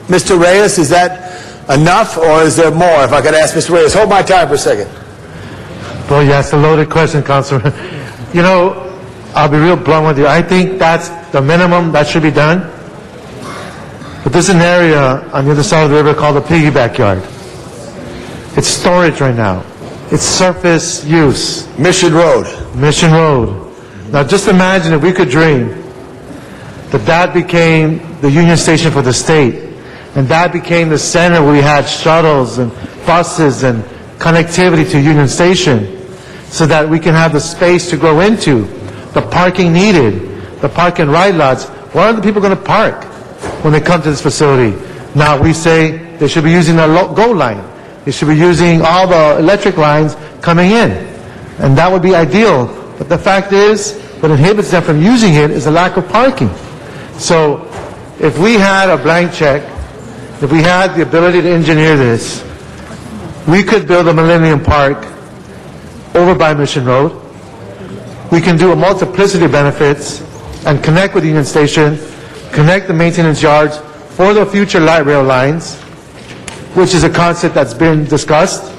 Mr. Reyes, is that enough, or is there more? If I could ask Mr. Reyes, hold my time for a second. Well, yeah, it's a loaded question, Councilman. You know, I'll be real blunt with you. I think that's the minimum that should be done. But there's an area on the other side of the river called the piggyback yard. It's storage right now. It's surface use. Mission Road. Mission Road. Now, just imagine if we could dream that that became the Union Station for the state, and that became the center where we had shuttles and buses and connectivity to Union Station, so that we can have the space to grow into, the parking needed, the park and ride lots. Where are the people going to park when they come to this facility? Now, we say they should be using the GO line. They should be using all the electric lines coming in. And that would be ideal. But the fact is, what inhibits them from using it is a lack of parking. So, if we had a blank check, if we had the ability to engineer this, we could build a Millennium Park over by Mission Road. We can do a multiplicity of benefits and connect with Union Station, connect the maintenance yards for the future light rail lines, which is a concept that's been discussed,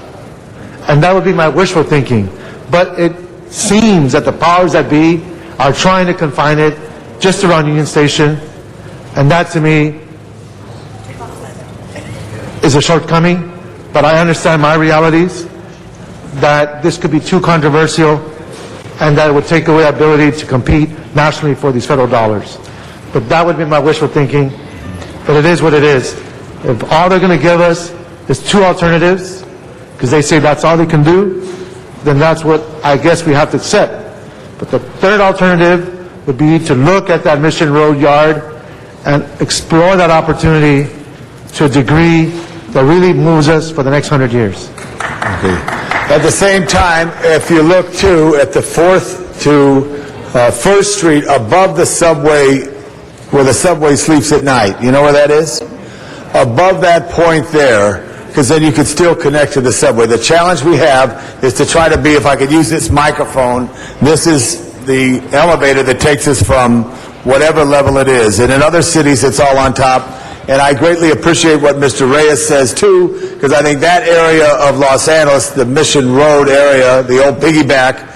and that would be my wishful thinking. But it seems that the powers that be are trying to confine it just around Union Station, and that to me is a shortcoming, but I understand my realities, that this could be too controversial, and that it would take away our ability to compete nationally for these federal dollars. But that would be my wishful thinking, but it is what it is. If all they're going to give us is two alternatives, because they say that's all they can do, then that's what I guess we have to accept. But the third alternative would be to look at that Mission Road yard and explore that opportunity to a degree that really moves us for the next 100 years. Okay. At the same time, if you look too at the 4th to 1st Street above the subway, where the subway sleeps at night, you know where that is? Above that point there, because then you could still connect to the subway. The challenge we have is to try to be, if I could use this microphone, this is the elevator that takes us from whatever level it is. And in other cities, it's all on top. And I greatly appreciate what Mr. Reyes says, too, because I think that area of Los Angeles, the Mission Road area, the old piggyback,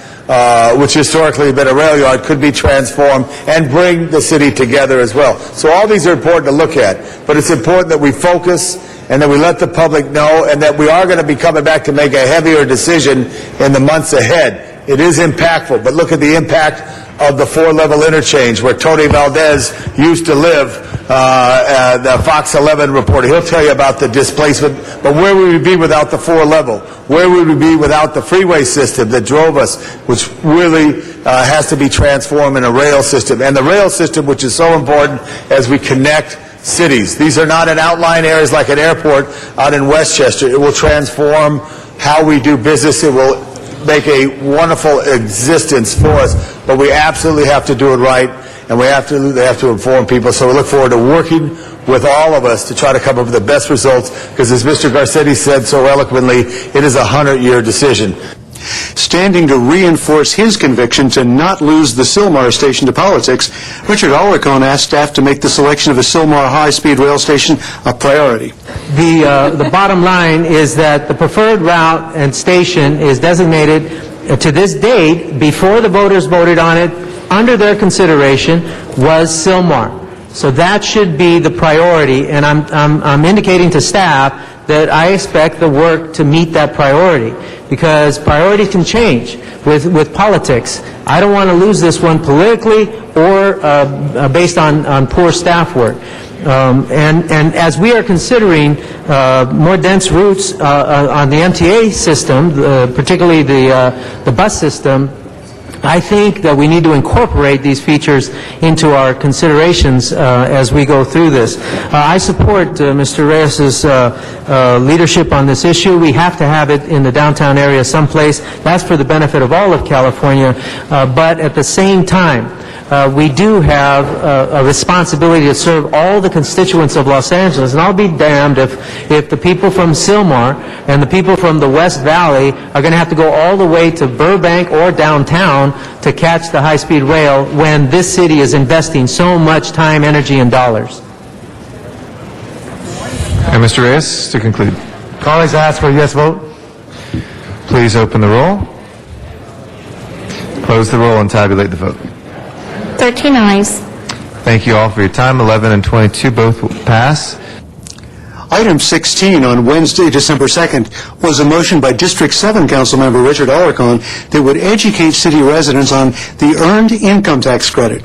which historically had been a rail yard, could be transformed and bring the city together as well. So all these are important to look at, but it's important that we focus and that we let the public know, and that we are going to be coming back to make a heavier decision in the months ahead. It is impactful, but look at the impact of the 4-level interchange where Tony Valdez used to live, the Fox 11 reporter. He'll tell you about the displacement, but where would we be without the 4-level? Where would we be without the freeway system that drove us, which really has to be transformed in a rail system? And the rail system, which is so important as we connect cities. These are not in outlying areas like an airport out in Westchester. It will transform how we do business. It will make a wonderful existence for us, but we absolutely have to do it right, and they have to inform people. So we look forward to working with all of us to try to come up with the best results, because as Mr. Garcetti said so eloquently, it is a 100-year decision. Standing to reinforce his conviction to not lose the Sylmar station to politics, Richard Alarcon asked staff to make the selection of a Sylmar high-speed rail station a priority. The bottom line is that the preferred route and station is designated to this date, before the voters voted on it, under their consideration, was Sylmar. So that should be the priority, and I'm indicating to staff that I expect the work to meet that priority, because priorities can change with politics. I don't want to lose this one politically or based on poor staff work. And as we are considering more dense routes on the MTA system, particularly the bus system, I think that we need to incorporate these features into our considerations as we go through this. I support Mr. Reyes's leadership on this issue. We have to have it in the downtown area someplace. That's for the benefit of all of California. But at the same time, we do have a responsibility to serve all the constituents of Los Angeles, and I'll be damned if the people from Sylmar and the people from the West Valley are going to have to go all the way to Burbank or downtown to catch the high-speed rail when this city is investing so much time, energy, and dollars. And Mr. Reyes, to conclude, Colleagues, I ask for a yes vote. please open the roll, close the roll, and tabulate the vote. 13 ayes. Thank you all for your time. 11 and 22 both will pass. Item 16 on Wednesday, December 2nd, was a motion by District 7 Councilmember Richard Alarcon that would educate city residents on the Earned Income Tax Credit.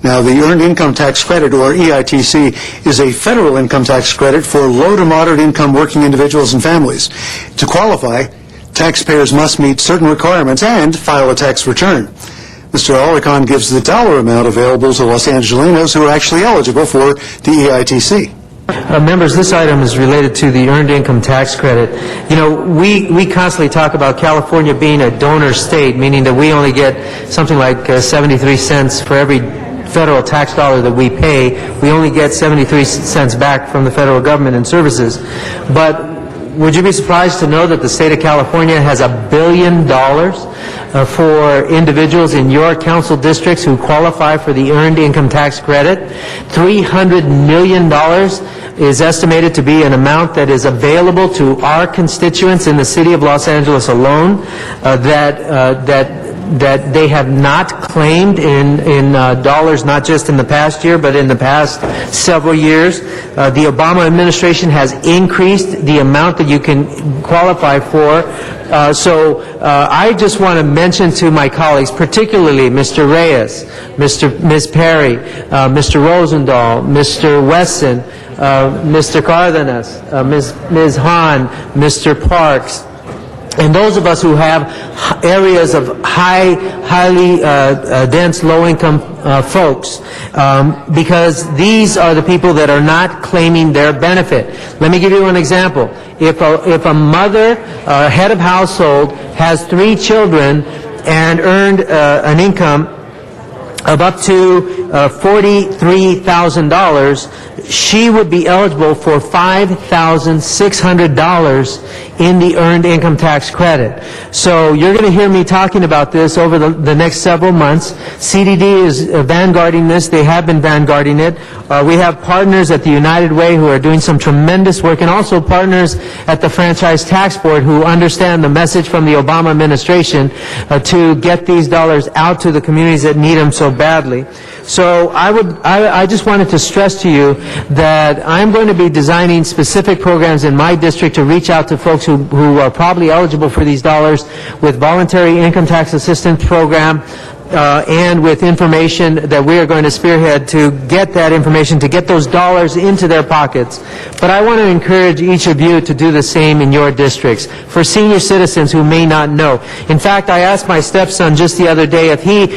Now, the Earned Income Tax Credit, or EITC, is a federal income tax credit for low to moderate income working individuals and families. To qualify, taxpayers must meet certain requirements and file a tax return. Mr. Alarcon gives the dollar amount available to Los Angelenos who are actually eligible for the EITC. Members, this item is related to the Earned Income Tax Credit. You know, we constantly talk about California being a donor state, meaning that we only get something like 73 cents for every federal tax dollar that we pay. We only get 73 cents back from the federal government in services. But would you be surprised to know that the state of California has $1 billion for individuals in your council districts who qualify for the Earned Income Tax Credit? $300 million is estimated to be an amount that is available to our constituents in the city of Los Angeles alone that they have not claimed in dollars, not just in the past year, but in the past several years. The Obama administration has increased the amount that you can qualify for. So I just want to mention to my colleagues, particularly Mr. Reyes, Ms. Perry, Mr. Rosendahl, Mr. Wesson, Mr. Cardenas, Ms. Hahn, Mr. Parks, and those of us who have areas of highly dense, low-income folks, because these are the people that are not claiming their benefit. Let me give you an example. If a mother, head of household, has 3 children and earned an income of up to $43,000, she would be eligible for $5,600 in the Earned Income Tax Credit. So you're going to hear me talking about this over the next several months. CDD is vanguarding this. They have been vanguarding it. We have partners at the United Way who are doing some tremendous work, and also partners at the Franchise Tax Board who understand the message from the Obama administration to get these dollars out to the communities that need them so badly. So I just wanted to stress to you that I'm going to be designing specific programs in my district to reach out to folks who are probably eligible for these dollars with voluntary income tax assistance program, and with information that we are going to spearhead to get that information, to get those dollars into their pockets. But I want to encourage each of you to do the same in your districts for senior citizens who may not know. In fact, I asked my stepson just the other day if he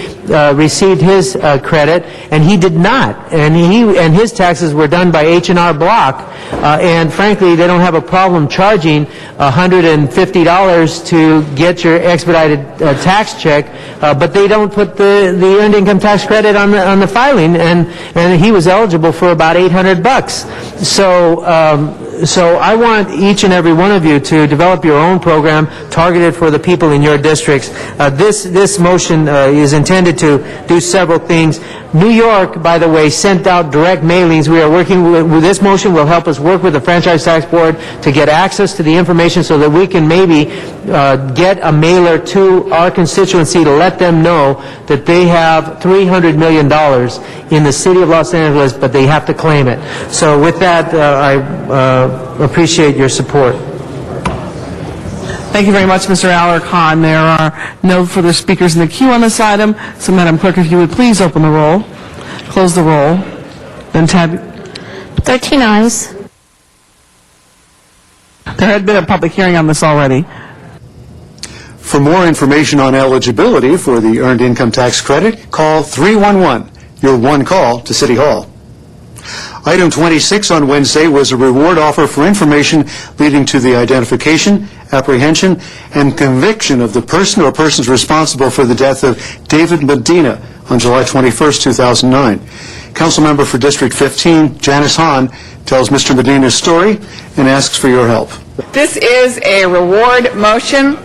received his credit, and he did not. And his taxes were done by H&R Block, and frankly, they don't have a problem charging $150 to get your expedited tax check, but they don't put the Earned Income Tax Credit on the filing, and he was eligible for about $800. So I want each and every one of you to develop your own program targeted for the people in your districts. This motion is intended to do several things. New York, by the way, sent out direct mailings. We are working with this motion will help us work with the Franchise Tax Board to get access to the information so that we can maybe get a mailer to our constituency to let them know that they have $300 million in the city of Los Angeles, but they have to claim it. So with that, I appreciate your support. Thank you very much, Mr. Alarcon. There are no further speakers in the queue on this item. So, Madam Clerk, if you would please open the roll, close the roll, then 13 ayes. There had been a public hearing on this already. For more information on eligibility for the Earned Income Tax Credit, call 311, your one call to City Hall. Item 26 on Wednesday was a reward offer for information leading to the identification, apprehension, and conviction of the person or persons responsible for the death of David Medina on July 21st, 2009. Councilmember for District 15, Janice Hahn, tells Mr. Medina's story and asks for your help. This is a reward motion,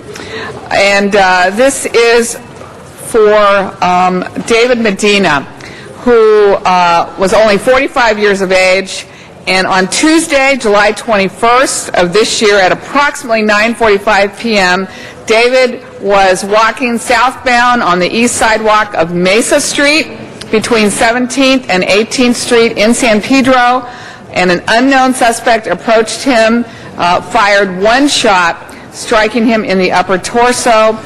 and this is for David Medina, who was only 45 years of age And on Tuesday, July 21st of this year at approximately 9:45 p.m., David was walking southbound on the east sidewalk of Mesa Street between 17th and 18th Street in San Pedro, and an unknown suspect approached him, fired one shot, striking him in the upper torso.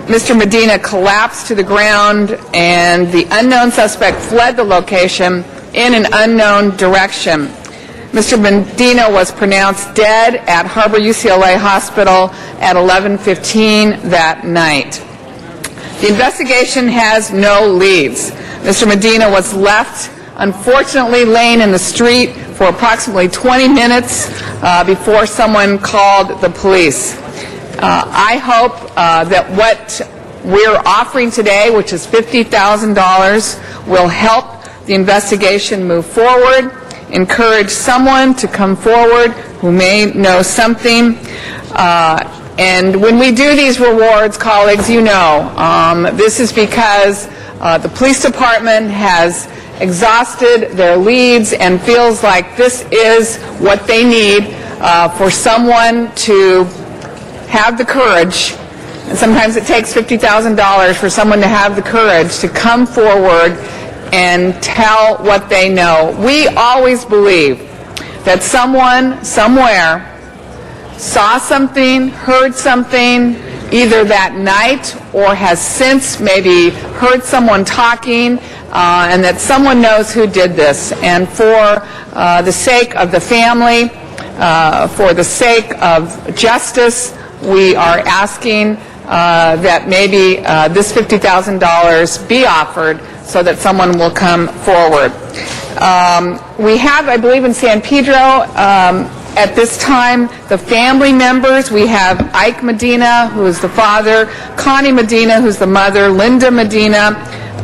Mr. Medina collapsed to the ground, and the unknown suspect fled the location in an unknown direction. Mr. Medina was pronounced dead at Harbor UCLA Hospital at 11:15 that night. The investigation has no leads. Mr. Medina was left, unfortunately, laying in the street for approximately 20 minutes before someone called the police. I hope that what we're offering today, which is $50,000, will help the investigation move forward, encourage someone to come forward who may know something. And when we do these rewards, colleagues, you know, this is because the police department has exhausted their leads and feels like this is what they need for someone to have the courage, and sometimes it takes $50,000 for someone to have the courage to come forward and tell what they know. We always believe that someone, somewhere, saw something, heard something, either that night or has since maybe heard someone talking, and that someone knows who did this. And for the sake of the family, for the sake of justice, we are asking that maybe this $50,000 be offered so that someone will come forward. We have, I believe, in San Pedro, at this time, the family members. We have Ike Medina, who is the father, Connie Medina, who's the mother, Linda Medina,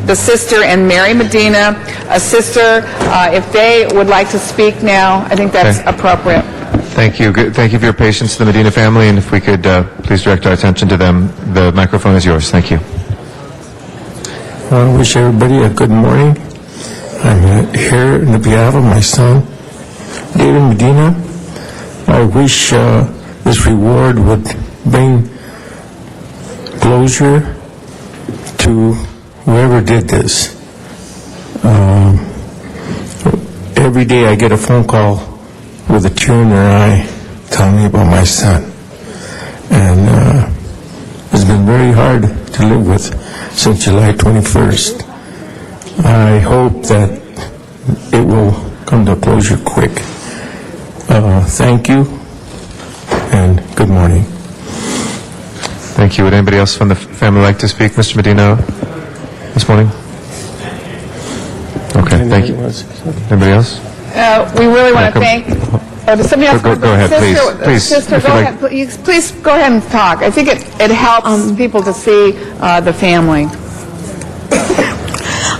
the sister, and Mary Medina, a sister. If they would like to speak now, I think that's appropriate. Thank you. Thank you for your patience, the Medina family, and if we could please direct our attention to them. The microphone is yours. Thank you. I wish everybody a good morning. I'm here on behalf of my son, David Medina. I wish this reward would bring closure to whoever did this. Every day I get a phone call with a tear in their eye telling me about my son. And it's been very hard to live with since July 21st. I hope that it will come to closure quick. Thank you, and good morning. Thank you. Would anybody else from the family like to speak, Mr. Medina, this morning? Okay, thank you. Anybody else? We really want to thank... does somebody else Go ahead, please. Please, Sister, if go you ahead. Please go ahead and talk. I think it helps people to see the family.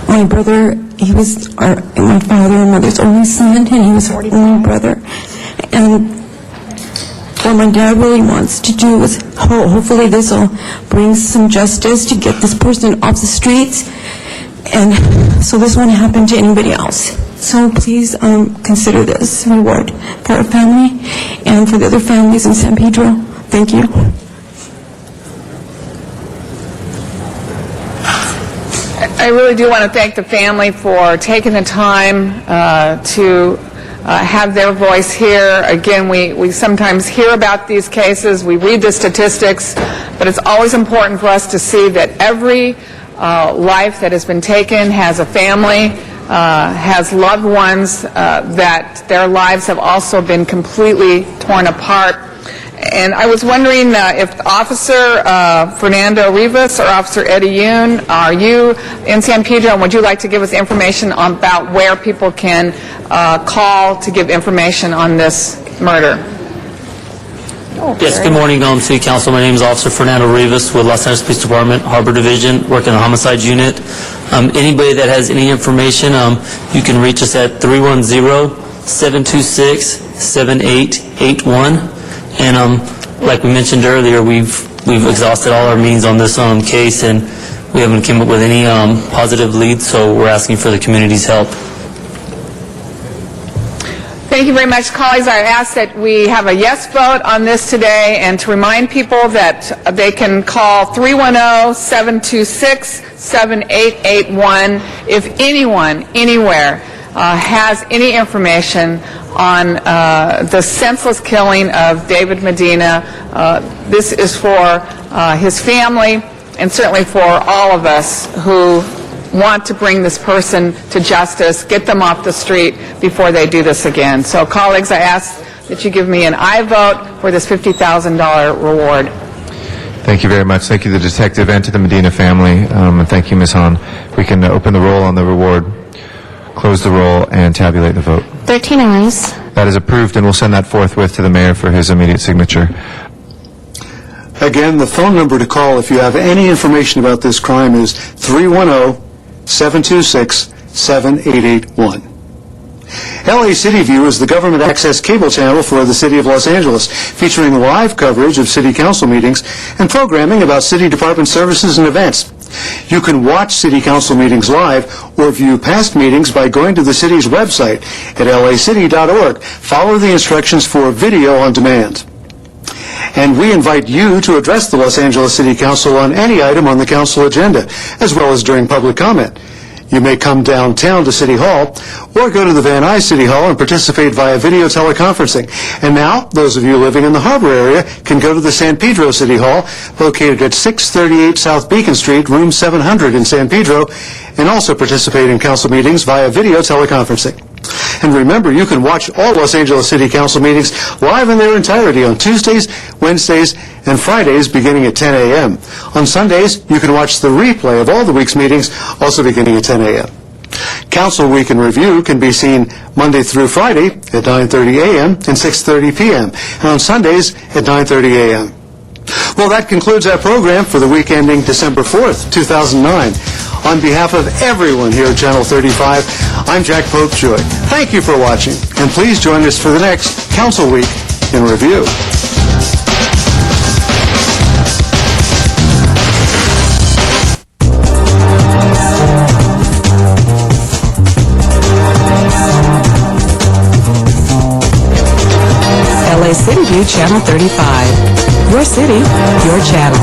My brother, he was my father and mother's only son, and he was our only brother. And what my dad really wants to do is, hopefully this will bring some justice to get this person off the streets, and so this won't happen to anybody else. So please consider this reward for our family and for the other families in San Pedro. Thank you. I really do want to thank the family for taking the time to have their voice here. Again, we sometimes hear about these cases, we read the statistics, but it's always important for us to see that every life that has been taken has a family, has loved ones, that their lives have also been completely torn apart. And I was wondering if Officer Fernando Rivas or Officer Eddie Yoon, are you in San Pedro, and would you like to give us information about where people can call to give information on this murder? Yes, good morning, City Council. My name is Officer Fernando Rivas with Los Angeles Police Department, Harbor Division, working in the homicide unit. Anybody that has any information, you can reach us at 310-726-7881. And like we mentioned earlier, we've exhausted all our means on this case, and we haven't come up with any positive leads, so we're asking for the community's help. Thank you very much, colleagues. I ask that we have a yes vote on this today, and to remind people that they can call 310-726-7881 if anyone, anywhere, has any information on the senseless killing of David Medina. This is for his family and certainly for all of us who want to bring this person to justice, get them off the street before they do this again. So, colleagues, I ask that you give me an aye vote for this $50,000 reward. Thank you very much. Thank you to the detective and to the Medina family. And thank you, Ms. Hahn. We can open the roll on the reward, close the roll, and tabulate the vote. 13 ayes. That is approved, and we'll send that forthwith to the mayor for his immediate signature. Again, the phone number to call if you have any information about this crime is 310-726-7881. LA City View is the government access cable channel for the City of Los Angeles, featuring live coverage of city council meetings and programming about city department services and events. You can watch city council meetings live or view past meetings by going to the city's website at lacity.org. Follow the instructions for video on demand. And we invite you to address the Los Angeles City Council on any item on the council agenda, as well as during public comment. You may come downtown to City Hall or go to the Van Nuys City Hall and participate via video teleconferencing. And now, those of you living in the Harbor area can go to the San Pedro City Hall, located at 638 South Beacon Street, room 700 in San Pedro, and also participate in council meetings via video teleconferencing. And remember, you can watch all Los Angeles City Council meetings live in their entirety on Tuesdays, Wednesdays, and Fridays beginning at 10 a.m. On Sundays, you can watch the replay of all the week's meetings, also beginning at 10 a.m. Council Week in Review can be seen Monday through Friday at 9:30 a.m. and 6:30 p.m., and on Sundays at 9:30 a.m. Well, that concludes our program for the week ending December 4th, 2009. On behalf of everyone here at Channel 35, I'm Jack Popejoy. Thank you for watching, and please join us for the next Council Week in Review. LA City View Channel 35. Your city, your channel.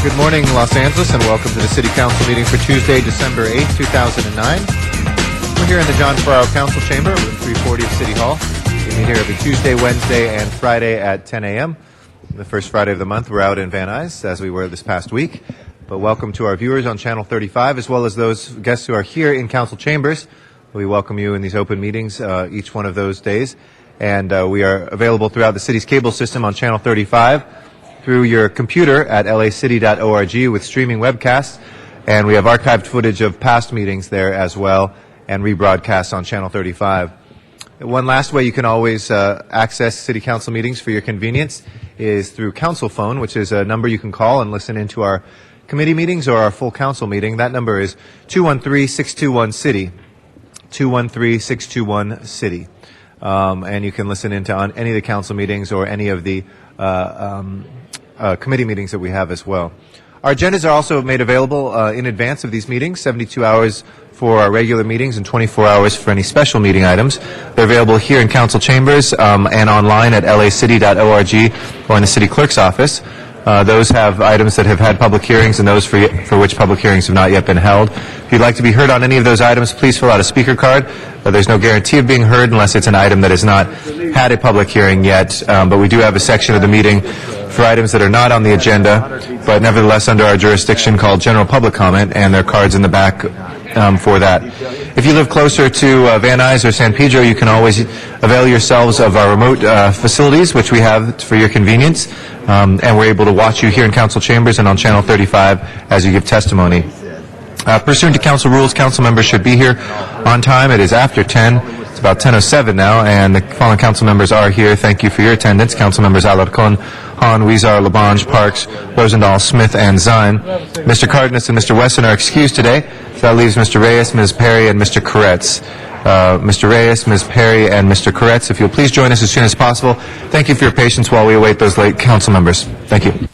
Good morning, Los Angeles, and welcome to the City Council meeting for Tuesday, December 8th, 2009. We're here in the John Ferraro Council Chamber, room 340 of City Hall. We meet here every Tuesday, Wednesday, and Friday at 10 a.m. The first Friday of the month, we're out in Van Nuys, as we were this past week. But welcome to our viewers on Channel 35, as well as those guests who are here in Council Chambers. We welcome you in these open meetings each one of those days. And we are available throughout the city's cable system on Channel 35, through your computer at lacity.org with streaming webcasts. And we have archived footage of past meetings there as well, and rebroadcasts on Channel 35. One last way you can always access City Council meetings for your convenience is through Council Phone, which is a number you can call and listen into our committee meetings or our full council meeting. That number is 213-621-CITY, 213-621-CITY. And you can listen into on any of the council meetings or any of the committee meetings that we have as well. Our agendas are also made available in advance of these meetings, 72 hours for our regular meetings and 24 hours for any special meeting items. They're available here in council chambers and online at lacity.org or in the city clerk's office. Those have items that have had public hearings and those for which public hearings have not yet been held. If you'd like to be heard on any of those items, please fill out a speaker card. There's no guarantee of being heard unless it's an item that has not had a public hearing yet, but we do have a section of the meeting for items that are not on the agenda, but nevertheless under our jurisdiction called general public comment, and there are cards in the back for that. If you live closer to Van Nuys or San Pedro, you can always avail yourselves of our remote facilities, which we have for your convenience, and we're able to watch you here in council chambers and on Channel 35 as you give testimony. Pursuant to council rules, council members should be here on time. It is after 10. It's about 10:07 now, and the following council members are here. Thank you for your attendance. Council members Alarcon, Hahn, Huizar, Labange, Parks, Rosendahl, Smith, and Zine. Mr. Cardenas and Mr. Wesson are excused today. So that leaves Mr. Reyes, Ms. Perry, and Mr. Koretz. Mr. Reyes, Ms. Perry, and Mr. Koretz, if you'll please join us as soon as possible. Thank you for your patience while we await those late council members. Thank you.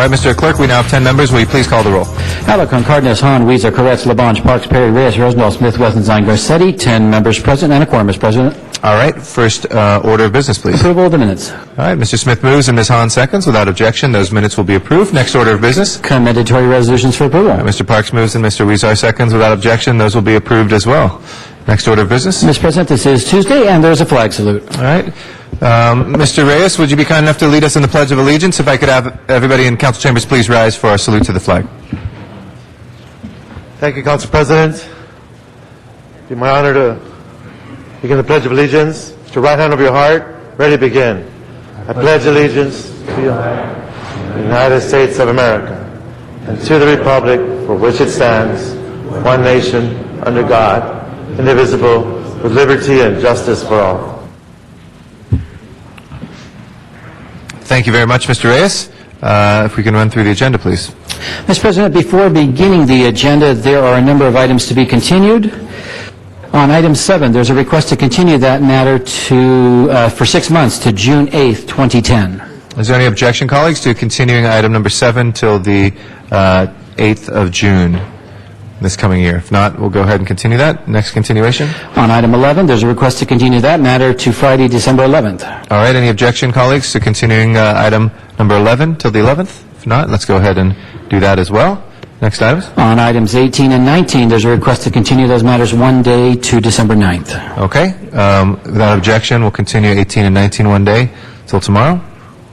All right, Mr. Clerk, we now have 10 members. Will you please call the roll? Alarcon, Cardenas, Hahn, Weezer, Koretz, Labange, Parks, Perry, Reyes, Rosendahl, Smith, Wesson, Garcetti. 10 members present and a quorum, Mr. President. All right, first order of business, please. Approval of the minutes. All right, Mr. Smith moves and Ms. Hahn seconds. Without objection, those minutes will be approved. Next order of business. Commendatory resolutions for approval. Mr. Parks moves and Mr. Weezer seconds. Without objection, those will be approved as well. Next order of business. Mr. President, this is Tuesday, and there's a flag salute. All right. Mr. Reyes, would you be kind enough to lead us in the Pledge of Allegiance? If I could have everybody in council chambers please rise for our salute to the flag. Thank you, Council President. It'd be my honor to begin the Pledge of Allegiance. Put your right hand over your heart. Ready to begin. I pledge allegiance to the United States of America and to the republic for which it stands, one nation, under God, indivisible, with liberty and justice for all. Thank you very much, Mr. Reyes. If we can run through the agenda, please. Mr. President, before beginning the agenda, there are a number of items to be continued. On item 7, there's a request to continue that matter for 6 months to June 8th, 2010. Is there any objection, colleagues, to continuing item number 7 till the 8th of June this coming year? If not, we'll go ahead and continue that. Next continuation. On item 11, there's a request to continue that matter to Friday, December 11th. All right, any objection, colleagues, to continuing item number 11 till the 11th? If not, let's go ahead and do that as well. Next items. On items 18 and 19, there's a request to continue those matters one day to December 9th. Okay, without objection, we'll continue 18 and 19 one day till tomorrow.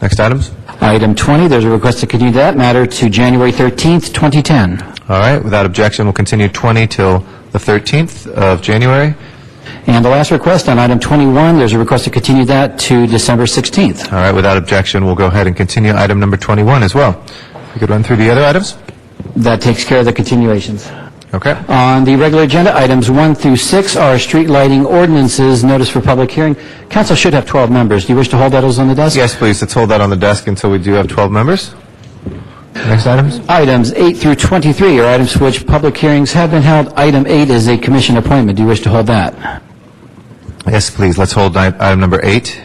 Next items. Item 20, there's a request to continue that matter to January 13th, 2010. All right, without objection, we'll continue 20 till the 13th of January. And the last request on item 21, there's a request to continue that to December 16th. All right, without objection, we'll go ahead and continue item number 21 as well. We could run through the other items. That takes care of the continuations. Okay. On the regular agenda, items 1 through 6 are street lighting ordinances, notice for public hearing. Council should have 12 members. Do you wish to hold those on the desk? Yes, please. Let's hold that on the desk until we do have 12 members. Next items. Items 8 through 23 are items for which public hearings have been held. Item 8 is a commission appointment. Do you wish to hold that? Yes, please. Let's hold item number 8.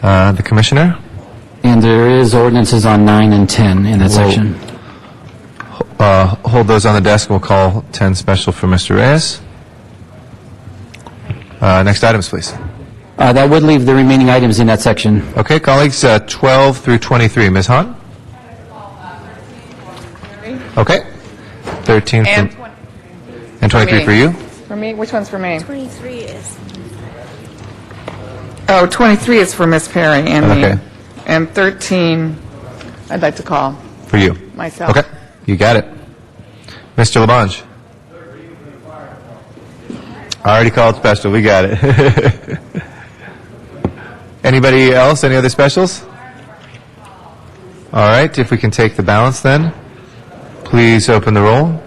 The commissioner. And there is ordinances on 9 and 10 in that section. Hold those on the desk. We'll call 10 special for Mr. Reyes. Next items, please. That would leave the remaining items in that section. Okay, colleagues, 12 through 23. Ms. Hahn? Okay. 13 And and 23 for you? For me? Which one's for me? 23 is... Oh, 23 is for Miss Perry and Okay. me. And 13, I'd like to call For you. myself. Okay, you got it. Mr. Labange? I already called special. We got it. Anybody else? Any other specials? All right, if we can take the balance then. Please open the roll,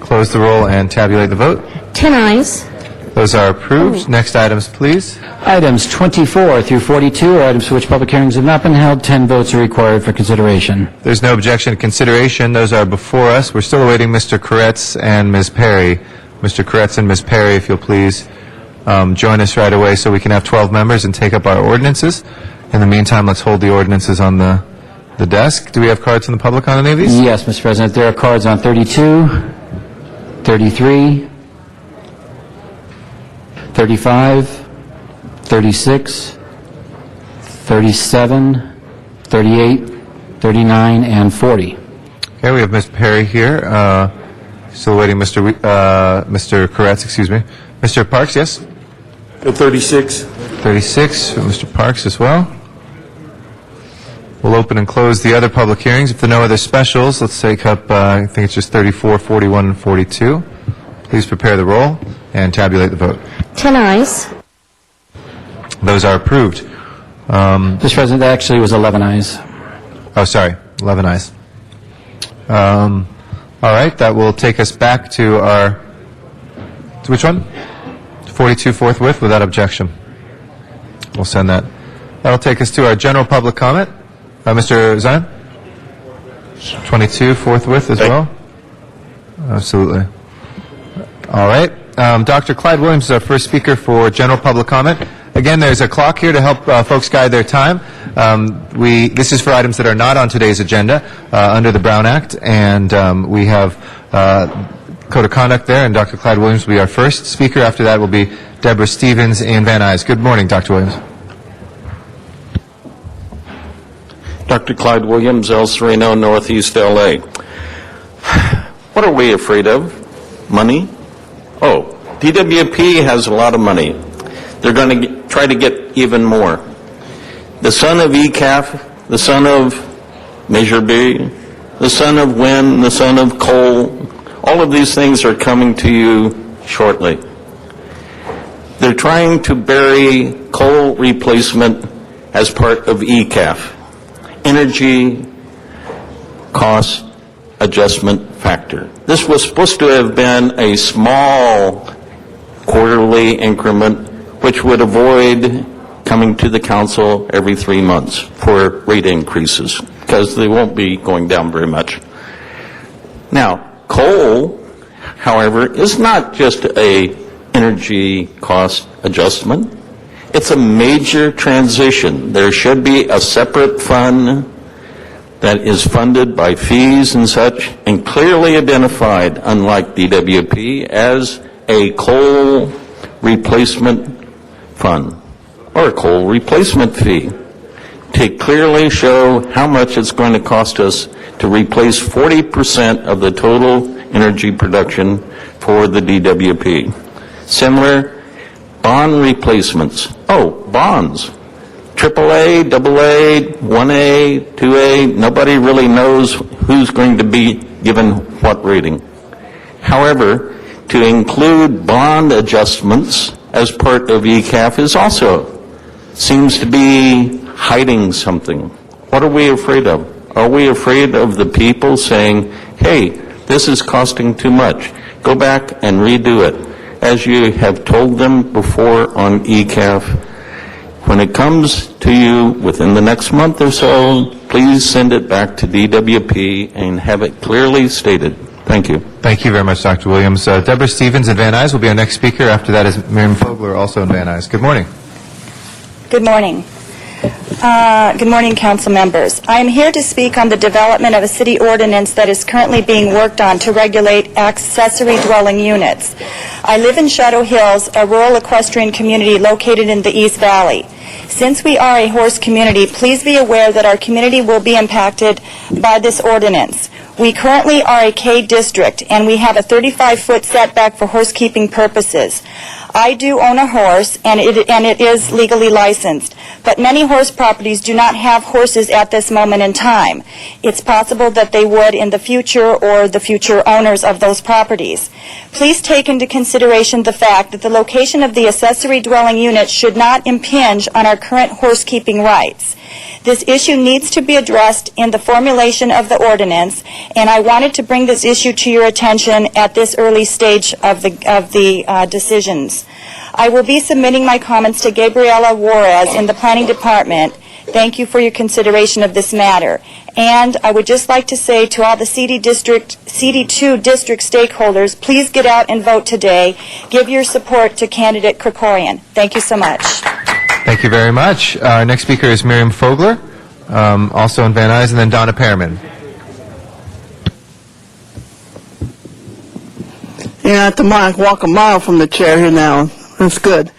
close the roll, and tabulate the vote. 10 ayes. Those are approved. Next items, please. Items 24 through 42 are items for which public hearings have not been held. 10 votes are required for consideration. There's no objection to consideration. Those are before us. We're still awaiting Mr. Koretz and Ms. Perry. Mr. Koretz and Ms. Perry, if you'll please join us right away so we can have 12 members and take up our ordinances. In the meantime, let's hold the ordinances on the desk. Do we have cards from the public on any of these? Yes, Mr. President. There are cards on 32, 33, 35, 36, 37, 38, 39, and 40. Okay, we have Ms. Perry here. Still waiting Mr. Koretz, excuse me. Mr. Parks, yes? 36. 36 for Mr. Parks as well. We'll open and close the other public hearings. If there are no other specials, let's take up, I think it's just 34, 41, and 42. Please prepare the roll and tabulate the vote. 10 ayes. Those are approved. Mr. President, that actually was 11 ayes. Oh, sorry, 11 ayes. All right, that will take us back to to which one? 42 forthwith without objection. We'll send that. That'll take us to our general public comment. Mr. Zion? 22 forthwith as well? Absolutely. All right. Dr. Clyde Williams is our first speaker for general public comment. Again, there's a clock here to help folks guide their time. This is for items that are not on today's agenda under the Brown Act, and we have Code of Conduct there, and Dr. Clyde Williams will be our first speaker. After that will be Deborah Stevens and Van Nuys. Good morning, Dr. Williams. Dr. Clyde Williams, El Sereno, Northeast LA. What are we afraid of? Money? Oh, DWP has a lot of money. They're going to try to get even more. The son of ECAF, the son of Measure B, the son of wind, the son of coal, all of these things are coming to you shortly. They're trying to bury coal replacement as part of ECAF, Energy Cost Adjustment Factor. This was supposed to have been a small quarterly increment which would avoid coming to the council every 3 months for rate increases, because they won't be going down very much. Now, coal, however, is not just a energy cost adjustment. It's a major transition. There should be a separate fund that is funded by fees and such, and clearly identified, unlike DWP, as a coal replacement fund or a coal replacement fee, to clearly show how much it's going to cost us to replace 40% of the total energy production for the DWP. Similar bond replacements. Oh, bonds. AAA, AA, 1A, 2A, nobody really knows who's going to be given what rating. However, to include bond adjustments as part of ECAF is also seems to be hiding something. What are we afraid of? Are we afraid of the people saying, hey, this is costing too much, go back and redo it? As you have told them before on ECAF, when it comes to you within the next month or so, please send it back to DWP and have it clearly stated. Thank you. Thank you very much, Dr. Williams. Deborah Stevens and Van Nuys will be our next speaker. After that is Miriam Fogler, also in Van Nuys. Good morning. Good morning. Good morning, council members. I am here to speak on the development of a city ordinance that is currently being worked on to regulate accessory dwelling units. I live in Shadow Hills, a rural equestrian community located in the East Valley. Since we are a horse community, please be aware that our community will be impacted by this ordinance. We currently are a K district, and we have a 35-foot setback for horsekeeping purposes. I do own a horse, and it is legally licensed, but many horse properties do not have horses at this moment in time. It's possible that they would in the future, or the future owners of those properties. Please take into consideration the fact that the location of the accessory dwelling unit should not impinge on our current horsekeeping rights. This issue needs to be addressed in the formulation of the ordinance, and I wanted to bring this issue to your attention at this early stage of the decisions. I will be submitting my comments to Gabriela Juarez in the Planning Department. Thank you for your consideration of this matter. And I would just like to say to all the CD2 district stakeholders, please get out and vote today. Give your support to candidate Krikorian. Thank you so much. Thank you very much. Our next speaker is Miriam Fogler, also in Van Nuys, and then Donna Perriman. Yeah, I have to walk a mile from the chair here now. That's good.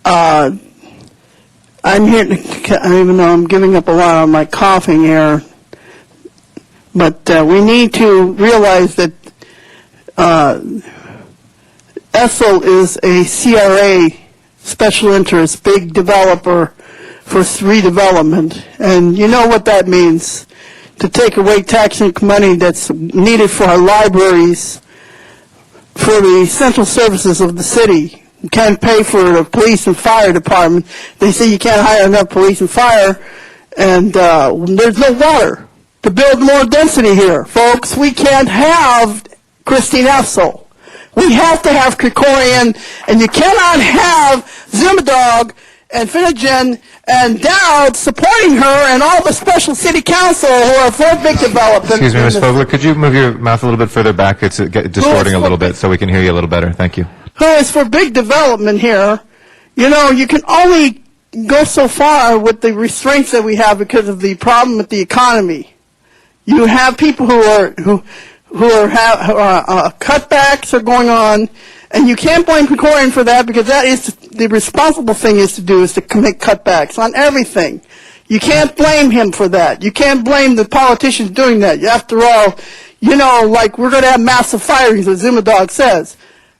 I'm here, even though I'm giving up a lot on my coughing here, but we need to realize that ESSL is a CRA, special interest, big developer for redevelopment, and you know what that means, to take away tax money that's needed for our libraries, for the essential services of the city. You can't pay for the police and fire department. They say you can't hire enough police and fire, and there's no water to build more density here. Folks, we can't have Christine Essel. We have to have Krikorian, and you cannot have Zimadog and Finnegan and Dowd supporting her and all the special city council who are for big development. Excuse me, Ms. Fogler, could you move your mouth a little bit further back? It's distorting a little bit so we can hear you a little better. Thank you. Who is for big development here. You know, you can only go so far with the restraints that we have because of the problem with the economy. You have people who are cutbacks are going on, and you can't blame Krikorian for that because that is the responsible thing is to make cutbacks on everything. You can't blame him for that. You can't blame the politicians doing that. After all, like we're going to have massive firings, as Zumadog says.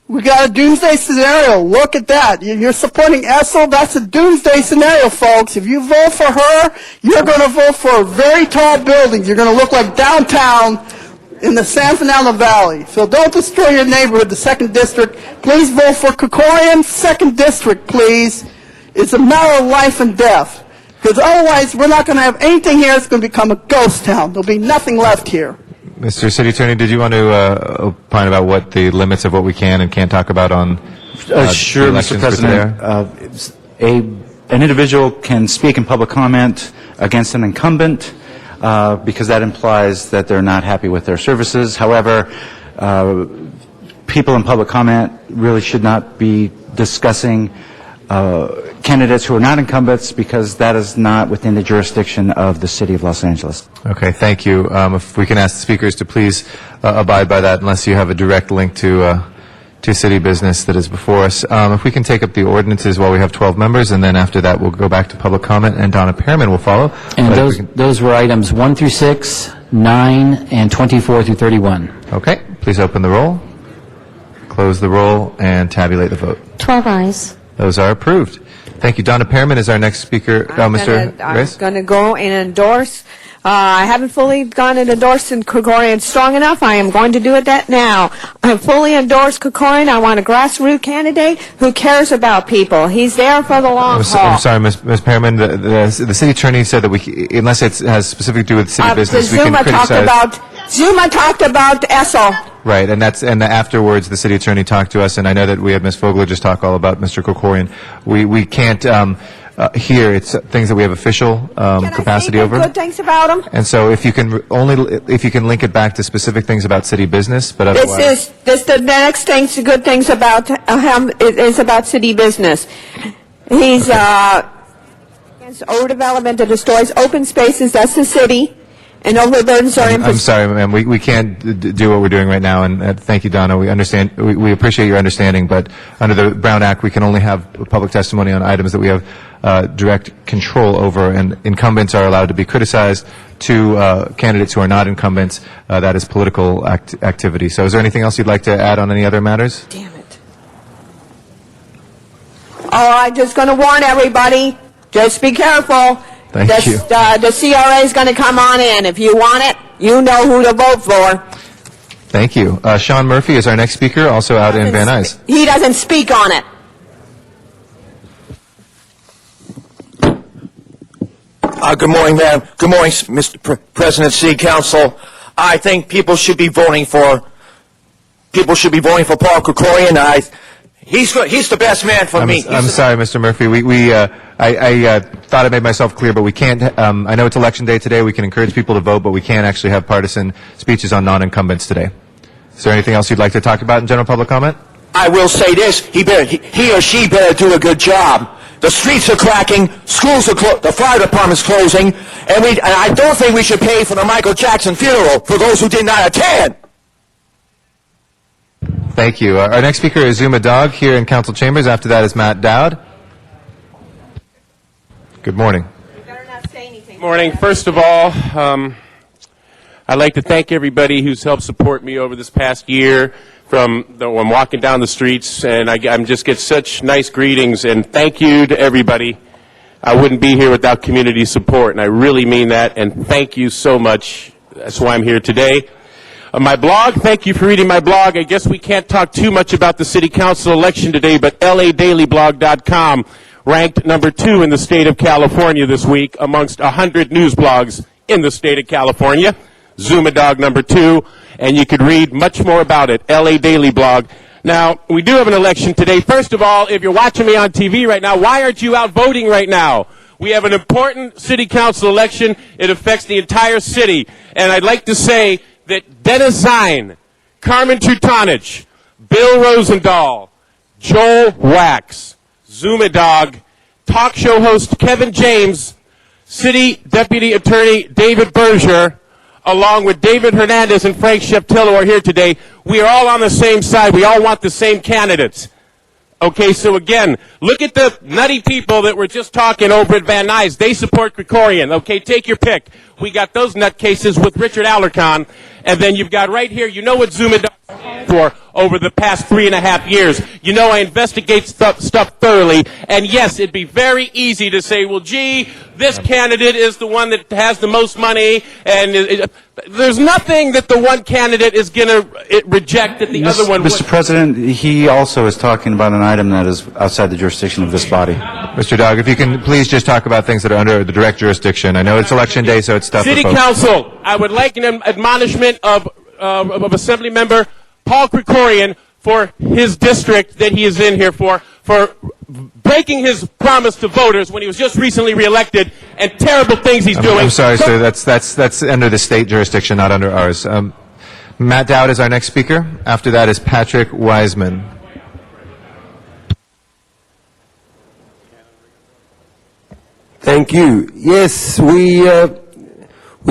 We got a doomsday scenario. Look at that. You're supporting Essel. That's a doomsday scenario, folks. If you vote for her, you're going to vote for very tall buildings. You're going to look like downtown in the San Fernando Valley. So don't destroy your neighborhood, the 2nd District. Please vote for Krikorian, 2nd District, please. It's a matter of life and death. Because otherwise, we're not going to have anything here. It's going to become a ghost town. There'll be nothing left here. Mr. City Attorney, did you want to opine about what the limits of what we can and can't talk about on Sure, the Mr. elections for today? President. An individual can speak in public comment against an incumbent because that implies that they're not happy with their services. However, people in public comment really should not be discussing candidates who are not incumbents because that is not within the jurisdiction of the City of Los Angeles. Okay, thank you. If we can ask the speakers to please abide by that unless you have a direct link to city business that is before us. If we can take up the ordinances while we have 12 members, and then after that we'll go back to public comment, and Donna Pearman will follow. And those were items 1 through 6, 9, and 24 through 31. Okay, please open the roll, close the roll, and tabulate the vote. 12 eyes. Those are approved. Thank you. Donna Pearman is our next speaker. Mr. Reyes? I'm going to go and endorse. I haven't fully gone and endorsed Krikorian strong enough. I am going to do it now. I fully endorse Krikorian. I want a grassroots candidate who cares about people. He's there for the long haul. I'm sorry, Ms. Pearman. The city attorney said that unless it has specific to do with city business, we can criticize. Zuma talked about Essel. Right, and afterwards the city attorney talked to us, and I know that we had Ms. Fogler just talk all about Mr. Krikorian. We can't hear. It's things that we have official capacity over. Good things about him. And so if you can link it back to specific things about city business, but otherwise. This the next things, good things about him is about city business. He's against overdevelopment that destroys open spaces. That's the city. And overburdens our infrastructure. I'm sorry, ma'am. We can't do what we're doing right now. And thank you, Donna. We understand. We appreciate your understanding. But under the Brown Act, we can only have public testimony on items that we have direct control over. And incumbents are allowed to be criticized. To candidates who are not incumbents, that is political activity. So, is there anything else you'd like to add on any other matters? Damn it! I'm just going to warn everybody. Just be careful. Thank you. The CRA is going to come on in. If you want it, you know who to vote for. Thank you. Sean Murphy is our next speaker, also out in Van Nuys. He doesn't speak on it. Good morning, ma'am. Good morning, Mr. President, City Council. I think people should be voting for Paul Krikorian. He's the best man for me. I'm sorry, Mr. Murphy. I thought I made myself clear, but we can't. I know it's election day today. We can encourage people to vote, but we can't actually have partisan speeches on non-incumbents today. Is there anything else you'd like to talk about in general public comment? I will say this: he or she better do a good job. The streets are cracking, schools are the fire department's closing, and I don't think we should pay for the Michael Jackson funeral for those who did not attend. Thank you. Our next speaker is Zuma Dog here in council chambers. After that is Matt Dowd. Good morning. Good morning. First of all, I'd like to thank everybody who's helped support me over this past year. I'm walking down the streets, and I'm just get such nice greetings, and thank you to everybody. I wouldn't be here without community support, and I really mean that, and thank you so much. That's why I'm here today. My blog, thank you for reading my blog. I guess we can't talk too much about the city council election today, but LADailyblog.com ranked number 2 in the state of California this week amongst 100 news blogs in the state of California. Zuma Dog number 2, and you could read much more about it, LA Daily Blog. Now, we do have an election today. First of all, if you're watching me on TV right now, why aren't you out voting right now? We have an important city council election. It affects the entire city. And I'd like to say that Dennis Zine, Carmen Trutanich, Bill Rosendahl, Joel Wax, Zuma Dog, talk show host Kevin James, City Deputy Attorney David Berger, along with David Hernandez and Frank Sheptillo are here today. We are all on the same side. We all want the same candidates. Okay, so again, look at the nutty people that were just talking over at Van Nuys. They support Krikorian. Okay, take your pick. We got those nutcases with Richard Alarcon. And then you've got right here, you know what Zuma does for over the past 3.5 years. You know I investigate stuff thoroughly. And yes, it'd be very easy to say, well, gee, this candidate is the one that has the most money. And there's nothing that the one candidate is going to reject that the other one Mr. President, he also is talking about an item that is outside the jurisdiction of this body. Mr. Dog, if you can please just talk about things that are under the direct jurisdiction. I know it's election day, so it's tough City for folks. Council, I would like an admonishment of Assembly Member Paul Krikorian for his district that he is in here for breaking his promise to voters when he was just recently reelected and terrible things he's doing. I'm sorry, sir. That's under the state jurisdiction, not under ours. Matt Dowd is our next speaker. After that is Patrick Wiseman. Thank you. Yes, we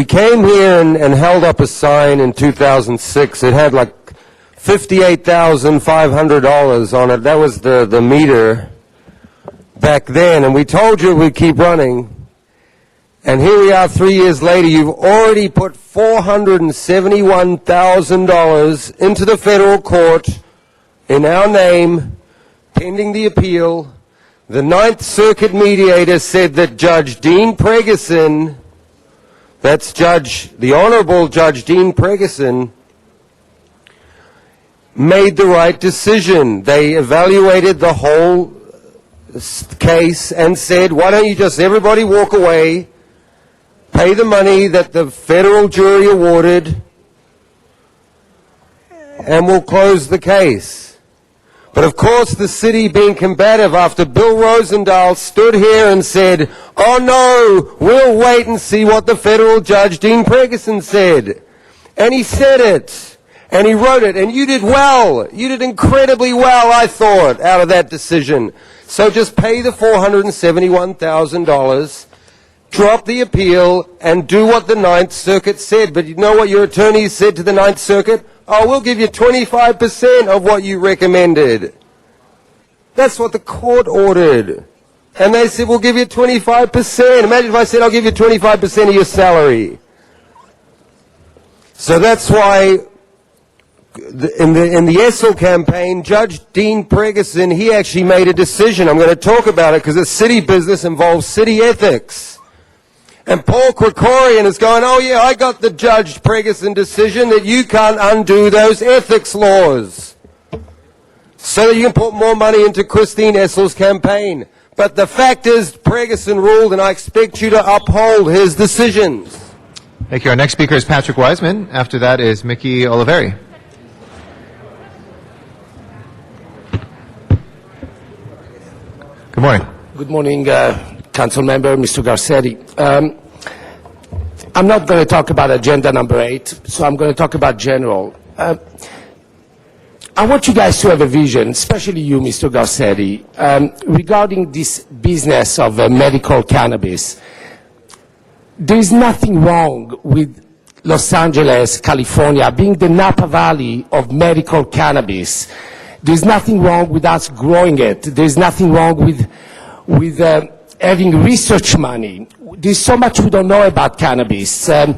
came here and held up a sign in 2006. It had like $58,500 on it. That was the meter back then, and we told you we'd keep running. And here we are 3 years later. You've already put $471,000 into the federal court in our name, pending the appeal. The Ninth Circuit mediator said that Judge Dean Pregerson, that's the Honorable Judge Dean Pregerson, made the right decision. They evaluated the whole case and said, why don't you just everybody walk away, pay the money that the federal jury awarded, and we'll close the case. But of course the city, being combative, after Bill Rosendahl stood here and said, oh no, we'll wait and see what the federal judge Dean Pregerson said. And he said it. And he wrote it. And you did well. You did incredibly well, I thought, out of that decision. So just pay the $471,000, drop the appeal, and do what the Ninth Circuit said. But you know what your attorneys said to the Ninth Circuit? Oh, we'll give you 25% of what you recommended. That's what the court ordered. And they said, we'll give you 25%. Imagine if I said, I'll give you 25% of your salary. So that's why in the Essel campaign, Judge Dean Pregerson, he actually made a decision. I'm going to talk about it because it's city business, involves city ethics. And Paul Krikorian is going, oh yeah, I got the Judge Pregerson decision that you can't undo those ethics laws. So that you can put more money into Christine Essel's campaign. But the fact is, Pregerson ruled, and I expect you to uphold his decisions. Thank you. Our next speaker is Patrick Wiseman. After that is Mickey Oliveri. Good morning. Good morning, Council Member, Mr. Garcetti. I'm not going to talk about agenda number 8, so I'm going to talk about general. I want you guys to have a vision, especially you, Mr. Garcetti, regarding this business of medical cannabis. There is nothing wrong with Los Angeles, California, being the Napa Valley of medical cannabis. There's nothing wrong with us growing it. There's nothing wrong with having research money. There's so much we don't know about cannabis. I'd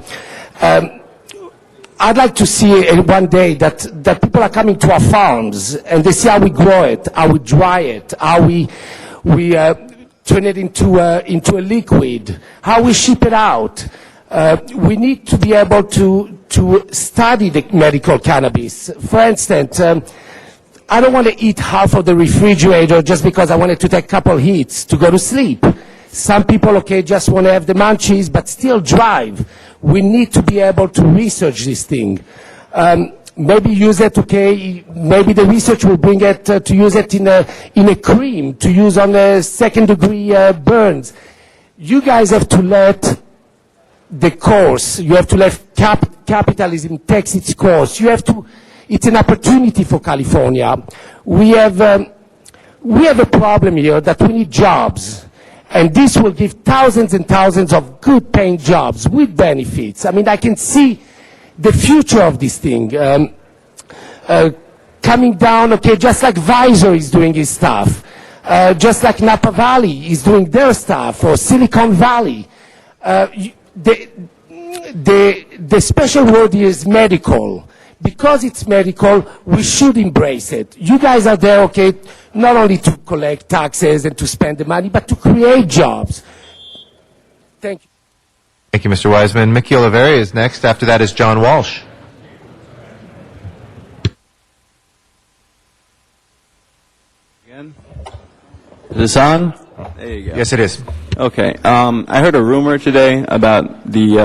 like to see one day that people are coming to our farms and they see how we grow it, how we dry it, how we turn it into a liquid, how we ship it out. We need to be able to study the medical cannabis. For instance, I don't want to eat half of the refrigerator just because I wanted to take a couple hits to go to sleep. Some people, okay, just want to have the munchies but still drive. We need to be able to research this thing. Maybe use it, okay, maybe the research will bring it to use it in a cream, to use on second-degree burns. You guys have to let the course, you have to let capitalism take its course. You have to. It's an opportunity for California. We have a problem here that we need jobs. And this will give thousands and thousands of good paying jobs with benefits. I mean, I can see the future of this thing. Coming down, okay, just like Visor is doing his stuff, just like Napa Valley is doing their stuff, or Silicon Valley. The special word here is medical. Because it's medical, we should embrace it. You guys are there, okay, not only to collect taxes and to spend the money, but to create jobs. Thank you. Thank you, Mr. Wiseman. Mickey Oliveri is next. After that is John Walsh. Is this on? There you go. Yes, it is. Okay. I heard a rumor today about the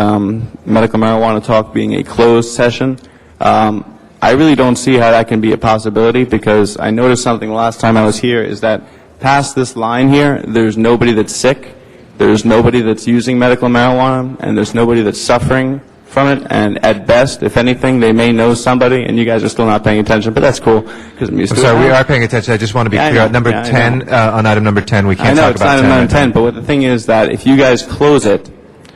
medical marijuana talk being a closed session. I really don't see how that can be a possibility, because I noticed something last time I was here, is that past this line here, there's nobody that's sick, there's nobody that's using medical marijuana, and there's nobody that's suffering from it, and at best, if anything, they may know somebody, and you guys are still not paying attention, but that's cool, because I'm used to it. Sorry, we are paying attention. I just want to be clear. Number 10, on item number 10, we can't talk about 10. I know, it's not item 10, but what the thing is that if you guys close it,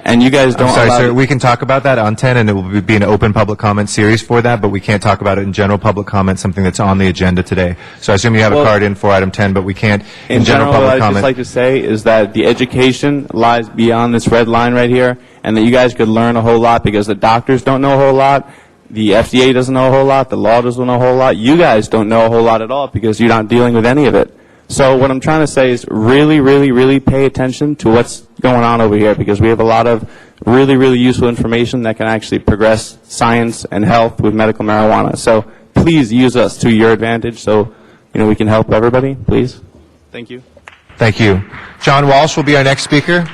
and you guys don't I'm sorry, allow sir. We can talk about that on 10, and it will be an open public comment series for that, but we can't talk about it in general public comment, something that's on the agenda today. So I assume you have a card in for item 10, but we can't in general public what I'd comment. just like to say is that the education lies beyond this red line right here, and that you guys could learn a whole lot, because the doctors don't know a whole lot, the FDA doesn't know a whole lot, the law doesn't know a whole lot, you guys don't know a whole lot at all, because you're not dealing with any of it. So what I'm trying to say is really, really, really pay attention to what's going on over here, because we have a lot of really, really useful information that can actually progress science and health with medical marijuana. So please use us to your advantage, so we can help everybody, please. Thank you. Thank you. John Walsh will be our next speaker.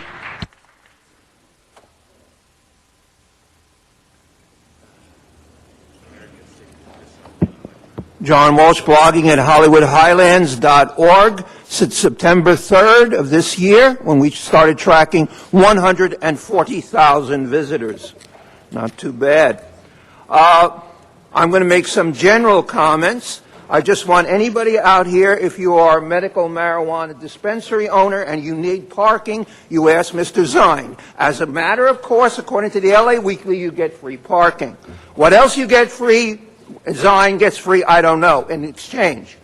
John Walsh, blogging at HollywoodHighlands.org since September 3rd of this year, when we started tracking 140,000 visitors. Not too bad. I'm going to make some general comments. I just want anybody out here, if you are a medical marijuana dispensary owner and you need parking, you ask Mr. Zine. As a matter of course, according to the LA Weekly, you get free parking. What else you get free, Zine gets free, I don't know, in exchange.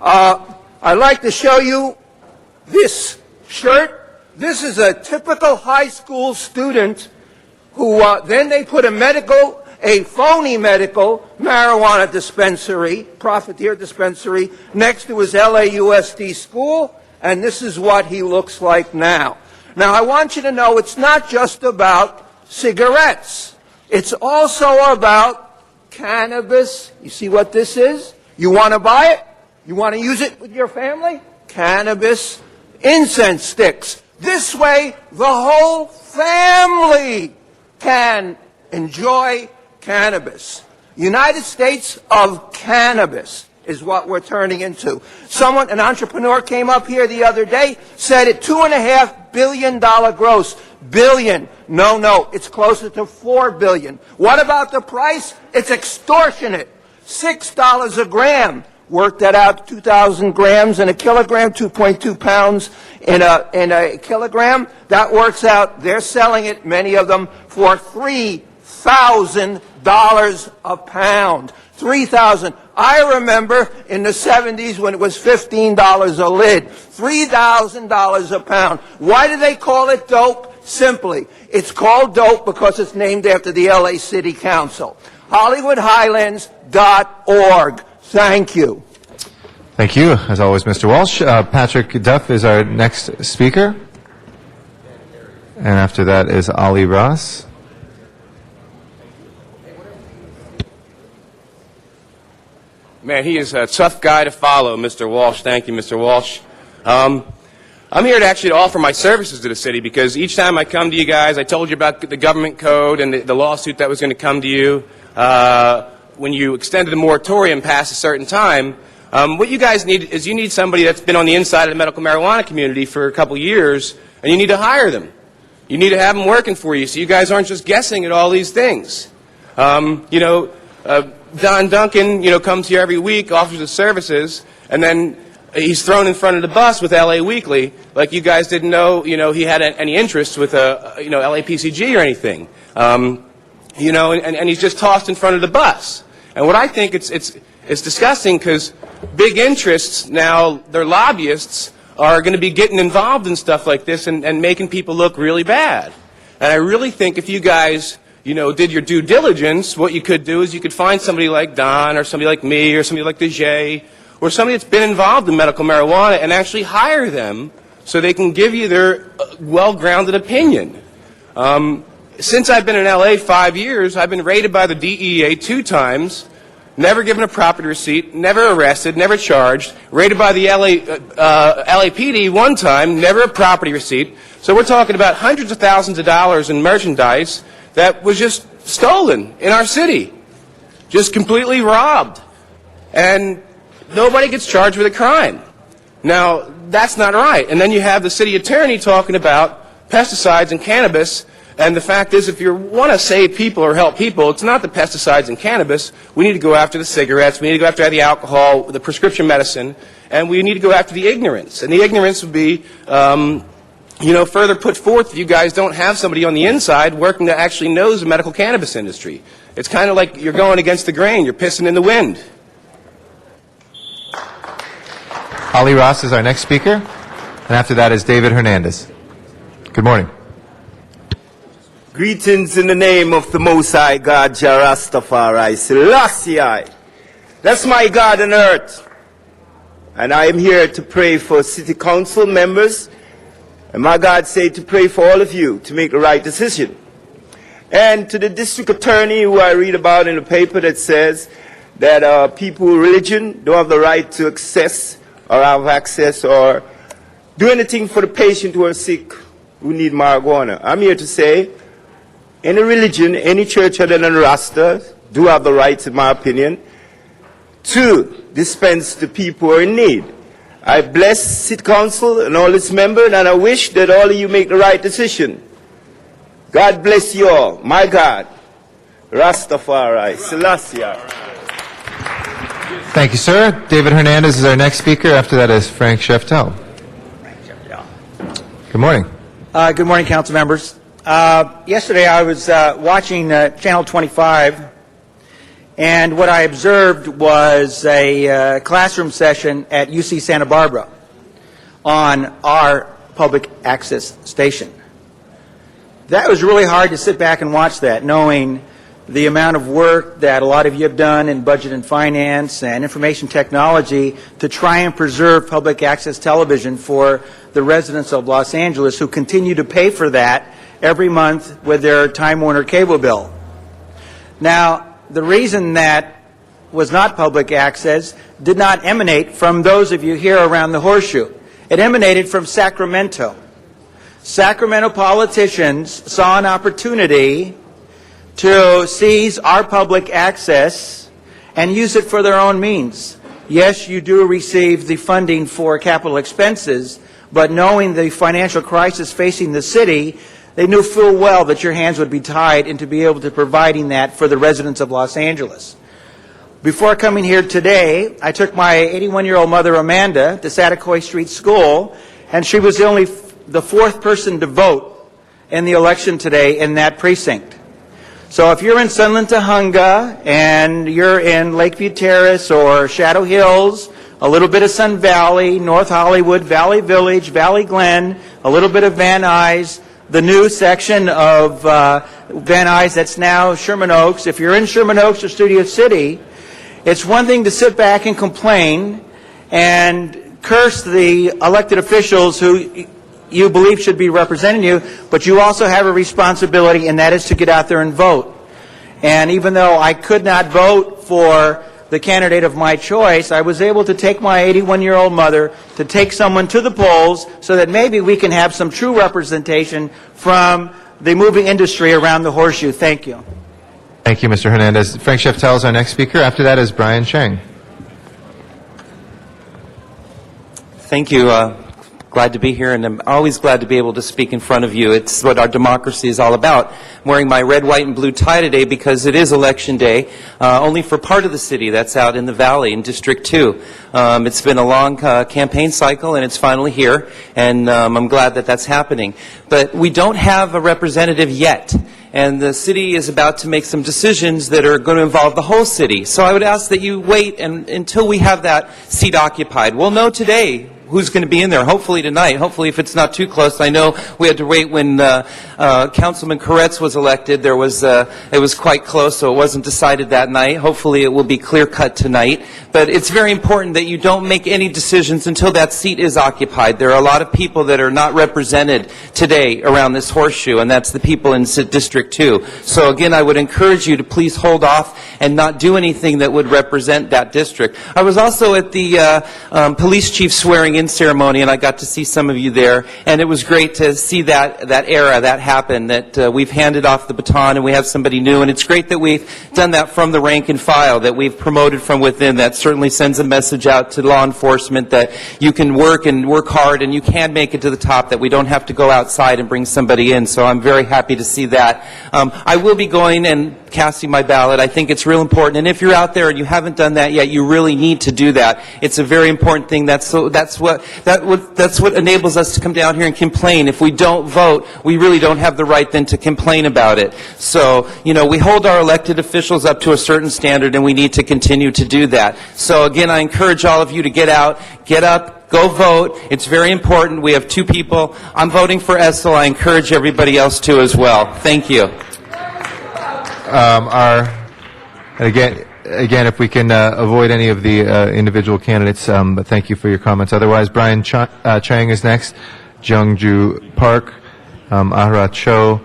I'd like to show you this shirt. This is a typical high school student who then they put a phony medical marijuana dispensary, profiteer dispensary, next to his LAUSD school, and this is what he looks like now. Now, I want you to know it's not just about cigarettes. It's also about cannabis. You see what this is? You want to buy it? You want to use it with your family? Cannabis incense sticks. This way, the whole family can enjoy cannabis. United States of cannabis is what we're turning into. An entrepreneur came up here the other day, said it $2.5 billion gross. Billion. No, it's closer to $4 billion. What about the price? It's extortionate. $6 a gram. Work that out, 2,000 grams in a kilogram, 2.2 pounds in a kilogram. That works out, they're selling it, many of them, for $3,000 a pound. $3,000. I remember in the 70s when it was $15 a lid. $3,000 a pound. Why do they call it dope? Simply, it's called dope because it's named after the LA City Council. HollywoodHighlands.org. Thank you. Thank you, as always, Mr. Walsh. Patrick Duff is our next speaker. And after that is Ali Ross. Man, he is a tough guy to follow, Mr. Walsh. Thank you, Mr. Walsh. I'm here to actually offer my services to the city, because each time I come to you guys, I told you about the government code and the lawsuit that was going to come to you when you extended the moratorium past a certain time. What you guys need is you need somebody that's been on the inside of the medical marijuana community for a couple years, and you need to hire them. You need to have them working for you so you guys aren't just guessing at all these things. Don Duncan, comes here every week, offers his services, and then he's thrown in front of the bus with LA Weekly, like you guys didn't know, he had any interest with, LAPCG or anything. And he's just tossed in front of the bus. And what I think it's disgusting because big interests now, their lobbyists, are going to be getting involved in stuff like this and making people look really bad. And I really think if you guys, did your due diligence, what you could do is you could find somebody like Don or somebody like me or somebody like DeJay or somebody that's been involved in medical marijuana and actually hire them so they can give you their well-grounded opinion. Since I've been in LA 5 years, I've been raided by the DEA 2 times, never given a property receipt, never arrested, never charged, raided by the LAPD 1 time, never a property receipt. So we're talking about hundreds of thousands of dollars in merchandise that was just stolen in our city, just completely robbed. And nobody gets charged with a crime. Now, that's not right. And then you have the city attorney talking about pesticides and cannabis. And the fact is, if you want to save people or help people, it's not the pesticides and cannabis. We need to go after the cigarettes. We need to go after the alcohol, the prescription medicine. And we need to go after the ignorance. And the ignorance would be, further put forth if you guys don't have somebody on the inside working that actually knows the medical cannabis industry. It's kind of like you're going against the grain. You're pissing in the wind. Ali Ross is our next speaker, and after that is David Hernandez. Good morning. Greetings in the name of the Most High God, Jah Rastafari, Selassie. That's my God on earth. And I am here to pray for city council members. And my God said to pray for all of you to make the right decision. And to the district attorney who I read about in the paper that says that people with religion don't have the right to access or have access or do anything for the patient who are sick, who need marijuana. I'm here to say, any religion, any church other than Rasta do have the right, in my opinion, to dispense to people who are in need. I bless City Council and all its members, and I wish that all of you make the right decision. God bless you all. My God, Rastafari, Selassie. Thank you, sir. David Hernandez is our next speaker. After that is Frank Sheftel. Good morning. Good morning, council members. Yesterday I was watching Channel 25, and what I observed was a classroom session at UC Santa Barbara on our public access station. That was really hard to sit back and watch that, knowing the amount of work that a lot of you have done in budget and finance and information technology to try and preserve public access television for the residents of Los Angeles who continue to pay for that every month with their Time Warner cable bill. Now, the reason that was not public access did not emanate from those of you here around the Horseshoe. It emanated from Sacramento. Sacramento politicians saw an opportunity to seize our public access and use it for their own means. Yes, you do receive the funding for capital expenses, but knowing the financial crisis facing the city, they knew full well that your hands would be tied into be able to providing that for the residents of Los Angeles. Before coming here today, I took my 81-year-old mother, Amanda, to Satacoy Street School, and she was the fourth person to vote in the election today in that precinct. So if you're in Sunland Tujunga and you're in Lakeview Terrace or Shadow Hills, a little bit of Sun Valley, North Hollywood, Valley Village, Valley Glen, a little bit of Van Nuys, the new section of Van Nuys that's now Sherman Oaks. If you're in Sherman Oaks or Studio City, it's one thing to sit back and complain and curse the elected officials who you believe should be representing you, but you also have a responsibility, and that is to get out there and vote. And even though I could not vote for the candidate of my choice, I was able to take my 81-year-old mother to take someone to the polls so that maybe we can have some true representation from the movie industry around the Horseshoe. Thank you. Thank you, Mr. Hernandez. Frank Sheftel is our next speaker. After that is Brian Chang. Thank you. Glad to be here, and I'm always glad to be able to speak in front of you. It's what our democracy is all about. I'm wearing my red, white, and blue tie today because it is Election Day, only for part of the city. That's out in the Valley in District 2. It's been a long campaign cycle, and it's finally here, and I'm glad that that's happening. But we don't have a representative yet. And the city is about to make some decisions that are going to involve the whole city. So I would ask that you wait until we have that seat occupied. We'll know today who's going to be in there, hopefully tonight. Hopefully, if it's not too close. I know we had to wait when Councilman Koretz was elected. It was quite close, so it wasn't decided that night. Hopefully, it will be clear-cut tonight. But it's very important that you don't make any decisions until that seat is occupied. There are a lot of people that are not represented today around this horseshoe, and that's the people in District 2. So again, I would encourage you to please hold off and not do anything that would represent that district. I was also at the police chief swearing-in ceremony, and I got to see some of you there, and it was great to see that era, that happen, that we've handed off the baton and we have somebody new, and it's great that we've done that from the rank and file, that we've promoted from within. That certainly sends a message out to law enforcement that you can work hard and you can make it to the top, that we don't have to go outside and bring somebody in. So I'm very happy to see that. I will be going and casting my ballot. I think it's real important, and if you're out there and you haven't done that yet, you really need to do that. It's a very important thing. That's what enables us to come down here and complain. If we don't vote, we really don't have the right then to complain about it. So, we hold our elected officials up to a certain standard, and we need to continue to do that. So again, I encourage all of you to get out, get up, go vote. It's very important. We have 2 people. I'm voting for Essel. I encourage everybody else to as well. Thank you. Again, if we can avoid any of the individual candidates, but thank you for your comments. Otherwise, Brian Chang is next, Jungju Park, Ahra Cho,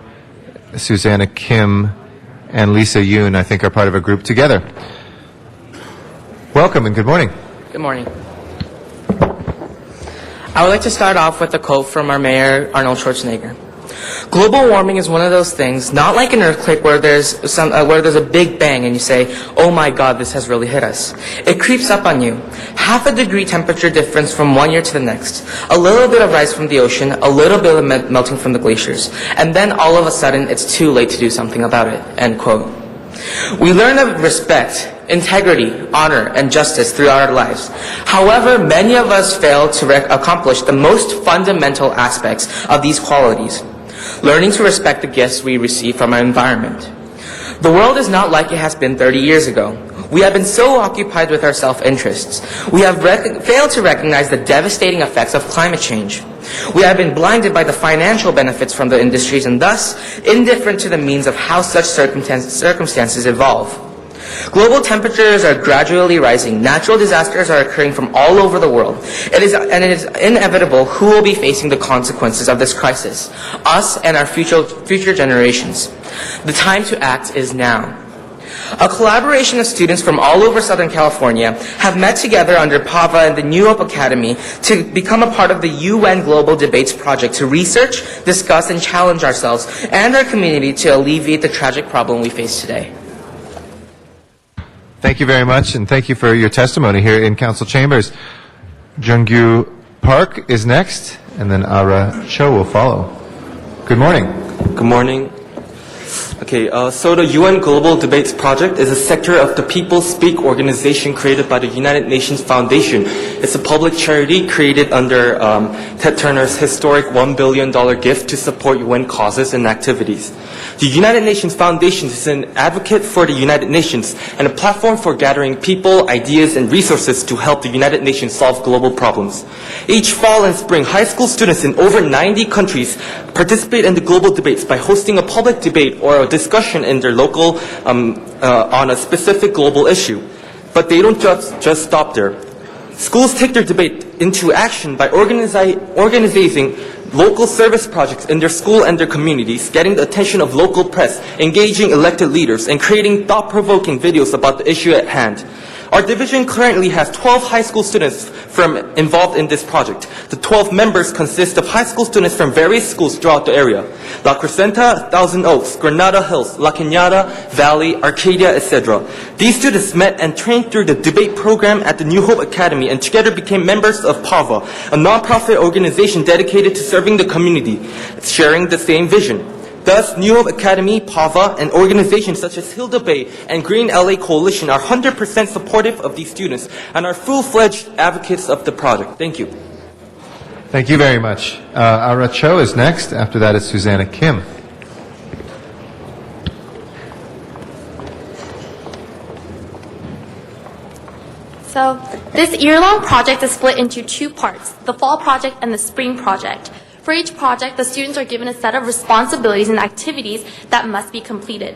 Susanna Kim, and Lisa Yoon, I think, are part of a group together. Welcome and good morning. Good morning. I would like to start off with a quote from our mayor, Arnold Schwarzenegger. Global warming is one of those things, not like an earthquake where there's a big bang and you say, oh my God, this has really hit us. It creeps up on you. Half a degree temperature difference from one year to the next, a little bit of rise from the ocean, a little bit of melting from the glaciers, and then all of a sudden it's too late to do something about it, end quote. We learn of respect, integrity, honor, and justice throughout our lives. However, many of us fail to accomplish the most fundamental aspects of these qualities. Learning to respect the gifts we receive from our environment. The world is not like it has been 30 years ago. We have been so occupied with our self-interests. We have failed to recognize the devastating effects of climate change. We have been blinded by the financial benefits from the industries and thus indifferent to the means of how such circumstances evolve. Global temperatures are gradually rising. Natural disasters are occurring from all over the world. It is inevitable who will be facing the consequences of this crisis, us and our future generations. The time to act is now. A collaboration of students from all over Southern California have met together under PAVA and the New Hope Academy to become a part of the UN Global Debates Project to research, discuss, and challenge ourselves and our community to alleviate the tragic problem we face today. Thank you very much, and thank you for your testimony here in Council Chambers. Jungju Park is next, and then Ahra Cho will follow. Good morning. Good morning. Okay, so the UN Global Debates Project is a sector of the People Speak organization created by the United Nations Foundation. It's a public charity created under Ted Turner's historic $1 billion gift to support UN causes and activities. The United Nations Foundation is an advocate for the United Nations and a platform for gathering people, ideas, and resources to help the United Nations solve global problems. Each fall and spring, high school students in over 90 countries participate in the global debates by hosting a public debate or a discussion in their local on a specific global issue. But they don't just stop there. Schools take their debate into action by organizing local service projects in their school and their communities, getting the attention of local press, engaging elected leaders, and creating thought-provoking videos about the issue at hand. Our division currently has 12 high school students involved in this project. The 12 members consist of high school students from various schools throughout the area. La Crescenta, Thousand Oaks, Granada Hills, La Cañada, Valley, Arcadia, etc. These students met and trained through the debate program at the New Hope Academy and together became members of PAVA, a non-profit organization dedicated to serving the community, sharing the same vision. Thus, New Hope Academy, PAVA, and organizations such as Hilda Bay and Green LA Coalition are 100% supportive of these students and are full-fledged advocates of the project. Thank you. Thank you very much. Ara Cho is next. After that is Susanna Kim. So, this year-long project is split into two parts, the fall project and the spring project. For each project, the students are given a set of responsibilities and activities that must be completed.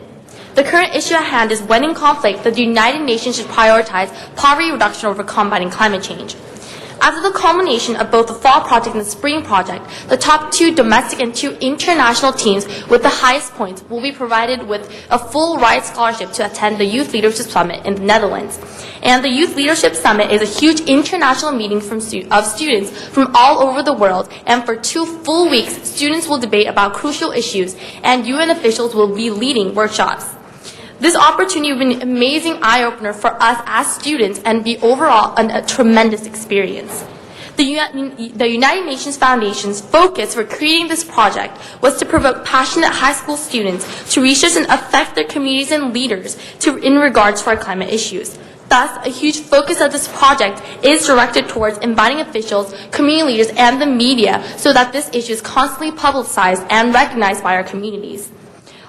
The current issue at hand is when in conflict, the United Nations should prioritize poverty reduction over combating climate change. After the culmination of both the fall project and the spring project, the top 2 domestic and 2 international teams with the highest points will be provided with a full ride scholarship to attend the Youth Leadership Summit in the Netherlands. And the Youth Leadership Summit is a huge international meeting of students from all over the world, and for 2 full weeks, students will debate about crucial issues, and UN officials will be leading workshops. This opportunity will be an amazing eye-opener for us as students and be overall a tremendous experience. The United Nations Foundation's focus for creating this project was to provoke passionate high school students to research and affect their communities and leaders in regards to our climate issues. Thus, a huge focus of this project is directed towards inviting officials, community leaders, and the media so that this issue is constantly publicized and recognized by our communities.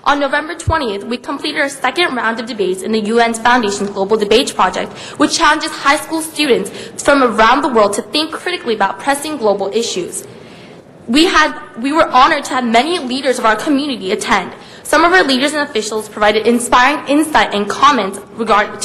On November 20th, we completed our second round of debates in the UN's Foundation's Global Debates Project, which challenges high school students from around the world to think critically about pressing global issues. We were honored to have many leaders of our community attend. Some of our leaders and officials provided inspiring insight and comments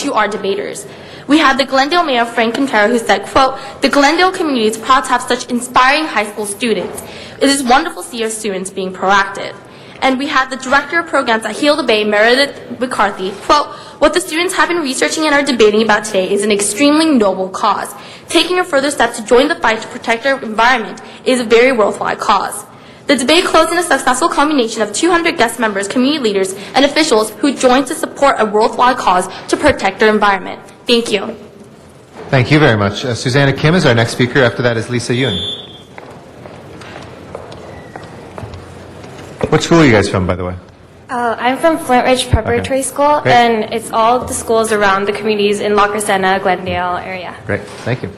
to our debaters. We had the Glendale Mayor, Frank Quintero, who said, quote, "The Glendale community is proud to have such inspiring high school students. It is wonderful to see our students being proactive." And we had the Director of Programs at Hilda Bay, Meredith McCarthy, quote, "What the students have been researching and are debating about today is an extremely noble cause. Taking a further step to join the fight to protect our environment is a very worthwhile cause." The debate closed in a successful combination of 200 guest members, community leaders, and officials who joined to support a worthwhile cause to protect our environment. Thank you. Thank you very much. Susanna Kim is our next speaker. After that is Lisa Yoon. What school are you guys from, by the way? I'm from Flint Ridge Preparatory School, Great. and it's all the schools around the communities in La Crescenta, Glendale area. Great. Thank you.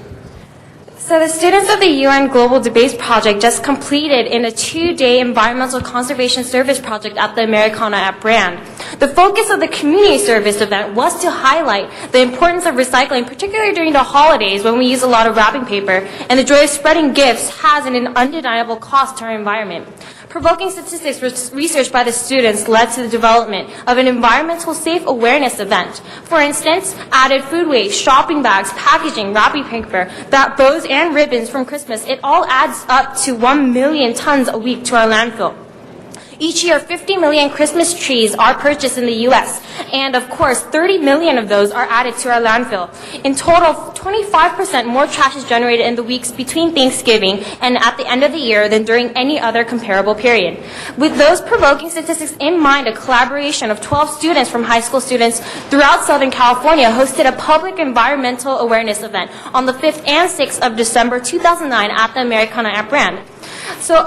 So the students of the UN Global Debates Project just completed in a 2-day environmental conservation service project at the Americana at Brand. The focus of the community service event was to highlight the importance of recycling, particularly during the holidays when we use a lot of wrapping paper, and the joy of spreading gifts has an undeniable cost to our environment. Provoking statistics researched by the students led to the development of an environmental safe awareness event. For instance, added food waste, shopping bags, packaging, wrapping paper, bows and ribbons from Christmas. It all adds up to 1 million tons a week to our landfill. Each year, 50 million Christmas trees are purchased in the U.S., and of course, 30 million of those are added to our landfill. In total, 25% more trash is generated in the weeks between Thanksgiving and at the end of the year than during any other comparable period. With those provoking statistics in mind, a collaboration of 12 students from high school students throughout Southern California hosted a public environmental awareness event on the 5th and 6th of December 2009 at the Americana at Brand. So,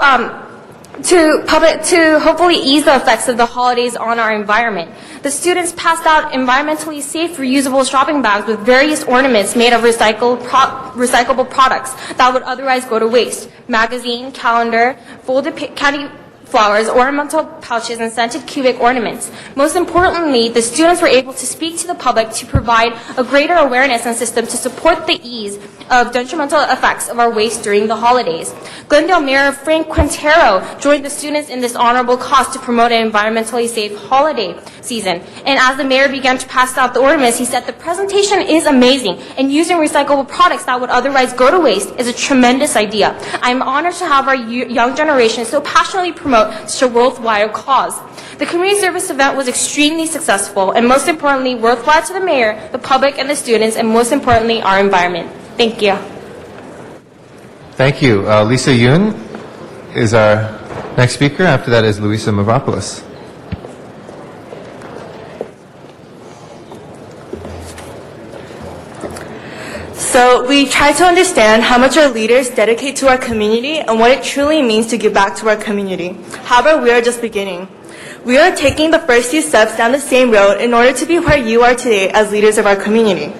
to hopefully ease the effects of the holidays on our environment, the students passed out environmentally safe, reusable shopping bags with various ornaments made of recyclable products that would otherwise go to waste. Magazine, calendar, folded candy flowers, ornamental pouches, and scented cubic ornaments. Most importantly, the students were able to speak to the public to provide a greater awareness and system to support the ease detrimental effects of our waste during the holidays. Glendale Mayor Frank Quintero joined the students in this honorable cause to promote an environmentally safe holiday season. And as the mayor began to pass out the ornaments, he said the presentation is amazing, and using recyclable products that would otherwise go to waste is a tremendous idea. I'm honored to have our young generation so passionately promote such a worthwhile cause. The community service event was extremely successful, and most importantly, worthwhile to the mayor, the public, and the students, and most importantly, our environment. Thank you. Thank you. Lisa Yoon is our next speaker. After that is Luisa Mavropoulos. So we try to understand how much our leaders dedicate to our community and what it truly means to give back to our community. However, we are just beginning. We are taking the first few steps down the same road in order to be where you are today as leaders of our community.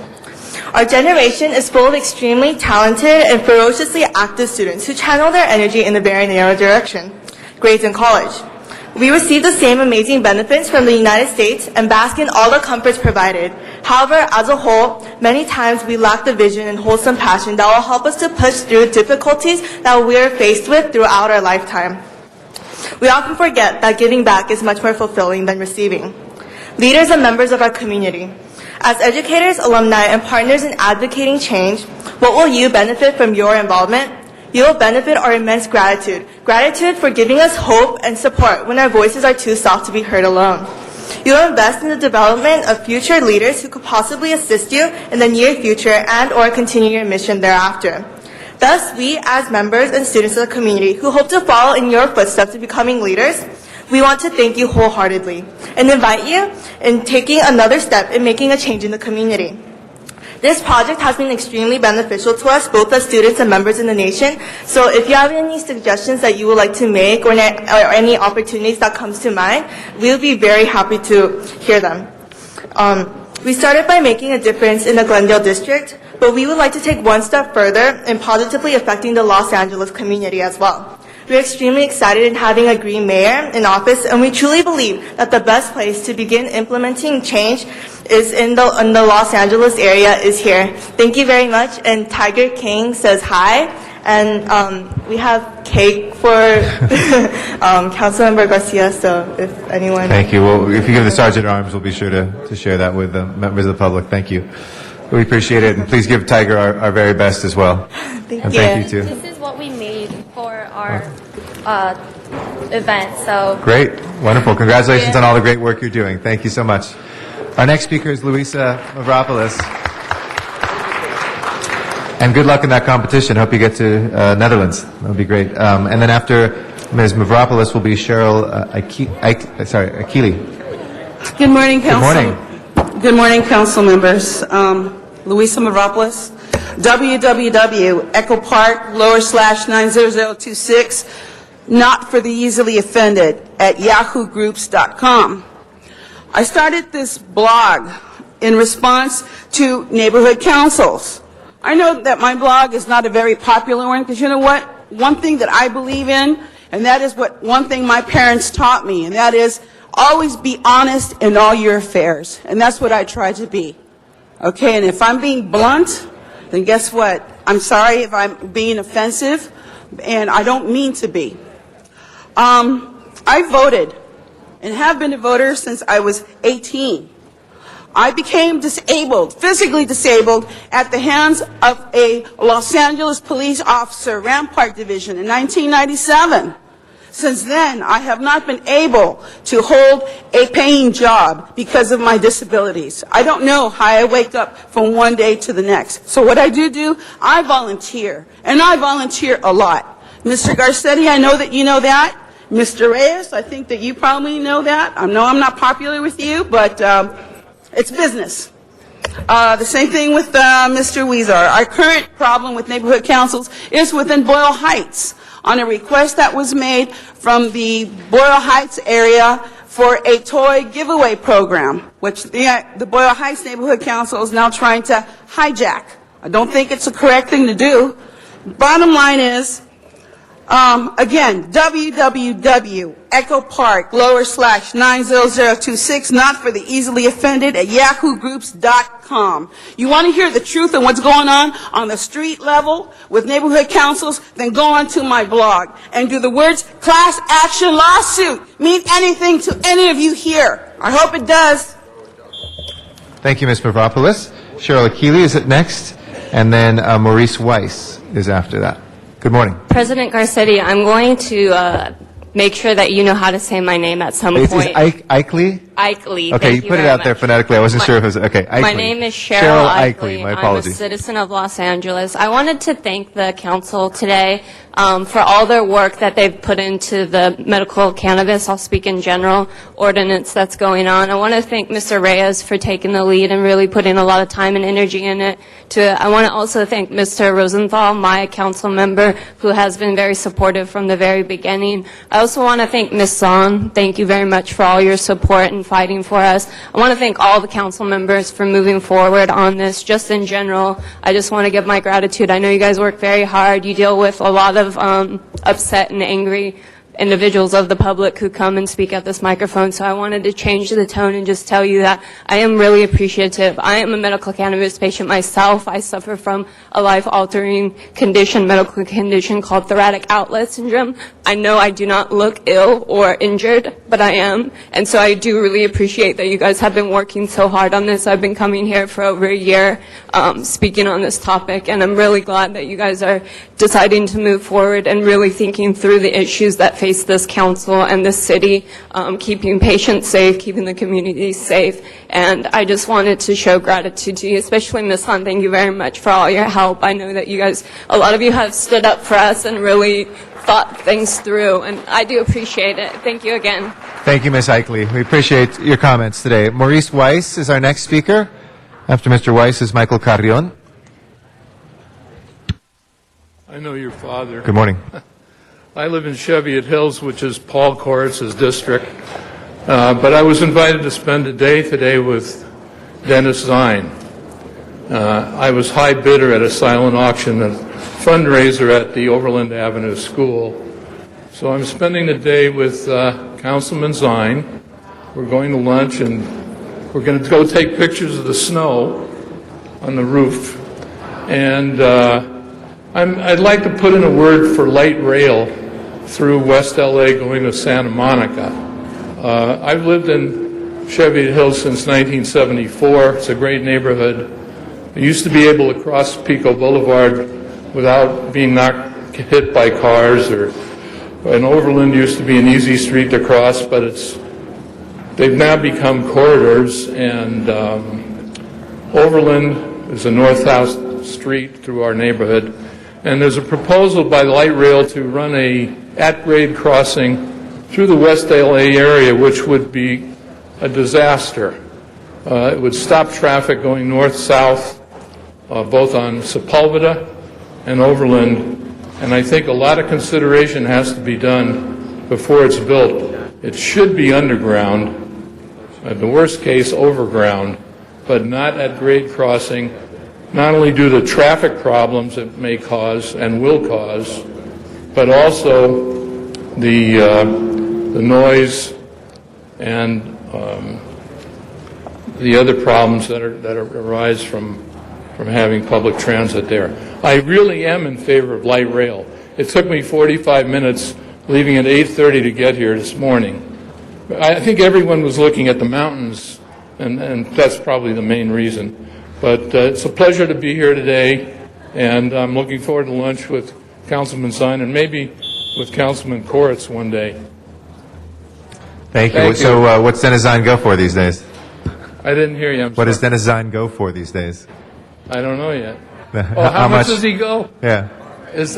Our generation is full of extremely talented and ferociously active students who channel their energy in a very narrow direction, grades and college. We receive the same amazing benefits from the United States and bask in all the comforts provided. However, as a whole, many times we lack the vision and wholesome passion that will help us to push through difficulties that we are faced with throughout our lifetime. We often forget that giving back is much more fulfilling than receiving. Leaders and members of our community, as educators, alumni, and partners in advocating change, what will you benefit from your involvement? You will benefit our immense gratitude. Gratitude for giving us hope and support when our voices are too soft to be heard alone. You will invest in the development of future leaders who could possibly assist you in the near future and or continue your mission thereafter. Thus, we as members and students of the community who hope to follow in your footsteps in becoming leaders, we want to thank you wholeheartedly and invite you in taking another step in making a change in the community. This project has been extremely beneficial to us, both as students and members in the nation. So if you have any suggestions that you would like to make or any opportunities that comes to mind, we'll be very happy to hear them. We started by making a difference in the Glendale district, but we would like to take one step further in positively affecting the Los Angeles community as well. We're extremely excited in having a green mayor in office, and we truly believe that the best place to begin implementing change is in the Los Angeles area is here. Thank you very much, and Tiger King says hi, and we have cake for Councilmember Garcia, so if anyone... Thank you. Well, if you give the Sergeant at Arms, we'll be sure to share that with the members of the public. Thank you. We appreciate it, and please give Tiger our very best as well. Thank and you. Thank you, too. This is what we made for our event, so... Great. Wonderful. Congratulations on all the great work you're doing. Thank you so much. Our next speaker is Luisa Mavropoulos. And good luck in that competition. Hope you get to Netherlands. That would be great. And then after Ms. Mavropoulos will be Cheryl Akili. Good morning, Council. Good morning. Good morning, Council members. Luisa Mavropoulos, www, Echo Park, /90026, not for the easily offended, at yahoogroups.com. I started this blog in response to neighborhood councils. I know that my blog is not a very popular one, because you know what? One thing that I believe in, and that is one thing my parents taught me, and that is always be honest in all your affairs. And that's what I try to be. Okay, and if I'm being blunt, then guess what? I'm sorry if I'm being offensive, and I don't mean to be. I voted and have been a voter since I was 18. I became disabled, physically disabled, at the hands of a Los Angeles police officer, Rampart Division, in 1997. Since then, I have not been able to hold a paying job because of my disabilities. I don't know how I wake up from one day to the next. So what I do, I volunteer, and I volunteer a lot. Mr. Garcetti, I know that you know that. Mr. Reyes, I think that you probably know that. I know I'm not popular with you, but it's business. The same thing with Mr. Weezer. Our current problem with neighborhood councils is within Boyle Heights, on a request that was made from the Boyle Heights area for a toy giveaway program, which the Boyle Heights Neighborhood Council is now trying to hijack. I don't think it's a correct thing to do. Bottom line is, Again, www.echopark/90026, not for the easily offended, at yahoogroups.com. You want to hear the truth and what's going on the street level with neighborhood councils? Then go onto my blog. And do the words class action lawsuit mean anything to any of you here? I hope it does. Thank you, Ms. Mavropoulos. Cheryl Akili is next, and then Maurice Weiss is after that. Good morning. President Garcetti, I'm going to make sure that you know how to say my name at some Is point. Ikley? Ikley. Okay, Thank you put it very out there much. phonetically. I wasn't sure if it was, okay, Ikley. My name is Cheryl Ikley. My I'm a apologies. citizen of Los Angeles. I wanted to thank the council today for all their work that they've put into the medical cannabis, I'll speak in general, ordinance that's going on. I want to thank Mr. Reyes for taking the lead and really putting a lot of time and energy in it. I want to also thank Mr. Rosenthal, my council member, who has been very supportive from the very beginning. I also want to thank Ms. Zahn. Thank you very much for all your support and fighting for us. I want to thank all the council members for moving forward on this. Just in general, I just want to give my gratitude. I know you guys work very hard. You deal with a lot of upset and angry individuals of the public who come and speak at this microphone. So I wanted to change the tone and just tell you that I am really appreciative. I am a medical cannabis patient myself. I suffer from a life-altering condition, medical condition called thoracic outlet syndrome. I know I do not look ill or injured, but I am. And so I do really appreciate that you guys have been working so hard on this. I've been coming here for over a year speaking on this topic, and I'm really glad that you guys are deciding to move forward and really thinking through the issues that face this council and this city, keeping patients safe, keeping the community safe. And I just wanted to show gratitude to you, especially Ms. Hunt. Thank you very much for all your help. I know that you guys, a lot of you have stood up for us and really thought things through, and I do appreciate it. Thank you again. Thank you, Ms. Ikley. We appreciate your comments today. Maurice Weiss is our next speaker. After Mr. Weiss is Michael Carrion. I know your father. Good morning. I live in Cheviot Hills, which is Paul Koretz's district, but I was invited to spend a day today with Dennis Zine. I was high bidder at a silent auction, a fundraiser at the Overland Avenue School. So I'm spending the day with Councilman Zine. We're going to lunch, and we're going to go take pictures of the snow on the roof. And I'd like to put in a word for light rail through West LA going to Santa Monica. I've lived in Cheviot Hills since 1974. It's a great neighborhood. I used to be able to cross Pico Boulevard without being hit by cars, and Overland used to be an easy street to cross, but they've now become corridors, and Overland is a north-south street through our neighborhood. And there's a proposal by Light Rail to run a at-grade crossing through the West LA area, which would be a disaster. It would stop traffic going north-south, both on Sepulveda and Overland. And I think a lot of consideration has to be done before it's built. It should be underground, at the worst case overground, but not at-grade crossing, not only due to traffic problems it may cause and will cause, but also the noise and the other problems that arise from having public transit there. I really am in favor of light rail. It took me 45 minutes leaving at 8:30 to get here this morning. I think everyone was looking at the mountains, and that's probably the main reason. But it's a pleasure to be here today, and I'm looking forward to lunch with Councilman Zine and maybe with Councilman Koretz one day. Thank you. So what's Dennis Zine go for these days? I didn't hear you. What does Dennis Zine go for these days? I don't know yet. How much does he go? Yeah.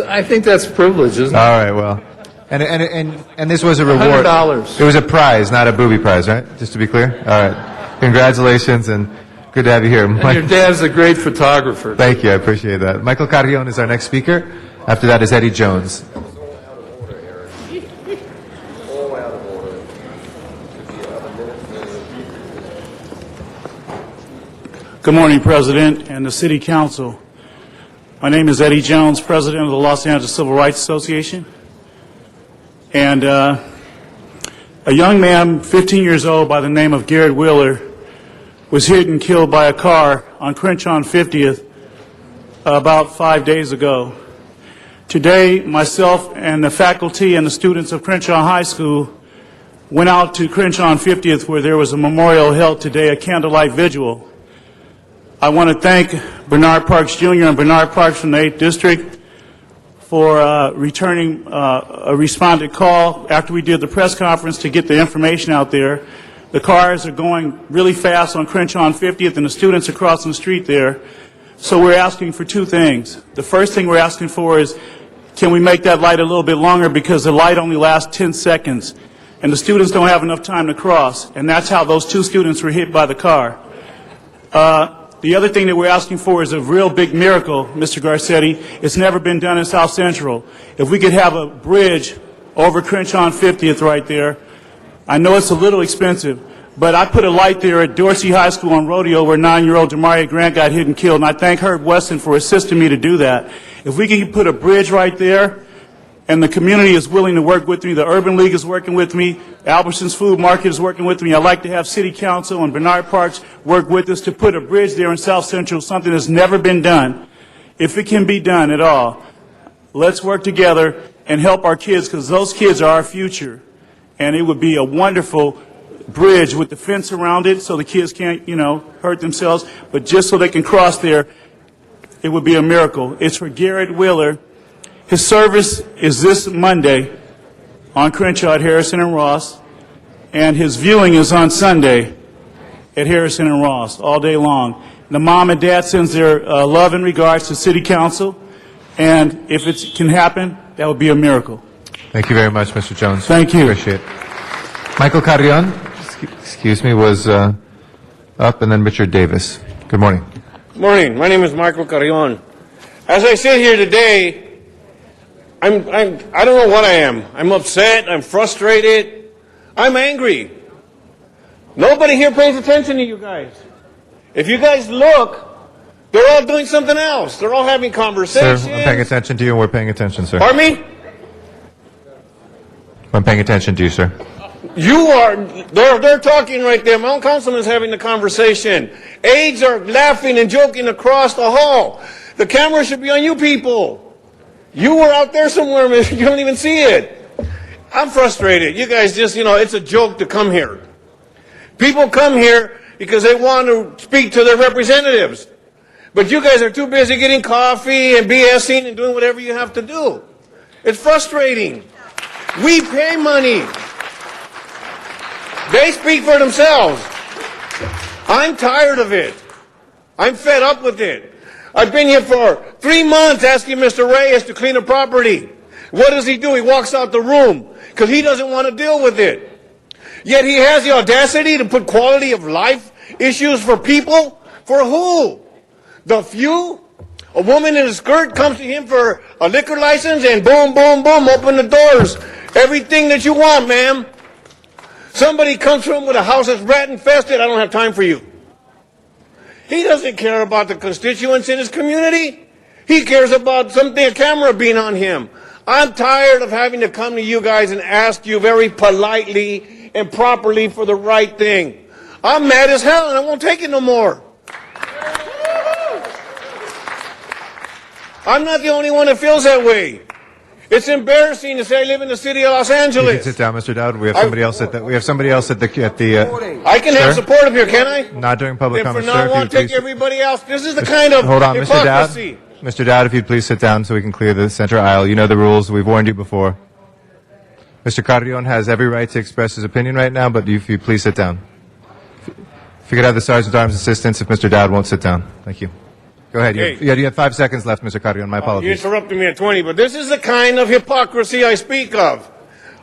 I think that's privilege, isn't it? All right, well. And this was a reward. $100. It was a prize, not a booby prize, right? Just to be clear? All right. Congratulations, and good to have you here. And your dad's a great photographer. Thank you, I appreciate that. Michael Carrion is our next speaker. After that is Eddie Jones. Good morning, President and the City Council. My name is Eddie Jones, President of the Los Angeles Civil Rights Association. And a young man, 15 years old, by the name of Garrett Wheeler, was hit and killed by a car on Crenshaw and 50th about 5 days ago. Today, myself and the faculty and the students of Crenshaw High School went out to Crenshaw and 50th, where there was a memorial held today, a candlelight vigil. I want to thank Bernard Parks Jr. and Bernard Parks from the 8th District for returning a responded call after we did the press conference to get the information out there. The cars are going really fast on Crenshaw and 50th, and the students are crossing the street there. So we're asking for two things. The first thing we're asking for is, can we make that light a little bit longer, because the light only lasts 10 seconds, and the students don't have enough time to cross, and that's how those two students were hit by the car. The other thing that we're asking for is a real big miracle, Mr. Garcetti. It's never been done in South Central. If we could have a bridge over Crenshaw and 50th right there. I know it's a little expensive, but I put a light there at Dorsey High School on Rodeo where 9-year-old Jamaria Grant got hit and killed, and I thank Herb Weston for assisting me to do that. If we can put a bridge right there, and the community is willing to work with me, the Urban League is working with me, Albertson's Food Market is working with me, I'd like to have City Council and Bernard Parks work with us to put a bridge there in South Central, something that's never been done. If it can be done at all, let's work together and help our kids, because those kids are our future. And it would be a wonderful bridge with the fence around it so the kids can't, hurt themselves, but just so they can cross there, it would be a miracle. It's for Garrett Wheeler. His service is this Monday on Crenshaw at Harrison and Ross, and his viewing is on Sunday at Harrison and Ross all day long. The mom and dad sends their love and regards to City Council, and if it can happen, that would be a miracle. Thank you very much, Mr. Jones. Thank you. Appreciate it. Michael Carrion, excuse me, was up, and then Richard Davis. Good morning. Good morning. My name is Michael Carrion. As I sit here today, I don't know what I am. I'm upset. I'm frustrated. I'm angry. Nobody here pays attention to you guys. If you guys look, they're all doing something else. They're all having conversations. Sir, I'm paying attention to you, and we're paying attention, sir. Pardon me? I'm paying attention to you, sir. You are, they're talking right there. My own councilman's having the conversation. Aides are laughing and joking across the hall. The camera should be on you people. You were out there somewhere, you don't even see it. I'm frustrated. You guys just, it's a joke to come here. People come here because they want to speak to their representatives. But you guys are too busy getting coffee and BSing and doing whatever you have to do. It's frustrating. We pay money. They speak for themselves. I'm tired of it. I'm fed up with it. I've been here for 3 months asking Mr. Reyes to clean a property. What does he do? He walks out the room because he doesn't want to deal with it. Yet he has the audacity to put quality of life issues for people? For who? The few? A woman in a skirt comes to him for a liquor license and boom, boom, boom, open the doors. Everything that you want, ma'am. Somebody comes to him with a house that's rat infested. I don't have time for you. He doesn't care about the constituents in his community. He cares about a camera being on him. I'm tired of having to come to you guys and ask you very politely and properly for the right thing. I'm mad as hell and I won't take it no more. I'm not the only one that feels that way. It's embarrassing to say I live in the city of Los Angeles. You can sit down, Mr. Dowd. We have somebody else at the. We have somebody else at the. I can have support up here, can I? Not during public Then comment, for sir. now If you on, would take please- everybody else. This is the kind of Hold on, Mr. Dowd. hypocrisy. Mr. Dowd, if you'd please sit down so we can clear the center aisle. You know the rules. We've warned you before. Mr. Carrion has every right to express his opinion right now, but if you please sit down. If you could have the Sergeant at Arms assistance if Mr. Dowd won't sit down. Thank you. Go ahead. Hey. You have 5 seconds left, Mr. Carrion. My You apologies. interrupted me at 20, but this is the kind of hypocrisy I speak of.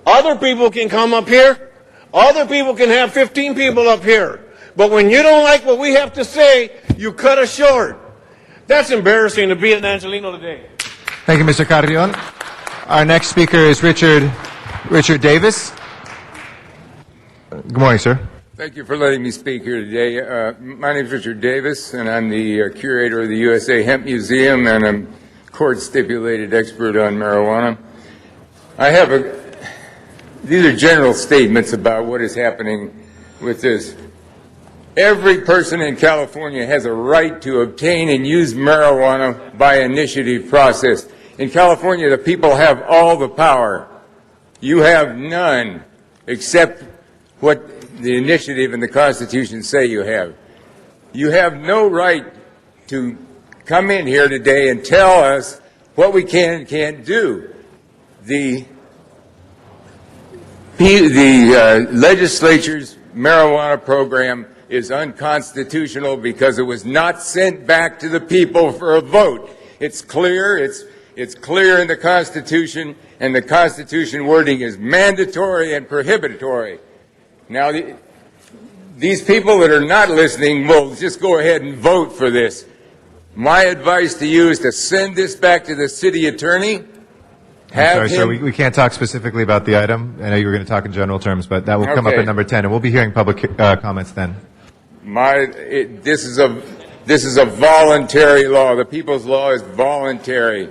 Other people can come up here. Other people can have 15 people up here. But when you don't like what we have to say, you cut us short. That's embarrassing to be an Angelino today. Thank you, Mr. Carrion. Our next speaker is Richard Davis. Good morning, sir. Thank you for letting me speak here today. My name is Richard Davis, and I'm the curator of the USA Hemp Museum, and I'm court-stipulated expert on marijuana. I have these are general statements about what is happening with this. Every person in California has a right to obtain and use marijuana by initiative process. In California, the people have all the power. You have none, except what the initiative and the Constitution say you have. You have no right to come in here today and tell us what we can and can't do. The legislature's marijuana program is unconstitutional because it was not sent back to the people for a vote. It's clear. It's clear in the Constitution, and the Constitution wording is mandatory and prohibitory. Now, these people that are not listening will just go ahead and vote for this. My advice to you is to send this back to the city attorney. Sorry, sir, we can't talk specifically about the item. I know you were going to talk in general terms, but that will come up at number 10, and we'll be hearing public comments then. This is a voluntary law. The people's law is voluntary.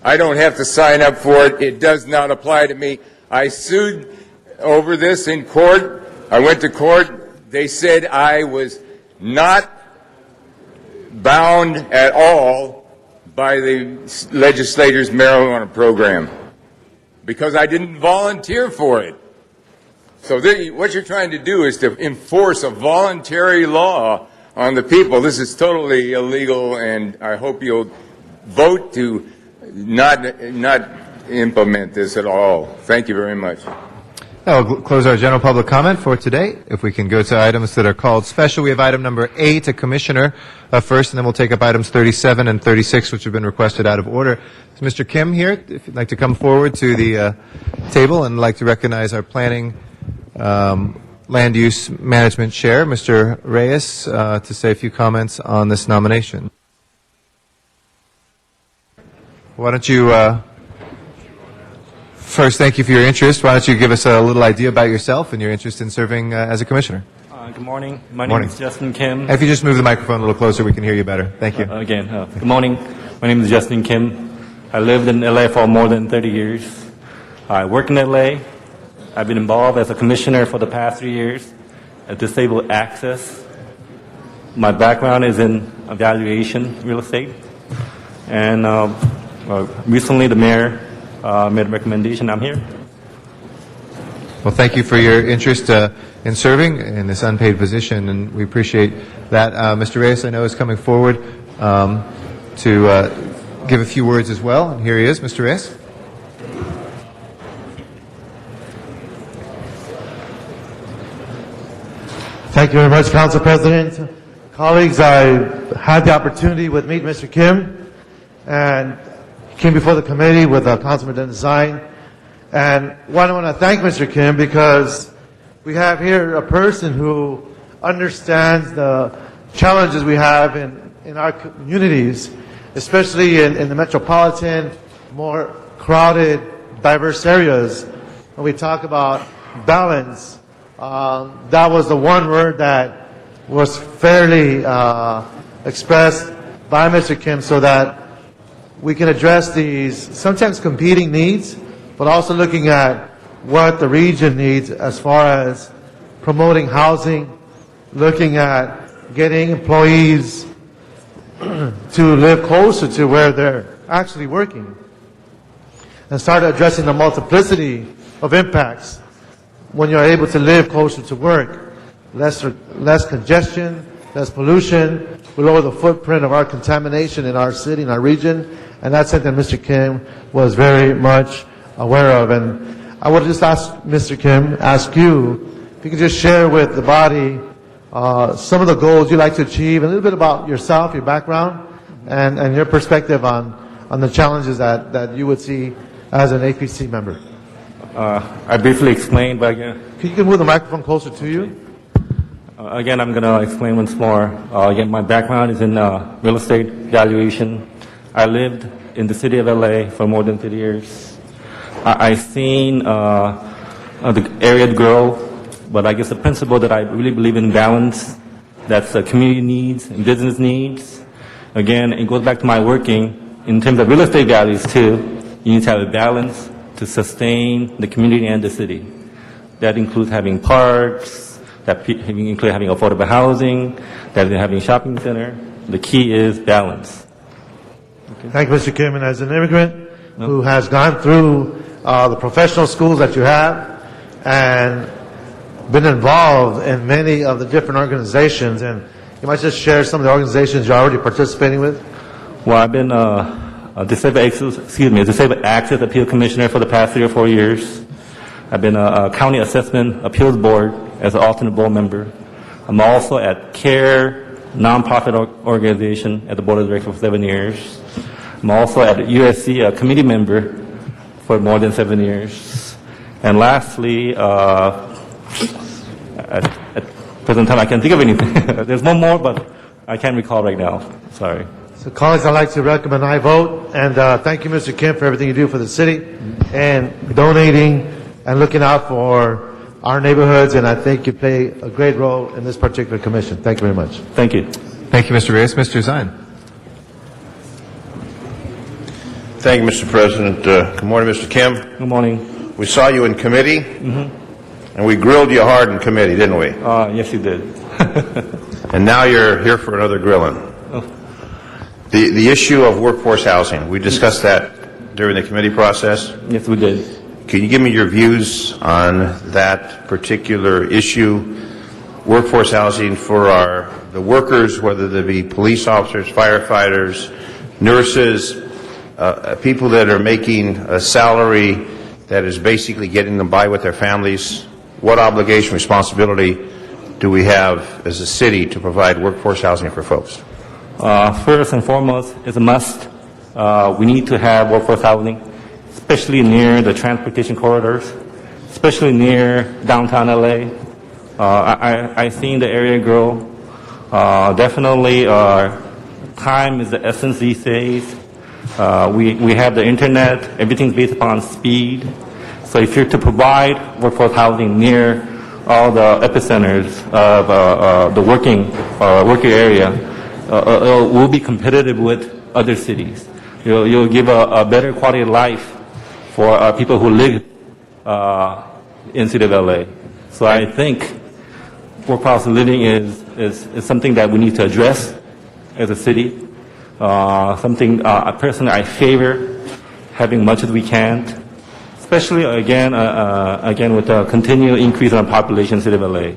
I don't have to sign up for it. It does not apply to me. I sued over this in court. I went to court. They said I was not bound at all by the legislator's marijuana program because I didn't volunteer for it. So what you're trying to do is to enforce a voluntary law on the people. This is totally illegal, and I hope you'll vote to not implement this at all. Thank you very much. We'll close our general public comment for today. If we can go to items that are called special, we have item number 8, a commissioner first, and then we'll take up items 37 and 36, which have been requested out of order. Is Mr. Kim here? If you'd like to come forward to the table, and I'd like to recognize our planning land use management chair, Mr. Reyes, to say a few comments on this nomination. Why don't you first, thank you for your interest. Why don't you give us a little idea about yourself and your interest in serving as a commissioner? Good morning. My name is Justin Kim. If you just move the microphone a little closer, we can hear you better. Thank you. Good morning. My name is Justin Kim. I lived in LA for more than 30 years. I work in LA. I've been involved as a commissioner for the past 3 years at Disabled Access. My background is in evaluation real estate. And recently the mayor made a recommendation. I'm here. Well, thank you for your interest in serving in this unpaid position, and we appreciate that. Mr. Reyes, I know, is coming forward to give a few words as well. And here he is, Mr. Reyes. Thank you very much, Council President. Colleagues, I had the opportunity to meet Mr. Kim, and he came before the committee with Councilman Dennis Zine. And I want to thank Mr. Kim because we have here a person who understands the challenges we have in our communities, especially in the metropolitan, more crowded, diverse areas. When we talk about balance, that was the one word that was fairly expressed by Mr. Kim so that we can address these sometimes competing needs, but also looking at what the region needs as far as promoting housing, looking at getting employees to live closer to where they're actually working, and start addressing the multiplicity of impacts when you're able to live closer to work. Less congestion, less pollution, we lower the footprint of our contamination in our city, in our region, and that's something that Mr. Kim was very much aware of. And I would just ask Mr. Kim, ask you, if you could just share with the body some of the goals you'd like to achieve, a little bit about yourself, your background, and your perspective on the challenges that you would see as an APC member. I briefly explained, but again... Can you move the microphone closer to you? Again, I'm going to explain once more. Again, my background is in real estate valuation. I lived in the city of LA for more than 30 years. I've seen the area grow, but I guess the principle that I really believe in balance, that's community needs and business needs. Again, it goes back to my working in terms of real estate values too. You need to have a balance to sustain the community and the city. That includes having parks, that includes having affordable housing, that having shopping center. The key is balance. Thank you, Mr. Kim. And as an immigrant who has gone through the professional schools that you have and been involved in many of the different organizations, and you might just share some of the organizations you're already participating with? Well, I've been a disabled access appeal commissioner for the past 3 or 4 years. I've been a county assessment appeals board as an alternate board member. I'm also at CARE nonprofit organization at the board of directors for 7 years. I'm also at USC a committee member for more than 7 years. And lastly, at present time I can't think of anything. There's one more, but I can't recall right now. Sorry. So, colleagues, I'd like to recommend I vote. And thank you, Mr. Kim, for everything you do for the city and donating and looking out for our neighborhoods. And I think you play a great role in this particular commission. Thank you very much. Thank you. Thank you, Mr. Reyes. Mr. Zine. Thank you, Mr. President. Good morning, Mr. Kim. Good morning. We saw you in committee, and we grilled you hard in committee, didn't we? Yes, you did. And now you're here for another grilling. The issue of workforce housing, we discussed that during the committee process. Yes, we did. Can you give me your views on that particular issue, workforce housing for the workers, whether they be police officers, firefighters, nurses, people that are making a salary that is basically getting them by with their families? What obligation, responsibility do we have as a city to provide workforce housing for folks? First and foremost, it's a must. We need to have workforce housing, especially near the transportation corridors, especially near downtown LA. I've seen the area grow. Definitely, time is the essence these days. We have the internet. Everything's based upon speed. So if you're to provide workforce housing near all the epicenters of the working area, we'll be competitive with other cities. You'll give a better quality of life for people who live in the city of LA. So I think workforce living is something that we need to address as a city. Something personally I favor having much as we can, especially again with the continued increase in our population in the city of LA.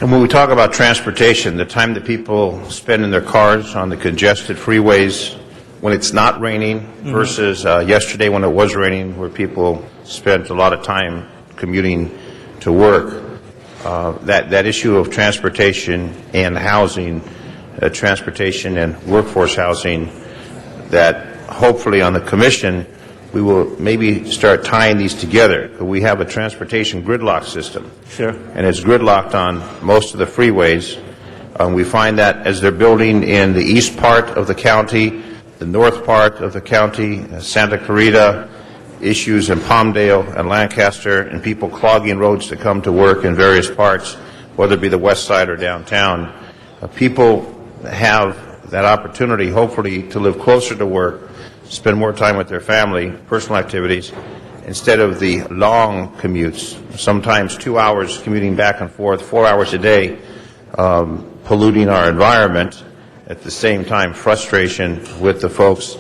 And when we talk about transportation, the time that people spend in their cars on the congested freeways when it's not raining versus yesterday when it was raining, where people spent a lot of time commuting to work, that issue of transportation and housing, transportation and workforce housing, that hopefully on the commission we will maybe start tying these together. We have a transportation gridlock system. Sure. And it's gridlocked on most of the freeways. We find that as they're building in the east part of the county, the north part of the county, Santa Clarita, issues in Palmdale and Lancaster, and people clogging roads to come to work in various parts, whether it be the west side or downtown. People have that opportunity, hopefully, to live closer to work, spend more time with their family, personal activities, instead of the long commutes, sometimes 2 hours commuting back and forth, 4 hours a day, polluting our environment, at the same time frustration with the folks.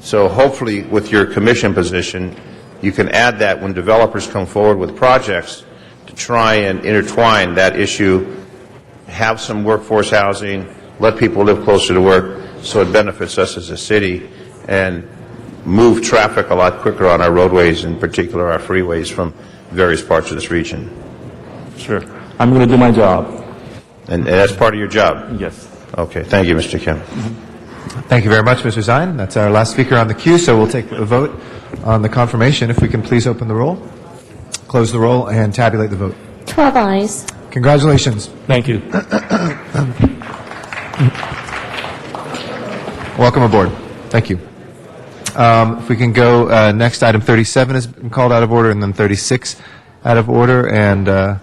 So hopefully with your commission position, you can add that when developers come forward with projects to try and intertwine that issue, have some workforce housing, let people live closer to work so it benefits us as a city, and move traffic a lot quicker on our roadways, in particular our freeways, from various parts of this region. Sure. I'm going to do my job. And that's part of your job? Yes. Okay. Thank you, Mr. Kim. Thank you very much, Mr. Zine. That's our last speaker on the queue, so we'll take a vote on the confirmation. If we can please open the roll, close the roll, and tabulate the vote. 12 ayes. Congratulations. Thank you. Welcome aboard. Thank you. If we can go next, item 37 has been called out of order, and then 36 out of order, and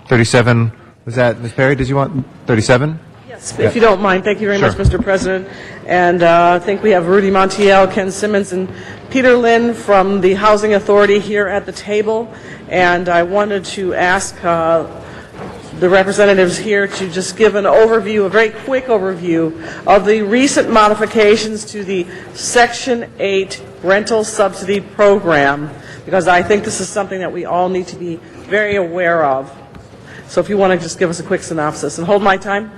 37, was that, Ms. Perry, did you want 37? Yes. If you don't mind, thank you very much, Mr. President. And I think we have Rudy Montiel, Ken Simmons, and Peter Lynn from the Housing Authority here at the table. And I wanted to ask the representatives here to just give an overview, a very quick overview, of the recent modifications to the Section 8 rental subsidy program, because I think this is something that we all need to be very aware of. So if you want to just give us a quick synopsis. And hold my time.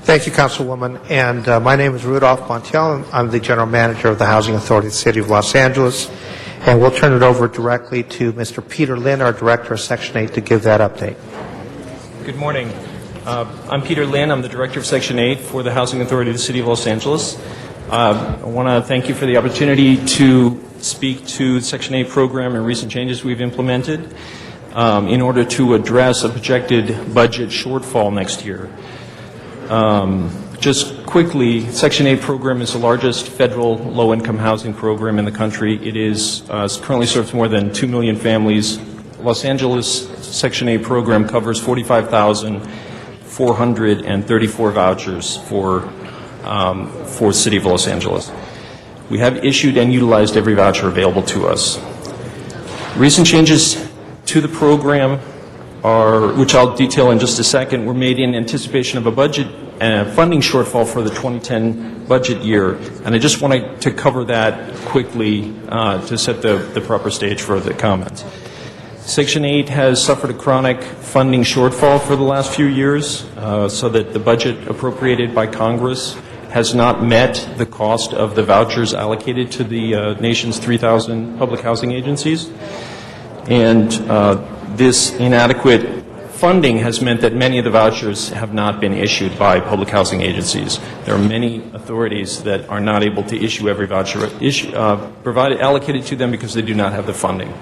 Thank you, Councilwoman. And my name is Rudolph Montiel, and I'm the General Manager of the Housing Authority of the City of Los Angeles. And we'll turn it over directly to Mr. Peter Lynn, our Director of Section 8, to give that update. Good morning. I'm Peter Lynn. I'm the Director of Section 8 for the Housing Authority of the City of Los Angeles. I want to thank you for the opportunity to speak to the Section 8 program and recent changes we've implemented in order to address a projected budget shortfall next year. Just quickly, Section 8 program is the largest federal low-income housing program in the country. It is currently serves more than 2 million families. Los Angeles Section 8 program covers 45,434 vouchers for the City of Los Angeles. We have issued and utilized every voucher available to us. Recent changes to the program which I'll detail in just a second, were made in anticipation of a budget funding shortfall for the 2010 budget year. And I just wanted to cover that quickly to set the proper stage for the comments. Section 8 has suffered a chronic funding shortfall for the last few years, so that the budget appropriated by Congress has not met the cost of the vouchers allocated to the nation's 3,000 public housing agencies. And this inadequate funding has meant that many of the vouchers have not been issued by public housing agencies. There are many authorities that are not able to issue every voucher allocated to them because they do not have the funding.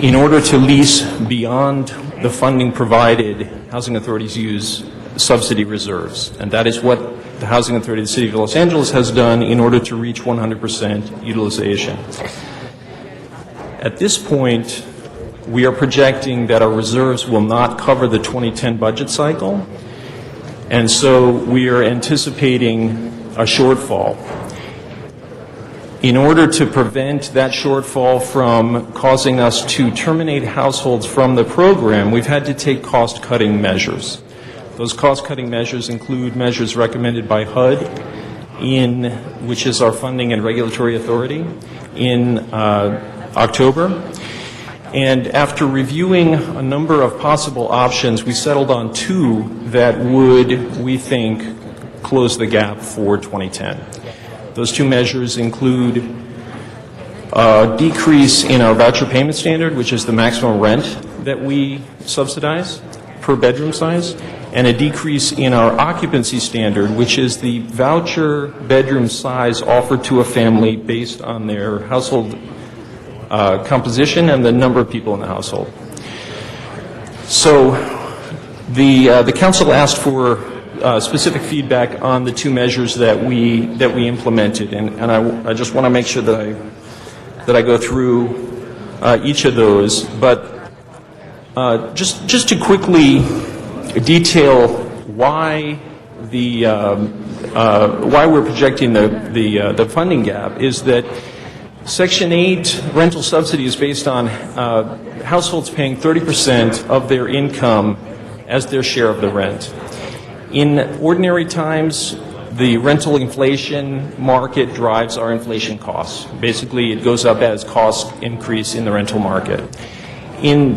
In order to lease beyond the funding provided, housing authorities use subsidy reserves, and that is what the Housing Authority of the City of Los Angeles has done in order to reach 100% utilization. At this point, we are projecting that our reserves will not cover the 2010 budget cycle, and so we are anticipating a shortfall. In order to prevent that shortfall from causing us to terminate households from the program, we've had to take cost-cutting measures. Those cost-cutting measures include measures recommended by HUD, which is our funding and regulatory authority, in October. And after reviewing a number of possible options, we settled on two that would, we think, close the gap for 2010. Those two measures include a decrease in our voucher payment standard, which is the maximum rent that we subsidize per bedroom size, and a decrease in our occupancy standard, which is the voucher bedroom size offered to a family based on their household composition and the number of people in the household. So the council asked for specific feedback on the two measures that we implemented, and I just want to make sure that I go through each of those. But just to quickly detail why why we're projecting the funding gap is that Section 8 rental subsidy is based on households paying 30% of their income as their share of the rent. In ordinary times, the rental inflation market drives our inflation costs. Basically, it goes up as costs increase in the rental market. In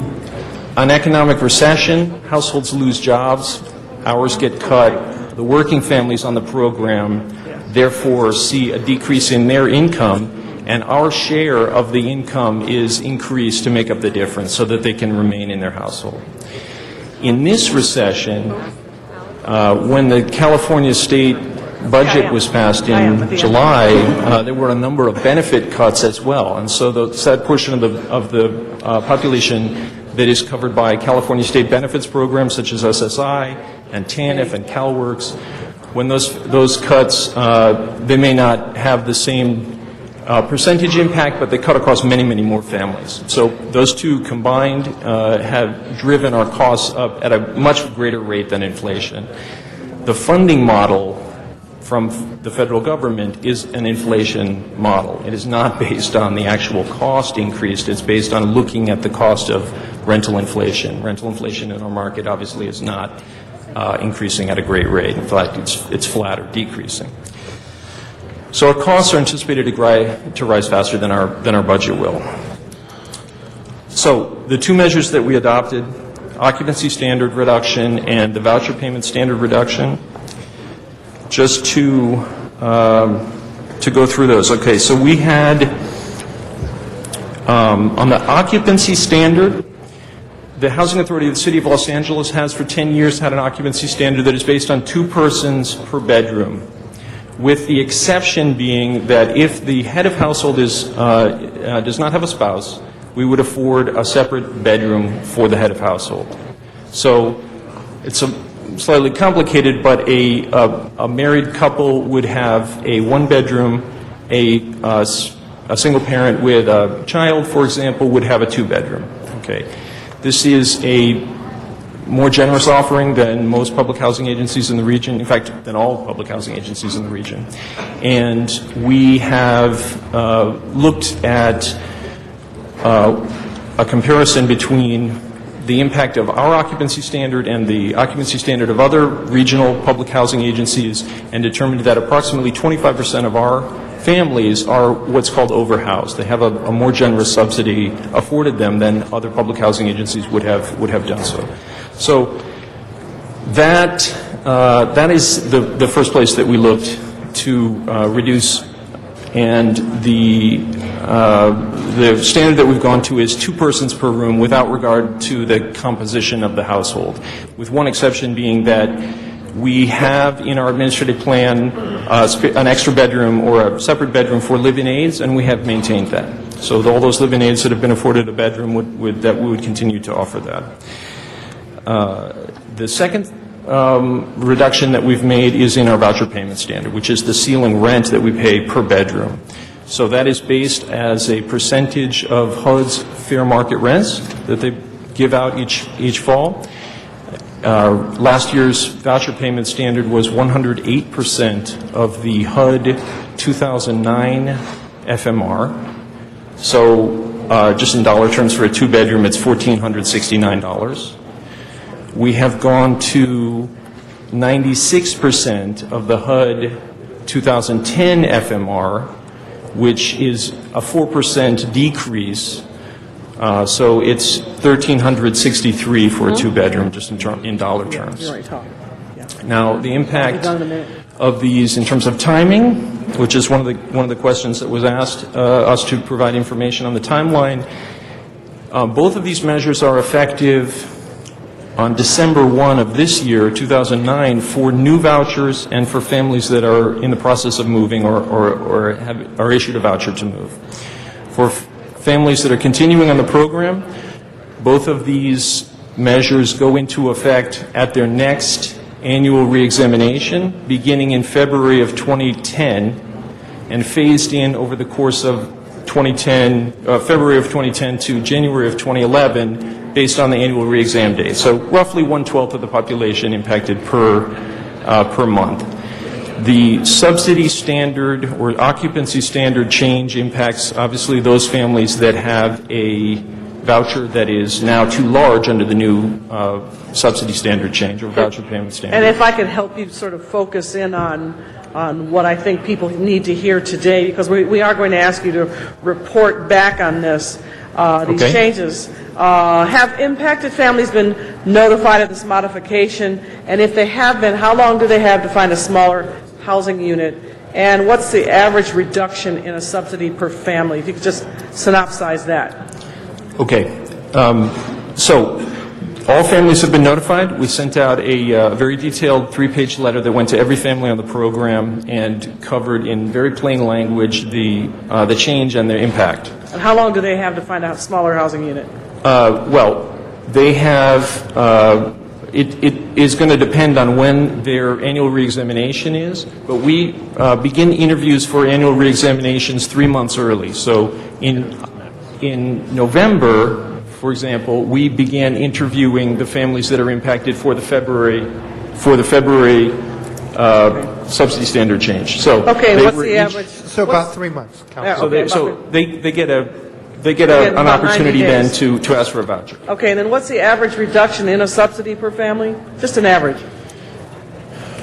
an economic recession, households lose jobs, hours get cut, the working families on the program therefore see a decrease in their income, and our share of the income is increased to make up the difference so that they can remain in their household. In this recession, when the California state budget was passed in July, there were a number of benefit cuts as well, and so that portion of the population that is covered by California state benefits programs such as SSI and TANF and CalWORKs, when those cuts, they may not have the same percentage impact, but they cut across many, many more families. So those two combined have driven our costs up at a much greater rate than inflation. The funding model from the federal government is an inflation model. It is not based on the actual cost increase. It's based on looking at the cost of rental inflation. Rental inflation in our market obviously is not increasing at a great rate. In fact, it's flat or decreasing. So our costs are anticipated to rise faster than our budget will. So the two measures that we adopted, occupancy standard reduction and the voucher payment standard reduction, just to go through those. Okay, so we had on the occupancy standard, the Housing Authority of the City of Los Angeles has for 10 years had an occupancy standard that is based on 2 persons per bedroom, with the exception being that if the head of household does not have a spouse, we would afford a separate bedroom for the head of household. So it's slightly complicated, but a married couple would have a 1-bedroom, a single parent with a child, for example, would have a 2-bedroom. Okay. This is a more generous offering than most public housing agencies in the region, in fact, than all public housing agencies in the region. And we have looked at a comparison between the impact of our occupancy standard and the occupancy standard of other regional public housing agencies and determined that approximately 25% of our families are what's called overhoused. They have a more generous subsidy afforded them than other public housing agencies would have done so. So that is the first place that we looked to reduce, and the standard that we've gone to is 2 persons per room without regard to the composition of the household, with one exception being that we have in our administrative plan an extra bedroom or a separate bedroom for live-in aides, and we have maintained that. So all those live-in aides that have been afforded a bedroom that we would continue to offer that. The second reduction that we've made is in our voucher payment standard, which is the ceiling rent that we pay per bedroom. So that is based as a percentage of HUD's fair market rents that they give out each fall. Last year's voucher payment standard was 108% of the HUD 2009 FMR. So just in dollar terms, for a 2-bedroom, it's $1,469. We have gone to 96% of the HUD 2010 FMR, which is a 4% decrease. So it's $1,363 for a 2-bedroom, just in dollar terms. You're already talking. Yeah. Now, the impact of these in terms of timing, which is one of the questions that was asked us to provide information on the timeline. Both of these measures are effective on December 1 of this year, 2009, for new vouchers and for families that are in the process of moving or are issued a voucher to move. For families that are continuing on the program, both of these measures go into effect at their next annual reexamination, beginning in February of 2010 and phased in over the course of February of 2010 to January of 2011, based on the annual reexam date. So roughly 1/12 of the population impacted per month. The subsidy standard or occupancy standard change impacts obviously those families that have a voucher that is now too large under the new subsidy standard change or voucher payment standard. And if I could help you sort of focus in on what I think people need to hear today, because we are going to ask you to report back on this, these changes. Have impacted families been notified of this modification? And if they have been, how long do they have to find a smaller housing unit? And what's the average reduction in a subsidy per family? If you could just synopsize that. Okay. So all families have been notified. We sent out a very detailed 3-page letter that went to every family on the program and covered in very plain language the change and the impact. And how long do they have to find a smaller housing unit? Well, they have it is going to depend on when their annual reexamination is, but we begin interviews for annual reexaminations 3 months early. So in November, for example, we began interviewing the families that are impacted for the February subsidy standard change. So Okay, what's the average? So about 3 months, Council. they get an about 90 opportunity then days. to ask for a voucher. Okay, and then what's the average reduction in a subsidy per family? Just an average.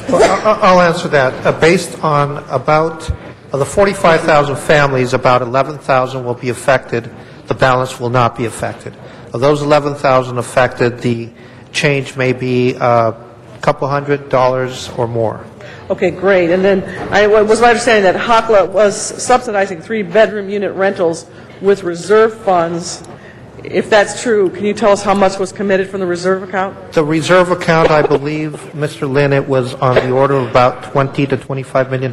Well, I'll answer that. Based on about of the 45,000 families, about 11,000 will be affected. The balance will not be affected. Of those 11,000 affected, the change may be a couple $100 or more. Okay, great. And then was my understanding that HACLA was subsidizing 3-bedroom unit rentals with reserve funds. If that's true, can you tell us how much was committed from the reserve account? The reserve account, I believe, Mr. Lynn, it was on the order of about $20 to $25 million.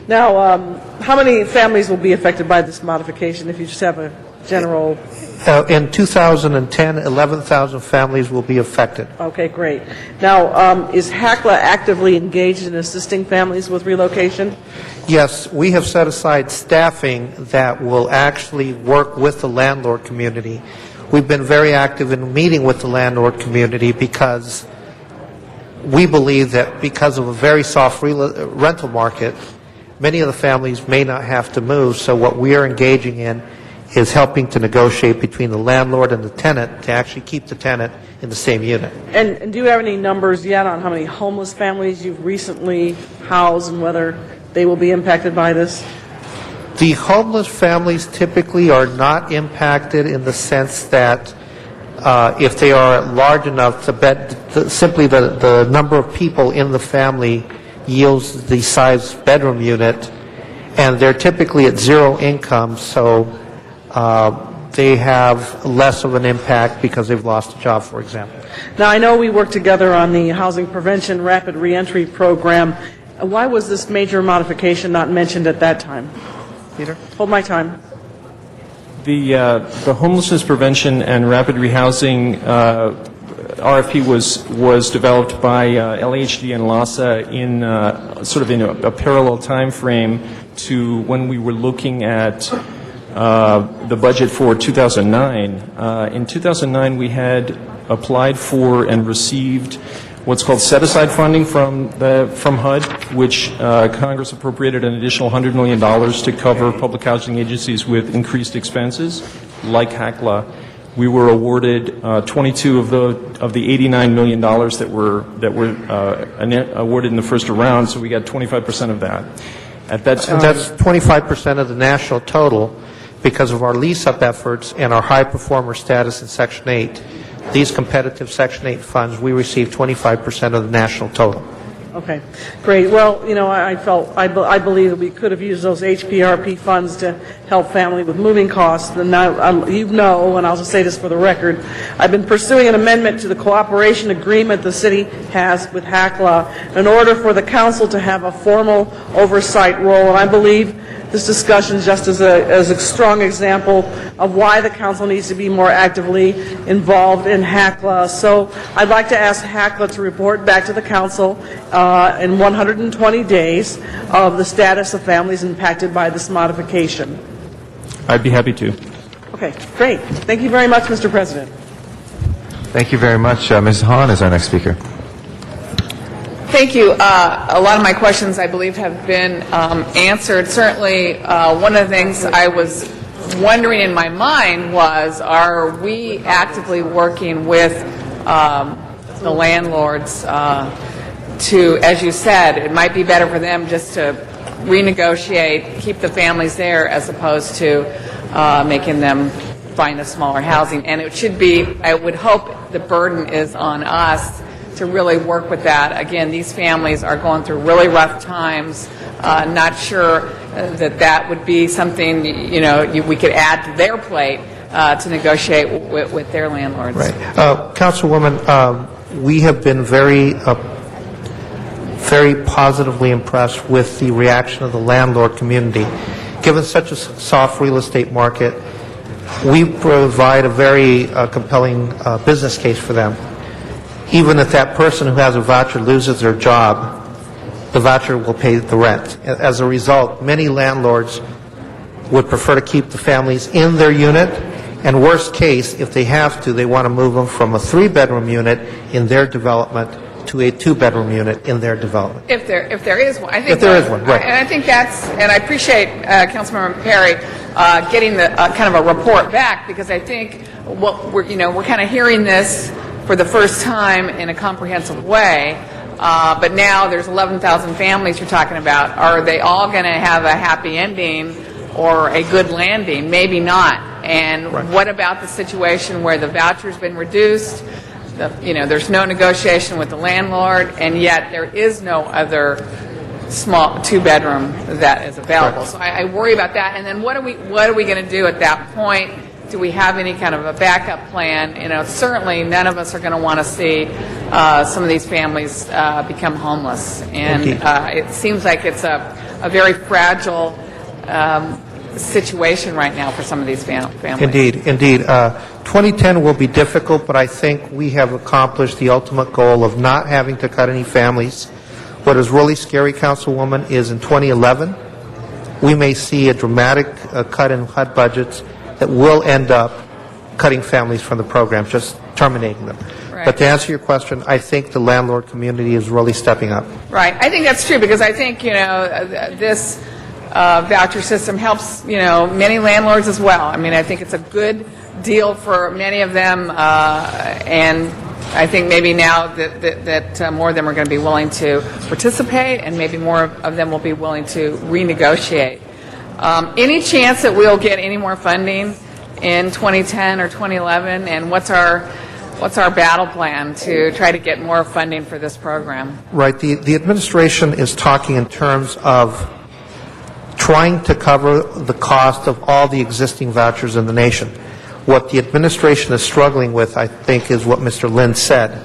Now, how many families will be affected by this modification if you just have a general... In 2010, 11,000 families will be affected. Okay, great. Now, is HACLA actively engaged in assisting families with relocation? Yes, we have set aside staffing that will actually work with the landlord community. We've been very active in meeting with the landlord community because we believe that because of a very soft rental market, many of the families may not have to move. So what we are engaging in is helping to negotiate between the landlord and the tenant to actually keep the tenant in the same unit. And do you have any numbers yet on how many homeless families you've recently housed and whether they will be impacted by this? The homeless families typically are not impacted in the sense that if they are large enough, simply the number of people in the family yields the size bedroom unit, and they're typically at zero income, so they have less of an impact because they've lost a job, for example. Now, I know we worked together on the Housing Prevention Rapid Reentry Program. Why was this major modification not mentioned at that time? Peter? Hold my time. The homelessness prevention and rapid rehousing RFP was developed by LAHD and LAHSA in sort of in a parallel time frame to when we were looking at the budget for 2009. In 2009, we had applied for and received what's called set-aside funding from HUD, which Congress appropriated an additional $100 million to cover public housing agencies with increased expenses, like HACLA. We were awarded 22 of the $89 million that were awarded in the first round, so we got 25% of that. At that time, And that's 25% of the national total. Because of our lease-up efforts and our high performer status in Section 8, these competitive Section 8 funds, we receive 25% of the national total. Okay, great. Well, you know, I believe that we could have used those HPRP funds to help family with moving costs. And now, you know, and I'll just say this for the record, I've been pursuing an amendment to the cooperation agreement the city has with HACLA in order for the council to have a formal oversight role. And I believe this discussion just as a strong example of why the council needs to be more actively involved in HACLA. So I'd like to ask HACLA to report back to the council in 120 days of the status of families impacted by this modification. I'd be happy to. Okay, great. Thank you very much, Mr. President. Thank you very much. Ms. Hahn is our next speaker. Thank you. A lot of my questions, I believe, have been answered. Certainly, one of the things I was wondering in my mind was, are we actively working with the landlords to, as you said, it might be better for them just to renegotiate, keep the families there, as opposed to making them find a smaller housing. And it should be, I would hope the burden is on us to really work with that. Again, these families are going through really rough times. Not sure that would be something, you know, we could add to their plate to negotiate with their landlords. Right. Councilwoman, we have been very positively impressed with the reaction of the landlord community. Given such a soft real estate market, we provide a very compelling business case for them. even if that person who has a voucher loses their job, the voucher will pay the rent. As a result, many landlords would prefer to keep the families in their unit, and worst case, if they have to, they want to move them from a 3-bedroom unit in their development to a 2-bedroom unit in their development. If there is one. I think If there is one, right. And I think that's, and I appreciate Councilmember Perry getting the kind of a report back, because I think what we're kind of hearing this for the first time in a comprehensive way. But now there's 11,000 families you're talking about. Are they all going to have a happy ending or a good landing? Maybe not. And what about the situation where the voucher's been reduced? There's no negotiation with the landlord, and yet there is no other small 2-bedroom that is available. So I worry about that. And then what are we going to do at that point? Do we have any kind of a backup plan? Certainly none of us are going to want to see some of these families become homeless. And it seems like it's a very fragile situation right now for some of these families. Indeed. 2010 will be difficult, but I think we have accomplished the ultimate goal of not having to cut any families. What is really scary, Councilwoman, is in 2011, we may see a dramatic cut in HUD budgets that will end up cutting families from the program, just terminating them. Right. But to answer your question, I think the landlord community is really stepping up. Right. I think that's true, because I think, this voucher system helps, many landlords as well. I mean, I think it's a good deal for many of them, and I think maybe now that more of them are going to be willing to participate, and maybe more of them will be willing to renegotiate. Any chance that we'll get any more funding in 2010 or 2011, and what's our battle plan to try to get more funding for this program? Right. The administration is talking in terms of trying to cover the cost of all the existing vouchers in the nation. What the administration is struggling with, I think, is what Mr. Lynn said,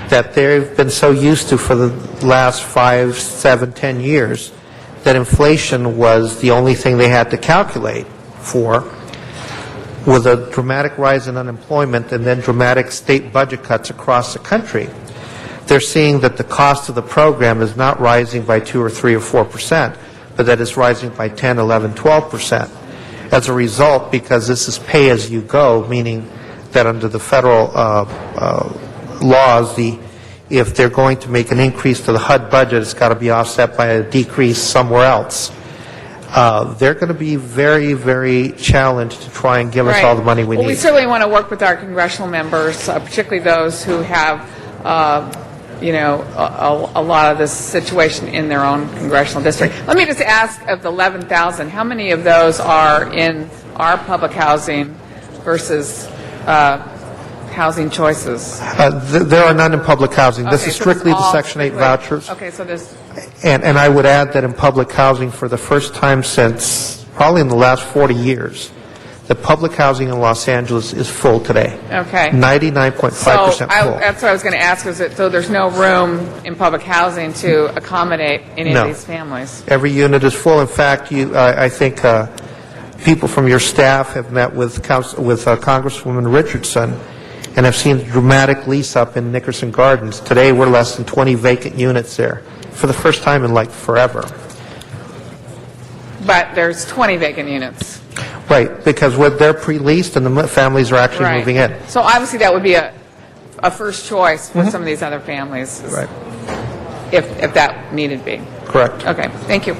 that they've been so used to for the last 5, 7, 10 years that inflation was the only thing they had to calculate for. With a dramatic rise in unemployment and then dramatic state budget cuts across the country, they're seeing that the cost of the program is not rising by 2 or 3 or 4%, but that it's rising by 10, 11, 12%. As a result, because this is pay-as-you-go, meaning that under the federal laws, if they're going to make an increase to the HUD budget, it's got to be offset by a decrease somewhere else. They're going to be very, very challenged to try and give us all the money we need. We certainly want to work with our congressional members, particularly those who have, a lot of this situation in their own congressional district. Let me just ask, of the 11,000, how many of those are in our public housing versus housing choices? There are none in public housing. This is strictly the Section 8 vouchers. Okay, so there's... And I would add that in public housing, for the first time since probably in the last 40 years, the public housing in Los Angeles is full today. Okay. 99.5% full. That's what I was going to ask, so there's no room in public housing to accommodate any of these families? Every unit is full. In fact, I think people from your staff have met with Congresswoman Richardson and have seen a dramatic lease up in Nickerson Gardens. Today, we're less than 20 vacant units there for the first time in like forever. But there's 20 vacant units. Right, because they're pre-leased and the families are actually moving in. So obviously that would be a first choice for some of these other families, right? If that needed be. Correct. Okay, thank you.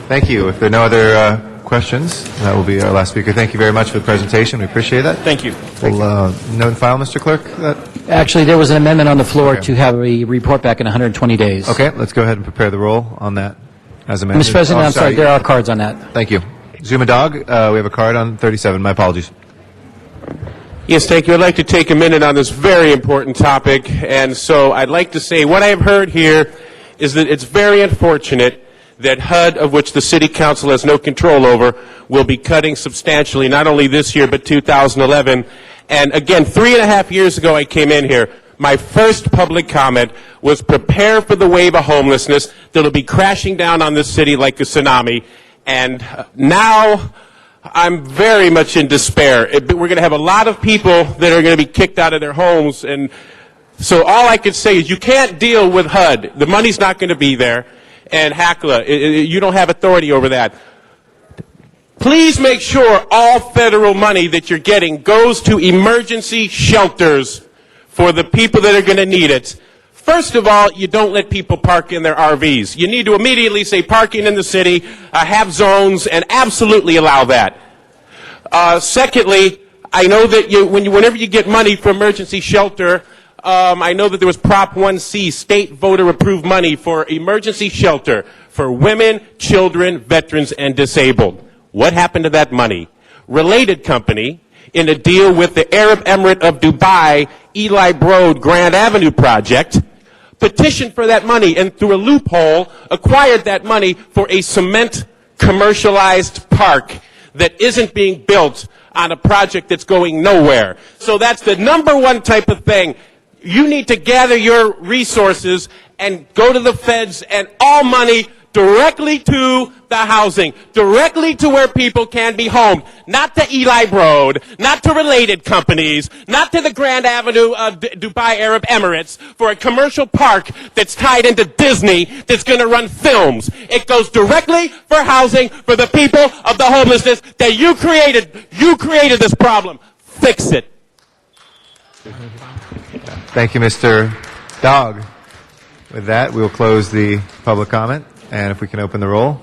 Thank you. If there are no other questions, that will be our last speaker. Thank you very much for the presentation. We appreciate that. Thank you. We'll note and file, Mr. Clerk. Actually, there was an amendment on the floor to have a report back in 120 days. Okay, let's go ahead and prepare the roll on that as amended. Mr. President, I'm sorry, there are cards on that. Thank you. Zuma Dog, we have a card on 37. My apologies. Yes, thank you. I'd like to take a minute on this very important topic. And so I'd like to say what I have heard here is that it's very unfortunate that HUD, of which the City Council has no control over, will be cutting substantially, not only this year, but 2011. And again, 3.5 years ago I came in here. My first public comment was prepare for the wave of homelessness that will be crashing down on this city like a tsunami. And now I'm very much in despair. We're going to have a lot of people that are going to be kicked out of their homes, and so all I can say is you can't deal with HUD. The money's not going to be there, and HACLA, you don't have authority over that. Please make sure all federal money that you're getting goes to emergency shelters for the people that are going to need it. First of all, you don't let people park in their RVs. You need to immediately say parking in the city, have zones, and absolutely allow that. Secondly, I know that whenever you get money for emergency shelter, I know that there was Prop 1C, state voter approved money for emergency shelter for women, children, veterans, and disabled. What happened to that money? Related company, in a deal with the Arab Emirate of Dubai, Eli Broad Grand Avenue project, petitioned for that money and through a loophole acquired that money for a cement commercialized park that isn't being built on a project that's going nowhere. So that's the number one type of thing. You need to gather your resources and go to the feds and all money directly to the housing, directly to where people can be homed, not to Eli Broad, not to related companies, not to the Grand Avenue Dubai Arab Emirates for a commercial park that's tied into Disney that's going to run films. It goes directly for housing for the people of the homelessness that you created. You created this problem. Fix it. Thank you, Mr. Dog. With that, we will close the public comment. And if we can open the roll,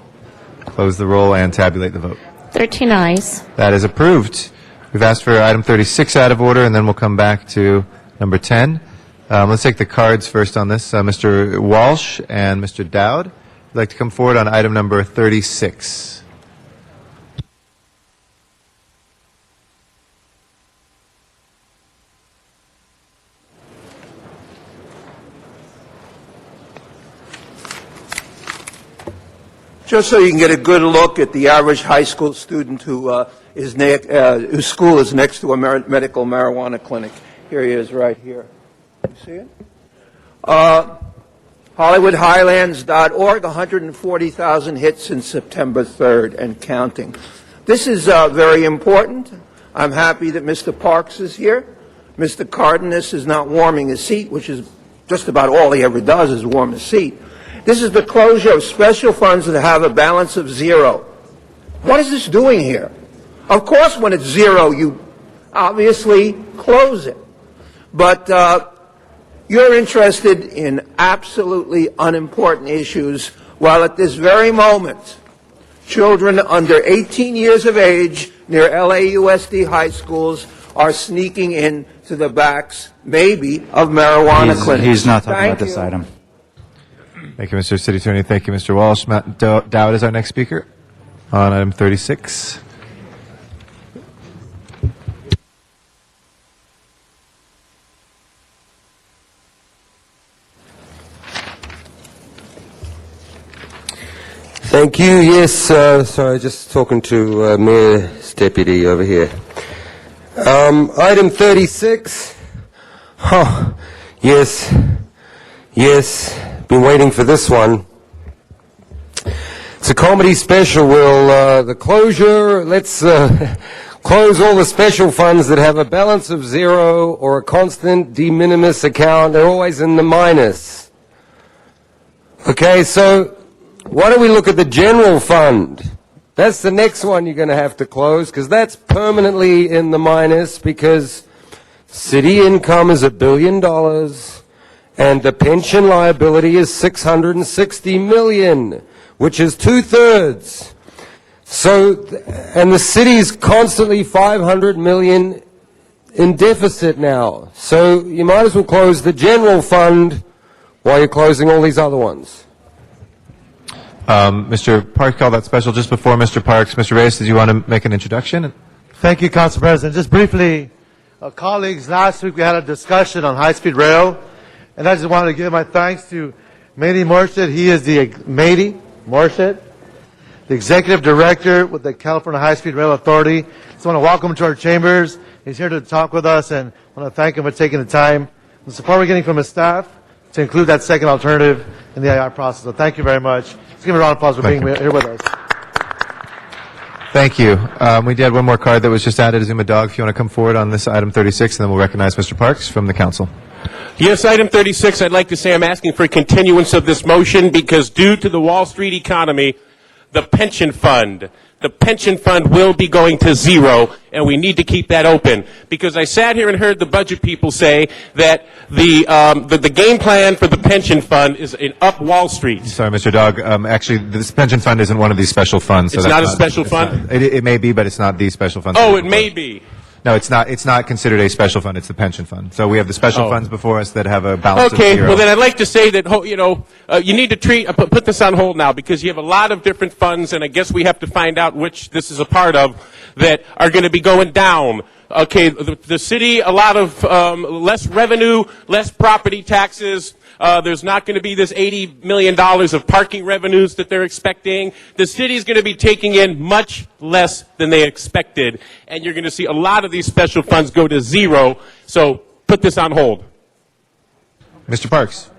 close the roll, and tabulate the vote. 13 ayes. That is approved. We've asked for item 36 out of order, and then we'll come back to number 10. Let's take the cards first on this. Mr. Walsh and Mr. Dowd, would like to come forward on item number 36. Just so you can get a good look at the average high school student whose school is next to a medical marijuana clinic. Here he is right here. You see it? HollywoodHighlands.org, 140,000 hits since September 3rd and counting. This is very important. I'm happy that Mr. Parks is here. Mr. Cardenas is not warming his seat, which is just about all he ever does is warm his seat. This is the closure of special funds that have a balance of zero. What is this doing here? Of course, when it's zero, you obviously close it. But you're interested in absolutely unimportant issues, while at this very moment, children under 18 years of age near LAUSD high schools are sneaking into the backs, maybe, of marijuana clinics. He's not talking about this item. Thank you, Mr. City Attorney. Thank you, Mr. Walsh. Matt Dowd is our next speaker on item 36. Thank you. Yes, sorry, just talking to Mayor's deputy over here. Item 36. Oh, yes. Been waiting for this one. It's a comedy special. The closure, let's close all the special funds that have a balance of zero or a constant de minimis account. They're always in the minus. Okay, so why don't we look at the general fund? That's the next one you're going to have to close, because that's permanently in the minus, because city income is $1 billion. And the pension liability is $660 million, which is 2/3. So, and the city is constantly $500 million in deficit now. So you might as well close the general fund while you're closing all these other ones. Mr. Parks called that special just before Mr. Parks. Mr. Reyes, did you want to make an introduction? Thank you, Council President. Just briefly, colleagues, last week we had a discussion on high-speed rail. And I just wanted to give my thanks to Mehdi Morshid. He is the the Executive Director with the California High-Speed Rail Authority. Just want to welcome him to our chambers. He's here to talk with us, and I want to thank him for taking the time, the support we're getting from his staff to include that second alternative in the IR process. So thank you very much. Let's give him a round of applause for being here with us. Thank you. We did one more card that was just added, Azuma Dog. If you want to come forward on this item 36, and then we'll recognize Mr. Parks from the council. Yes, item 36, I'd like to say I'm asking for a continuance of this motion because due to the Wall Street economy, the pension fund will be going to zero, and we need to keep that open. Because I sat here and heard the budget people say that the game plan for the pension fund is in up Wall Street. Sorry, Mr. Dog. Actually, this pension fund isn't one of these special funds. So It's that's not a special fund? It may be, but it's not the special fund. Oh, it may be. No, it's not. It's not considered a special fund. It's the pension fund. So we have the special funds before us that have a balance of Okay, zero. well then I'd like to say that, you need to put this on hold now because you have a lot of different funds, and I guess we have to find out which this is a part of that are going to be going down. Okay, the city, a lot of less revenue, less property taxes. There's not going to be this $80 million of parking revenues that they're expecting. The city's going to be taking in much less than they expected, and you're going to see a lot of these special funds go to zero. So put this on hold. Mr. Parks.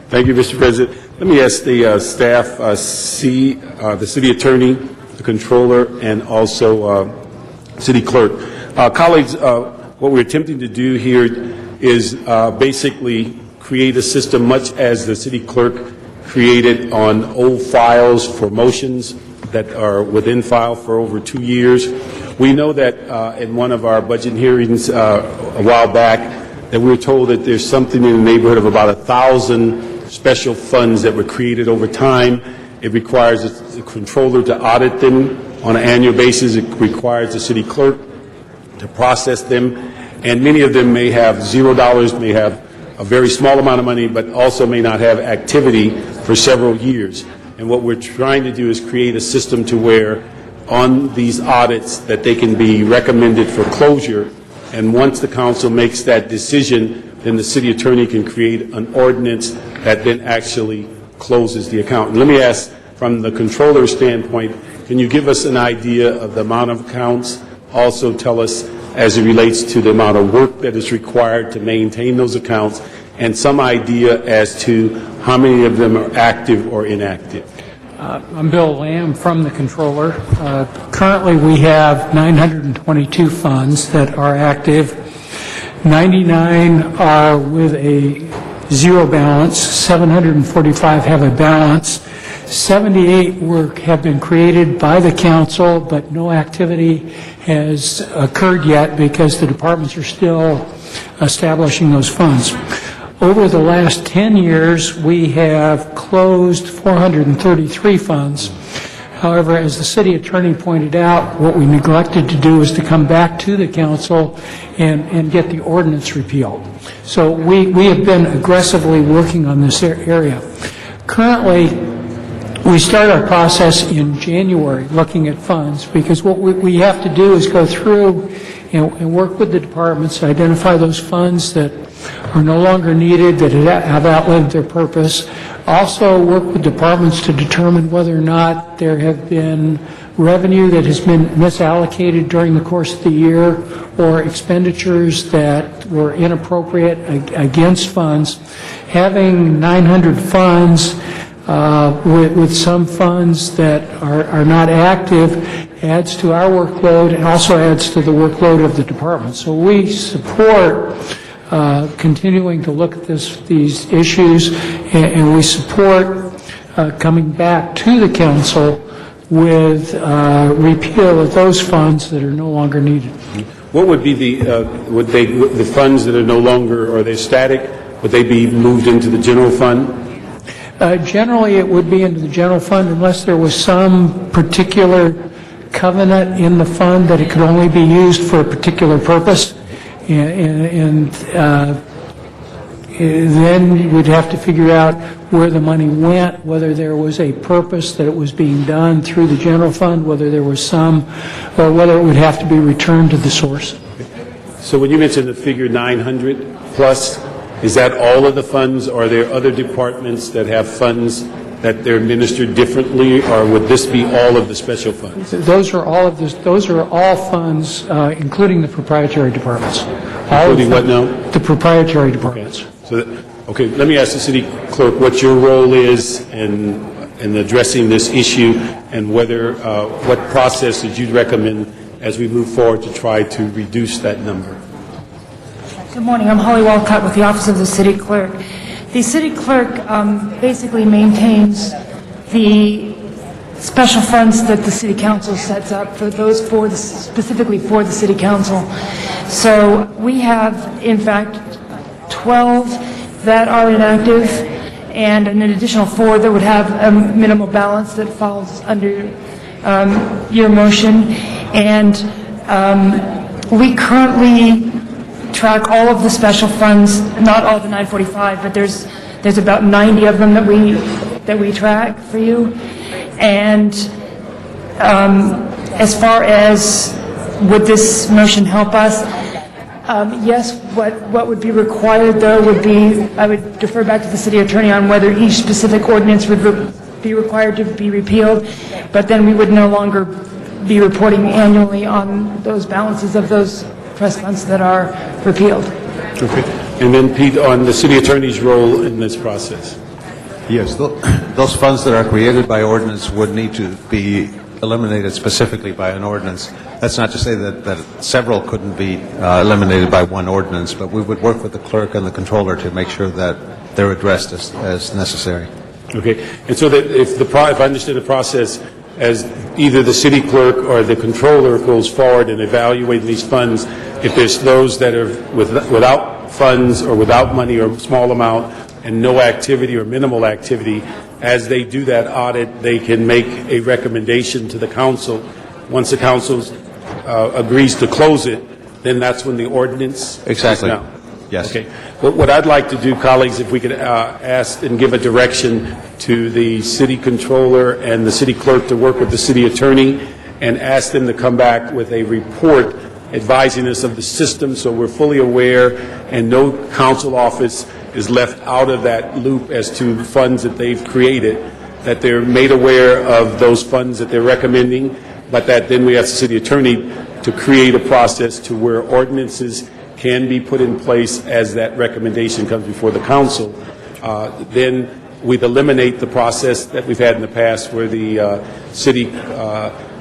Thank you, Mr. President. Let me ask the staff, the city attorney, the controller, and also city clerk. Colleagues, what we're attempting to do here is basically create a system much as the city clerk created on old files for motions that are within file for over 2 years. We know that in one of our budget hearings a while back that we were told that there's something in the neighborhood of about 1,000 special funds that were created over time. It requires the controller to audit them on an annual basis. It requires the city clerk to process them. And many of them may have $0, may have a very small amount of money, but also may not have activity for several years. And what we're trying to do is create a system to where on these audits that they can be recommended for closure. And once the council makes that decision, then the city attorney can create an ordinance that then actually closes the account. And let me ask, from the controller's standpoint, can you give us an idea of the amount of accounts? Also tell us as it relates to the amount of work that is required to maintain those accounts, and some idea as to how many of them are active or inactive. I'm Bill Lamb from the controller. Currently, we have 922 funds that are active. 99 are with a zero balance. 745 have a balance. 78 have been created by the council, but no activity has occurred yet because the departments are still establishing those funds. Over the last 10 years, we have closed 433 funds. However, as the city attorney pointed out, what we neglected to do is to come back to the council and get the ordinance repealed. So we have been aggressively working on this area. Currently, we start our process in January looking at funds because what we have to do is go through and work with the departments to identify those funds that are no longer needed, that have outlived their purpose. Also work with departments to determine whether or not there have been revenue that has been misallocated during the course of the year or expenditures that were inappropriate against funds. Having 900 funds with some funds that are not active adds to our workload and also adds to the workload of the department. So we support continuing to look at these issues, and we support coming back to the council with repeal of those funds that are no longer needed. What would be the funds that are no longer, are they static? Would they be moved into the general fund? Generally, it would be into the general fund unless there was some particular covenant in the fund that it could only be used for a particular purpose. And then we'd have to figure out where the money went, whether there was a purpose that it was being done through the general fund, whether there was some, or whether it would have to be returned to the source. So when you mentioned the figure 900 plus, is that all of the funds, or are there other departments that have funds that they're administered differently, or would this be all of the special funds? Those are all funds, including the proprietary departments. Including what now? The proprietary departments. Okay, let me ask the city clerk what your role is, and in addressing this issue, and whether, what process did you recommend as we move forward to try to reduce that number? Good morning. I'm Holly Walcott with the Office of the City Clerk. The City Clerk basically maintains the special funds that the City Council sets up for those specifically for the City Council. So we have, in fact, 12 that are inactive and an additional 4 that would have a minimal balance that falls under your motion. And we currently track all of the special funds, not all the 945, but there's about 90 of them that we track for you. And as far as would this motion help us, yes, what would be required, though, would be, I would defer back to the city attorney on whether each specific ordinance would be required to be repealed, but then we would no longer be reporting annually on those balances of those trust funds that are repealed. Okay. And then, Pete, on the city attorney's role in this process. Yes, those funds that are created by ordinance would need to be eliminated specifically by an ordinance. That's not to say that several couldn't be eliminated by one ordinance, but we would work with the clerk and the controller to make sure that they're addressed as necessary. Okay. And so that if I understand the process, as either the city clerk or the controller goes forward and evaluating these funds, if there's those that are without funds or without money or small amount and no activity or minimal activity, as they do that audit, they can make a recommendation to the council. Once the council agrees to close it, then that's when the ordinance Exactly. is now. Yes. Okay. What I'd like to do, colleagues, if we could ask and give a direction to the city controller and the city clerk to work with the city attorney and ask them to come back with a report advising us of the system so we're fully aware and no council office is left out of that loop as to funds that they've created, that they're made aware of those funds that they're recommending, but that then we ask the city attorney to create a process to where ordinances can be put in place as that recommendation comes before the council. Then we'd eliminate the process that we've had in the past where the city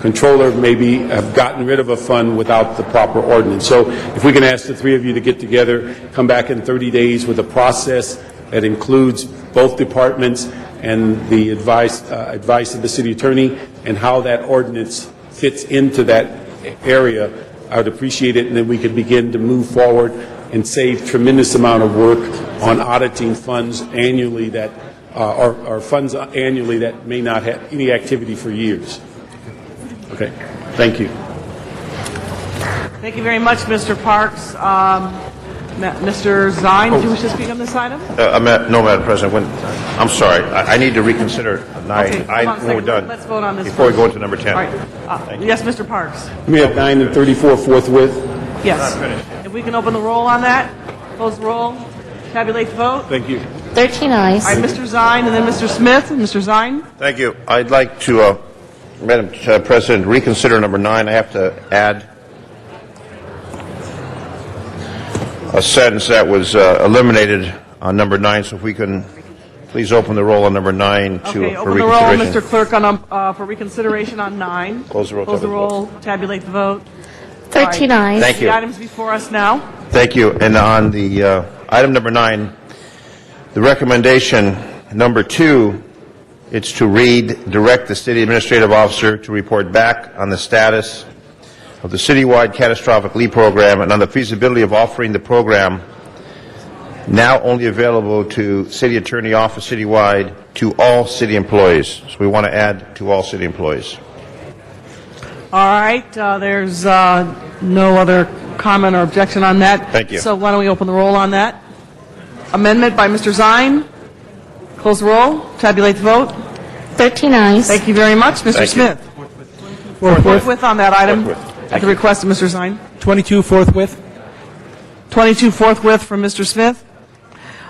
controller maybe have gotten rid of a fund without the proper ordinance. So if we can ask the three of you to get together, come back in 30 days with a process that includes both departments and the advice of the city attorney and how that ordinance fits into that area, I would appreciate it, and then we could begin to move forward and save tremendous amount of work on auditing funds annually that or funds annually that may not have any activity for years. Okay, thank you. Thank you very much, Mr. Parks. Mr. Zine, do you wish to speak on this item? No, Madam President. I'm sorry. I need to reconsider 9. Okay, hold on a When we're second. done. Let's vote on this Before we first. go into number 10. All right. Yes, Mr. Parks. We have 9 and 34 forthwith. Yes. If we can open the roll on that, close the roll, tabulate the vote. Thank you. 13 ayes. All right, Mr. Zine and then Mr. Smith. Mr. Zine? Thank you. I'd like to, Madam President, reconsider number 9. I have to add a sentence that was eliminated on number 9. So if we can please open the roll on number 9 Okay, for open the roll, reconsideration. Mr. Clerk, on, for reconsideration on 9. Close the roll, Close the tabulate the roll, tabulate the vote. 13 All right. ayes. Thank you. The items before us now. Thank you. And on the item number 9, the recommendation number 2, it's to read, direct the city administrative officer to report back on the status of the citywide catastrophic leave program and on the feasibility of offering the program, now only available to city attorney office citywide, to all city employees. So we want to add to all city employees. All right, there's no other comment or objection on that. Thank you. So why don't we open the roll on that? Amendment by Mr. Zine. Close the roll, tabulate the vote. 13 ayes. Thank you very much. Mr. Thank you. Smith. Forthwith on that item, at the request of Mr. Zine. 22 forthwith. 22 forthwith from Mr. Smith.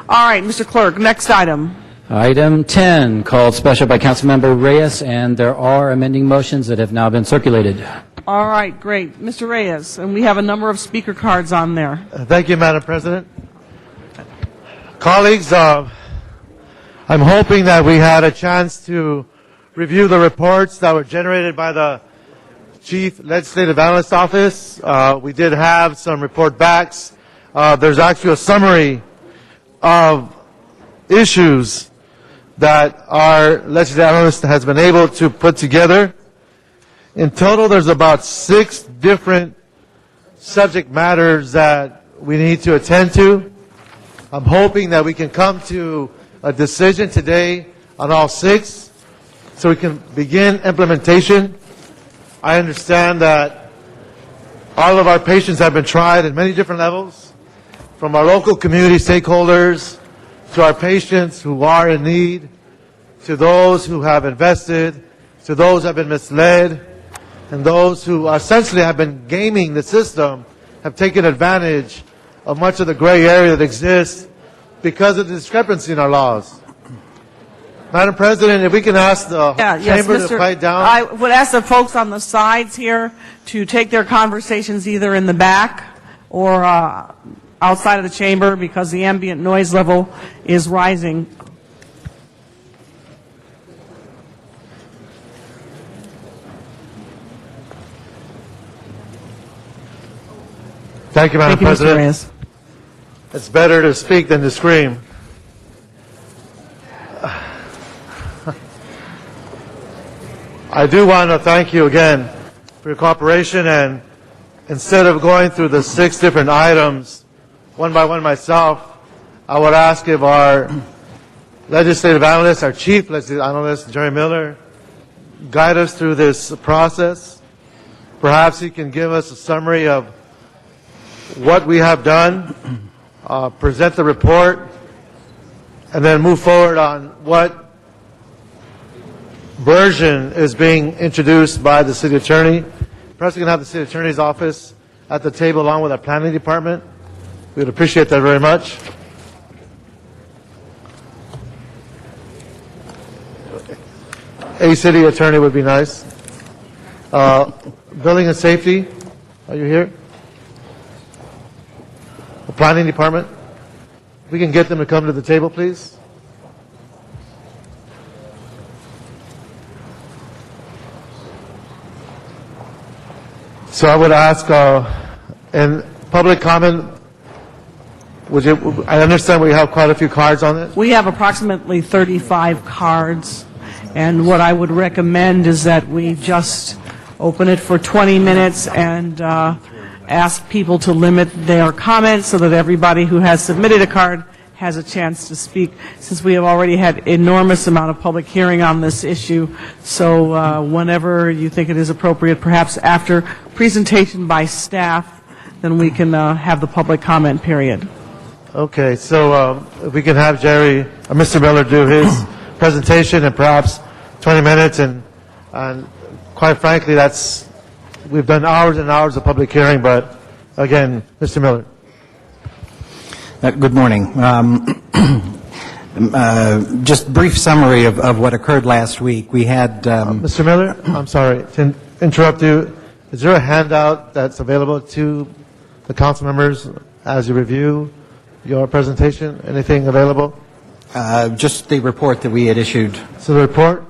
All right, Mr. Clerk, next item. Item 10, called special by Councilmember Reyes, and there are amending motions that have now been circulated. All right, great. Mr. Reyes, and we have a number of speaker cards on there. Thank you, Madam President. Colleagues, I'm hoping that we had a chance to review the reports that were generated by the Chief Legislative Analyst Office. We did have some report backs. There's actually a summary of issues that our legislative analyst has been able to put together. In total, there's about 6 different subject matters that we need to attend to. I'm hoping that we can come to a decision today on all 6 so we can begin implementation. I understand that all of our patients have been tried at many different levels, from our local community stakeholders to our patients who are in need, to those who have invested, to those who have been misled, and those who essentially have been gaming the system, have taken advantage of much of the gray area that exists because of the discrepancy in our laws. Madam President, if we can ask the chamber to quiet down. I would ask the folks on the sides here to take their conversations either in the back or outside of the chamber because the ambient noise level is rising. Thank you, Madam President. Mr. Reyes. It's better to speak than to scream. I do want to thank you again for your cooperation, and instead of going through the 6 different items one by one myself, I would ask if our legislative analyst, our chief legislative analyst, Jerry Miller, guide us through this process. Perhaps he can give us a summary of what we have done, present the report, and then move forward on what version is being introduced by the city attorney. Perhaps we can have the city attorney's office at the table along with our planning department. We would appreciate that very much. A city attorney would be nice. Building and safety, are you here? The planning department. We can get them to come to the table, please. So I would ask, in public comment, would you, I understand we have quite a few cards on it. We have approximately 35 cards, and what I would recommend is that we just open it for 20 minutes and ask people to limit their comments so that everybody who has submitted a card has a chance to speak, since we have already had enormous amount of public hearing on this issue. So whenever you think it is appropriate, perhaps after presentation by staff, then we can have the public comment period. Okay, so if we can have Jerry, Mr. Miller do his presentation in perhaps 20 minutes, and quite frankly, we've done hours and hours of public hearing, but again, Mr. Miller. Good morning. Just brief summary of what occurred last week. We had... Mr. Miller, I'm sorry to interrupt you. Is there a handout that's available to the council members as you review your presentation? Anything available? Just the report that we had issued. So the report?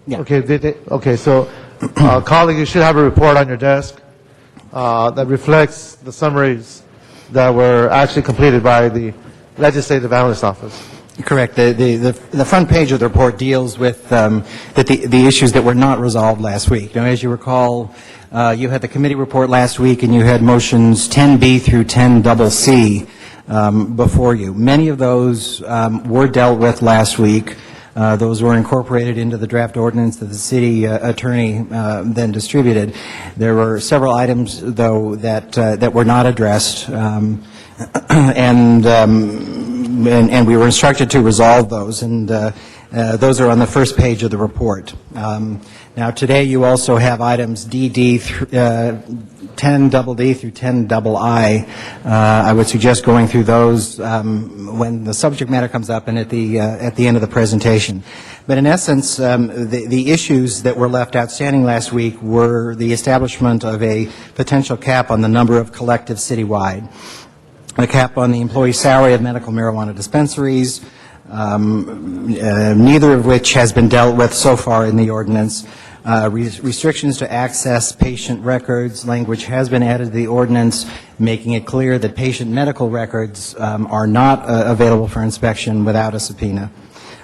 Yeah. Okay, so colleague, you should have a report on your desk that reflects the summaries that were actually completed by the Legislative Analyst Office. Correct. The front page of the report deals with the issues that were not resolved last week. Now, as you recall, you had the committee report last week, and you had motions 10B through 10CC before you. Many of those were dealt with last week. Those were incorporated into the draft ordinance that the city attorney then distributed. There were several items, though, that were not addressed, and we were instructed to resolve those, and those are on the first page of the report. Now, today you also have items 10DD through 10II. I would suggest going through those when the subject matter comes up and at the end of the presentation. But in essence, the issues that were left outstanding last week were the establishment of a potential cap on the number of collectives citywide, a cap on the employee salary of medical marijuana dispensaries, neither of which has been dealt with so far in the ordinance. Restrictions to access patient records, language has been added to the ordinance, making it clear that patient medical records are not available for inspection without a subpoena.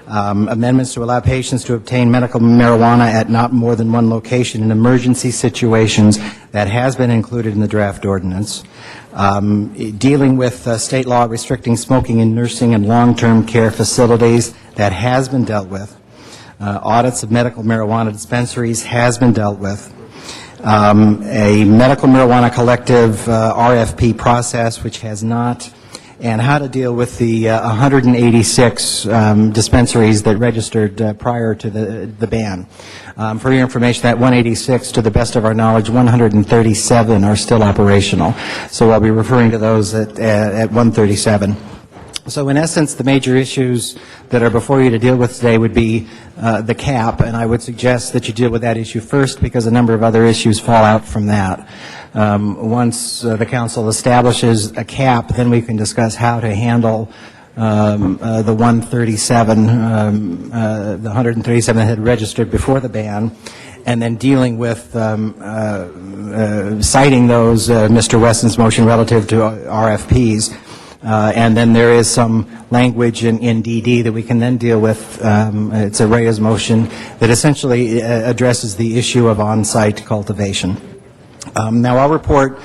Amendments to allow patients to obtain medical marijuana at not more than one location in emergency situations, that has been included in the draft ordinance. Dealing with state law restricting smoking in nursing and long-term care facilities, that has been dealt with. Audits of medical marijuana dispensaries has been dealt with. A medical marijuana collective RFP process, which has not, and how to deal with the 186 dispensaries that registered prior to the ban. For your information, that 186, to the best of our knowledge, 137 are still operational. So I'll be referring to those at 137. So in essence, the major issues that are before you to deal with today would be the cap, and I would suggest that you deal with that issue first because a number of other issues fall out from that. Once the council establishes a cap, then we can discuss how to handle the 137, the 137 that had registered before the ban, and then dealing with citing those, Mr. Weston's motion relative to RFPs. And then there is some language in DD that we can then deal with. It's a Reyes motion that essentially addresses the issue of on-site cultivation. Now, our report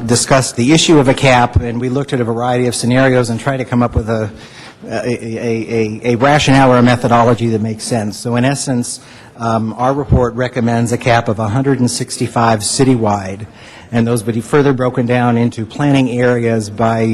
discussed the issue of a cap, and we looked at a variety of scenarios and tried to come up with a rationale or a methodology that makes sense. So in essence, our report recommends a cap of 165 citywide, and those would be further broken down into planning areas by,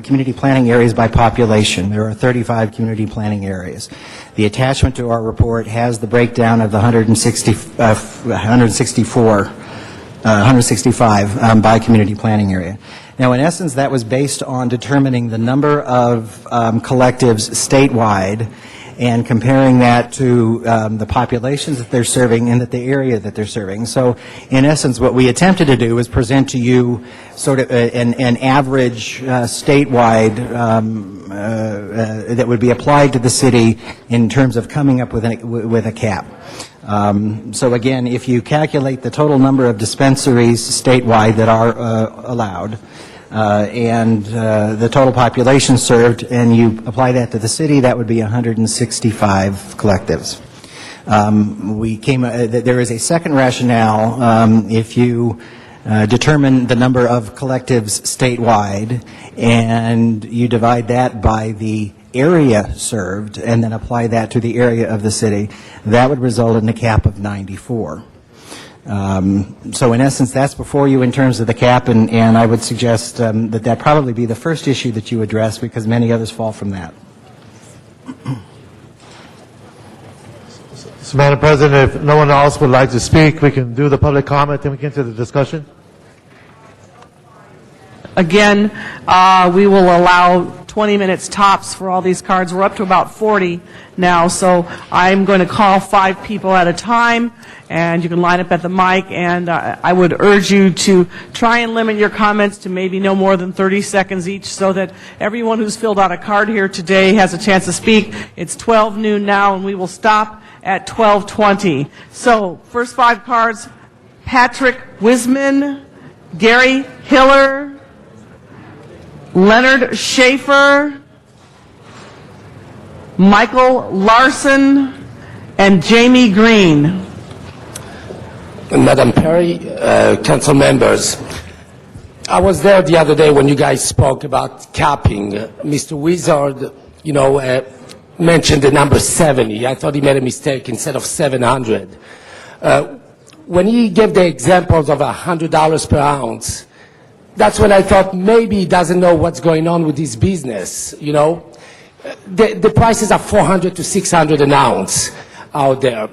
community planning areas by population. There are 35 community planning areas. The attachment to our report has the breakdown of the 165 by community planning area. Now, in essence, that was based on determining the number of collectives statewide and comparing that to the populations that they're serving and the area that they're serving. So, in essence, what we attempted to do was present to you sort of an average statewide that would be applied to the city in terms of coming up with a cap. So again, if you calculate the total number of dispensaries statewide that are allowed, and the total population served, and you apply that to the city, that would be 165 collectives. There is a second rationale. If you determine the number of collectives statewide, and you divide that by the area served, and then apply that to the area of the city, that would result in a cap of 94. So in essence, that's before you in terms of the cap, and I would suggest that probably be the first issue that you address, because many others fall from that. So, Madam President, if no one else would like to speak, we can do the public comment, then we can get into the discussion. Again, we will allow 20 minutes tops for all these cards. We're up to about 40 now, so I'm going to call 5 people at a time, and you can line up at the mic, and I would urge you to try and limit your comments to maybe no more than 30 seconds each, so that everyone who's filled out a card here today has a chance to speak. It's 12 noon now, and we will stop at 12:20. So, first 5 cards: Patrick Wiseman, Gary Hiller, Leonard Schaefer, Michael Larson, and Jamie Green. Madam Perry, council members, I was there the other day when you guys spoke about capping. Mr. Wizard, mentioned the number 70. I thought he made a mistake instead of 700. When he gave the examples of $100 per ounce, that's when I thought maybe he doesn't know what's going on with his business, The prices are $400 to $600 an ounce out there.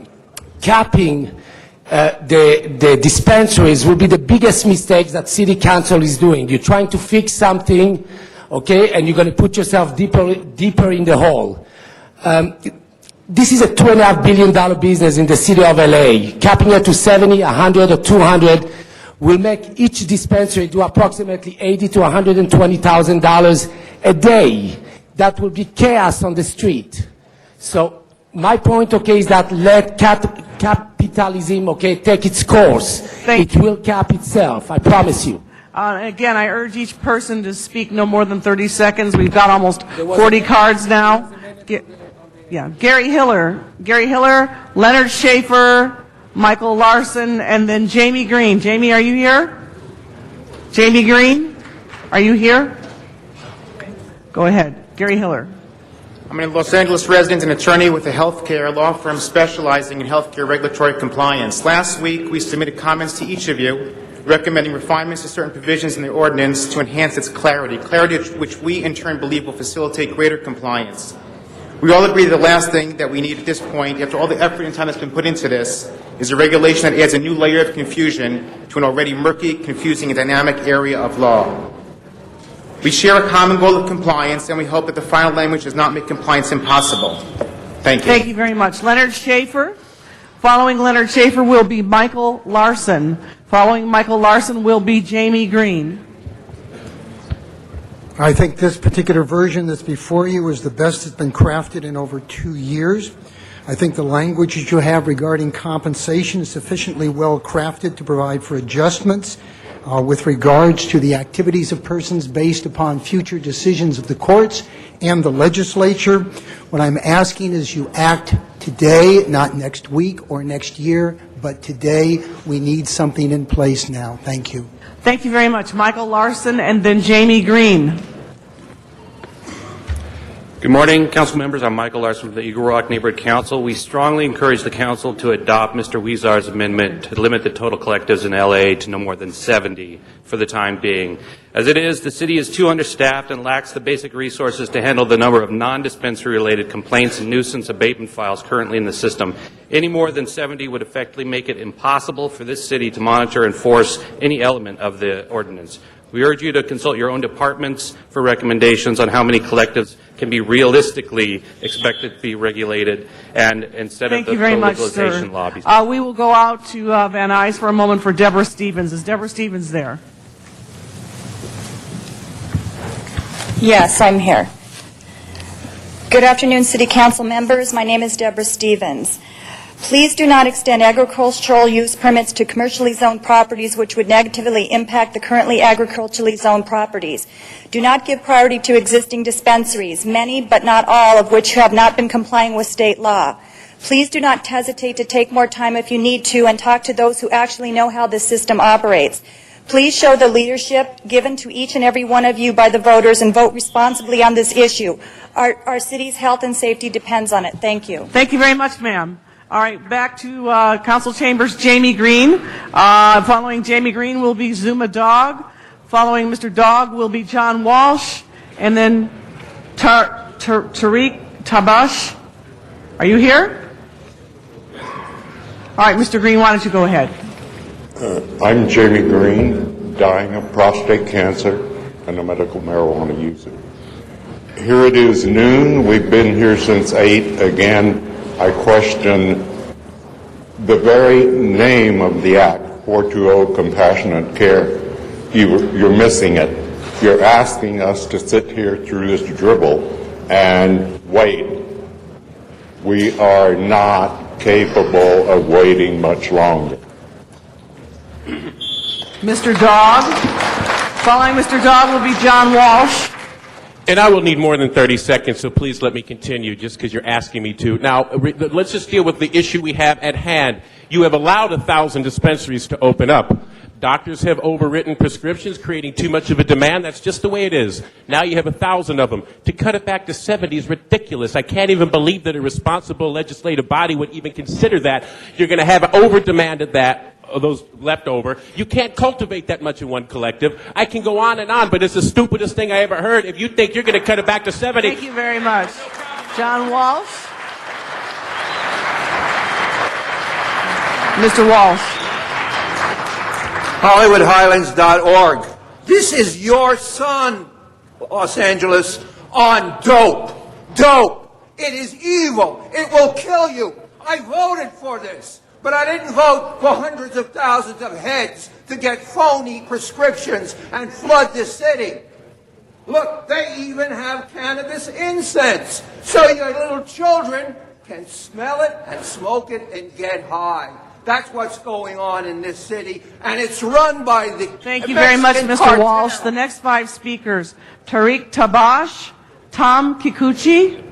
Capping the dispensaries will be the biggest mistake that city council is doing. You're trying to fix something, okay, and you're going to put yourself deeper in the hole. This is a $2.5 billion business in the city of LA. Capping it to 70, 100, or 200 will make each dispensary do approximately $80,000 to $120,000 a day. that will be chaos on the street. So my point, okay, is that let capitalism, okay, take its course. It will cap itself, I promise you. Again, I urge each person to speak no more than 30 seconds. We've got almost 40 cards now. Gary Hiller, Leonard Schaefer, Michael Larson, and then Jamie Green. Jamie, are you here? Jamie Green, are you here? Okay. Go ahead. Gary Hiller. I'm a Los Angeles resident and attorney with a healthcare law firm specializing in healthcare regulatory compliance. Last week, we submitted comments to each of you recommending refinements to certain provisions in the ordinance to enhance its clarity which we in turn believe will facilitate greater compliance. We all agree that the last thing that we need at this point, after all the effort and time that's been put into this, is a regulation that adds a new layer of confusion to an already murky, confusing, and dynamic area of law. We share a common goal of compliance, and we hope that the final language does not make compliance impossible. Thank you. Thank you very much. Leonard Schaefer. Following Leonard Schaefer will be Michael Larson. Following Michael Larson will be Jamie Green. I think this particular version that's before you is the best that's been crafted in over 2 years. I think the language that you have regarding compensation is sufficiently well crafted to provide for adjustments with regards to the activities of persons based upon future decisions of the courts and the legislature. What I'm asking is you act today, not next week or next year, but today. We need something in place now. Thank you. Thank you very much. Michael Larson and then Jamie Green. Good morning, council members. I'm Michael Larson from the Eagle Rock Neighborhood Council. We strongly encourage the council to adopt Mr. Weezar's amendment to limit the total collectives in LA to no more than 70 for the time being. As it is, the city is too understaffed and lacks the basic resources to handle the number of non-dispensary related complaints and nuisance abatement files currently in the system. Any more than 70 would effectively make it impossible for this city to monitor and enforce any element of the ordinance. We urge you to consult your own departments for recommendations on how many collectives can be realistically expected to be regulated, and instead of the legalization lobbies. We will go out to Van Nuys for a moment for Deborah Stevens. Is Deborah Stevens there? Yes, I'm here. Good afternoon, City Council members. My name is Deborah Stevens. Please do not extend agricultural use permits to commercially zoned properties which would negatively impact the currently agriculturally zoned properties. Do not give priority to existing dispensaries, many but not all of which have not been complying with state law. Please do not hesitate to take more time if you need to and talk to those who actually know how this system operates. Please show the leadership given to each and every one of you by the voters and vote responsibly on this issue. Our city's health and safety depends on it. Thank you. Thank you very much, ma'am. All right, back to Council Chambers, Jamie Green. Following Jamie Green will be Zuma Dog. Following Mr. Dog will be John Walsh. And then Tariq Tabash. Are you here? All right, Mr. Green, why don't you go ahead? I'm Jamie Green, dying of prostate cancer and a medical marijuana user. Here it is noon. We've been here since 8. Again, I question the very name of the act, 420 Compassionate Care. You're missing it. You're asking us to sit here through this dribble and wait. We are not capable of waiting much longer. Mr. Dog. Following Mr. Dog will be John Walsh. And I will need more than 30 seconds, so please let me continue just because you're asking me to. Now, let's just deal with the issue we have at hand. You have allowed 1,000 dispensaries to open up. Doctors have overwritten prescriptions, creating too much of a demand. That's just the way it is. Now you have 1,000 of them. To cut it back to 70 is ridiculous. I can't even believe that a responsible legislative body would even consider that. You're going to have an over-demand of that. Those left over. You can't cultivate that much in one collective. I can go on and on, but it's the stupidest thing I ever heard. If you think you're going to cut it back to 70. Thank you very much. John Walsh. Mr. Walsh. HollywoodHighlands.org. This is your son, Los Angeles, on dope. Dope. It is evil. It will kill you. I voted for this. But I didn't vote for hundreds of thousands of heads to get phony prescriptions and flood the city. Look, they even have cannabis incense, so your little children can smell it and smoke it and get high. That's what's going on in this city, and it's run by the Thank you very much, Mexican Mr. cartel. Walsh. The next 5 speakers, Tariq Tabash, Tom Kikuchi,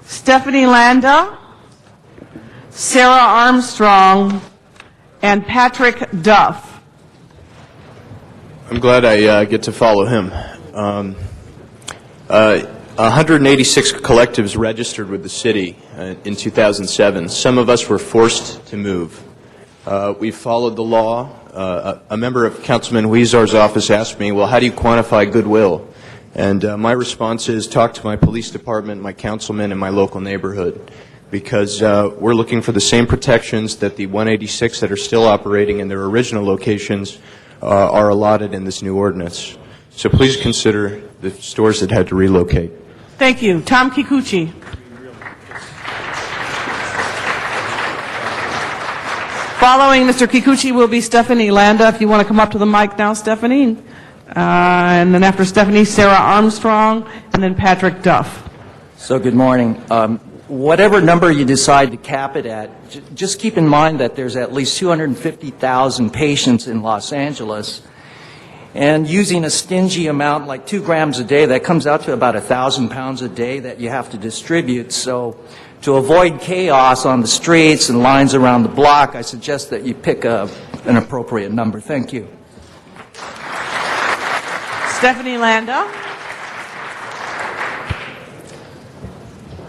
Stephanie Landa, Sarah Armstrong, and Patrick Duff. I'm glad I get to follow him. 186 collectives registered with the city in 2007. Some of us were forced to move. We followed the law. A member of Councilman Huizar's office asked me, well, how do you quantify goodwill? And my response is talk to my police department, my councilmen, and my local neighborhood, because we're looking for the same protections that the 186 that are still operating in their original locations are allotted in this new ordinance. So please consider the stores that had to relocate. Thank you. Tom Kikuchi. Following Mr. Kikuchi will be Stephanie Landa. If you want to come up to the mic now, Stephanie. And then after Stephanie, Sarah Armstrong, and then Patrick Duff. So good morning. Whatever number you decide to cap it at, just keep in mind that there's at least 250,000 patients in Los Angeles. And using a stingy amount like 2 grams a day, that comes out to about 1,000 pounds a day that you have to distribute. So to avoid chaos on the streets and lines around the block, I suggest that you pick an appropriate number. Thank you. Stephanie Landa.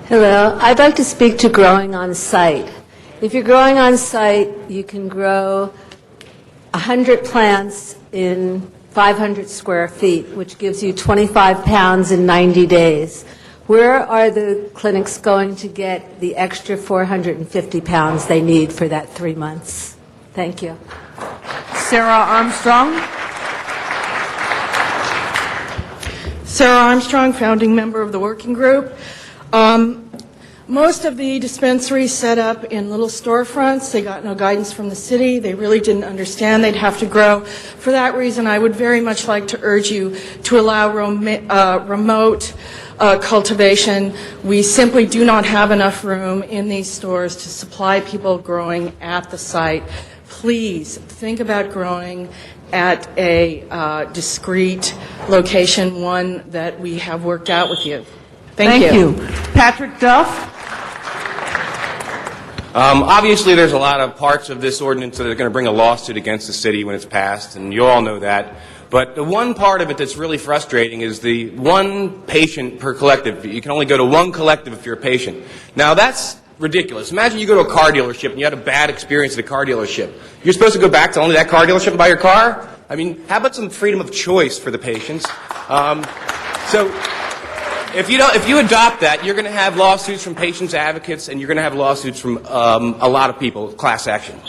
Hello. I'd like to speak to growing on site. If you're growing on site, you can grow 100 plants in 500 square feet, which gives you 25 pounds in 90 days. Where are the clinics going to get the extra 450 pounds they need for that 3 months? Thank you. Sarah Armstrong. Sarah Armstrong, founding member of the working group. Most of the dispensaries set up in little storefronts. They got no guidance from the city. They really didn't understand they'd have to grow. For that reason, I would very much like to urge you to allow remote cultivation. We simply do not have enough room in these stores to supply people growing at the site. Please think about growing at a discrete location, one that we have worked out with you. Thank you. Patrick Duff. Obviously, there's a lot of parts of this ordinance that are going to bring a lawsuit against the city when it's passed, and you all know that. But the one part of it that's really frustrating is the one patient per collective. You can only go to one collective if you're a patient. Now, that's ridiculous. Imagine you go to a car dealership and you had a bad experience at a car dealership. You're supposed to go back to only that car dealership and buy your car? I mean, how about some freedom of choice for the patients? So if you adopt that, you're going to have lawsuits from patients' advocates, and you're going to have lawsuits from a lot of people, class action.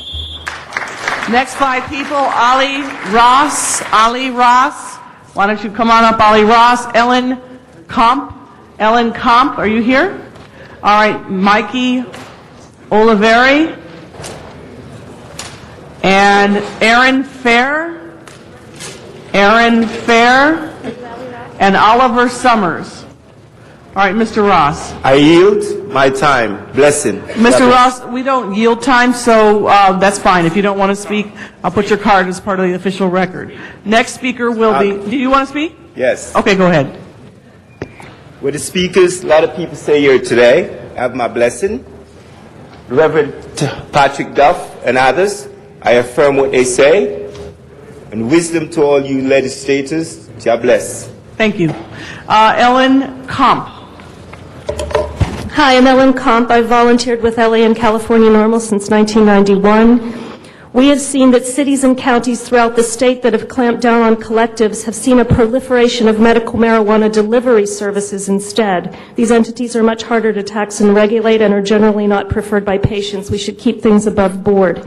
Next 5 people, Ali Ross. Ali Ross. Why don't you come on up, Ali Ross. Ellen Comp. Ellen Comp, are you here? All right, Mikey Oliveri. And Aaron Fair. Aaron Fair. And Oliver Summers. All right, Mr. Ross. I yield my time. Blessing. Mr. Ross, we don't yield time, so that's fine. If you don't want to speak, I'll put your card as part of the official record. Next speaker will be... Do you want to speak? Yes. Okay, go ahead. With the speakers, a lot of people say here today, I have my blessing. Reverend Patrick Duff and others, I affirm what they say. And wisdom to all you legislators. God bless. Thank you. Ellen Comp. Hi, I'm Ellen Comp. I've volunteered with LA and California Normal since 1991. We have seen that cities and counties throughout the state that have clamped down on collectives have seen a proliferation of medical marijuana delivery services instead. These entities are much harder to tax and regulate and are generally not preferred by patients. We should keep things above board.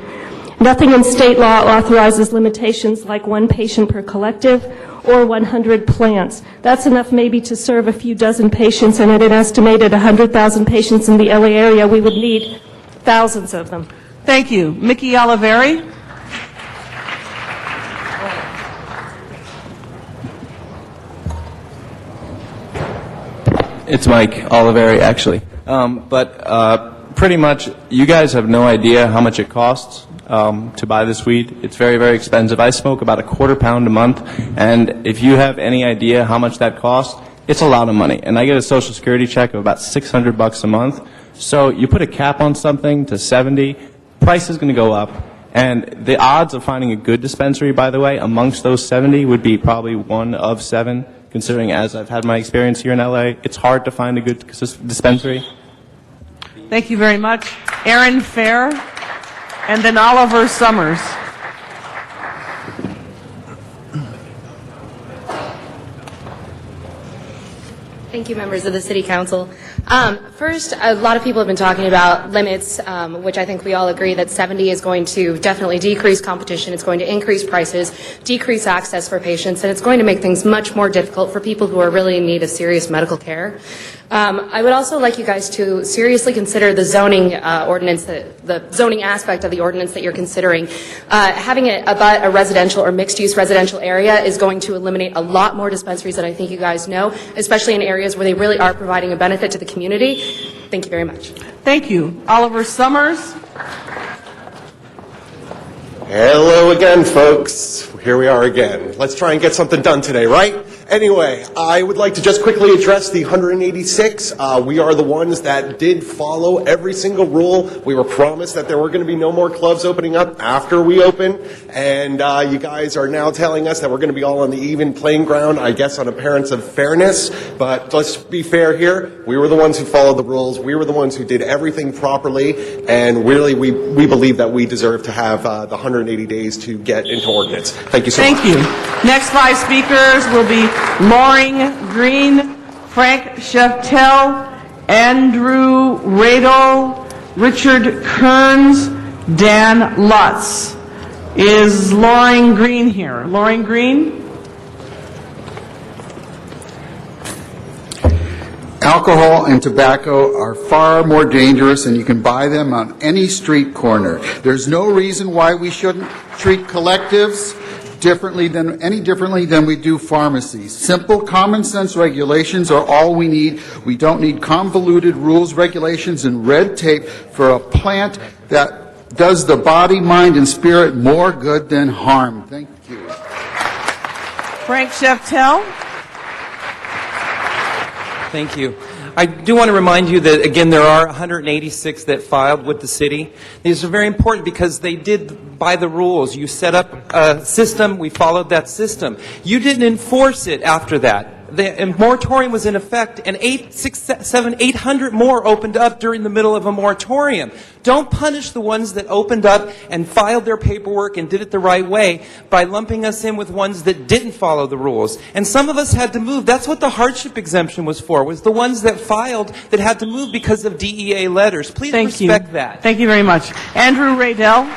Nothing in state law authorizes limitations like 1 patient per collective or 100 plants. That's enough maybe to serve a few dozen patients, and at an estimated 100,000 patients in the LA area, we would need thousands of them. Thank you. Mickey Oliveri. It's Mike Oliveri, actually. Pretty much, you guys have no idea how much it costs to buy this weed. It's very, very expensive. I smoke about a quarter pound a month, and if you have any idea how much that costs, it's a lot of money. And I get a Social Security check of about $600 a month. So you put a cap on something to 70, price is going to go up. And the odds of finding a good dispensary, by the way, amongst those 70 would be probably 1 of 7, considering as I've had my experience here in LA, it's hard to find a good dispensary. Thank you very much. Aaron Fair, and then Oliver Summers. Thank you, members of the City Council. First, a lot of people have been talking about limits, which I think we all agree that 70 is going to definitely decrease competition, it's going to increase prices, decrease access for patients, and it's going to make things much more difficult for people who are really in need of serious medical care. I would also like you guys to seriously consider the zoning ordinance, the zoning aspect of the ordinance that you're considering. Having it about a residential or mixed-use residential area is going to eliminate a lot more dispensaries than I think you guys know, especially in areas where they really are providing a benefit to the community. Thank you very much. Thank you. Oliver Summers. Hello again, folks. Here we are again. Let's try and get something done today, right? Anyway, I would like to just quickly address the 186. We are the ones that did follow every single rule. We were promised that there were going to be no more clubs opening up after we open, and you guys are now telling us that we're going to be all on the even playing ground, I guess on appearance of fairness, but let's be fair here. We were the ones who followed the rules. We were the ones who did everything properly, and really we believe that we deserve to have the 180 days to get into ordinance. Thank you so much. Thank you. Next 5 speakers will be Loring Green, Frank Sheftel, Andrew Radel, Richard Kearns, Dan Lutz. Is Loring Green here? Loring Green? Alcohol and tobacco are far more dangerous, and you can buy them on any street corner. There's no reason why we shouldn't treat collectives differently than we do pharmacies. Simple, common sense regulations are all we need. We don't need convoluted rules, regulations, and red tape for a plant that does the body, mind, and spirit more good than harm. Thank you. Frank Sheftel. Thank you. I do want to remind you that, again, there are 186 that filed with the city. These are very important because they did by the rules. You set up a system, we followed that system. You didn't enforce it after that. The moratorium was in effect, and 800 more opened up during the middle of a moratorium. Don't punish the ones that opened up and filed their paperwork and did it the right way by lumping us in with ones that didn't follow the rules. And some of us had to move. That's what the hardship exemption was for, was the ones that filed that had to move because of DEA letters. Please respect that. Thank you very much. Andrew Radel.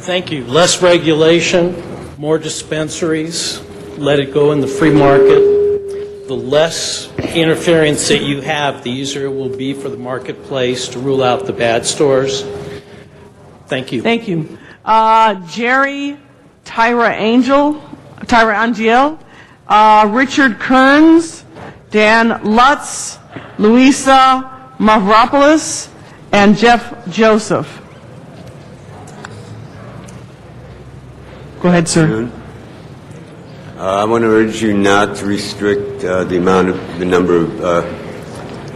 Thank you. Less regulation, more dispensaries, let it go in the free market. The less interference that you have, the easier it will be for the marketplace to rule out the bad stores. Thank you. Thank you. Jerry Tyra Angel, Richard Kearns, Dan Lutz, Luisa Mavropoulos, and Jeff Joseph. Go ahead, sir. I want to urge you not to restrict the number of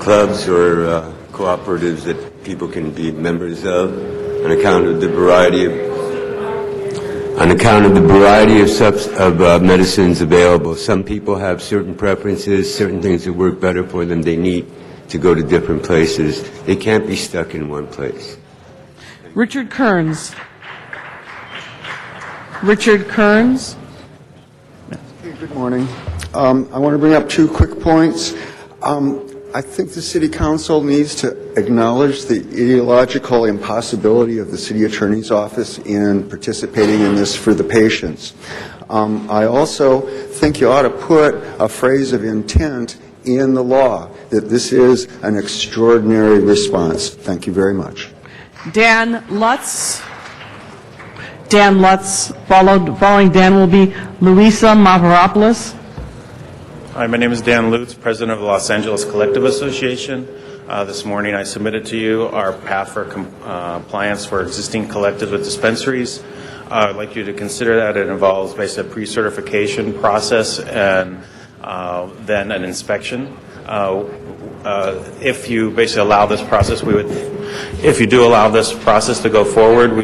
clubs or cooperatives that people can be members of on account of the variety of medicines available. Some people have certain preferences, certain things that work better for them. They need to go to different places. They can't be stuck in one place. Richard Kearns. Richard Kearns. Good morning. I want to bring up 2 quick points. I think the City Council needs to acknowledge the ideological impossibility of the City Attorney's Office in participating in this for the patients. I also think you ought to put a phrase of intent in the law, that this is an extraordinary response. Thank you very much. Dan Lutz. Dan Lutz. Following Dan will be Luisa Mavropoulos. Hi, my name is Dan Lutz, president of the Los Angeles Collective Association. This morning I submitted to you our path for compliance for existing collectives with dispensaries. I'd like you to consider that. It involves basically a pre-certification process and then an inspection. If you basically allow this process, if you do allow this process to go forward,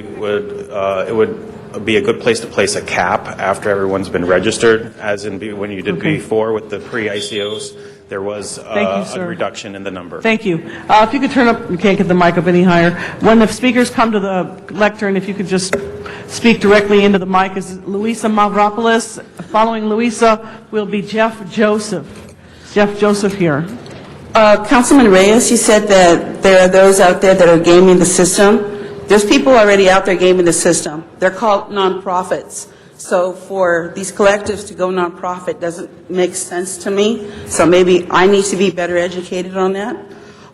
it would be a good place to place a cap after everyone's been registered, as in when you did before with the pre-ICOs. There was a reduction in the number. Thank you. If you could turn up, you can't get the mic up any higher. When the speakers come to the lectern, if you could just speak directly into the mic, is Luisa Mavropoulos. Following Luisa will be Jeff Joseph. Jeff Joseph here. Councilman Reyes, you said that there are those out there that are gaming the system. There's people already out there gaming the system. They're called nonprofits. So for these collectives to go nonprofit doesn't make sense to me. So maybe I need to be better educated on that.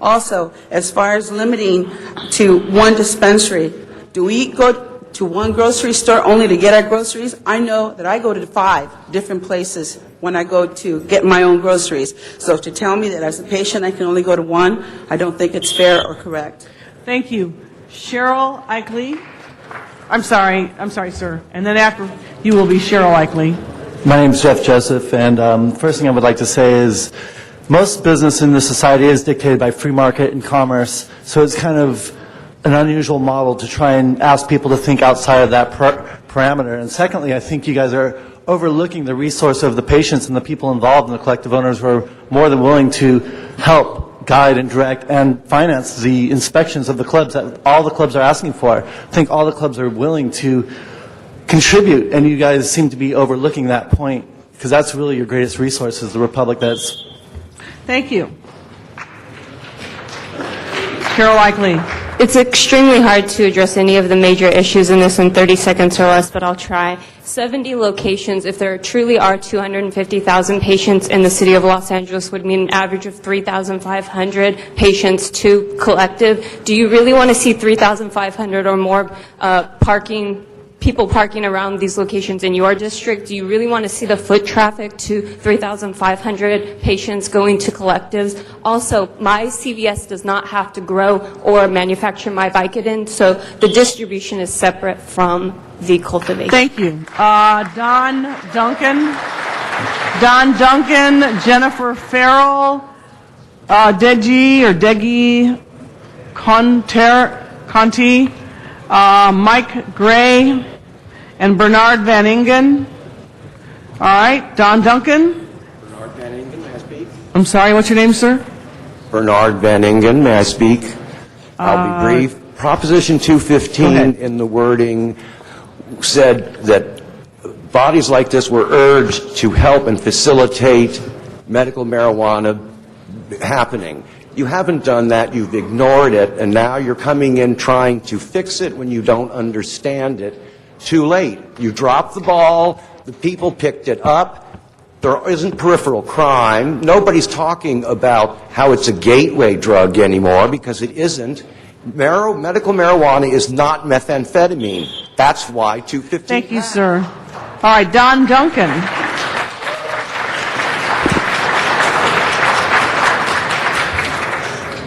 Also, as far as limiting to one dispensary, do we go to one grocery store only to get our groceries? I know that I go to 5 different places when I go to get my own groceries. So to tell me that as a patient I can only go to one, I don't think it's fair or correct. Thank you. Cheryl Eichley. I'm sorry, sir. And then after you will be Cheryl Eichley. My name is Jeff Joseph, and first thing I would like to say is most business in this society is dictated by free market and commerce, so it's kind of an unusual model to try and ask people to think outside of that parameter. And secondly, I think you guys are overlooking the resource of the patients and the people involved and the collective owners who are more than willing to help guide and direct and finance the inspections of the clubs that all the clubs are asking for. I think all the clubs are willing to contribute, and you guys seem to be overlooking that point, because that's really your greatest resource is the Republic that's... Thank you. Cheryl Eichley. It's extremely hard to address any of the major issues in this in 30 seconds or less, but I'll try. 70 locations, if there truly are 250,000 patients in the city of Los Angeles, would mean an average of 3,500 patients to collective. Do you really want to see 3,500 or more people parking around these locations in your district? Do you really want to see the foot traffic to 3,500 patients going to collectives? Also, my CVS does not have to grow or manufacture my Vicodin, so the distribution is separate from the cultivation. Thank you. Don Duncan, Jennifer Farrell, Degi Conti, Mike Gray, and Bernard Van Ingen. All right, Don Duncan. Bernard Van Ingen, may I speak? I'm sorry, what's your name, sir? Bernard Van Ingen, may I speak? I'll be brief. Proposition 215 in the wording said that bodies like this were urged to help and facilitate medical marijuana happening. You haven't done that, you've ignored it, and now you're coming in trying to fix it when you don't understand it. Too late. You dropped the ball, the people picked it up, there isn't peripheral crime, nobody's talking about how it's a gateway drug anymore, because it isn't. Medical marijuana is not methamphetamine. That's why 215. Thank you, sir. All right, Don Duncan.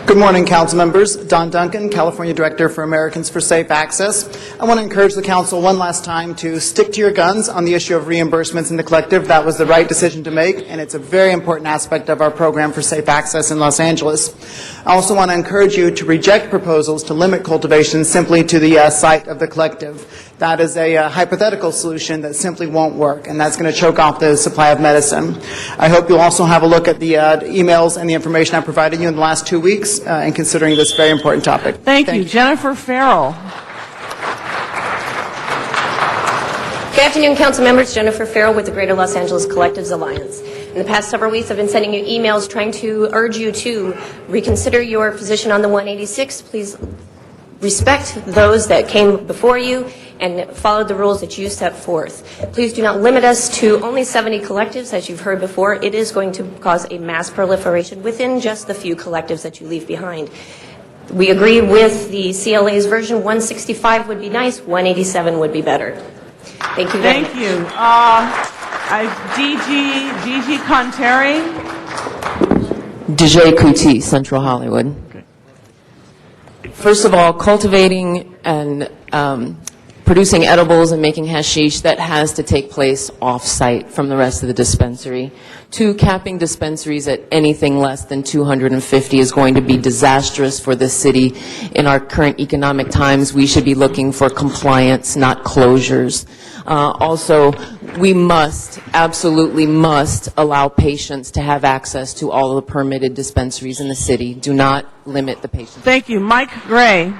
Good morning, council members. Don Duncan, California Director for Americans for Safe Access. I want to encourage the council one last time to stick to your guns on the issue of reimbursements in the collective. That was the right decision to make, and it's a very important aspect of our program for safe access in Los Angeles. I also want to encourage you to reject proposals to limit cultivation simply to the site of the collective. That is a hypothetical solution that simply won't work, and that's going to choke off the supply of medicine. I hope you'll also have a look at the emails and the information I provided you in the last 2 weeks in considering this very important topic. Thank you. Jennifer Farrell. Good afternoon, council members. Jennifer Farrell with the Greater Los Angeles Collectives Alliance. In the past several weeks, I've been sending you emails trying to urge you to reconsider your position on the 186. Please respect those that came before you and follow the rules that you set forth. Please do not limit us to only 70 collectives, as you've heard before. It is going to cause a mass proliferation within just the few collectives that you leave behind. We agree with the CLA's version. 165 would be nice, 187 would be better. Thank you very much. Thank you. DG Conteri. DJ Kuti, Central Hollywood. First of all, cultivating and producing edibles and making hashish, that has to take place off-site from the rest of the dispensary. 2, capping dispensaries at anything less than 250 is going to be disastrous for the city. In our current economic times, we should be looking for compliance, not closures. Also, we must, absolutely must, allow patients to have access to all of the permitted dispensaries in the city. Do not limit the patients. Thank you. Mike Gray.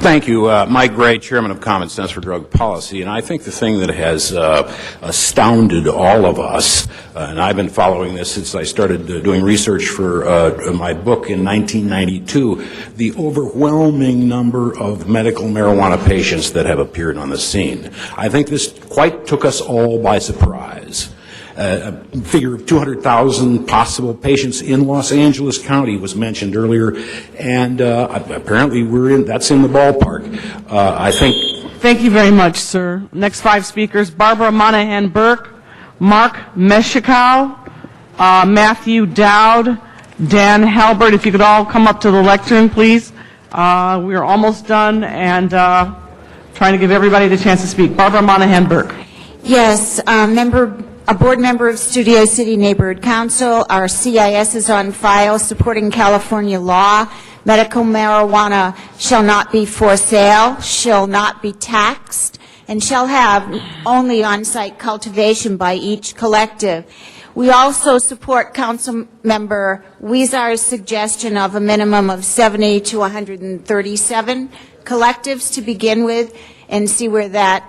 Thank you. Mike Gray, Chairman of Common Sense for Drug Policy. And I think the thing that has astounded all of us, and I've been following this since I started doing research for my book in 1992, the overwhelming number of medical marijuana patients that have appeared on the scene. I think this quite took us all by surprise. A figure of 200,000 possible patients in Los Angeles County was mentioned earlier, and apparently that's in the ballpark. I think. Thank you very much, sir. Next 5 speakers: Barbara Monahan Burke, Mark Meshikow, Matthew Dowd, Dan Halbert. If you could all come up to the lectern, please. We are almost done, and trying to give everybody the chance to speak. Barbara Monahan Burke. Yes, a board member of Studio City Neighborhood Council. Our CIS is on file supporting California law. Medical marijuana shall not be for sale, shall not be taxed, and shall have only on-site cultivation by each collective. We also support Council Member Weezar's suggestion of a minimum of 70 to 137 collectives to begin with, and see where that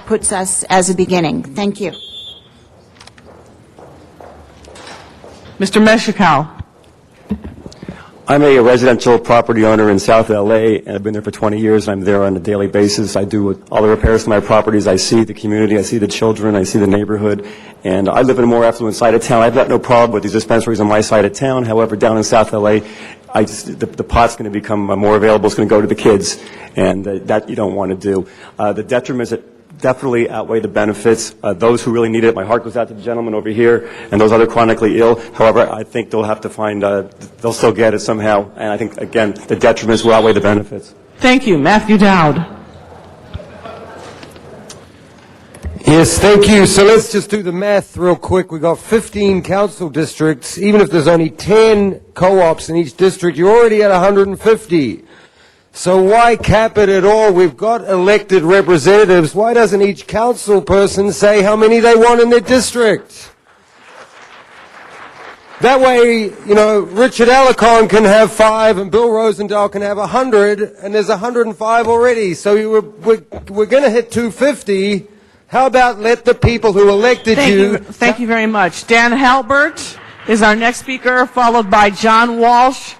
puts us as a beginning. Thank you. Mr. Meshikow. I'm a residential property owner in South LA, and I've been there for 20 years, and I'm there on a daily basis. I do all the repairs to my properties. I see the community, I see the children, I see the neighborhood, and I live in a more affluent side of town. I've got no problem with these dispensaries on my side of town. However, down in South LA, the pot's going to become more available. It's going to go to the kids, and that you don't want to do. The detriments definitely outweigh the benefits. Those who really need it, my heart goes out to the gentleman over here, and those other chronically ill. However, I think they'll have to find, they'll still get it somehow. And I think, again, the detriments will outweigh the benefits. Thank you. Matthew Dowd. Yes, thank you. So let's just do the math real quick. We've got 15 council districts. Even if there's only 10 co-ops in each district, you're already at 150. So why cap it at all? We've got elected representatives. Why doesn't each council person say how many they want in their district? That way, you know, Richard Alarcon can have 5 and Bill Rosendahl can have 100, and there's 105 already. So we're going to hit 250. How about let the people who elected you... Thank you very much. Dan Halbert is our next speaker, followed by John Walsh.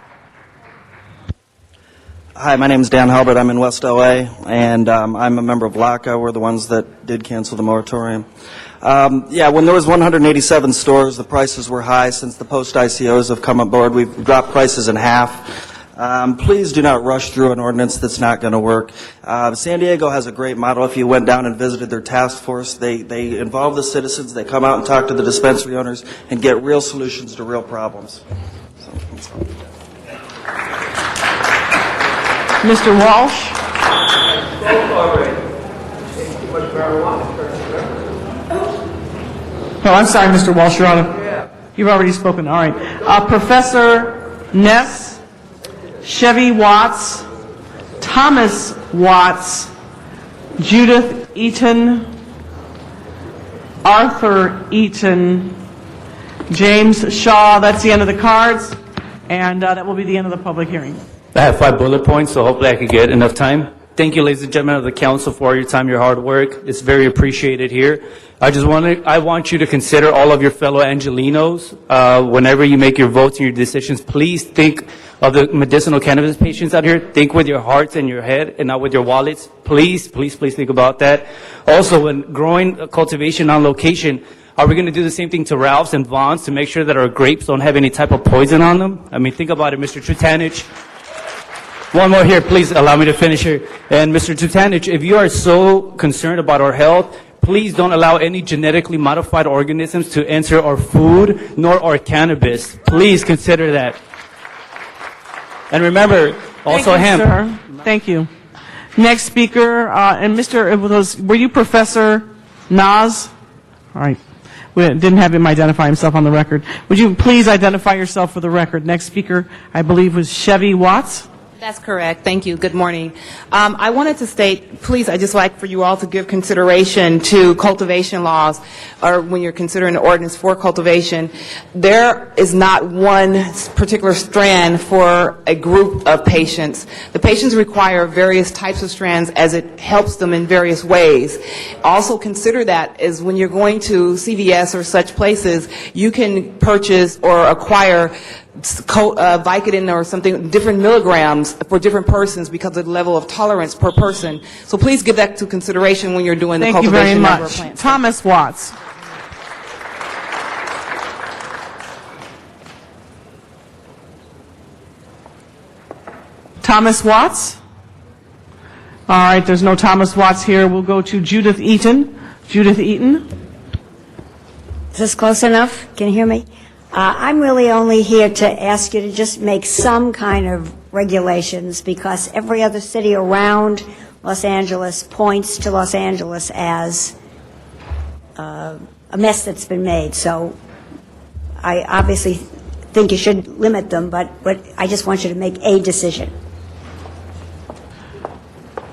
Hi, my name is Dan Halbert. I'm in West LA, and I'm a member of LACA. We're the ones that did cancel the moratorium. When there was 187 stores, the prices were high. Since the post-ICOs have come aboard, we've dropped prices in half. Please do not rush through an ordinance that's not going to work. San Diego has a great model. If you went down and visited their task force, they involve the citizens, they come out and talk to the dispensary owners and get real solutions to real problems. Mr. Walsh. Oh, I'm sorry, Mr. Walsh, Your Honor. You've already spoken. All right. Professor Ness, Chevy Watts, Thomas Watts, Judith Eaton, Arthur Eaton, James Shaw. That's the end of the cards, and that will be the end of the public hearing. I have 5 bullet points, so hopefully I can get enough time. Thank you, ladies and gentlemen of the council, for your time, your hard work. It's very appreciated here. I want you to consider all of your fellow Angelenos. Whenever you make your votes and your decisions, please think of the medicinal cannabis patients out here. Think with your hearts and your head and not with your wallets. Please, please, please think about that. Also, when growing cultivation on location, Are we going to do the same thing to Ralph's and Vaughn's to make sure that our grapes don't have any type of poison on them? I mean, think about it, Mr. Trutanich. One more here, please allow me to finish here. And Mr. Trutanich, if you are so concerned about our health, please don't allow any genetically modified organisms to enter our food nor our cannabis. Please consider that. And remember, also hemp. Thank you, sir. Thank you. Next speaker, and were you Professor Nas? All right. We didn't have him identify himself on the record. Would you please identify yourself for the record? Next speaker, I believe, was Chevy Watts. That's correct. Thank you. Good morning. I wanted to state, please, I'd just like for you all to give consideration to cultivation laws, or when you're considering an ordinance for cultivation. There is not one particular strand for a group of patients. The patients require various types of strands as it helps them in various ways. Also consider that is when you're going to CVS or such places, you can purchase or acquire Vicodin or something, different milligrams for different persons because of the level of tolerance per person. So please give that to consideration when you're doing the cultivation number of plants. Thomas Watts. Thomas Watts? All right, there's no Thomas Watts here. We'll go to Judith Eaton. Judith Eaton. Is this close enough? Can you hear me? I'm really only here to ask you to just make some kind of regulations because every other city around Los Angeles points to Los Angeles as a mess that's been made. So I obviously think you should limit them, but I just want you to make a decision.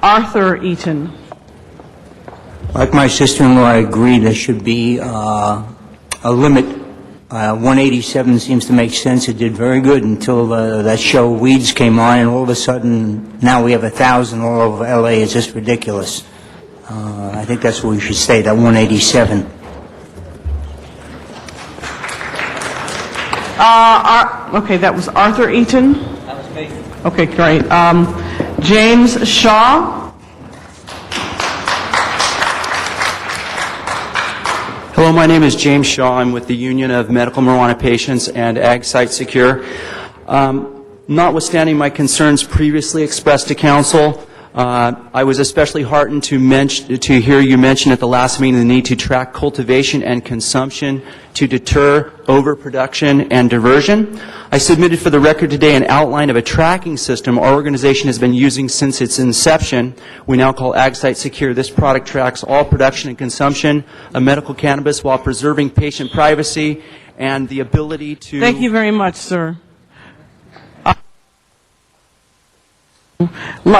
Arthur Eaton. Like my sister-in-law, I agree there should be a limit. 187 seems to make sense. It did very good until that show Weeds came on, and all of a sudden now we have 1,000 all over L.A. It's just ridiculous. I think that's what we should stay, that 187. Okay, that was Arthur Eaton. That was me. Okay, great. James Shaw. Hello, my name is James Shaw. I'm with the Union of Medical Marijuana Patients and Ag Site Secure. Notwithstanding my concerns previously expressed to Council, I was especially heartened to hear you mention at the last meeting the need to track cultivation and consumption to deter overproduction and diversion. I submitted for the record today an outline of a tracking system our organization has been using since its inception. We now call Ag Site Secure. This product tracks all production and consumption of medical cannabis while preserving patient privacy and the ability to... Thank you very much, sir.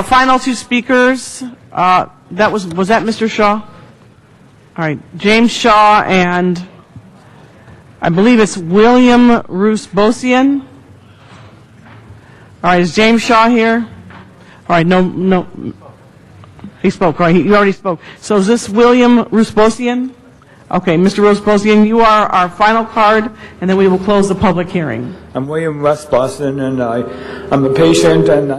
Final two speakers. Was that Mr. Shaw? All right, James Shaw and I believe it's William Roos-Bosian. All right, is James Shaw here? All right, no. He spoke, right? You already spoke. So is this William Roos-Bosian? Okay, Mr. Roos-Bosian, you are our final card, and then we will close the public hearing. I'm William Roos-Bosian, and I'm a patient, and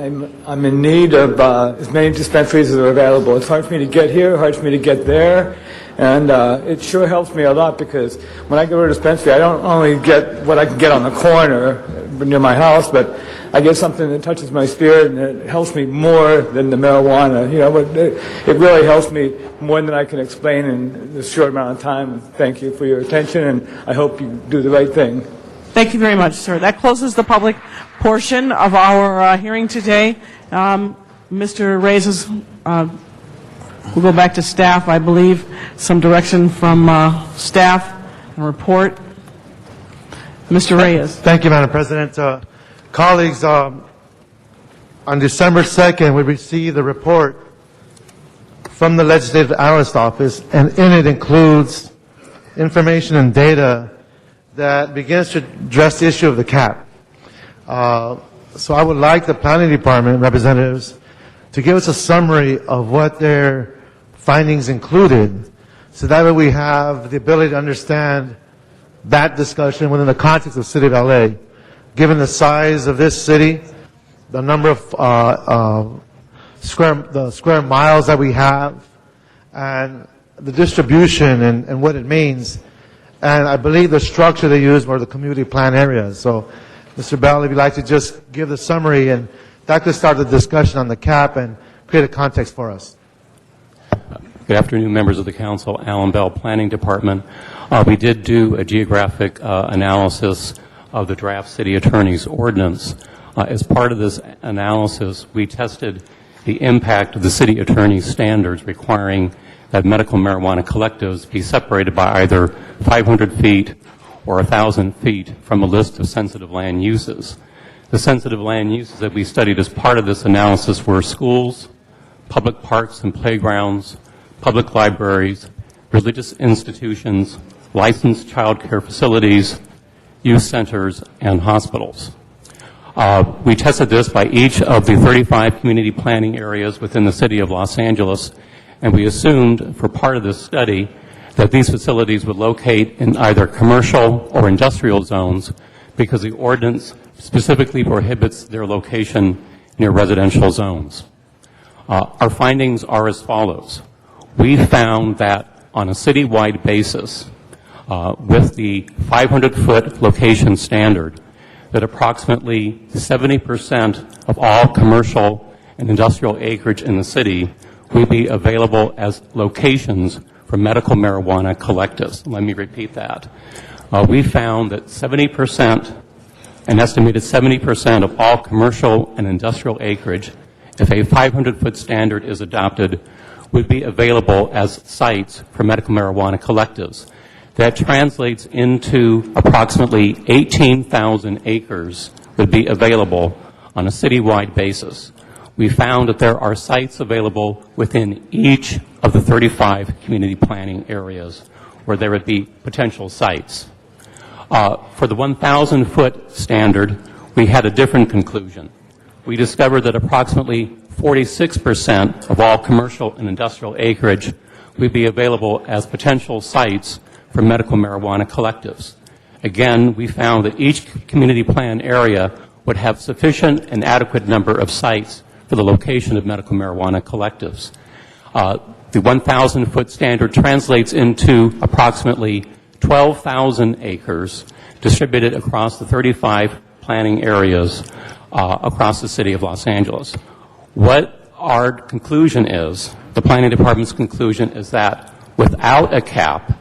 I'm in need of as many dispensaries as are available. It's hard for me to get here, hard for me to get there, and it sure helps me a lot because when I go to a dispensary, I don't only get what I can get on the corner near my house, but I get something that touches my spirit, and it helps me more than the marijuana. You know, but it really helps me more than I can explain in this short amount of time. Thank you for your attention, and I hope you do the right thing. Thank you very much, sir. That closes the public portion of our hearing today. Mr. Reyes, we'll go back to staff, I believe. Some direction from staff and report. Mr. Reyes. Thank you, Madam President. Colleagues, on December 2nd, we received a report from the Legislative Analyst Office, and in it includes information and data that begins to address the issue of the cap. So I would like the Planning Department representatives to give us a summary of what their findings included, so that way we have the ability to understand that discussion within the context of the City of LA, given the size of this city, the number of square miles that we have, and the distribution and what it means. and I believe the structure they used were the community plan areas. So, Mr. Bell, if you'd like to just give the summary, and that could start the discussion on the cap and create a context for us. Good afternoon, members of the council. Alan Bell, Planning Department. We did do a geographic analysis of the draft city attorney's ordinance. As part of this analysis, we tested the impact of the city attorney's standards requiring that medical marijuana collectives be separated by either 500 feet or 1,000 feet from a list of sensitive land uses. The sensitive land uses that we studied as part of this analysis were schools, public parks and playgrounds, public libraries, religious institutions, licensed child care facilities, youth centers, and hospitals. We tested this by each of the 35 community planning areas within the city of Los Angeles, and we assumed for part of this study that these facilities would locate in either commercial or industrial zones because the ordinance specifically prohibits their location near residential zones. Our findings are as follows. We found that on a citywide basis, with the 500-foot location standard, that approximately 70% of all commercial and industrial acreage in the city will be available as locations for medical marijuana collectives. Let me repeat that. We found that 70%, an estimated 70% of all commercial and industrial acreage, if a 500-foot standard is adopted, would be available as sites for medical marijuana collectives. That translates into approximately 18,000 acres would be available on a citywide basis. We found that there are sites available within each of the 35 community planning areas where there would be potential sites. For the 1,000-foot standard, we had a different conclusion. We discovered that approximately 46% of all commercial and industrial acreage would be available as potential sites for medical marijuana collectives. Again, we found that each community plan area would have sufficient and adequate number of sites for the location of medical marijuana collectives. The 1,000-foot standard translates into approximately 12,000 acres distributed across the 35 planning areas across the city of Los Angeles. What our conclusion is, the Planning Department's conclusion is that without a cap,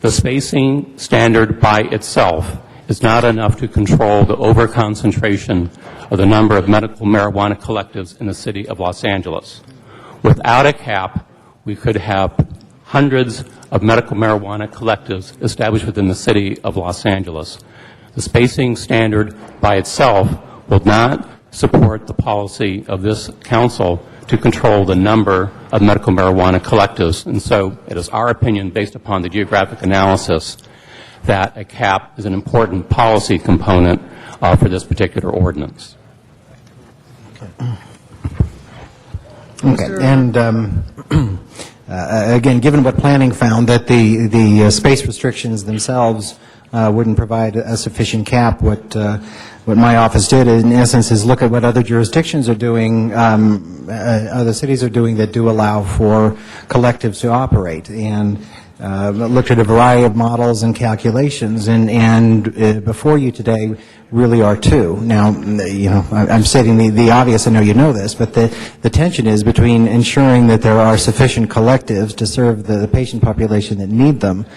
the spacing standard by itself is not enough to control the overconcentration of the number of medical marijuana collectives in the city of Los Angeles. Without a cap, we could have hundreds of medical marijuana collectives established within the city of Los Angeles. The spacing standard by itself will not support the policy of this council to control the number of medical marijuana collectives. And so it is our opinion, based upon the geographic analysis, that a cap is an important policy component for this particular ordinance. Okay. And again, given what planning found, that the space restrictions themselves wouldn't provide a sufficient cap, what my office did, in essence, is look at what other jurisdictions are doing, other cities are doing that do allow for collectives to operate, and looked at a variety of models and calculations, and before you today really are two. Now, you know, I'm stating the obvious, I know you know this, but the tension is between ensuring that there are sufficient collectives to serve the patient population that need them,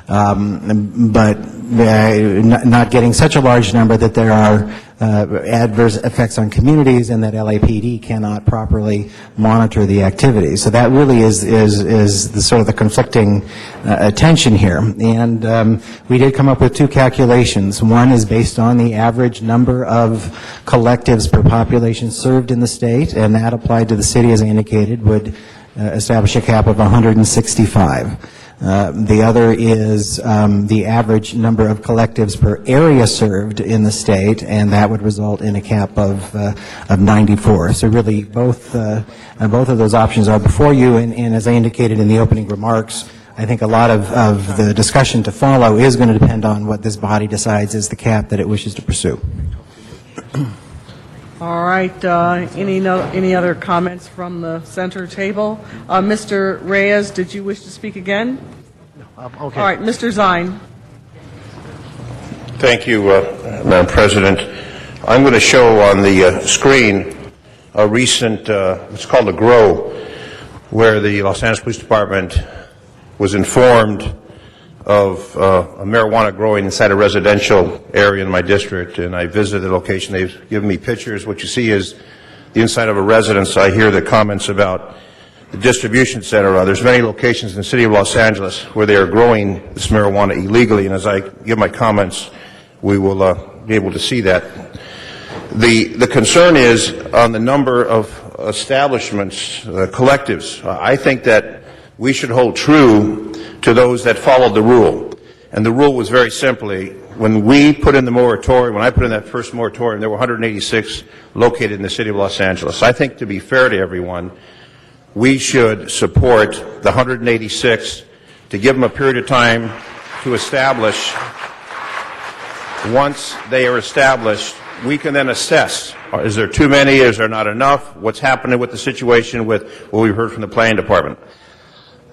but not getting such a large number that there are adverse effects on communities and that LAPD cannot properly monitor the activities. So that really is the sort of the conflicting tension here. And we did come up with two calculations. One is based on the average number of collectives per population served in the state, and that applied to the city, as I indicated, would establish a cap of 165. The other is the average number of collectives per area served in the state, and that would result in a cap of 94. So really, both of those options are before you, and as I indicated in the opening remarks, I think a lot of the discussion to follow is going to depend on what this body decides is the cap that it wishes to pursue. All right. Any other comments from the center table? Mr. Reyes, did you wish to speak again? No, I'm okay. All right, Mr. Zine. Thank you, Madam President. I'm going to show on the screen a recent, it's called a GROW, where the Los Angeles Police Department was informed of a marijuana growing inside a residential area in my district, and I visited the location. They've given me pictures. What you see is the inside of a residence. I hear the comments about the distribution center. There's many locations in the city of Los Angeles where they are growing this marijuana illegally, and as I give my comments, we will be able to see that. The concern is on the number of establishments, collectives. I think that we should hold true to those that followed the rule. And the rule was very simply, when we put in the moratorium, when I put in that first moratorium, there were 186 located in the city of Los Angeles. I think to be fair to everyone, we should support the 186 to give them a period of time to establish. Once they are established, we can then assess, is there too many, is there not enough, what's happening with the situation with what we've heard from the planning department.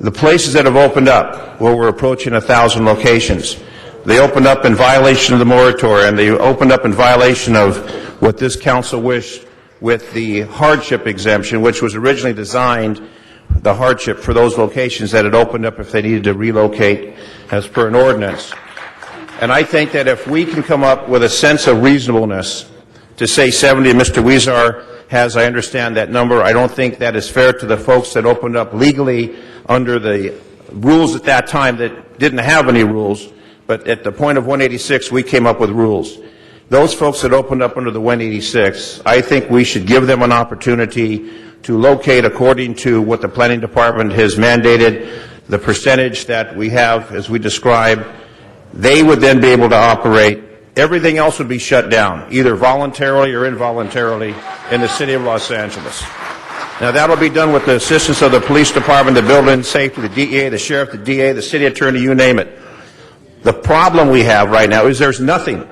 The places that have opened up, where we're approaching 1,000 locations, they opened up in violation of the moratorium, they opened up in violation of what this council wished with the hardship exemption, which was originally designed, the hardship for those locations that had opened up if they needed to relocate as per an ordinance. And I think that if we can come up with a sense of reasonableness to say 70, Mr. Weezer has, I understand that number, I don't think that is fair to the folks that opened up legally under the rules at that time that didn't have any rules, but at the point of 186, we came up with rules. Those folks that opened up under the 186, I think we should give them an opportunity to locate according to what the planning department has mandated, the percentage that we have as we described. They would then be able to operate. Everything else would be shut down, either voluntarily or involuntarily, in the city of Los Angeles. Now, that will be done with the assistance of the police department, the building safety, the DEA, the sheriff, the DA, the city attorney, you name it. The problem we have right now is there's nothing.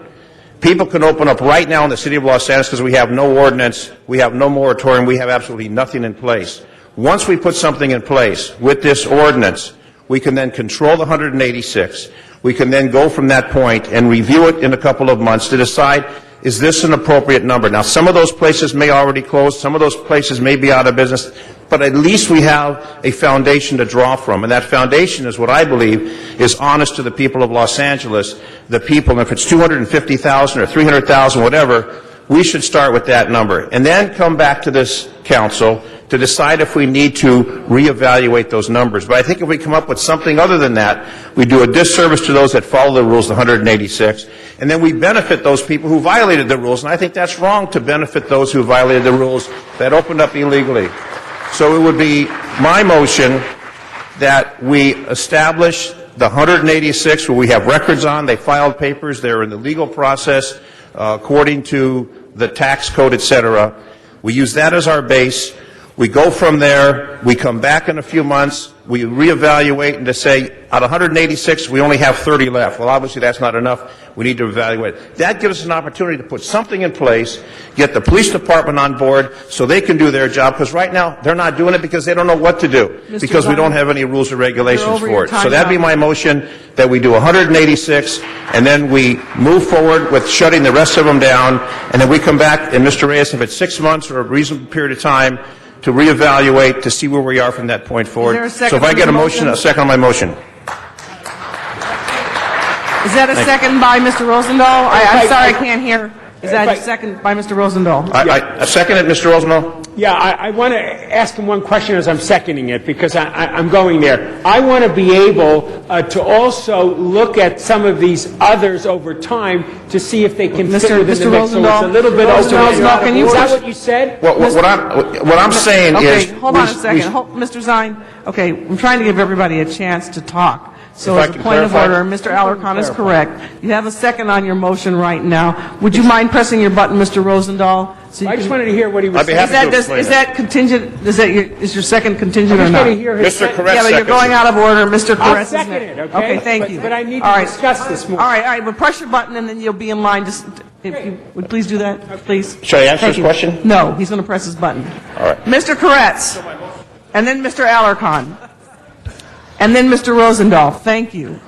People can open up right now in the city of Los Angeles because we have no ordinance, we have no moratorium, we have absolutely nothing in place. Once we put something in place with this ordinance, we can then control the 186. We can then go from that point and review it in a couple of months to decide, is this an appropriate number? Now, some of those places may already close, some of those places may be out of business, but at least we have a foundation to draw from. And that foundation is what I believe is honest to the people of Los Angeles, the people, and if it's 250,000 or 300,000, whatever, we should start with that number. And then come back to this council to decide if we need to reevaluate those numbers. But I think if we come up with something other than that, we do a disservice to those that follow the rules, the 186, and then we benefit those people who violated the rules. And I think that's wrong to benefit those who violated the rules that opened up illegally. So it would be my motion that we establish the 186 where we have records on, they filed papers, they're in the legal process according to the tax code, etc. We use that as our base. We go from there, we come back in a few months, we reevaluate and to say, out of 186, we only have 30 left. Well, obviously that's not enough. We need to evaluate. That gives us an opportunity to put something in place, get the police department on board so they can do their job, because right now they're not doing it because they don't know what to do, because we don't have any rules or regulations for it. So that'd be my motion, that we do 186, and then we move forward with shutting the rest of them down, and then we come back, and Mr. Reyes, if it's 6 months or a reasonable period of time, to reevaluate, to see where we are from that point forward. So if I get a motion, a second on my motion. Is that a second by Mr. Rosendahl? I'm sorry, I can't hear. Is that a second by Mr. Rosendahl? I second it, Mr. Rosendahl. Yeah, I want to ask him one question as I'm seconding it, because I'm going there. I want to be able to also look at some of these others over time to see if they can fit within the mix. So it's a little bit open. Is that what you said? What I'm saying is... Okay, hold on a second. Mr. Zine, okay, I'm trying to give everybody a chance to talk. So as a point of order, Mr. Alarcon is correct. You have a second on your motion right now. Would you mind pressing your button, Mr. Rosendahl? So I just wanted to hear what he was saying. Is that contingent? Is your second contingent or not? Mr. Koretz, yeah, but you're going out of order. Mr. Koretz. I'll second it, okay? Thank you. But I need to discuss this more. All right. Well, press your button and then you'll be in line. If you would please do that, please. Should I answer this question? No, he's going to press his button. All right. Mr. Koretz. And then Mr. Alarcon. And then Mr. Rosendahl. Thank you.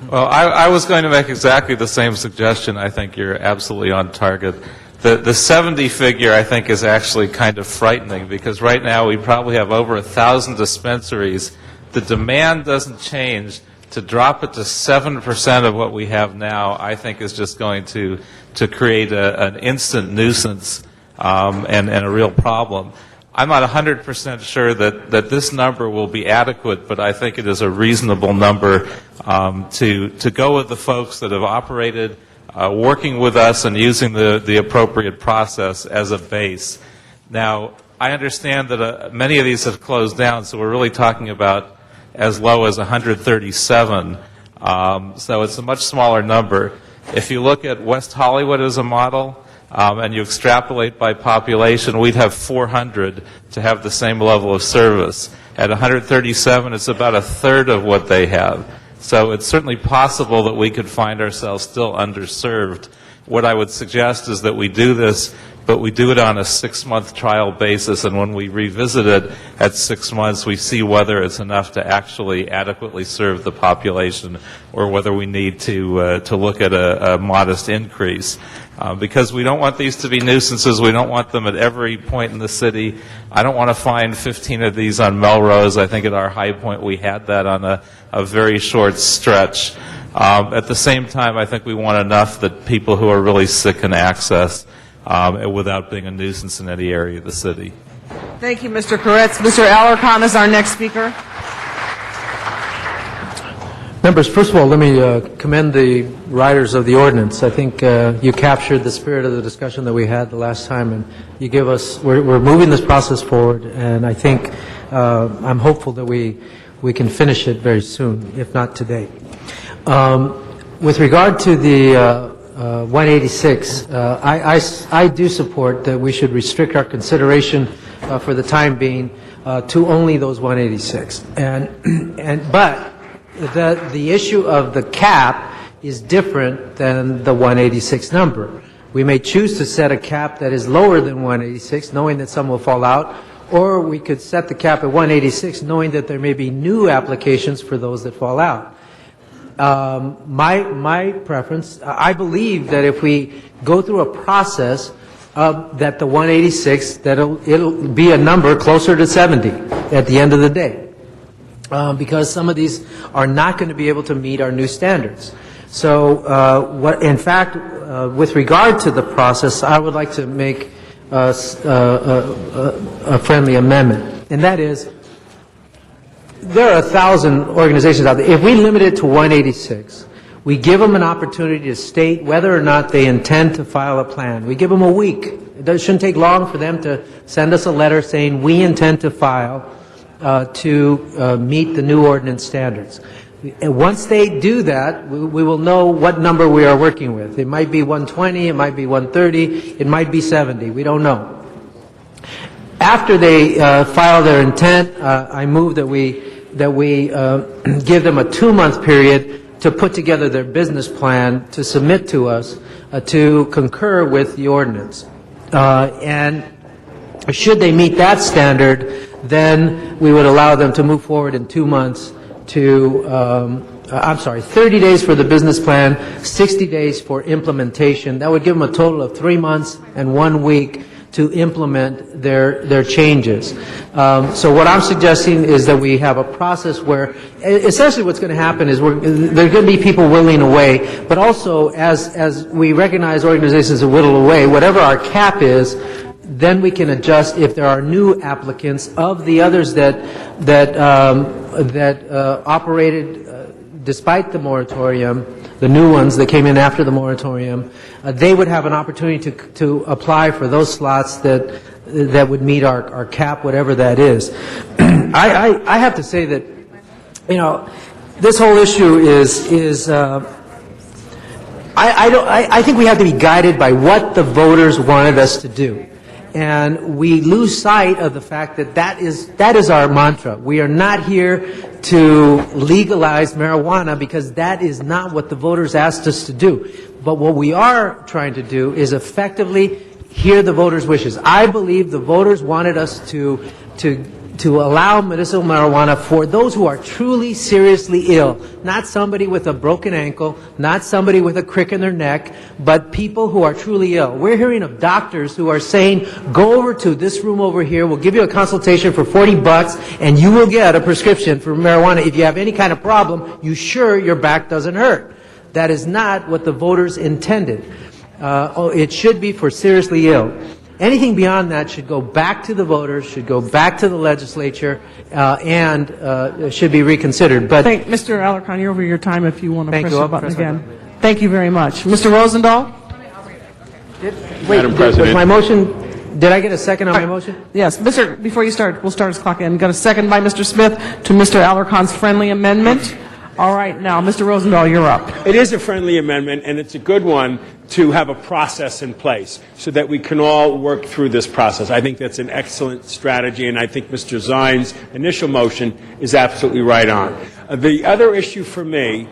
Well, I was going to make exactly the same suggestion. I think you're absolutely on target. The 70 figure, I think, is actually kind of frightening because right now we probably have over 1,000 dispensaries. The demand doesn't change. To drop it to 7% of what we have now, I think is just going to create an instant nuisance and a real problem. I'm not 100% sure that this number will be adequate, but I think it is a reasonable number to go with the folks that have operated, working with us and using the appropriate process as a base. Now, I understand that many of these have closed down, so we're really talking about as low as 137. So it's a much smaller number. If you look at West Hollywood as a model, and you extrapolate by population, we'd have 400 to have the same level of service. At 137, it's about a third of what they have. So it's certainly possible that we could find ourselves still underserved. What I would suggest is that we do this, but we do it on a 6-month trial basis, and when we revisit it at 6 months, we see whether it's enough to actually adequately serve the population or whether we need to look at a modest increase. Because we don't want these to be nuisances. We don't want them at every point in the city. I don't want to find 15 of these on Melrose. I think at our high point we had that on a very short stretch. At the same time, I think we want enough that people who are really sick can access without being a nuisance in any area of the city. Thank you, Mr. Koretz. Mr. Alarcon is our next speaker. Members, first of all, let me commend the writers of the ordinance. I think you captured the spirit of the discussion that we had the last time, and you give us, we're moving this process forward, and I think I'm hopeful that we can finish it very soon, if not today. With regard to the 186, I do support that we should restrict our consideration for the time being to only those 186. But the issue of the cap is different than the 186 number. We may choose to set a cap that is lower than 186, knowing that some will fall out, or we could set the cap at 186, knowing that there may be new applications for those that fall out. My preference, I believe that if we go through a process that the 186, that it'll be a number closer to 70 at the end of the day. Because some of these are not going to be able to meet our new standards. So, in fact, with regard to the process, I would like to make a friendly amendment, and that is, there are 1,000 organizations out there. If we limit it to 186, we give them an opportunity to state whether or not they intend to file a plan. We give them a week. It shouldn't take long for them to send us a letter saying we intend to file to meet the new ordinance standards. And once they do that, we will know what number we are working with. It might be 120, it might be 130, it might be 70. We don't know. After they file their intent, I move that we give them a 2-month period to put together their business plan to submit to us to concur with the ordinance. And should they meet that standard, then we would allow them to move forward in 2 months to, 30 days for the business plan, 60 days for implementation. That would give them a total of 3 months and 1 week to implement their changes. So what I'm suggesting is that we have a process where, essentially what's going to happen is there are going to be people whittling away, but also as we recognize organizations that whittle away, whatever our cap is, then we can adjust if there are new applicants of the others that operated despite the moratorium, the new ones that came in after the moratorium, they would have an opportunity to apply for those slots that would meet our cap, whatever that is. I have to say that, this whole issue is I think we have to be guided by what the voters wanted us to do. And we lose sight of the fact that that is our mantra. We are not here to legalize marijuana because that is not what the voters asked us to do. But what we are trying to do is effectively hear the voters' wishes. I believe the voters wanted us to to allow medicinal marijuana for those who are truly seriously ill, not somebody with a broken ankle, not somebody with a crick in their neck, but people who are truly ill. We're hearing of doctors who are saying, go over to this room over here, we'll give you a consultation for $40 and you will get a prescription for marijuana. If you have any kind of problem, you sure your back doesn't hurt. That is not what the voters intended. It should be for seriously ill. Anything beyond that should go back to the voters, should go back to the legislature, and should be reconsidered. But Mr. Alarcon, you're over your time if you want to press you. the button again. Thank you very much. Mr. Rosendahl? Madam President. Was my motion, did I get a second on my motion? Yes. Before you start, we'll start his clock in. Got a second by Mr. Smith to Mr. Alarcon's friendly amendment. All right, now, Mr. Rosendahl, you're up. It is a friendly amendment, and it's a good one to have a process in place so that we can all work through this process. I think that's an excellent strategy, and I think Mr. Zine's initial motion is absolutely right on. The other issue for me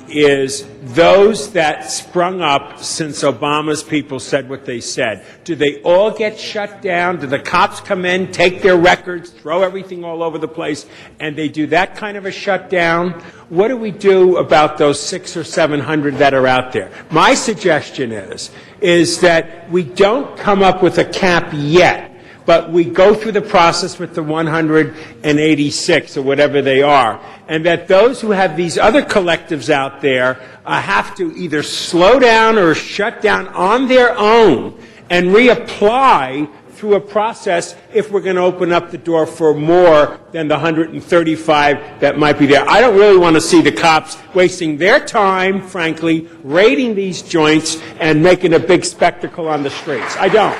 is those that sprung up since Obama's people said what they said. Do they all get shut down? Do the cops come in, take their records, throw everything all over the place, and they do that kind of a shutdown? What do we do about those 600 or 700 that are out there? My suggestion is that we don't come up with a cap yet, but we go through the process with the 186 or whatever they are, and that those who have these other collectives out there have to either slow down or shut down on their own and reapply through a process if we're going to open up the door for more than the 135 that might be there. I don't really want to see the cops wasting their time, frankly, raiding these joints and making a big spectacle on the streets. I don't.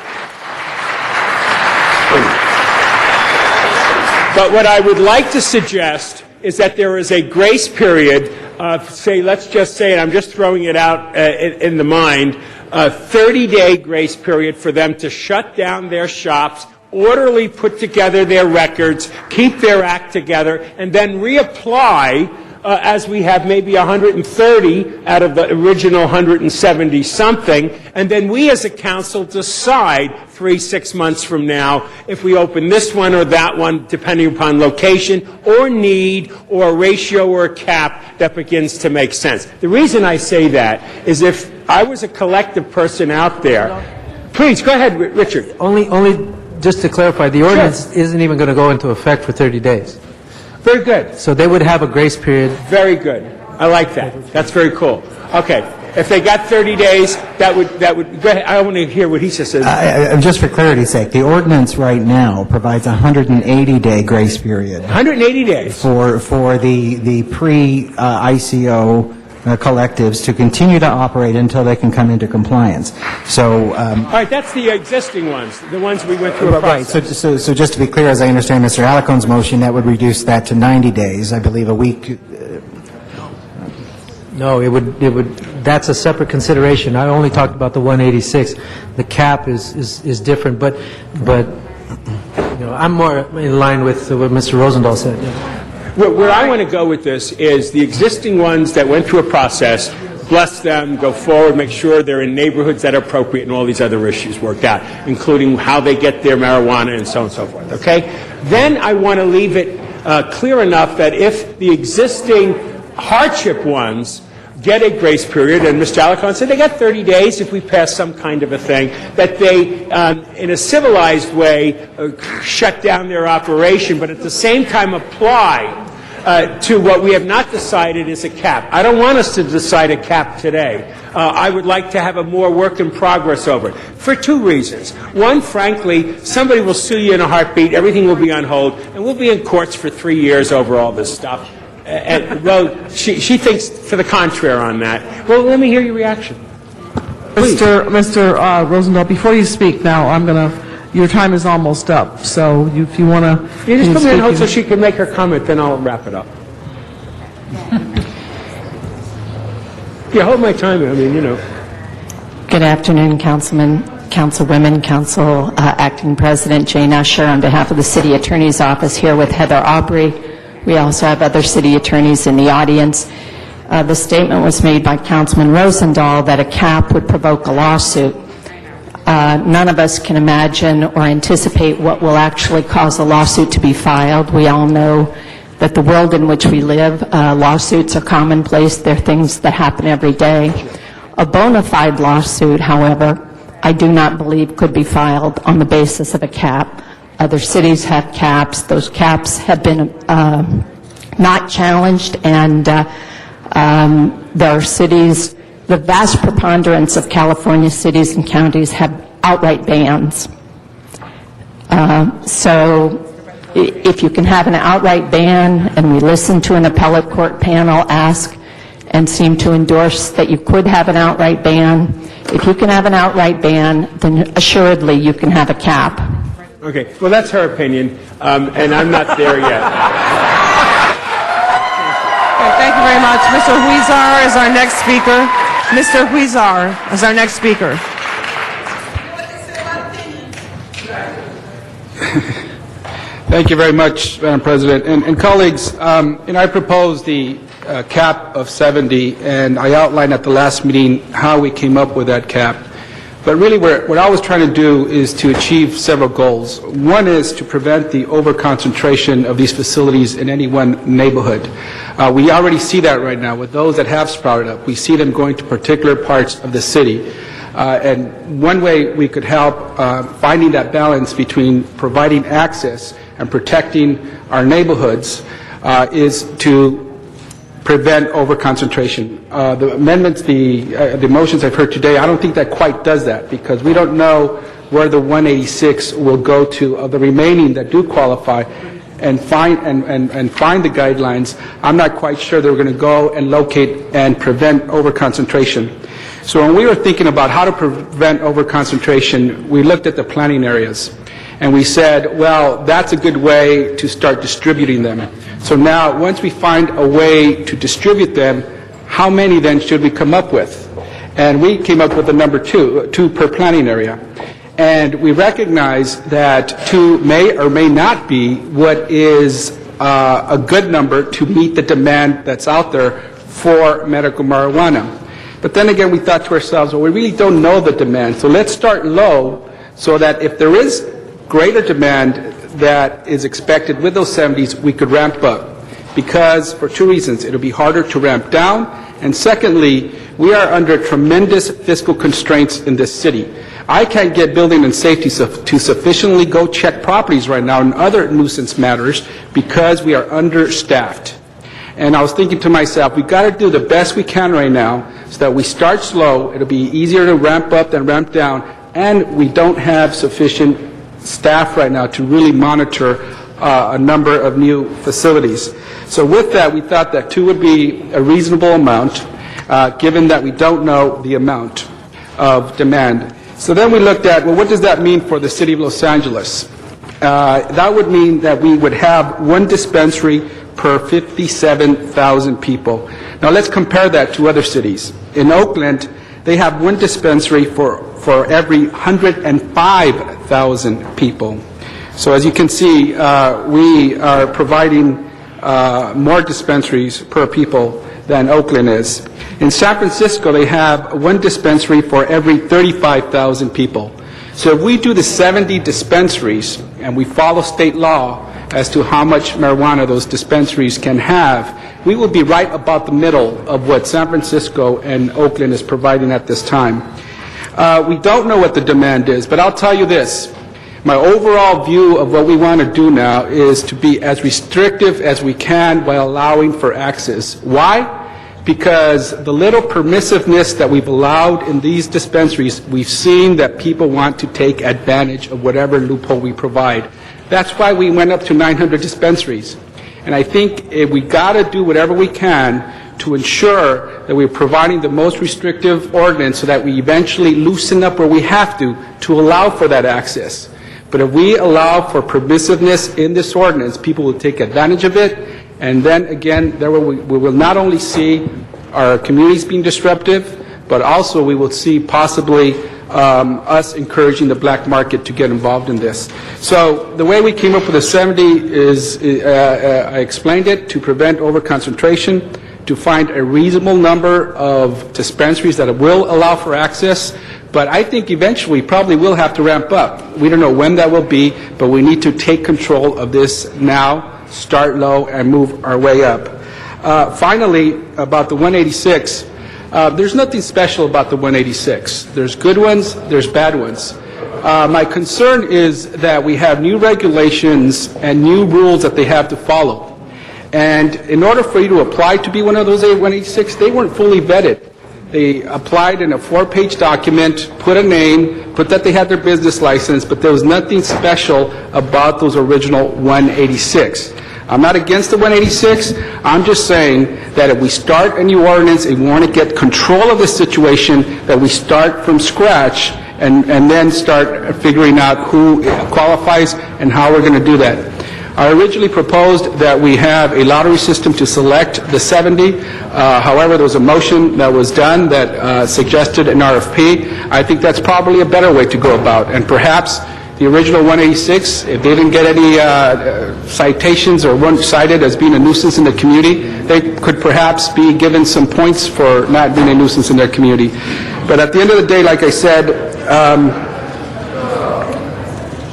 But what I would like to suggest is that there is a grace period of, say, let's just say, and I'm just throwing it out in the mind, a 30-day grace period for them to shut down their shops, orderly put together their records, keep their act together, and then reapply as we have maybe 130 out of the original 170-something, and then we as a council decide 3-6 months from now if we open this one or that one, depending upon location or need or ratio or cap that begins to make sense. The reason I say that is if I was a collective person out there, please, go ahead, Richard. Only just to clarify, the ordinance isn't even going to go into effect for 30 days. Very good. So they would have a grace period. Very good. I like that. That's very cool. Okay. If they got 30 days, that would, go ahead. I want to hear what he says. Just for clarity's sake, the ordinance right now provides a 180-day grace period. 180 days? For the pre-ICO collectives to continue to operate until they can come into compliance. So, all right, that's the existing ones, the ones we went through a process. Right. So just to be clear, as I understand Mr. Alacon's motion, that would reduce that to 90 days. I believe a week. No, it would. That's a separate consideration. I only talked about the 186. The cap is different, but I'm more in line with what Mr. Rosendahl said. Yeah. Where I want to go with this is the existing ones that went through a process, bless them, go forward, make sure they're in neighborhoods that are appropriate and all these other issues worked out, including how they get their marijuana and so on and so forth, okay? Then I want to leave it clear enough that if the existing hardship ones get a grace period, and Mr. Alarcon said they got 30 days if we pass some kind of a thing, that they, in a civilized way, shut down their operation, but at the same time apply to what we have not decided is a cap. I don't want us to decide a cap today. I would like to have a more work in progress over it, for two reasons. One, frankly, somebody will sue you in a heartbeat, everything will be on hold, and we'll be in courts for 3 years over all this stuff. Well, she thinks to the contrary on that. Well, let me hear your reaction. Please. Mr. Rosendahl, before you speak now, your time is almost up, so if you want to... You just put me on hold so she can make her comment, then I'll wrap it up. Yeah, hold my time, I mean, you know. Good afternoon, Councilman, Councilwomen, Council Acting President Jane Usher, on behalf of the City Attorney's Office, here with Heather Aubrey. We also have other city attorneys in the audience. The statement was made by Councilman Rosendahl that a cap would provoke a lawsuit. None of us can imagine or anticipate what will actually cause a lawsuit to be filed. We all know that the world in which we live, lawsuits are commonplace. They're things that happen every day. A bona fide lawsuit, however, I do not believe could be filed on the basis of a cap. Other cities have caps. Those caps have been not challenged, and there are cities, the vast preponderance of California cities and counties have outright bans. So if you can have an outright ban, and we listen to an appellate court panel ask and seem to endorse that you could have an outright ban, if you can have an outright ban, then assuredly you can have a cap. Okay, well, that's her opinion, and I'm not there yet. Okay, thank you very much. Mr. Huizar is our next speaker. Mr. Huizar is our next speaker. Thank you very much, Madam President. And colleagues, I proposed the cap of 70, and I outlined at the last meeting how we came up with that cap. But really what I was trying to do is to achieve several goals. One is to prevent the overconcentration of these facilities in any one neighborhood. We already see that right now with those that have sprouted up. We see them going to particular parts of the city. And one way we could help finding that balance between providing access and protecting our neighborhoods is to prevent overconcentration. The amendments, the motions I've heard today, I don't think that quite does that, because we don't know where the 186 will go to of the remaining that do qualify, and find the guidelines. I'm not quite sure they're going to go and locate and prevent overconcentration. So when we were thinking about how to prevent overconcentration, we looked at the planning areas. And we said, well, that's a good way to start distributing them. So now, once we find a way to distribute them, how many then should we come up with? And we came up with the number two per planning area. And we recognize that 2 may or may not be what is a good number to meet the demand that's out there for medical marijuana. But then again, we thought to ourselves, well, we really don't know the demand. So let's start low so that if there is greater demand that is expected with those 70s, we could ramp up. Because for 2 reasons. It'll be harder to ramp down, and secondly, we are under tremendous fiscal constraints in this city. I can't get building and safety to sufficiently go check properties right now and other nuisance matters because we are understaffed. And I was thinking to myself, we've got to do the best we can right now so that we start slow. It'll be easier to ramp up than ramp down, and we don't have sufficient staff right now to really monitor a number of new facilities. So with that, we thought that 2 would be a reasonable amount, given that we don't know the amount of demand. So then we looked at, well, what does that mean for the city of Los Angeles? That would mean that we would have 1 dispensary per 57,000 people. Now let's compare that to other cities. In Oakland, they have 1 dispensary for every 105,000 people. So as you can see, we are providing more dispensaries per people than Oakland is. In San Francisco, they have 1 dispensary for every 35,000 people. So if we do the 70 dispensaries and we follow state law as to how much marijuana those dispensaries can have, we will be right about the middle of what San Francisco and Oakland is providing at this time. We don't know what the demand is, but I'll tell you this. My overall view of what we want to do now is to be as restrictive as we can while allowing for access. Why? Because the little permissiveness that we've allowed in these dispensaries, we've seen that people want to take advantage of whatever loophole we provide. That's why we went up to 900 dispensaries. And I think we got to do whatever we can to ensure that we're providing the most restrictive ordinance so that we eventually loosen up where we have to allow for that access. But if we allow for permissiveness in this ordinance, people will take advantage of it, and then again, we will not only see our communities being disruptive, but also we will see possibly us encouraging the black market to get involved in this. So the way we came up with the 70 is, I explained it, to prevent overconcentration, to find a reasonable number of dispensaries that will allow for access, But I think eventually we probably will have to ramp up. We don't know when that will be, but we need to take control of this now, start low, and move our way up. Finally, about the 186, there's nothing special about the 186. There's good ones, there's bad ones. My concern is that we have new regulations and new rules that they have to follow. And in order for you to apply to be one of those 186, they weren't fully vetted. They applied in a 4-page document, put a name, put that they had their business license, but there was nothing special about those original 186. I'm not against the 186. I'm just saying that if we start a new ordinance and we want to get control of the situation, that we start from scratch and then start figuring out who qualifies and how we're going to do that. I originally proposed that we have a lottery system to select the 70. However, there was a motion that was done that suggested an RFP. I think that's probably a better way to go about. And perhaps the original 186, if they didn't get any citations or weren't cited as being a nuisance in the community, they could perhaps be given some points for not being a nuisance in their community. But at the end of the day, like I said,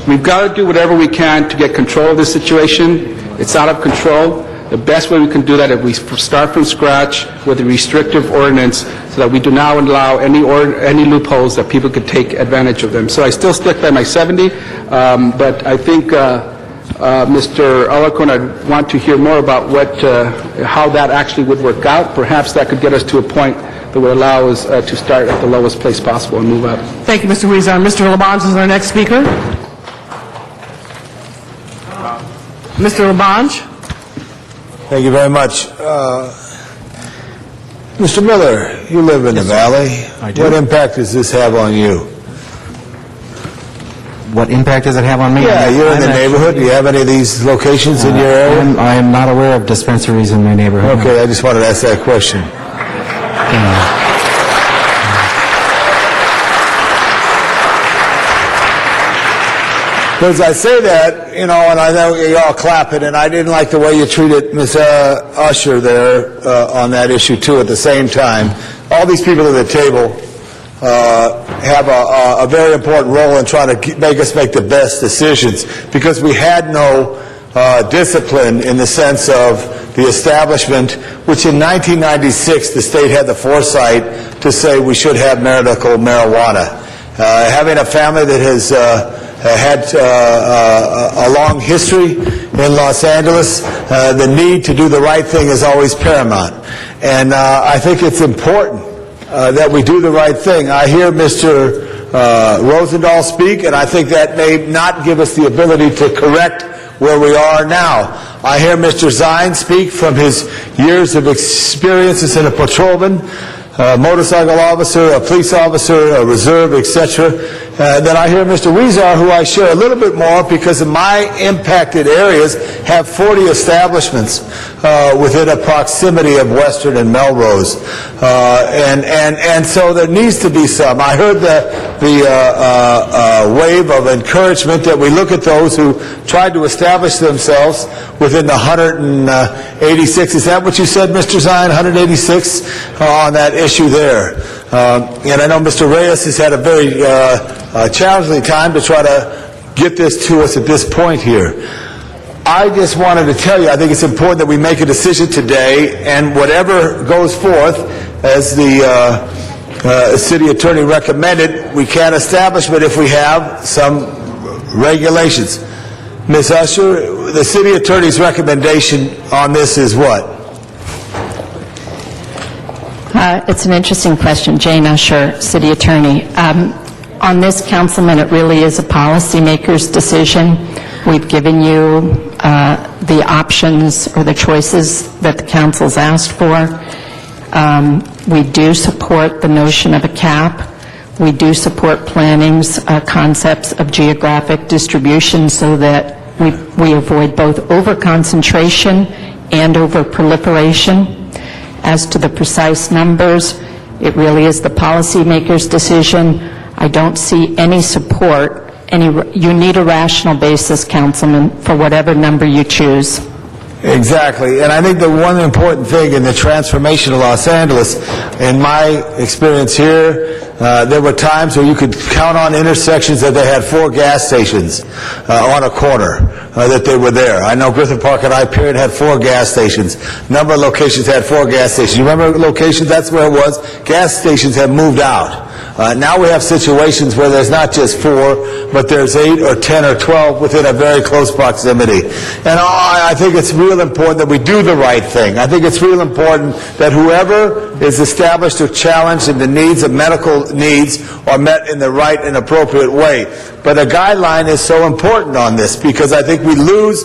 we've got to do whatever we can to get control of this situation. It's out of control. The best way we can do that is we start from scratch with a restrictive ordinance so that we do not allow any loopholes that people could take advantage of them. So I still stick by my 70, but I think Mr. Alarcon, I'd want to hear more about how that actually would work out. Perhaps that could get us to a point that would allow us to start at the lowest place possible and move up. Thank you, Mr. Huizar. Mr. Labange is our next speaker. Mr. Labange. Thank you very much. Mr. Miller, you live in the valley. I do. What impact does this have on you? What impact does it have on me? Yeah, you're in the neighborhood. Do you have any of these locations in your area? I am not aware of dispensaries in my neighborhood. Okay, I just wanted to ask that question. Because I say that, and I know you're all clapping, and I didn't like the way you treated Ms. Usher there on that issue, too, at the same time. All these people at the table have a very important role in trying to make us make the best decisions, because we had no discipline in the sense of the establishment, which in 1996 the state had the foresight to say we should have medical marijuana. Having a family that has had a long history in Los Angeles, the need to do the right thing is always paramount. And I think it's important that we do the right thing. I hear Mr. Rosendahl speak, and I think that may not give us the ability to correct where we are now. I hear Mr. Zine speak from his years of experience as a patrolman, motorcycle officer, a police officer, a reserve, etc. Then I hear Mr. Huizar, who I share a little bit more because of my impacted areas have 40 establishments within a proximity of Western and Melrose. And so there needs to be some. I heard the wave of encouragement that we look at those who tried to establish themselves within the 186. Is that what you said, Mr. Zine, 186 on that issue there? And I know Mr. Reyes has had a very challenging time to try to get this to us at this point here. I just wanted to tell you, I think it's important that we make a decision today, and whatever goes forth, as the city attorney recommended, we can't establish, but if we have some regulations. Ms. Usher, the city attorney's recommendation on this is what? It's an interesting question. Jane Usher, city attorney. On this, Councilman, it really is a policymaker's decision. We've given you the options or the choices that the council's asked for. We do support the notion of a cap. We do support planning's concepts of geographic distribution so that we avoid both over-concentration and over-proliferation. As to the precise numbers, it really is the policymaker's decision. I don't see any support. You need a rational basis, Councilman, for whatever number you choose. Exactly, and I think the one important thing in the transformation of Los Angeles, in my experience here, there were times where you could count on intersections that they had 4 gas stations on a corner that they were there. I know Griffith Park and I-Period had 4 gas stations. A number of locations had 4 gas stations. You remember locations? That's where it was. Gas stations have moved out. Now we have situations where there's not just 4, but there's 8 or 10 or 12 within a very close proximity. And I think it's real important that we do the right thing. I think it's real important that whoever is established or challenged in the needs of medical needs are met in the right and appropriate way. But a guideline is so important on this because I think we lose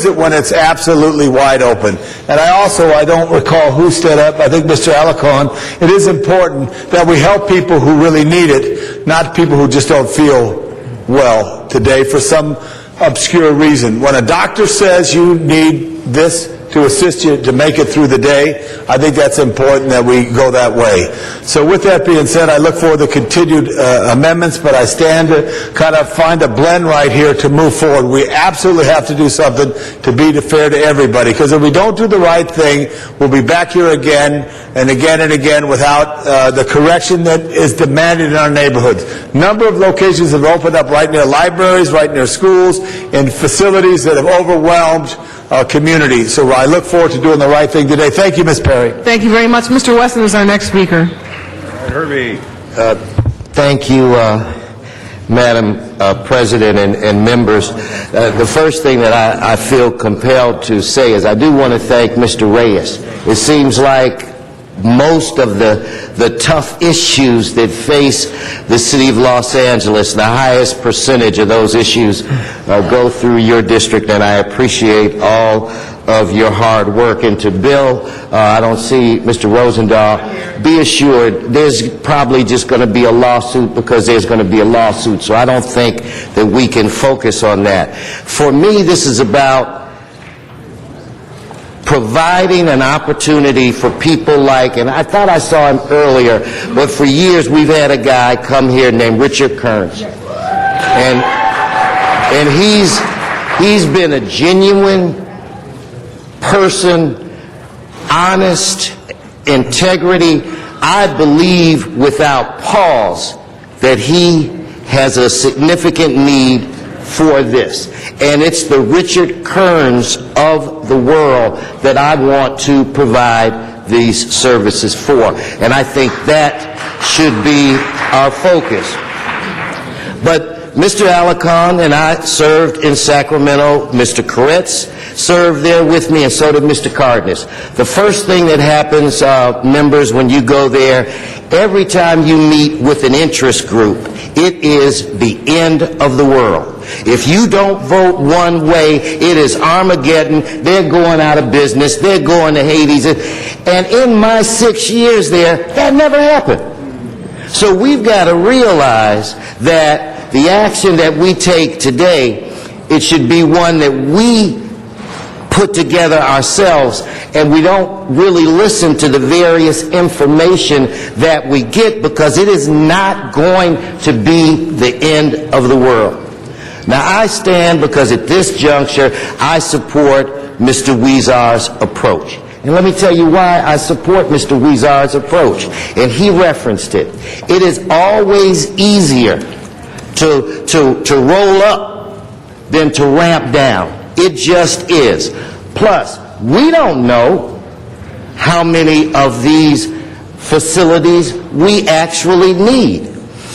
it when it's absolutely wide open. And I don't recall who stood up, I think Mr. Alarcon, it is important that we help people who really need it, not people who just don't feel well today for some obscure reason. When a doctor says you need this to assist you to make it through the day, I think that's important that we go that way. So with that being said, I look forward to continued amendments, but I stand to kind of find a blend right here to move forward. We absolutely have to do something to be fair to everybody, because if we don't do the right thing, we'll be back here again and again and again without the correction that is demanded in our neighborhoods. Number of locations have opened up right near libraries, right near schools, and facilities that have overwhelmed our community. So I look forward to doing the right thing today. Thank you, Ms. Perry. Thank you very much. Mr. Wesson is our next speaker. Herbie. Thank you, Madam President and members. The first thing that I feel compelled to say is I do want to thank Mr. Reyes. It seems like most of the tough issues that face the city of Los Angeles, the highest percentage of those issues go through your district, and I appreciate all of your hard work. And to Bill, I don't see Mr. Rosendahl, be assured there's probably just going to be a lawsuit because there's going to be a lawsuit, so I don't think that we can focus on that. For me, this is about providing an opportunity for people like, and I thought I saw him earlier, but for years we've had a guy come here named Richard Kearns. And he's been a genuine person, honest, integrity. I believe without pause that he has a significant need for this. And it's the Richard Kearns of the world that I want to provide these services for. And I think that should be our focus. But Mr. Alarcon and I served in Sacramento. Mr. Koretz served there with me, and so did Mr. Cardenas. The first thing that happens, members, when you go there, every time you meet with an interest group, it is the end of the world. If you don't vote one way, it is Armageddon. They're going out of business. They're going to Hades. And in my 6 years there, that never happened. So we've got to realize that the action that we take today, it should be one that we put together ourselves, and we don't really listen to the various information that we get, because it is not going to be the end of the world. Now, I stand because at this juncture, I support Mr. Huizar's approach. And let me tell you why I support Mr. Huizar's approach. And he referenced it. It is always easier to roll up than to ramp down. It just is. Plus, we don't know how many of these facilities we actually need.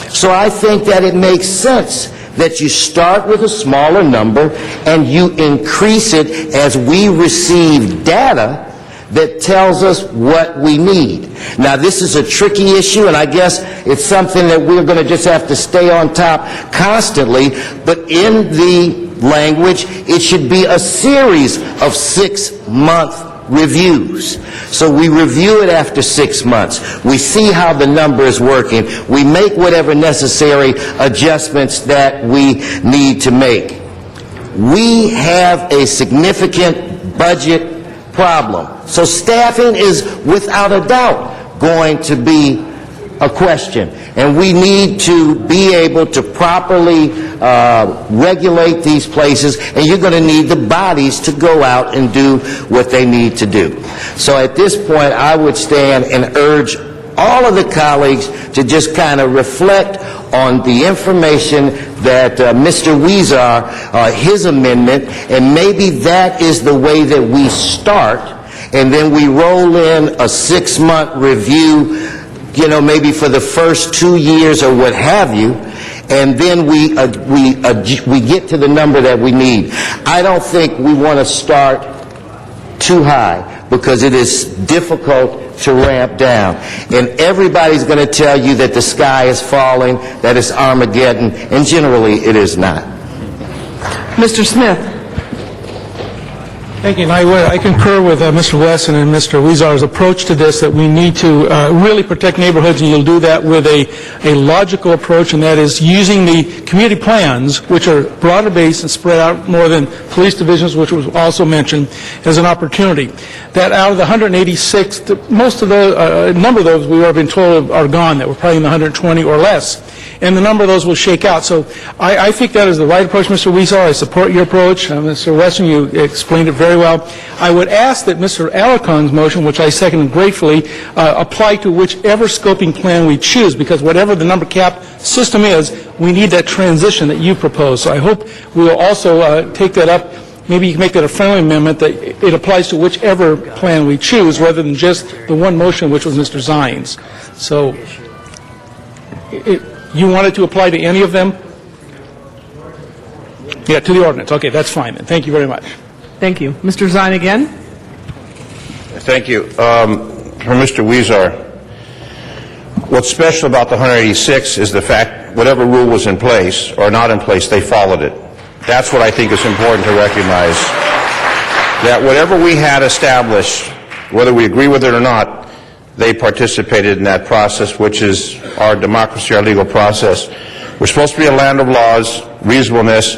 So I think that it makes sense that you start with a smaller number and you increase it as we receive data that tells us what we need. Now, this is a tricky issue, and I guess it's something that we're going to just have to stay on top constantly, but in the language, it should be a series of 6-month reviews. So we review it after 6 months. We see how the number is working. We make whatever necessary adjustments that we need to make. We have a significant budget problem. So staffing is without a doubt going to be a question. And we need to be able to properly regulate these places, and you're going to need the bodies to go out and do what they need to do. So at this point, I would stand and urge all of the colleagues to just kind of reflect on the information that Mr. Weezer, his amendment, and maybe that is the way that we start, and then we roll in a 6-month review, you know, maybe for the first 2 years or what have you, and then we get to the number that we need. I don't think we want to start too high, because it is difficult to ramp down. And everybody's going to tell you that the sky is falling, that it's Armageddon, and generally it is not. Mr. Smith. Thank you. And I concur with Mr. Wesson and Mr. Weezar's approach to this, that we need to really protect neighborhoods, and you'll do that with a logical approach, and that is using the community plans, which are broader based and spread out more than police divisions, which was also mentioned, as an opportunity. That out of the 186, most of the, a number of those we have been told are gone, that we're probably in the 120 or less. And the number of those will shake out. So I think that is the right approach, Mr. Weezer. I support your approach. Mr. Wesson, you explained it very well. I would ask that Mr. Alicon's motion, which I second gratefully, apply to whichever scoping plan we choose, because whatever the number cap system is, we need that transition that you propose. So I hope we will also take that up. Maybe you can make that a friendly amendment that it applies to whichever plan we choose, rather than just the one motion, which was Mr. Zine's. So you want it to apply to any of them? Yeah, to the ordinance. Okay, that's fine then. Thank you very much. Thank you. Mr. Zine again. Thank you. For Mr. Weezer, what's special about the 186 is the fact whatever rule was in place or not in place, they followed it. That's what I think is important to recognize. That whatever we had established, whether we agree with it or not, they participated in that process, which is our democracy, our legal process. We're supposed to be a land of laws, reasonableness,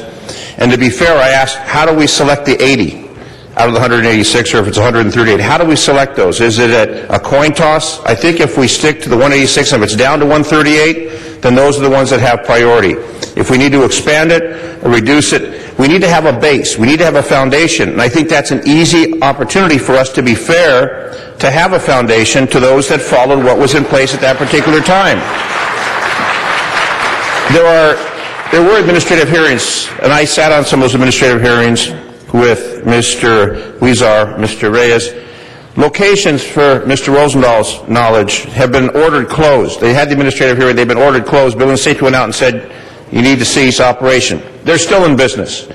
and to be fair, I asked, how do we select the 80 out of the 186, or if it's 138? How do we select those? Is it a coin toss? I think if we stick to the 186 and if it's down to 138, then those are the ones that have priority. If we need to expand it or reduce it, we need to have a base. We need to have a foundation. And I think that's an easy opportunity for us to be fair, to have a foundation to those that followed what was in place at that particular time. There were administrative hearings, and I sat on some of those administrative hearings with Mr. Weezer, Mr. Reyes. Locations, for Mr. Rosenthal's knowledge, have been ordered closed. They had the administrative hearing, they've been ordered closed. Building and Safety went out and said, you need to cease operation. They're still in business.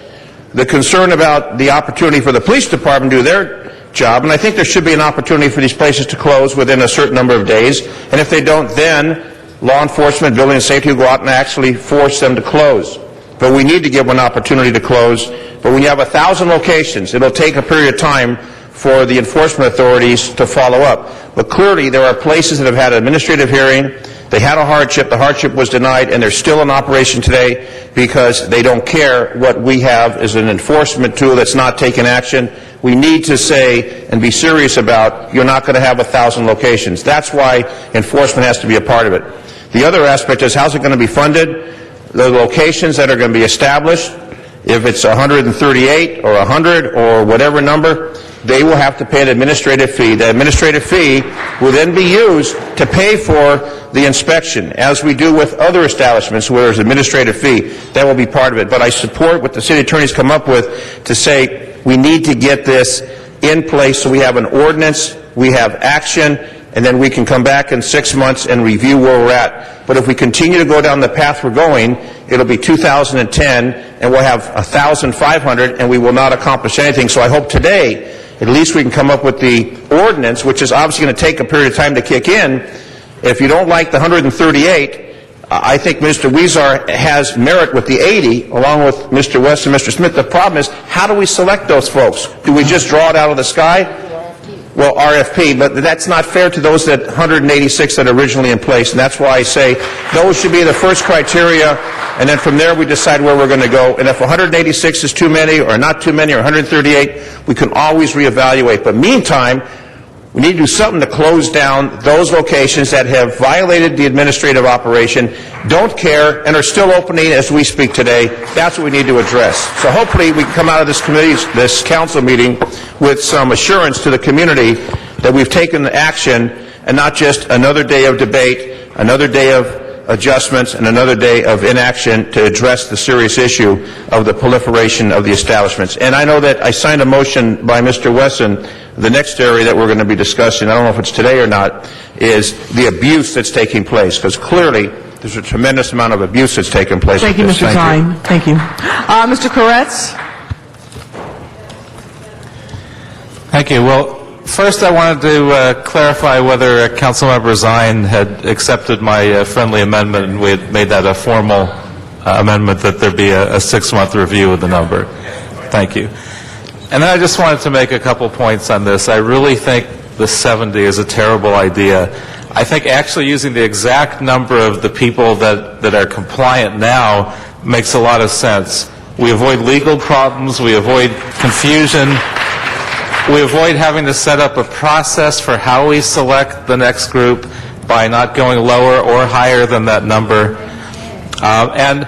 The concern about the opportunity for the police department to do their job, and I think there should be an opportunity for these places to close within a certain number of days, and if they don't, then law enforcement, Building and Safety will go out and actually force them to close. But we need to give them an opportunity to close. But when you have 1,000 locations, it'll take a period of time for the enforcement authorities to follow up. But clearly, there are places that have had an administrative hearing, they had a hardship, the hardship was denied, and they're still in operation today because they don't care. What we have is an enforcement tool that's not taking action. We need to say and be serious about, you're not going to have 1,000 locations. That's why enforcement has to be a part of it. The other aspect is, how's it going to be funded? The locations that are going to be established, if it's 138 or 100 or whatever number, they will have to pay an administrative fee. The administrative fee will then be used to pay for the inspection, as we do with other establishments where there's an administrative fee. That will be part of it. But I support what the city attorneys come up with to say we need to get this in place so we have an ordinance, we have action, and then we can come back in 6 months and review where we're at. But if we continue to go down the path we're going, it'll be 2010, and we'll have 1,500, and we will not accomplish anything. So I hope today, at least we can come up with the ordinance, which is obviously going to take a period of time to kick in. If you don't like the 138, I think Mr. Weezer has merit with the 80, along with Mr. West and Mr. Smith. The problem is, how do we select those folks? Do we just draw it out of the sky? Well, RFP, but that's not fair to those 186 that are originally in place, and that's why I say those should be the first criteria, and then from there we decide where we're going to go. And if 186 is too many, or not too many, or 138, we can always reevaluate. But meantime, We need to do something to close down those locations that have violated the administrative operation, don't care, and are still opening as we speak today. That's what we need to address. So hopefully we can come out of this council meeting with some assurance to the community that we've taken action and not just another day of debate, another day of adjustments, and another day of inaction to address the serious issue of the proliferation of the establishments. And I know that I signed a motion by Mr. Wesson. The next area that we're going to be discussing, I don't know if it's today or not, is the abuse that's taking place, because clearly there's a tremendous amount of abuse that's taking place. Thank you, Mr. Zine. Thank you. Mr. Koretz? Thank you. Well, first I wanted to clarify whether Councilmember Zine had accepted my friendly amendment, and we had made that a formal amendment that there be a 6-month review of the number. Thank you. And then I just wanted to make a couple points on this. I really think the 70 is a terrible idea. I think actually using the exact number of the people that are compliant now makes a lot of sense. We avoid legal problems, we avoid confusion, we avoid having to set up a process for how we select the next group by not going lower or higher than that number. And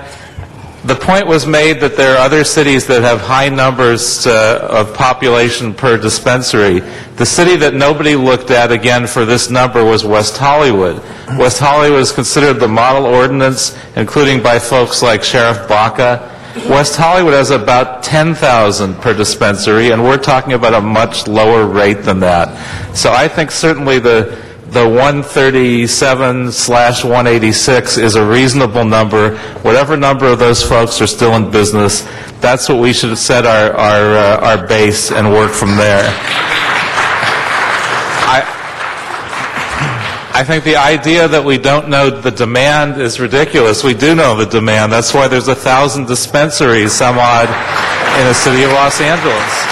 the point was made that there are other cities that have high numbers of population per dispensary. The city that nobody looked at, again, for this number was West Hollywood. West Hollywood is considered the model ordinance, including by folks like Sheriff Baca. West Hollywood has about 10,000 per dispensary, and we're talking about a much lower rate than that. So I think certainly the 137/186 is a reasonable number. Whatever number of those folks are still in business, that's what we should set our base and work from there. I think the idea that we don't know the demand is ridiculous. We do know the demand. That's why there's 1,000 dispensaries, some odd, in the city of Los Angeles.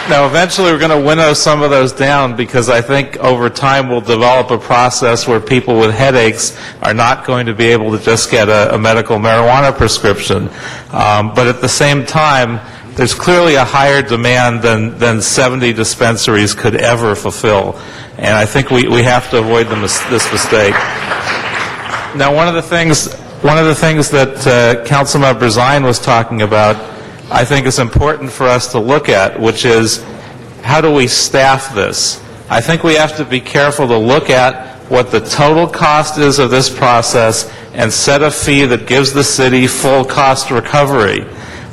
Now, eventually we're going to winnow some of those down, because I think over time we'll develop a process where people with headaches are not going to be able to just get a medical marijuana prescription. But at the same time, there's clearly a higher demand than 70 dispensaries could ever fulfill. And I think we have to avoid this mistake. Now, one of the things that Councilmember Zine was talking about, I think is important for us to look at, which is how do we staff this? I think we have to be careful to look at what the total cost is of this process and set a fee that gives the city full cost recovery.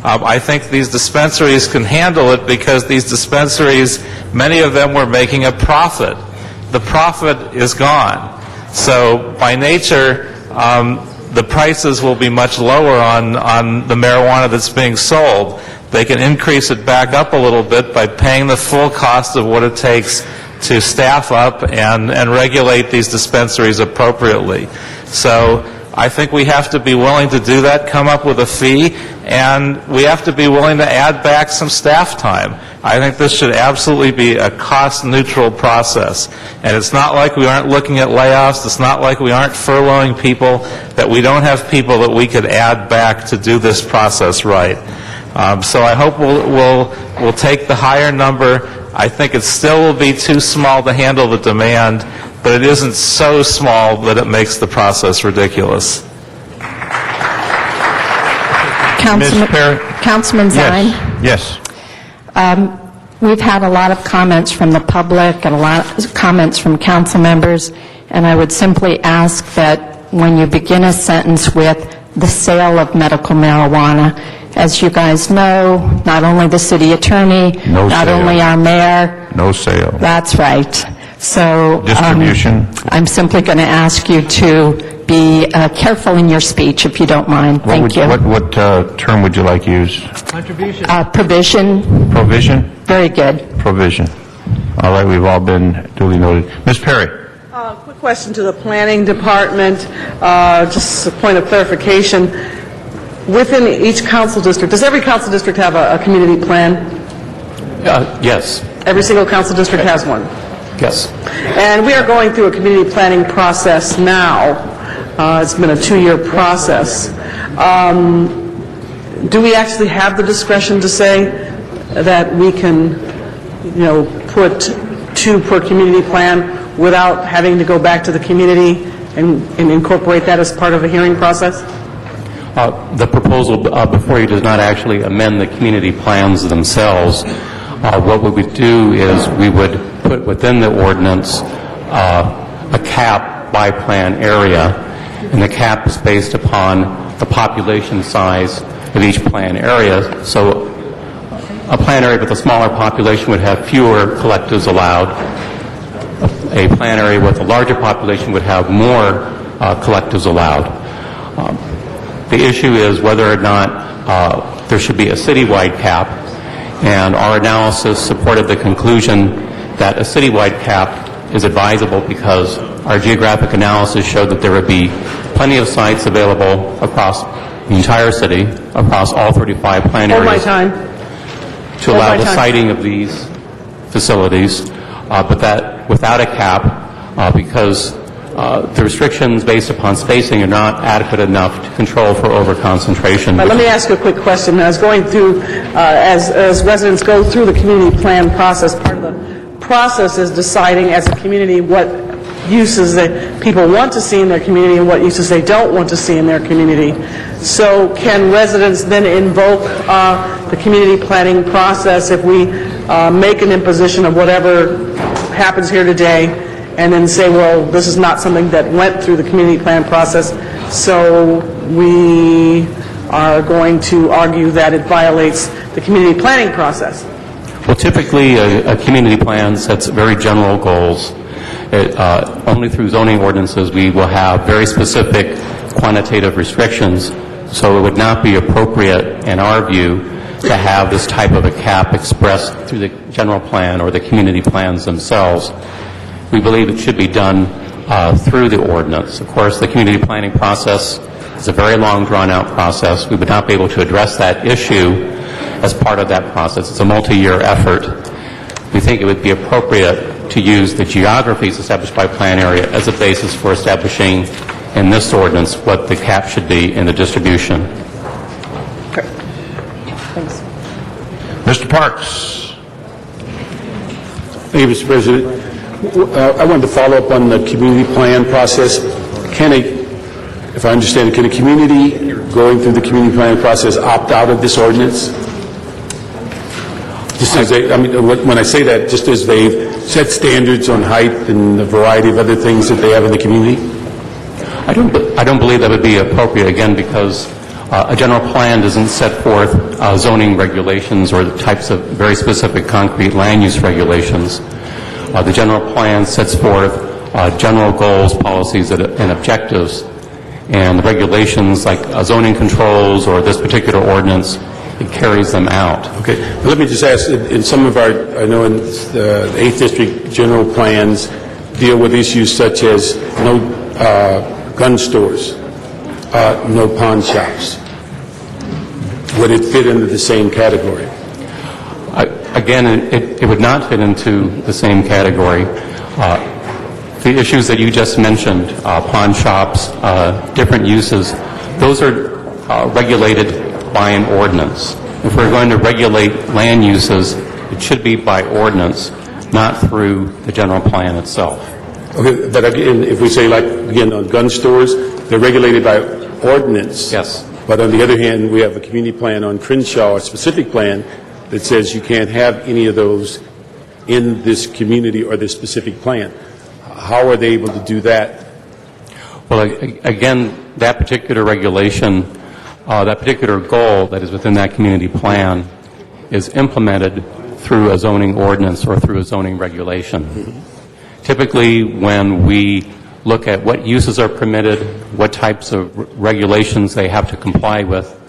I think these dispensaries can handle it, because these dispensaries, many of them were making a profit. The profit is gone. So by nature, the prices will be much lower on the marijuana that's being sold. They can increase it back up a little bit by paying the full cost of what it takes to staff up and regulate these dispensaries appropriately. So I think we have to be willing to do that, come up with a fee, and we have to be willing to add back some staff time. I think this should absolutely be a cost-neutral process. And it's not like we aren't looking at layoffs. It's not like we aren't furloughing people, that we don't have people that we could add back to do this process right. So I hope we'll take the higher number. I think it still will be too small to handle the demand, but it isn't so small that it makes the process ridiculous. Councilman Zine? Yes. We've had a lot of comments from the public and a lot of comments from council members, and I would simply ask that when you begin a sentence with the sale of medical marijuana, as you guys know, not only the city attorney, not only our mayor. No sale. That's right. So distribution. I'm simply going to ask you to be careful in your speech, if you don't mind. Thank you. What term would you like used? Contribution. Provision. Provision? Very good. Provision. All right, we've all been duly noted. Ms. Perry. Quick question to the planning department, just a point of clarification. Within each council district, does every council district have a community plan? Yes. Every single council district has one? Yes. And we are going through a community planning process now. It's been a 2-year process. Do we actually have the discretion to say that we can put 2 per community plan without having to go back to the community and incorporate that as part of a hearing process? The proposal before you does not actually amend the community plans themselves. What we would do is we would put within the ordinance a cap by plan area, and the cap is based upon the population size of each plan area. So a plan area with a smaller population would have fewer collectives allowed. A plan area with a larger population would have more collectives allowed. The issue is whether or not there should be a citywide cap, and our analysis supported the conclusion that a citywide cap is advisable because our geographic analysis showed that there would be plenty of sites available across the entire city, across all 35 plan areas, to allow the siting of these facilities, but that without a cap, because the restrictions based upon spacing are not adequate enough to control for overconcentration. Let me ask you a quick question. I was going through, as residents go through the community plan process, part of the process is deciding as a community what uses that people want to see in their community and what uses they don't want to see in their community. So can residents then invoke the community planning process if we make an imposition of whatever happens here today, and then say, well, this is not something that went through the community plan process, so we are going to argue that it violates the community planning process? Well, typically, a community plan sets very general goals. Only through zoning ordinances we will have very specific quantitative restrictions, so it would not be appropriate, in our view, to have this type of a cap expressed through the general plan or the community plans themselves. We believe it should be done through the ordinance. Of course, the community planning process is a very long, drawn-out process. We would not be able to address that issue as part of that process. It's a multi-year effort. We think it would be appropriate to use the geographies established by plan area as a basis for establishing in this ordinance what the cap should be in the distribution. Okay. Thanks. Mr. Parks. Thank you, Mr. President. I wanted to follow up on the community plan process. If I understand it, can a community going through the community planning process opt out of this ordinance? Just as when I say that, just as they've set standards on height and a variety of other things that they have in the community? I don't believe that would be appropriate, again, because a general plan doesn't set forth zoning regulations or the types of very specific concrete land use regulations. The general plan sets forth general goals, policies, and objectives, and the regulations like zoning controls or this particular ordinance, it carries them out. Okay. Let me just ask, in some of our, I know in the 8th District general plans deal with issues such as no gun stores, no pawn shops. Would it fit into the same category? Again, it would not fit into the same category. The issues that you just mentioned, pawn shops, different uses, those are regulated by an ordinance. If we're going to regulate land uses, it should be by ordinance, not through the general plan itself. Okay, but again, if we say, like, again, on gun stores, they're regulated by ordinance. Yes. But on the other hand, we have a community plan on Crenshaw, a specific plan that says you can't have any of those in this community or this specific plan. How are they able to do that? Well, again, that particular regulation, that particular goal that is within that community plan is implemented through a zoning ordinance or through a zoning regulation. Mm-hmm. Typically, when we look at what uses are permitted, what types of regulations they have to comply with,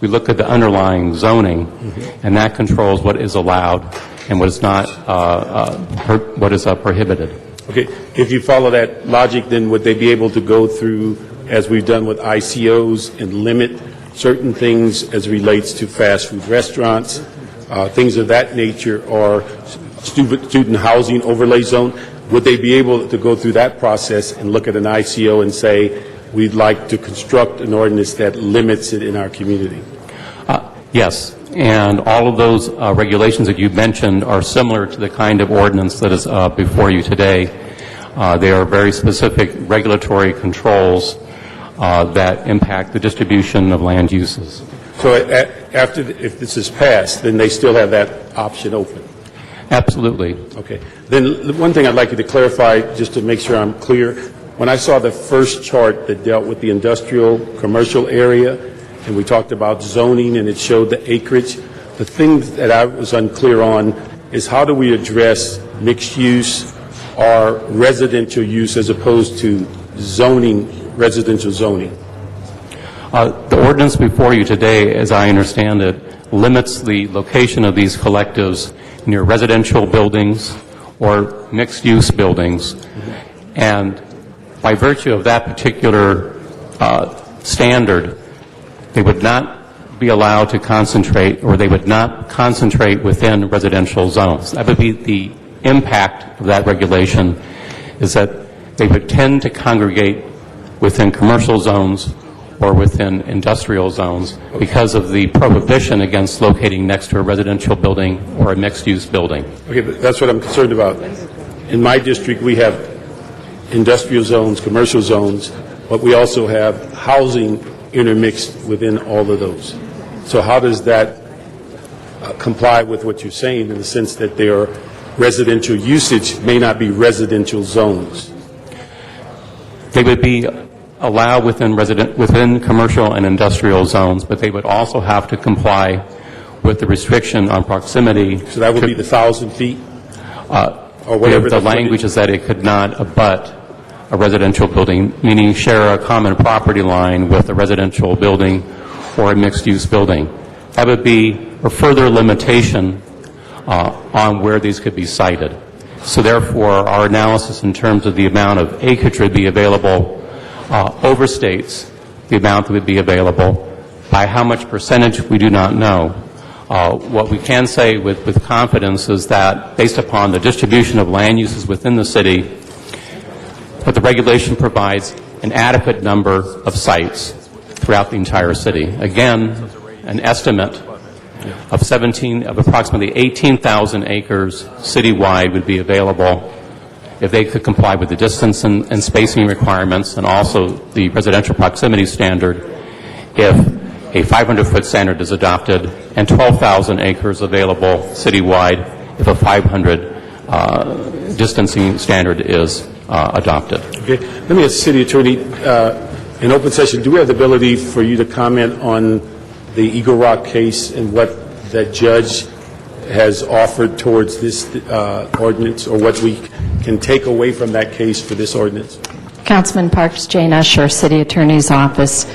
we look at the underlying zoning, mm-hmm. and that controls what is allowed and what is not, what is prohibited. Okay. If you follow that logic, then would they be able to go through, as we've done with ICOs, and limit certain things as relates to fast food restaurants, things of that nature, or student housing overlay zone? Would they be able to go through that process and look at an ICO and say, we'd like to construct an ordinance that limits it in our community? Yes. And all of those regulations that you mentioned are similar to the kind of ordinance that is before you today. They are very specific regulatory controls that impact the distribution of land uses. So if this is passed, then they still have that option open? Absolutely. Okay. Then one thing I'd like you to clarify, just to make sure I'm clear, when I saw the first chart that dealt with the industrial commercial area, and we talked about zoning and it showed the acreage, the thing that I was unclear on is how do we address mixed use or residential use as opposed to zoning, residential zoning? The ordinance before you today, as I understand it, limits the location of these collectives near residential buildings or mixed-use buildings. And by virtue of that particular standard, they would not be allowed to concentrate, or they would not concentrate within residential zones. That would be the impact of that regulation, is that they would tend to congregate within commercial zones or within industrial zones because of the prohibition against locating next to a residential building or a mixed-use building. Okay, but that's what I'm concerned about. In my district, we have industrial zones, commercial zones, but we also have housing intermixed within all of those. So how does that comply with what you're saying in the sense that their residential usage may not be residential zones? They would be allowed within commercial and industrial zones, but they would also have to comply with the restriction on proximity. So that would be the 1,000 feet? Or whatever the language is that it could not abut a residential building, meaning share a common property line with a residential building or a mixed-use building. That would be a further limitation on where these could be sited. So therefore, our analysis in terms of the amount of acreage would be available overstates the amount that would be available. By how much percentage, we do not know. What we can say with confidence is that based upon the distribution of land uses within the city, that the regulation provides an adequate number of sites throughout the entire city. Again, an estimate of approximately 18,000 acres citywide would be available if they could comply with the distance and spacing requirements and also the residential proximity standard if a 500-foot standard is adopted, and 12,000 acres available citywide if a 500 distancing standard is adopted. Okay. Let me ask the City Attorney, in open session, do we have the ability for you to comment on the Eagle Rock case and what that judge has offered towards this ordinance, or what we can take away from that case for this ordinance? Councilman Parks, Jane Usher, City Attorney's Office.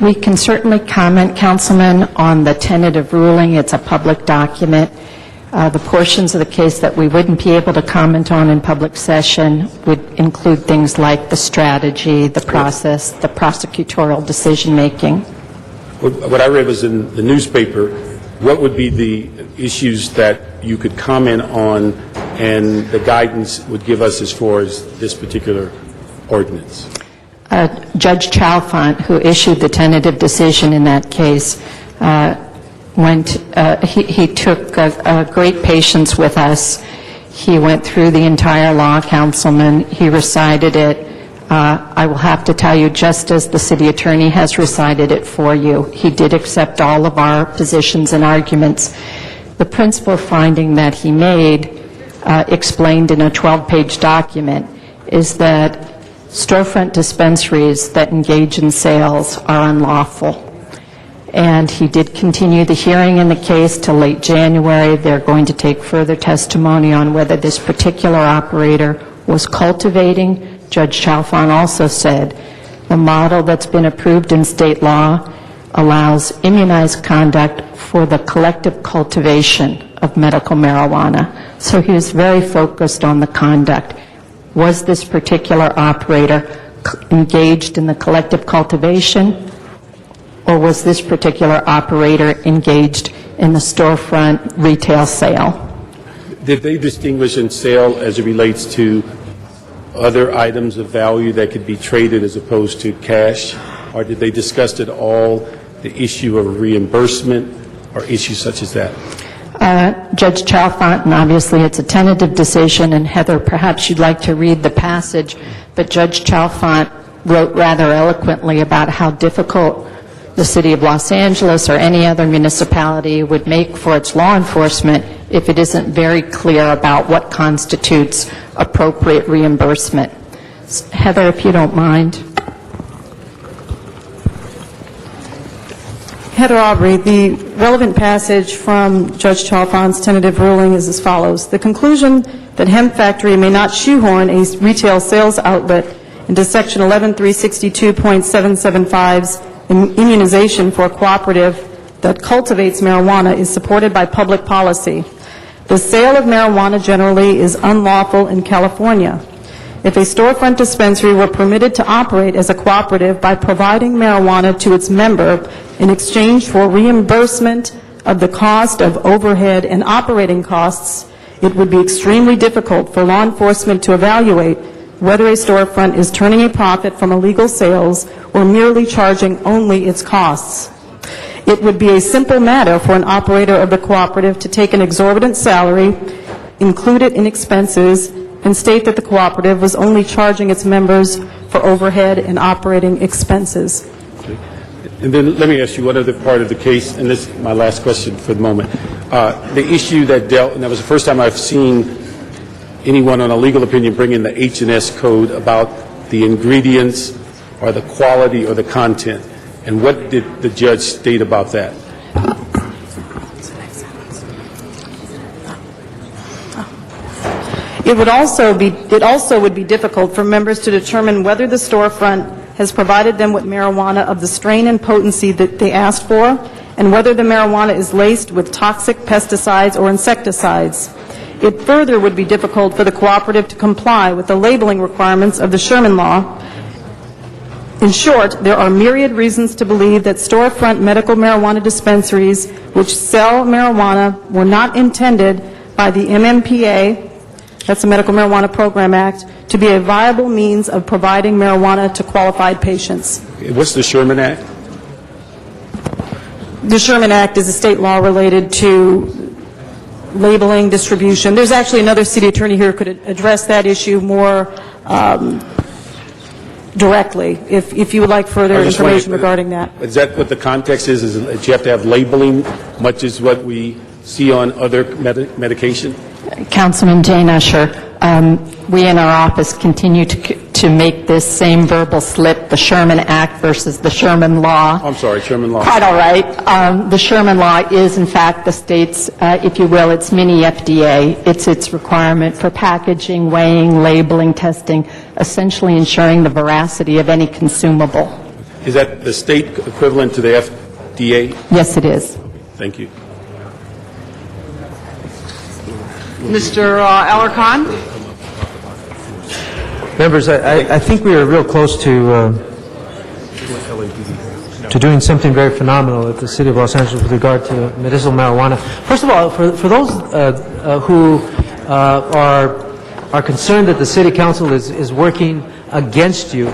We can certainly comment, Councilman, on the tentative ruling. It's a public document. The portions of the case that we wouldn't be able to comment on in public session would include things like the strategy, the process, the prosecutorial decision-making. What I read was in the newspaper. What would be the issues that you could comment on and the guidance would give us as far as this particular ordinance? Judge Chalfant, who issued the tentative decision in that case, he took great patience with us. He went through the entire law, Councilman. He recited it. I will have to tell you, just as the city attorney has recited it for you, he did accept all of our positions and arguments. The principal finding that he made, explained in a 12-page document, is that storefront dispensaries that engage in sales are unlawful. And he did continue the hearing in the case till late January. They're going to take further testimony on whether this particular operator was cultivating. Judge Chalfant also said the model that's been approved in state law allows immunized conduct for the collective cultivation of medical marijuana. So he was very focused on the conduct. Was this particular operator engaged in the collective cultivation, or was this particular operator engaged in the storefront retail sale? Did they distinguish in sale as it relates to other items of value that could be traded as opposed to cash? Or did they discuss at all the issue of reimbursement or issues such as that? Judge Chalfant, obviously it's a tentative decision, and Heather, perhaps you'd like to read the passage, but Judge Chalfant wrote rather eloquently about how difficult the City of Los Angeles or any other municipality would make for its law enforcement if it isn't very clear about what constitutes appropriate reimbursement. Heather, if you don't mind. Heather Aubrey, the relevant passage from Judge Chalfant's tentative ruling is as follows. The conclusion that Hemp Factory may not shoehorn a retail sales outlet into Section 11362.775's immunization for a cooperative that cultivates marijuana is supported by public policy. The sale of marijuana generally is unlawful in California. If a storefront dispensary were permitted to operate as a cooperative by providing marijuana to its member in exchange for reimbursement of the cost of overhead and operating costs, it would be extremely difficult for law enforcement to evaluate whether a storefront is turning a profit from illegal sales or merely charging only its costs. It would be a simple matter for an operator of the cooperative to take an exorbitant salary, include it in expenses, and state that the cooperative was only charging its members for overhead and operating expenses. And then let me ask you one other part of the case, and this is my last question for the moment. The issue that dealt, and that was the first time I've seen anyone on a legal opinion bring in the H&S code about the ingredients or the quality or the content. And what did the judge state about that? It also would be difficult for members to determine whether the storefront has provided them with marijuana of the strain and potency that they asked for, and whether the marijuana is laced with toxic pesticides or insecticides. It further would be difficult for the cooperative to comply with the labeling requirements of the Sherman Law. In short, there are myriad reasons to believe that storefront medical marijuana dispensaries which sell marijuana were not intended by the MMPA, that's the Medical Marijuana Program Act, to be a viable means of providing marijuana to qualified patients. What's the Sherman Act? The Sherman Act is a state law related to labeling, distribution. There's actually another city attorney here who could address that issue more directly, if you would like further information regarding that. Is that what the context is that you have to have labeling, much as what we see on other medication? Councilman Jane Usher, we in our office continue to make this same verbal slip, the Sherman Act versus the Sherman Law. I'm sorry, Sherman Law. Quite all right. The Sherman Law is, in fact, the state's, if you will, its mini FDA. It's its requirement for packaging, weighing, labeling, testing, essentially ensuring the veracity of any consumable. Is that the state equivalent to the FDA? Yes, it is. Thank you. Mr. Alarcon? Members, I think we are real close to doing something very phenomenal at the City of Los Angeles with regard to medicinal marijuana. First of all, for those who are concerned that the City Council is working against you,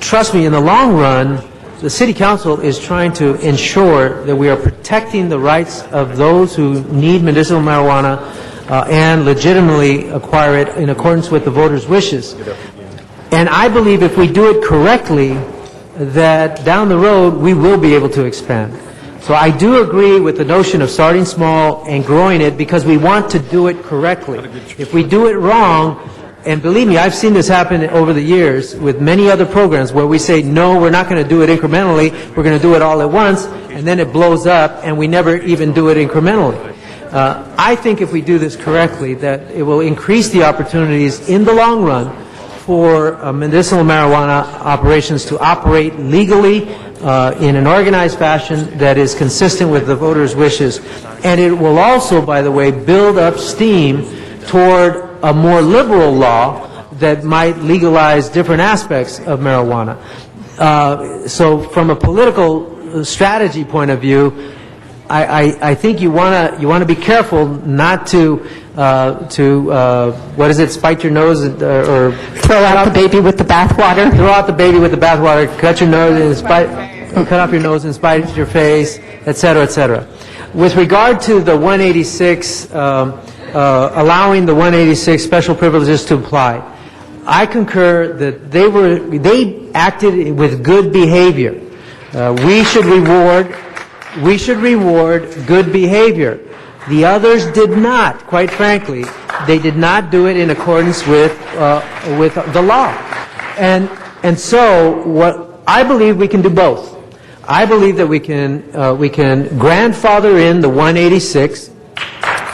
trust me, in the long run, the City Council is trying to ensure that we are protecting the rights of those who need medicinal marijuana and legitimately acquire it in accordance with the voters' wishes. And I believe if we do it correctly, that down the road we will be able to expand. So I do agree with the notion of starting small and growing it because we want to do it correctly. If we do it wrong, and believe me, I've seen this happen over the years with many other programs where we say, no, we're not going to do it incrementally, we're going to do it all at once, and then it blows up and we never even do it incrementally. I think if we do this correctly, that it will increase the opportunities in the long run for medicinal marijuana operations to operate legally in an organized fashion that is consistent with the voters' wishes. And it will also, by the way, build up steam toward a more liberal law that might legalize different aspects of marijuana. So from a political strategy point of view, I think you want to be careful not to what is it, spite your nose or throw out the baby with the bathwater. Throw out the baby with the bathwater. Cut your nose and cut off your nose and spite your face, etc., etc. With regard to the 186, allowing the 186 special privileges to apply, I concur that they acted with good behavior. We should reward good behavior. The others did not, quite frankly. They did not do it in accordance with the law. And so what I believe we can do both. I believe that we can grandfather in the 186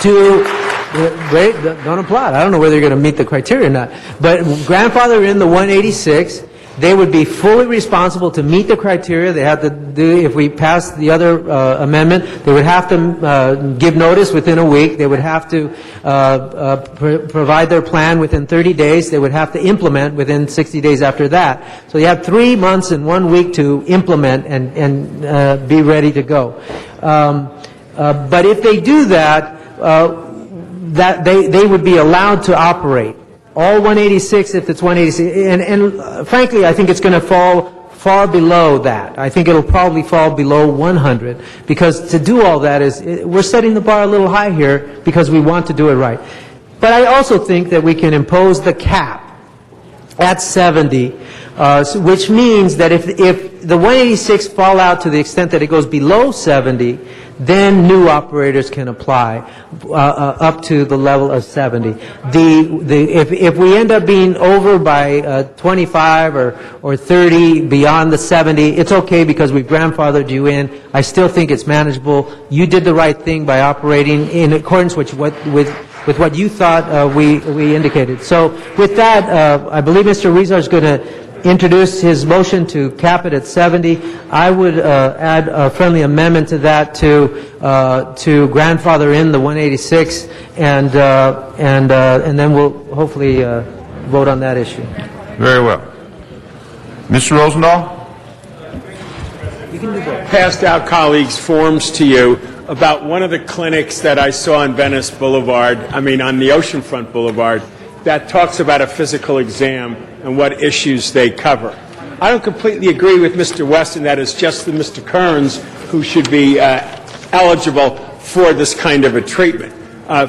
to wait, don't applaud. I don't know whether you're going to meet the criteria or not. But grandfather in the 186, they would be fully responsible to meet the criteria. They have to do, if we pass the other amendment, they would have to give notice within a week. They would have to provide their plan within 30 days. They would have to implement within 60 days after that. So you have 3 months and 1 week to implement and be ready to go. But if they do that, they would be allowed to operate. All 186 if it's 186. And frankly, I think it's going to fall far below that. I think it'll probably fall below 100 because to do all that we're setting the bar a little high here because we want to do it right. But I also think that we can impose the cap at 70, which means that if the 186 fall out to the extent that it goes below 70, then new operators can apply up to the level of 70. If we end up being over by 25 or 30 beyond the 70, it's okay because we've grandfathered you in. I still think it's manageable. You did the right thing by operating in accordance with what you thought we indicated. So with that, I believe Mr. Rizar is going to introduce his motion to cap it at 70. I would add a friendly amendment to that to grandfather in the 186, and then we'll hopefully vote on that issue. Very well. Mr. Rosendahl? Passed out, colleagues, forms to you about one of the clinics that I saw on on the Oceanfront Boulevard, that talks about a physical exam and what issues they cover. I don't completely agree with Mr. Weston that it's just Mr. Kearns who should be eligible for this kind of a treatment.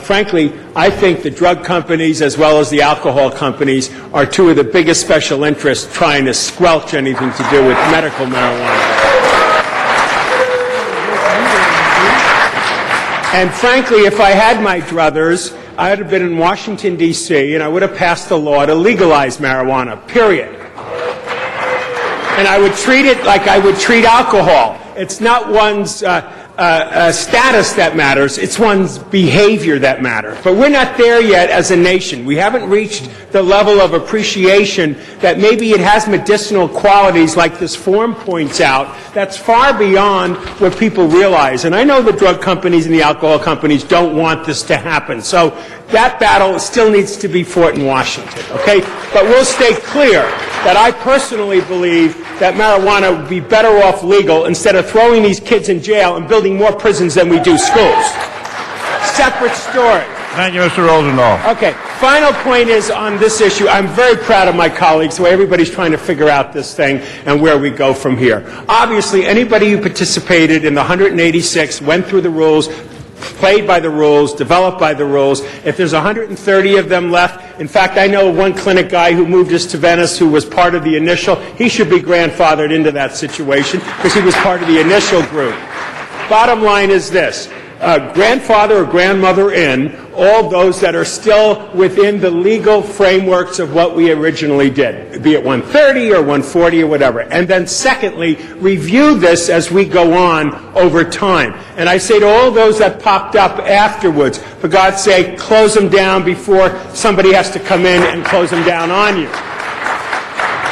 Frankly, I think the drug companies as well as the alcohol companies are two of the biggest special interests trying to squelch anything to do with medical marijuana. And frankly, if I had my druthers, I would have been in Washington, D.C., and I would have passed a law to legalize marijuana, period. And I would treat it like I would treat alcohol. It's not one's status that matters, it's one's behavior that matters. But we're not there yet as a nation. We haven't reached the level of appreciation that maybe it has medicinal qualities like this form points out that's far beyond what people realize. And I know the drug companies and the alcohol companies don't want this to happen. So that battle still needs to be fought in Washington, okay? But we'll stay clear that I personally believe that marijuana would be better off legal instead of throwing these kids in jail and building more prisons than we do schools. Separate story. Thank you, Mr. Rosendahl. Okay, final point is on this issue. I'm very proud of my colleagues, the way everybody's trying to figure out this thing and where we go from here. Obviously, anybody who participated in the 186 went through the rules, played by the rules, developed by the rules. If there's 130 of them left, in fact, I know one clinic guy who moved us to Venice who was part of the initial. He should be grandfathered into that situation because he was part of the initial group. Bottom line is this. Grandfather or grandmother in all those that are still within the legal frameworks of what we originally did, be it 130 or 140 or whatever. And then secondly, review this as we go on over time. And I say to all those that popped up afterwards, for God's sake, close them down before somebody has to come in and close them down on you.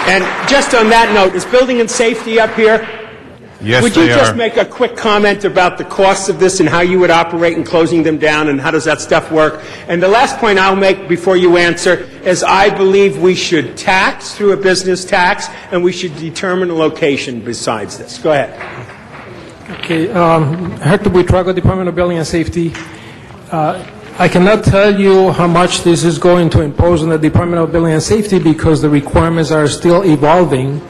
And just on that note, is building and safety up here? Yes, would you just make a quick comment about the costs of this and how you would operate in closing them down and how does that stuff work? And the last point I'll make before you answer is I believe we should tax through a business tax and we should determine a location besides this. Go ahead. Okay, Hector Buitrago, Department of Building and Safety. I cannot tell you how much this is going to impose on the Department of Building and Safety because the requirements are still evolving.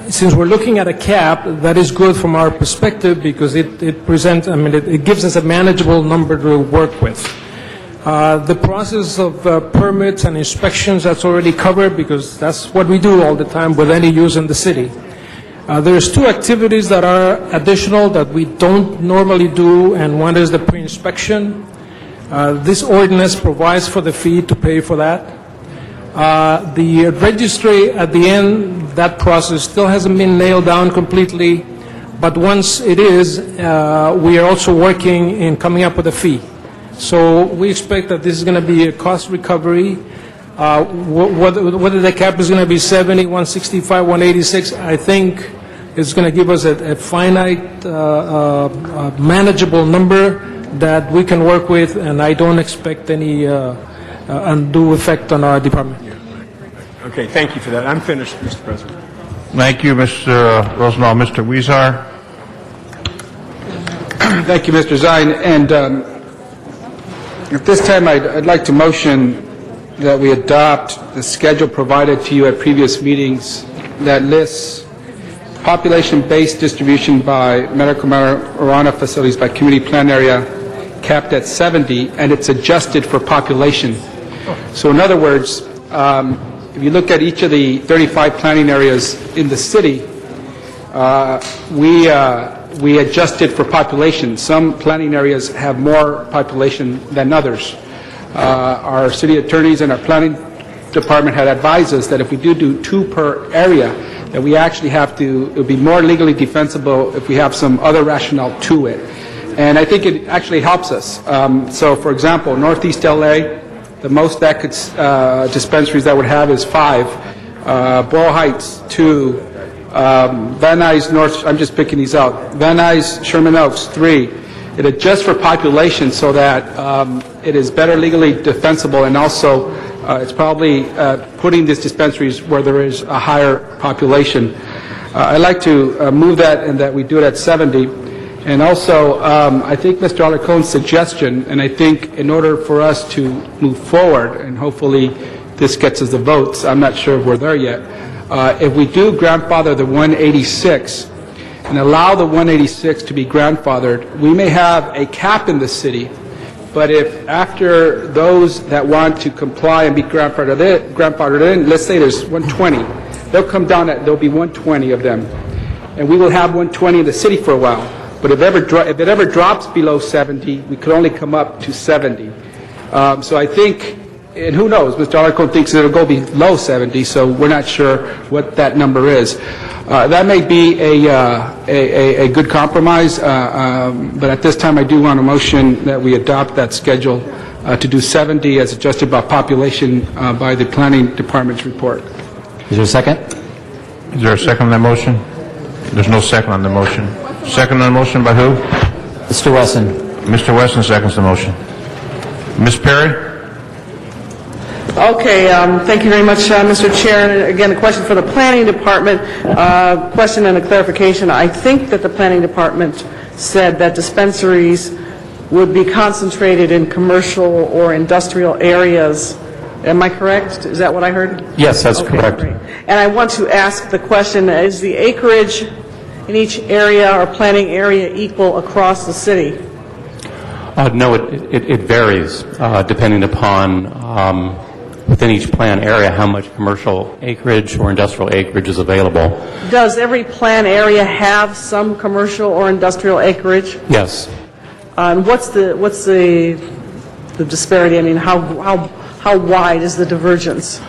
since we're looking at a cap, that is good from our perspective because it presents, it gives us a manageable number to work with. The process of permits and inspections, that's already covered because that's what we do all the time with any use in the city. There's two activities that are additional that we don't normally do, and one is the pre-inspection. This ordinance provides for the fee to pay for that. The registry at the end, that process still hasn't been nailed down completely, but once it is, we are also working in coming up with a fee. So we expect that this is going to be a cost recovery. Whether the cap is going to be 70, 165, 186, I think it's going to give us a finite, manageable number that we can work with, and I don't expect any undue effect on our department. Okay, thank you for that. I'm finished, Mr. President. Thank you, Mr. Rosendahl. Mr. Weezer? Thank you, Mr. Zine. And at this time, I'd like to motion that we adopt the schedule provided to you at previous meetings that lists population-based distribution by medical marijuana facilities by community plan area capped at 70, and it's adjusted for population. So in other words, if you look at each of the 35 planning areas in the city, we adjusted for population. Some planning areas have more population than others. Our city attorneys and our planning department had advised us that if we do 2 per area, that we actually have to, it would be more legally defensible if we have some other rationale to it. And I think it actually helps us. So for example, Northeast LA, the most that could, dispensaries that would have is 5. Boyle Heights, 2. Van Nuys North, I'm just picking these out. Van Nuys, Sherman Oaks, 3. It adjusts for population so that it is better legally defensible, and also it's probably putting these dispensaries where there is a higher population. I'd like to move that and that we do it at 70. And also, I think Mr. Alarcon's suggestion, and I think in order for us to move forward, and hopefully this gets us the votes, I'm not sure if we're there yet, if we do grandfather the 186 and allow the 186 to be grandfathered, we may have a cap in the city, but if after those that want to comply and be grandfathered in, let's say there's 120, they'll come down there'll be 120 of them, and we will have 120 in the city for a while. But if it ever drops below 70, we could only come up to 70. So I think, and who knows, Mr. Alarcon thinks it'll go below 70, so we're not sure what that number is. That may be a good compromise, but at this time I do want a motion that we adopt that schedule to do 70 as adjusted by population by the Planning Department's report. Is there a second? Is there a second on that motion? There's no second on the motion. Second on the motion by who? Mr. Wesson. Mr. Wesson seconds the motion. Ms. Perry? Okay, thank you very much, Mr. Chair. And again, a question for the Planning Department, question and a clarification. I think that the Planning Department said that dispensaries would be concentrated in commercial or industrial areas. Am I correct? Is that what I heard? Yes, that's Okay, correct. great. And I want to ask the question, is the acreage in each area or planning area equal across the city? No, it varies depending upon within each plan area how much commercial acreage or industrial acreage is available. Does every plan area have some commercial or industrial acreage? Yes. And what's the disparity? I mean, how wide is the divergence?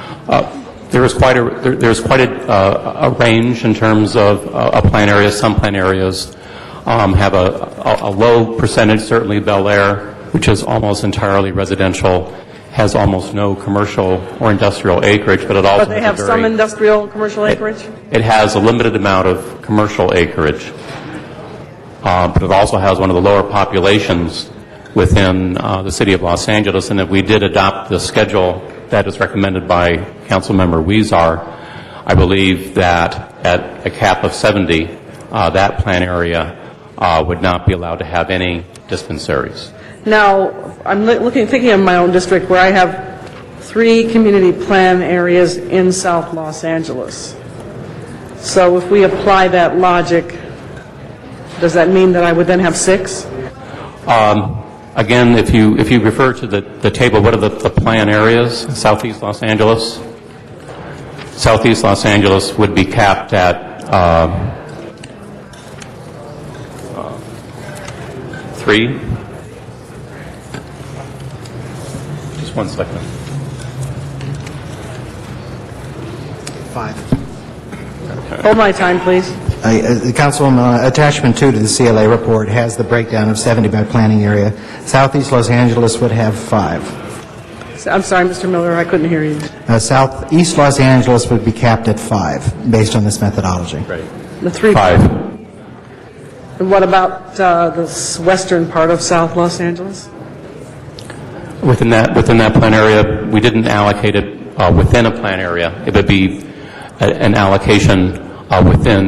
There is quite a range in terms of a plan area. Some plan areas have a low percentage. Certainly, Bel Air, which is almost entirely residential, has almost no commercial or industrial acreage, but it also But they have some industrial commercial acreage? It has a limited amount of commercial acreage, but it also has one of the lower populations within the city of Los Angeles. And if we did adopt the schedule that is recommended by Councilmember Weezer, I believe that at a cap of 70, that plan area would not be allowed to have any dispensaries. Now, I'm thinking of my own district where I have 3 community plan areas in South Los Angeles. So if we apply that logic, does that mean that I would then have 6? Again, if you refer to the table, what are the plan areas? Southeast Los Angeles? Southeast Los Angeles would be capped at 3. Just 1 second. 5. Hold my time, please. Councilwoman, attachment 2 to the CLA report has the breakdown of 70 by planning area. Southeast Los Angeles would have 5. I'm sorry, Mr. Miller, I couldn't hear you. Southeast Los Angeles would be capped at 5 based on this methodology. Right. The 3. 5. And what about the western part of South Los Angeles? Within that plan area, we didn't allocate it within a plan area. It would be an allocation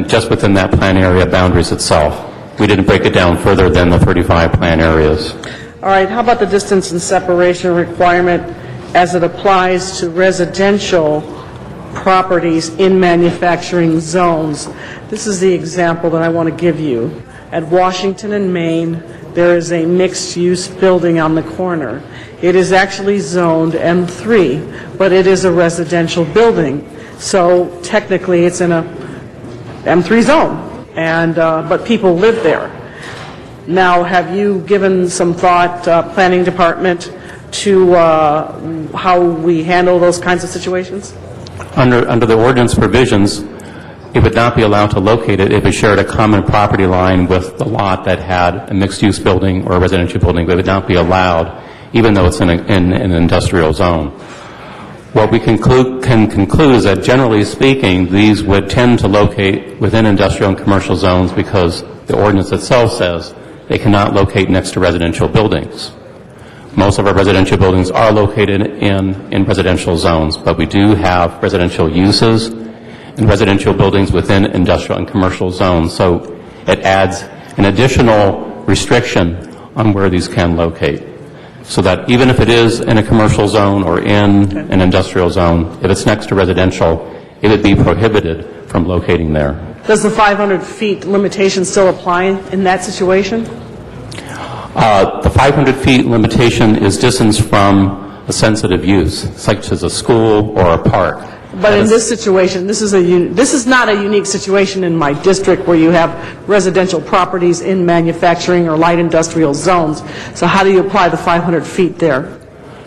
just within that plan area boundaries itself. We didn't break it down further than the 35 plan areas. All right, how about the distance and separation requirement as it applies to residential properties in manufacturing zones? This is the example that I want to give you. At Washington and Main, there is a mixed-use building on the corner. It is actually zoned M3, but it is a residential building. So technically, it's in a M3 zone, and but people live there. Now, have you given some thought, Planning Department, to how we handle those kinds of situations? Under the ordinance provisions, it would not be allowed to locate it if it shared a common property line with the lot that had a mixed-use building or a residential building. It would not be allowed, even though it's in an industrial zone. What we can conclude is that, generally speaking, these would tend to locate within industrial and commercial zones because the ordinance itself says they cannot locate next to residential buildings. Most of our residential buildings are located in residential zones, but we do have residential uses and residential buildings within industrial and commercial zones. So it adds an additional restriction on where these can locate. So that even if it is in a commercial zone or in an industrial zone, if it's next to residential, it would be prohibited from locating there. Does the 500 feet limitation still apply in that situation? The 500 feet limitation is distance from a sensitive use, such as a school or a park. But in this situation, this is not a unique situation in my district where you have residential properties in manufacturing or light industrial zones. So how do you apply the 500 feet there?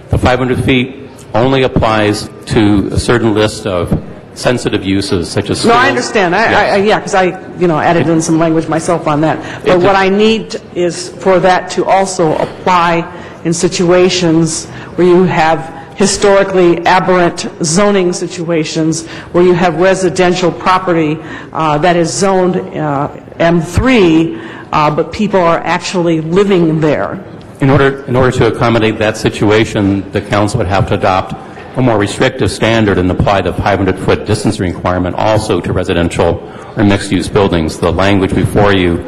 The 500 feet only applies to a certain list of sensitive uses, such as schools. No, I understand. Yeah, because I added in some language myself on that. But what I need is for that to also apply in situations where you have historically aberrant zoning situations, where you have residential property that is zoned M3, but people are actually living there. In order to accommodate that situation, the council would have to adopt a more restrictive standard and apply the 500-foot distance requirement also to residential or mixed-use buildings. The language before you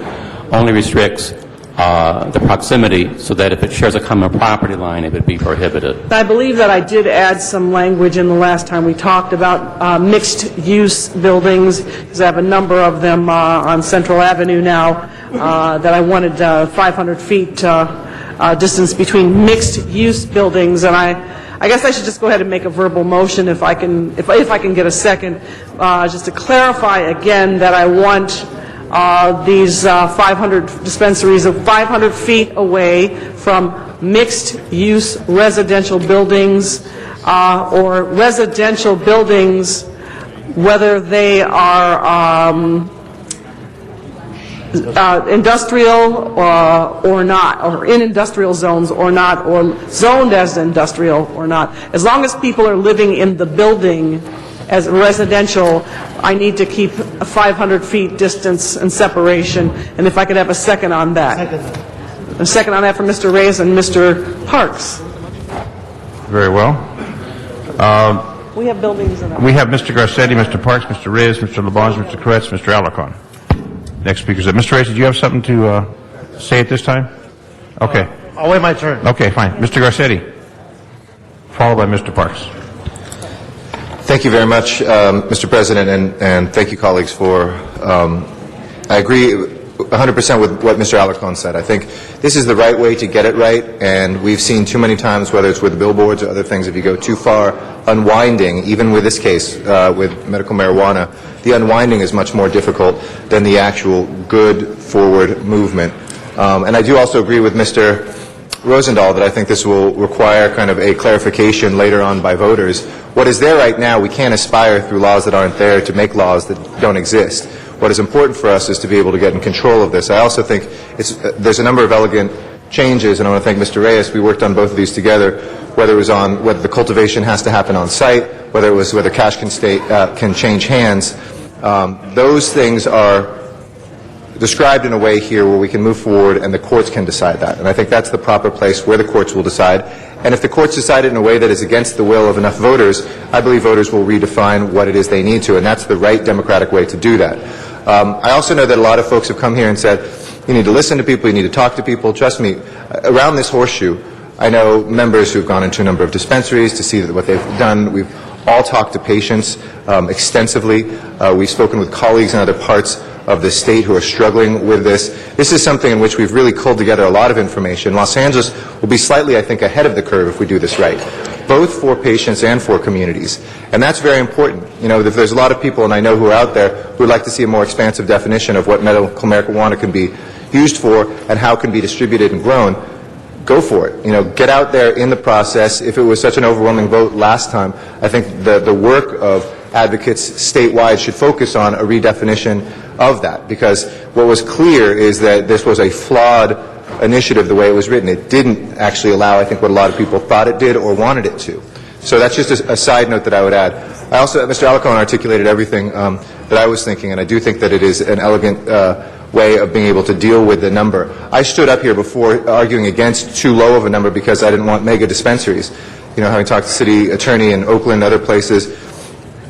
only restricts the proximity so that if it shares a common property line, it would be prohibited. I believe that I did add some language in the last time we talked about mixed-use buildings, because I have a number of them on Central Avenue now that I wanted 500 feet distance between mixed-use buildings, and I guess I should just go ahead and make a verbal motion if I can get a second, just to clarify again that I want these 500 dispensaries of 500 feet away from mixed-use residential buildings or residential buildings, whether they are industrial or not, or in industrial zones or not, or zoned as industrial or not. As long as people are living in the building as residential, I need to keep a 500 feet distance and separation. And if I could have a second on that. A second on that from Mr. Reyes and Mr. Parks. Very well. We have buildings in our... We have Mr. Garcetti, Mr. Parks, Mr. Reyes, Mr. Labange, Mr. Koretz, Mr. Alarcon. Next speaker is Mr. Reyes. Did you have something to say at this time? Okay. I'll wait my turn. Okay, fine. Mr. Garcetti, followed by Mr. Parks. Thank Thank you very much, Mr. President, and thank you, colleagues, for, I agree 100% with what Mr. Alarcon said. I think this is the right way to get it right, and we've seen too many times, whether it's with billboards or other things, if you go too far unwinding, even with this case, with medical marijuana, the unwinding is much more difficult than the actual good forward movement. And I do also agree with Mr. Rosendahl that I think this will require kind of a clarification later on by voters. What is there right now, we can't aspire through laws that aren't there to make laws that don't exist. What is important for us is to be able to get in control of this. I also think there's a number of elegant changes, and I want to thank Mr. Reyes. We worked on both of these together, whether it was on whether the cultivation has to happen on site, whether it was whether cash can change hands. Those things are described in a way here where we can move forward and the courts can decide that. And I think that's the proper place where the courts will decide. And if the courts decide it in a way that is against the will of enough voters, I believe voters will redefine what it is they need to, and that's the right democratic way to do that. I also know that a lot of folks have come here and said, you need to listen to people, you need to talk to people. Trust me, around this horseshoe, I know members who have gone into a number of dispensaries to see what they've done. We've all talked to patients extensively. We've spoken with colleagues in other parts of the state who are struggling with this. This is something in which we've really culled together a lot of information. Los Angeles will be slightly, I think, ahead of the curve if we do this right, both for patients and for communities. And that's very important. You know, there's a lot of people, and I know who are out there, who would like to see a more expansive definition of what medical marijuana can be used for and how it can be distributed and grown. Go for it. You know, get out there in the process. If it was such an overwhelming vote last time, I think the work of advocates statewide should focus on a redefinition of that, because what was clear is that this was a flawed initiative the way it was written. It didn't actually allow, I think, what a lot of people thought it did or wanted it to. So that's just a side note that I would add. I also, Mr. Alarcon articulated everything that I was thinking, and I do think that it is an elegant way of being able to deal with the number. I stood up here before arguing against too low of a number because I didn't want mega dispensaries. You know, having talked to the city attorney in Oakland and other places,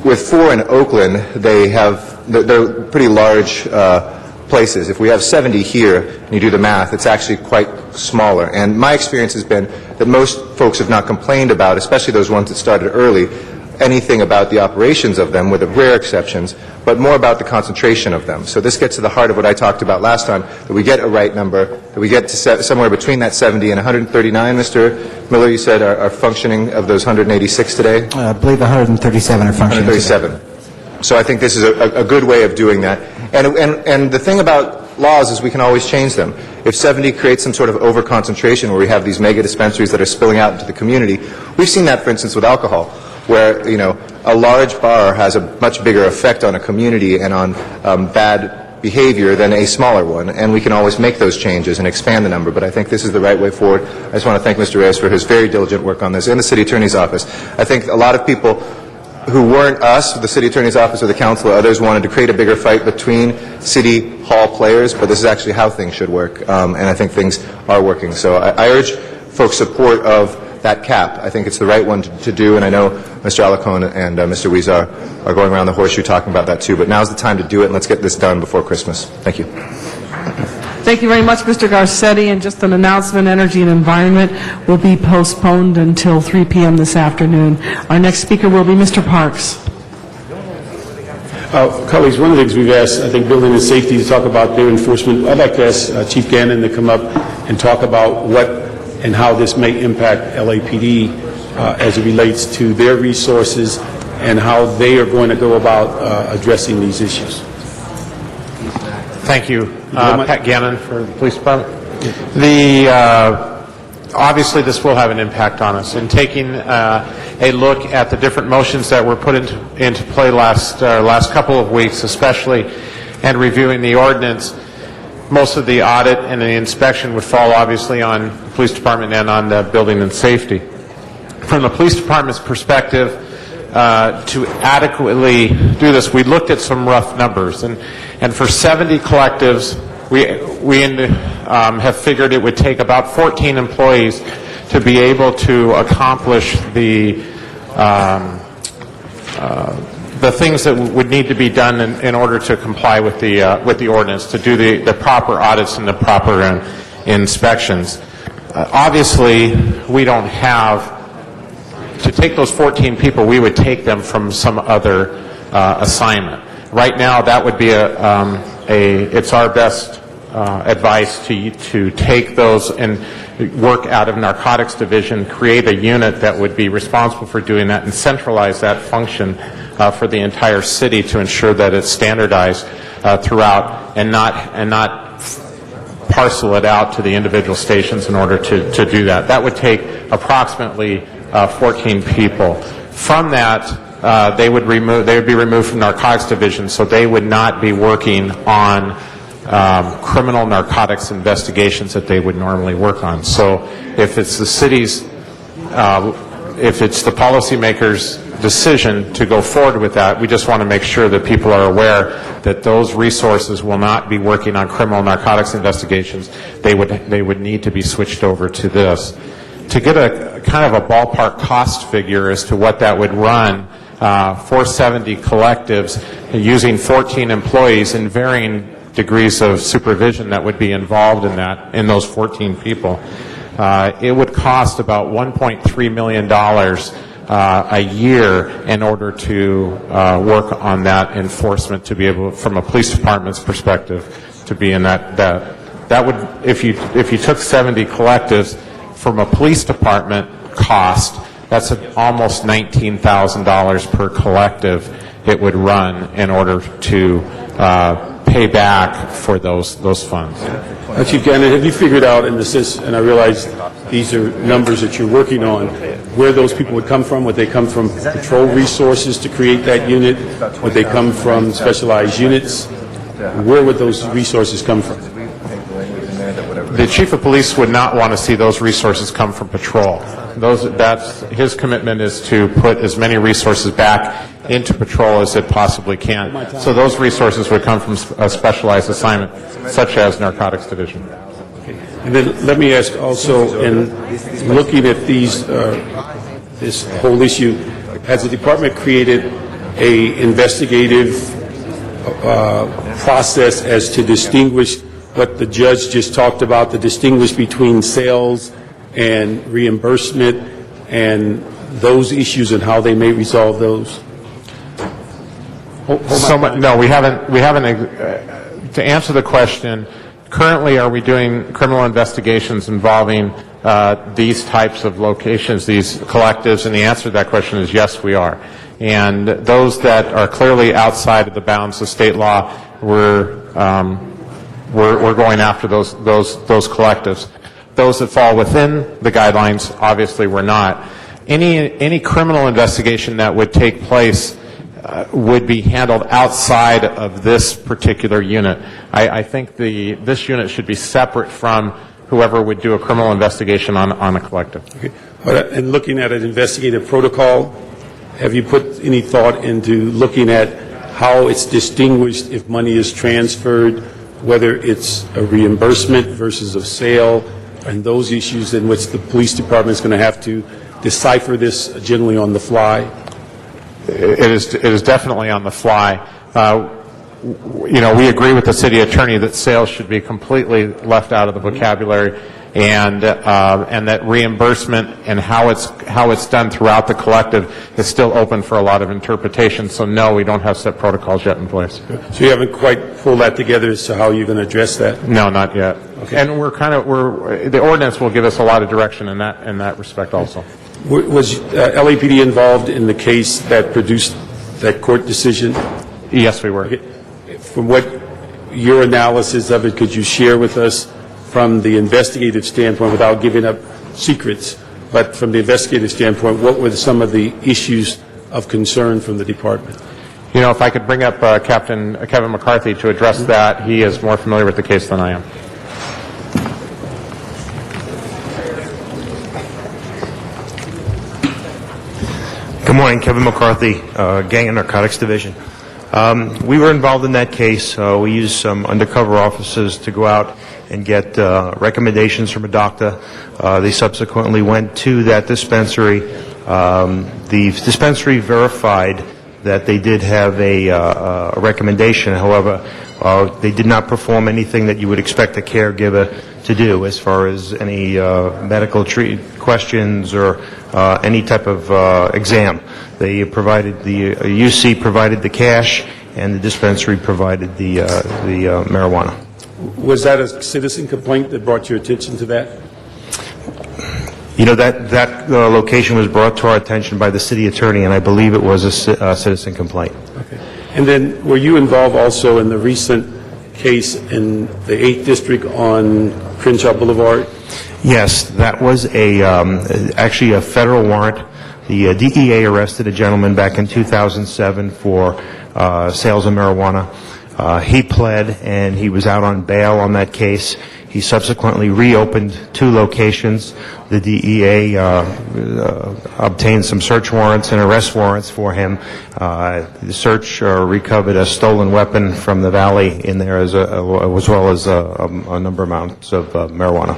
with 4 in Oakland, they're pretty large places. If we have 70 here, and you do the math, it's actually quite smaller. And my experience has been that most folks have not complained about, especially those ones that started early, anything about the operations of them, with the rare exceptions, but more about the concentration of them. So this gets to the heart of what I talked about last time, that we get a right number, that we get to somewhere between that 70 and 139, Mr. Miller, you said are functioning of those 186 today? I believe 137 are functioning. 137. So I think this is a good way of doing that. And the thing about laws is we can always change them. If 70 creates some sort of over-concentration where we have these mega dispensaries that are spilling out into the community, we've seen that, for instance, with alcohol, where, you know, a large bar has a much bigger effect on a community and on bad behavior than a smaller one, and we can always make those changes and expand the number, but I think this is the right way forward. I just want to thank Mr. Reyes for his very diligent work on this, and the City Attorney's Office. I think a lot of people who weren't us, the City Attorney's Office or the Council or others, wanted to create a bigger fight between City Hall players, but this is actually how things should work, and I think things are working. So I urge folks' support of that cap. I think it's the right one to do, and I know Mr. Alarcon and Mr. Huizar are going around the horseshoe talking about that too, but now's the time to do it, and let's get this done before Christmas. Thank you. Thank you very much, Mr. Garcetti. And just an announcement, Energy and Environment will be postponed until 3 p.m. this afternoon. Our next speaker will be Mr. Parks. Colleagues, one of the things we've asked, I think, Building and Safety to talk about their enforcement. I'd like to ask Chief Gannon to come up and talk about what and how this may impact LAPD as it relates to their resources and how they are going to go about addressing these issues. Thank you, Pat Gannon for the Police Department. Obviously, this will have an impact on us. In taking a look at the different motions that were put into play last couple of weeks, especially, and reviewing the ordinance, most of the audit and the inspection would fall obviously on the Police Department and on the Building and Safety. From the Police Department's perspective, to adequately do this, we looked at some rough numbers, and for 70 collectives, we have figured it would take about 14 employees to be able to accomplish the things that would need to be done in order to comply with the ordinance, to do the proper audits and the proper inspections. Obviously, we don't have to take those 14 people, we would take them from some other assignment. Right now, that would be it's our best advice to take those and work out of Narcotics Division, create a unit that would be responsible for doing that, and centralize that function for the entire city to ensure that it's standardized throughout, and not parcel it out to the individual stations in order to do that. That would take approximately 14 people. From that, they would be removed from Narcotics Division, so they would not be working on criminal narcotics investigations that they would normally work on. So if it's the city's, if it's the policymakers' decision to go forward with that, we just want to make sure that people are aware that those resources will not be working on criminal narcotics investigations. They would need to be switched over to this. To get a kind of a ballpark cost figure as to what that would run for 70 collectives using 14 employees and varying degrees of supervision that would be involved in that, in those 14 people, it would cost about $1.3 million a year in order to work on that enforcement, to be able, from a police department's perspective, to be in that would, if you took 70 collectives from a police department cost, that's almost $19,000 per collective it would run in order to pay back for those funds. Chief Gannon, have you figured out, and I realize these are numbers that you're working on, where those people would come from? Would they come from patrol resources to create that unit? Would they come from specialized units? Where would those resources come from? The chief of police would not want to see those resources come from patrol. His commitment is to put as many resources back into patrol as it possibly can. So those resources would come from a specialized assignment, such as Narcotics Division. And then let me ask also, in looking at this whole issue, has the department created a investigative process as to distinguish what the judge just talked about, to distinguish between sales and reimbursement and those issues and how they may resolve those? No, we haven't. To answer the question, currently, are we doing criminal investigations involving these types of locations, these collectives? And the answer to that question is yes, we are. And those that are clearly outside of the bounds of state law, we're going after those collectives. Those that fall within the guidelines, obviously, we're not. Any criminal investigation that would take place would be handled outside of this particular unit. I think this unit should be separate from whoever would do a criminal investigation on a collective. Okay. And looking at an investigative protocol, have you put any thought into looking at how it's distinguished if money is transferred, whether it's a reimbursement versus a sale, and those issues in which the police department is going to have to decipher this generally on the fly? It is definitely on the fly. We agree with the city attorney that sales should be completely left out of the vocabulary, and that reimbursement and how it's done throughout the collective is still open for a lot of interpretation. So no, we don't have set protocols yet in place. So you haven't quite pulled that together as to how you're going to address that? No, not yet. Okay. And the ordinance will give us a lot of direction in that respect also. Was LAPD involved in the case that produced that court decision? Yes, we were. Okay. From what your analysis of it, could you share with us from the investigative standpoint, without giving up secrets, but from the investigative standpoint, what were some of the issues of concern from the department? If I could bring up Captain Kevin McCarthy to address that, he is more familiar with the case than I am. Good morning, Kevin McCarthy, Gang and Narcotics Division. We were involved in that case. We used some undercover officers to go out and get recommendations from a doctor. They subsequently went to that dispensary. The dispensary verified that they did have a recommendation. However, They did not perform anything that you would expect a caregiver to do as far as any medical questions or any type of exam. They provided the UC provided the cash, and the dispensary provided the marijuana. Was that a citizen complaint that brought your attention to that? You know, that location was brought to our attention by the city attorney, and I believe it was a citizen complaint. Okay. And then, were you involved also in the recent case in the 8th District on Crenshaw Boulevard? Yes, that was actually a federal warrant. The DEA arrested a gentleman back in 2007 for sales of marijuana. He pled, and he was out on bail on that case. He subsequently reopened 2 locations. The DEA obtained some search warrants and arrest warrants for him. The search recovered a stolen weapon from the valley in there, as well as a number of amounts of marijuana.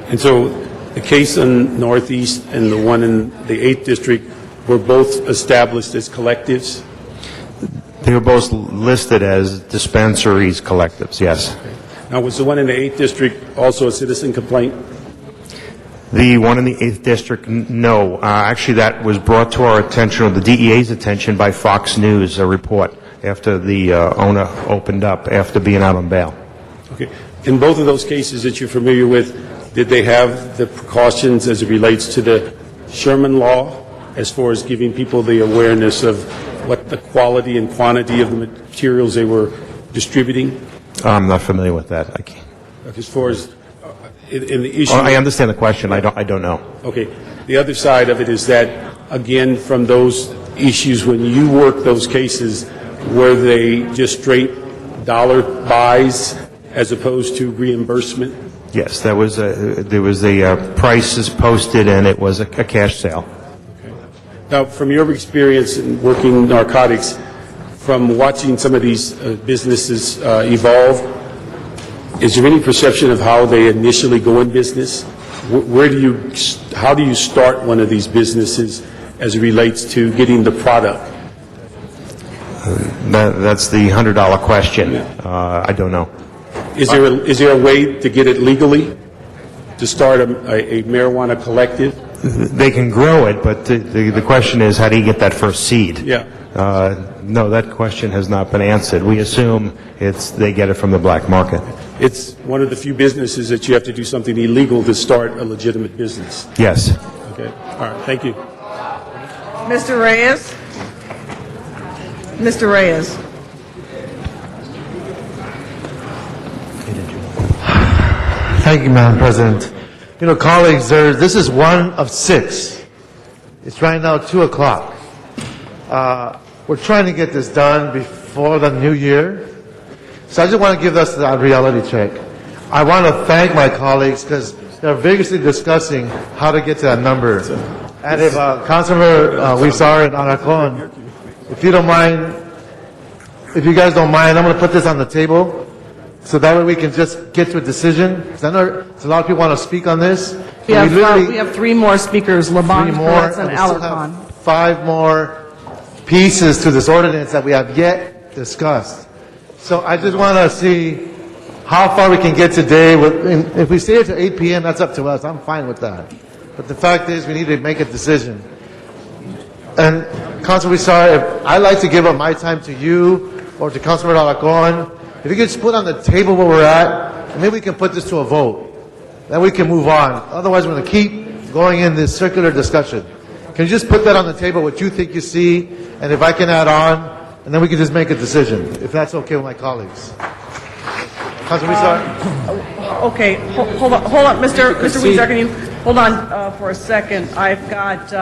And so the case in Northeast and the one in the 8th District were both established as collectives? They were both listed as dispensaries collectives, yes. Now, was the one in the 8th District also a citizen complaint? The one in the 8th District, no. Actually, that was brought to our attention, or the DEA's attention, by Fox News, a report, after the owner opened up, after being out on bail. Okay. In both of those cases that you're familiar with, did they have the precautions as it relates to the Sherman Law, as far as giving people the awareness of what the quality and quantity of the materials they were distributing? I'm not familiar with that. I can't. As far as in the issue... I understand the question. I don't know. Okay. The other side of it is that, again, from those issues, when you work those cases, were they just straight dollar buys as opposed to reimbursement? Yes, there was a prices posted, and it was a cash sale. Okay. Now, from your experience in working narcotics, from watching some of these businesses evolve, is there any perception of how they initially go in business? How do you start one of these businesses as it relates to getting the product? That's the $100 question. I don't know. Is there a way to get it legally, to start a marijuana collective? They can grow it, but the question is, how do you get that first seed? Yeah. No, that question has not been answered. We assume they get it from the black market. It's one of the few businesses that you have to do something illegal to start a legitimate business. Yes. Okay. All right. Thank you. Mr. Reyes? Mr. Reyes? Thank you, Madam President. You know, colleagues, this is one of 6. It's right now 2 o'clock. We're trying to get this done before the new year. So I just want to give us that reality check. I want to thank my colleagues because they're vigorously discussing how to get to that number. And if Councilmember Huizar and Alarcon, if you don't mind, if you guys don't mind, I'm going to put this on the table so that way we can just get to a decision. Because I know there's a lot of people want to speak on this. We have 3 more speakers, Labange, Peretz, and we still Alarcon. have 5 more pieces to this ordinance that we have yet discussed. So I just want to see how far we can get today. If we stay here to 8 p.m., that's up to us. I'm fine with that. But the fact is, we need to make a decision. And Councilman Huizar, I'd like to give up my time to you or to Councilman Alarcon. If you could just put on the table where we're at, and maybe we can put this to a vote. Then we can move on. Otherwise, we're going to keep going in this circular discussion. Can you just put that on the table, what you think you see, and if I can add on, and then we can just make a decision, if that's okay with my colleagues. Councilman Huizar? Okay, hold on, Mr. Huizar, can you hold on for a second? I've got,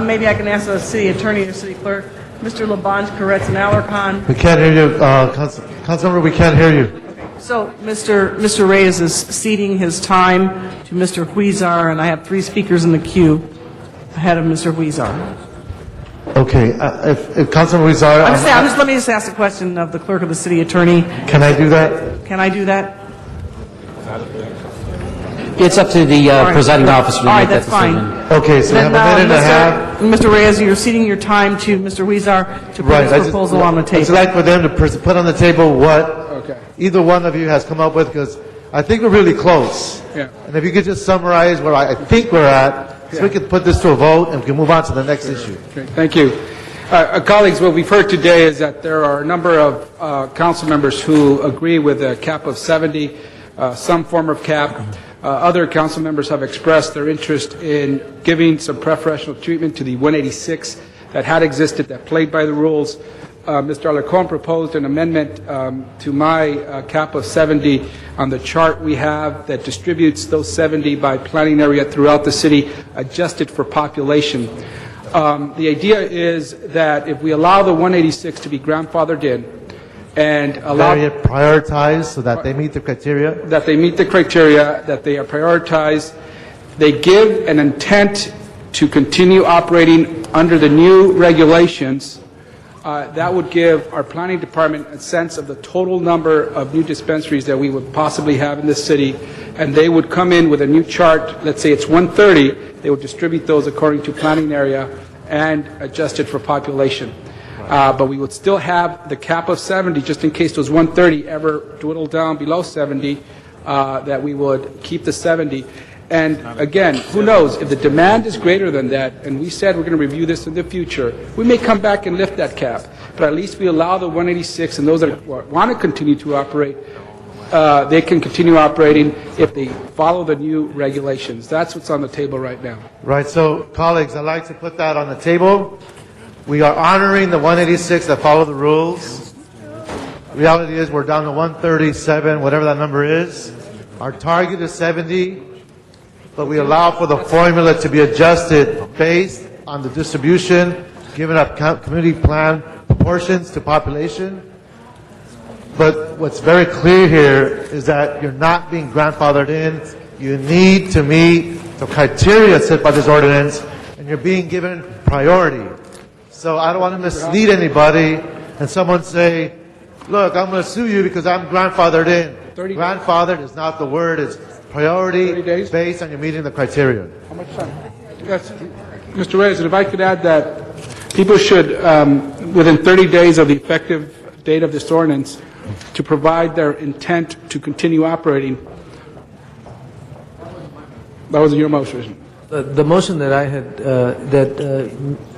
maybe I can ask the city attorney or city clerk, Mr. Labange, Peretz, and Alarcon. We can't hear you, Councilmember, we can't hear you. So Mr. Reyes is ceding his time to Mr. Huizar, and I have 3 speakers in the queue ahead of Mr. Huizar. Okay, if Councilman Huizar... Let me just ask a question of the clerk of the city attorney. Can I do that? Can I do that? It's up to the All right. presiding officer to All make right, that that's fine. decision. Okay, so we have a minute and a half. Mr. Reyes, you're ceding your time to Mr. Huizar to put Right, his proposal on the I'd just table. like for them to put on the table what either one of you has come up with, because I think we're really close. Yeah. And if you could just summarize where I think we're at, so we can put this to a vote and we can move on to the next issue. Okay, thank you. Colleagues, what we've heard today is that there are a number of council members who agree with a cap of 70, some form of cap. Other council members have expressed their interest in giving some preferential treatment to the 186 that had existed, that played by the rules. Mr. Alarcon proposed an amendment to my cap of 70 on the chart we have that distributes those 70 by planning area throughout the city, adjusted for population. The idea is that if we allow the 186 to be grandfathered in and allow Prioritized so that they meet the criteria. that they meet the criteria, that they are prioritized, they give an intent to continue operating under the new regulations, that would give our planning department a sense of the total number of new dispensaries that we would possibly have in this city, and they would come in with a new chart. Let's say it's 130, they would distribute those according to planning area and adjust it for population. But we would still have the cap of 70, just in case those 130 ever dwindle down below 70, that we would keep the 70. And again, who knows, if the demand is greater than that, and we said we're going to review this in the future, we may come back and lift that cap. But at least we allow the 186, and those that want to continue to operate, they can continue operating if they follow the new regulations. That's what's on the table right now. Right, so colleagues, I'd like to put that on the table. We are honoring the 186 that follow the rules. Reality is we're down to 137, whatever that number is. Our target is 70, but we allow for the formula to be adjusted based on the distribution, given up community plan proportions to population. But what's very clear here is that you're not being grandfathered in. You need to meet the criteria set by this ordinance, and you're being given priority. So I don't want to mislead anybody and someone say, look, I'm going to sue you because I'm grandfathered in. Grandfathered is not the word. It's priority based on you meeting the criteria. How much time? Yes, Mr. Reyes, if I could add that people should, within 30 days of the effective date of this ordinance, to provide their intent to continue operating. That was your motion. The motion that I had,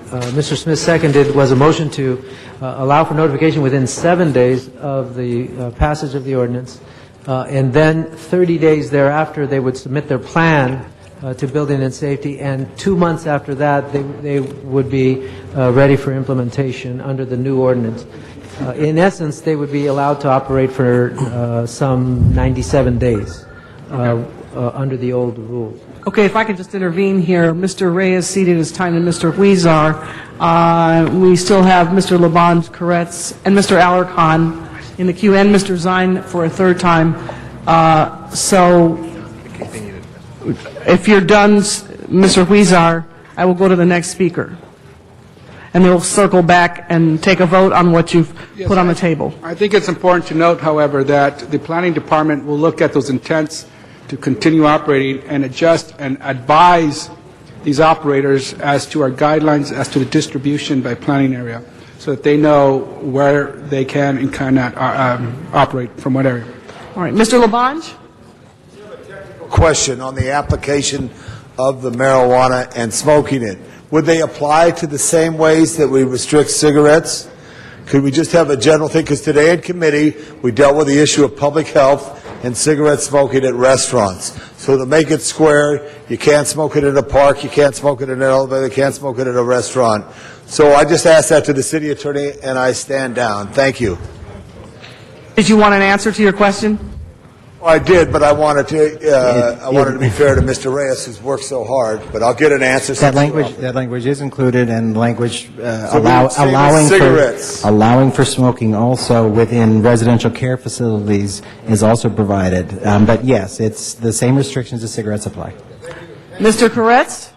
Mr. Smith seconded, was a motion to allow for notification within 7 days of the passage of the ordinance, and then 30 days thereafter they would submit their plan to building and safety, and 2 months after that they would be ready for implementation under the new ordinance. In essence, they would be allowed to operate for some 97 days under the old rules. Okay, if I could just intervene here. Mr. Reyes ceded his time to Mr. Huizar. We still have Mr. Labange Koretz and Mr. Alarcon in the queue, and Mr. Zine for a third time. So if you're done, Mr. Huizar, I will go to the next speaker. And then we'll circle back and take a vote on what you've put on the table. I think it's important to note, however, that the planning department will look at those intents to continue operating and adjust and advise these operators as to our guidelines as to the distribution by planning area, so that they know where they can and cannot operate from what area. All right, Mr. Labange? Question on the application of the marijuana and smoking it. Would they apply to the same ways that we restrict cigarettes? Could we just have a general thing? Because today in committee, we dealt with the issue of public health and cigarette smoking at restaurants. So to make it square, you can't smoke it in a park, you can't smoke it in an elevator, you can't smoke it at a restaurant. So I just asked that to the city attorney, and I stand down. Thank you. Did you want an answer to your question? I did, but I wanted to be fair to Mr. Reyes, who's worked so hard, but I'll get an answer. That language is included, and language allowing for smoking also within residential care facilities is also provided. But yes, it's the same restrictions as cigarettes apply. Mr. Koretz?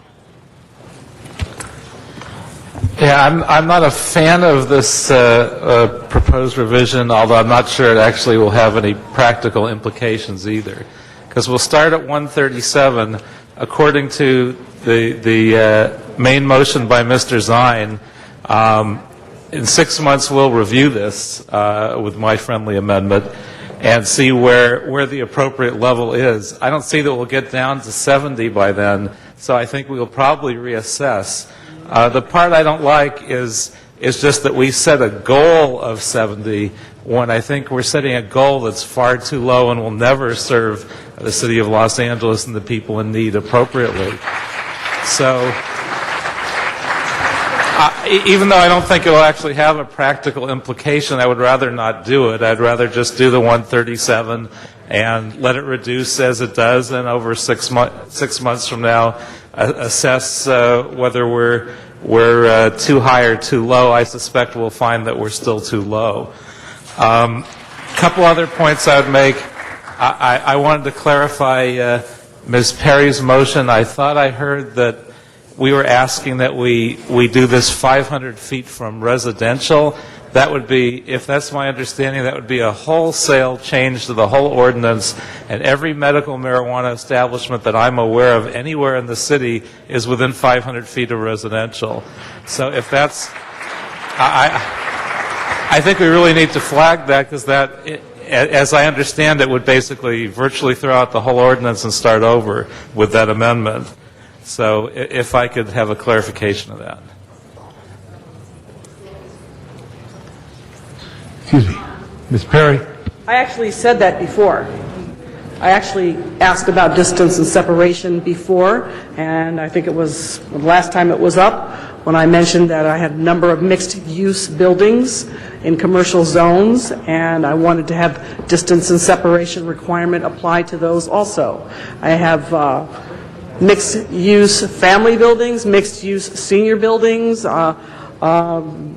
Yeah, I'm not a fan of this proposed revision, although I'm not sure it actually will have any practical implications either. because we'll start at 137 according to the main motion by Mr. Zine. In 6 months, we'll review this with my friendly amendment and see where the appropriate level is. I don't see that we'll get down to 70 by then, so I think we'll probably reassess. The part I don't like is just that we set a goal of 70 when I think we're setting a goal that's far too low and will never serve the city of Los Angeles and the people in need appropriately. So, even though I don't think it will actually have a practical implication, I would rather not do it. I'd rather just do the 137 and let it reduce as it does, and over 6 months from now, assess whether we're too high or too low. I suspect we'll find that we're still too low. A couple other points I would make. I wanted to clarify Ms. Perry's motion. I thought I heard that we were asking that we do this 500 feet from residential. That would be, if that's my understanding, that would be a wholesale change to the whole ordinance, and every medical marijuana establishment that I'm aware of anywhere in the city is within 500 feet of residential. So if that's, I think we really need to flag that, because that, as I understand it, would basically virtually throw out the whole ordinance and start over with that amendment. So if I could have a clarification of that. Excuse me. Ms. Perry? I actually said that before. I actually asked about distance and separation before, and I think it was the last time it was up when I mentioned that I had a number of mixed-use buildings in commercial zones, and I wanted to have distance and separation requirement applied to those also. I have mixed-use family buildings, mixed-use senior buildings.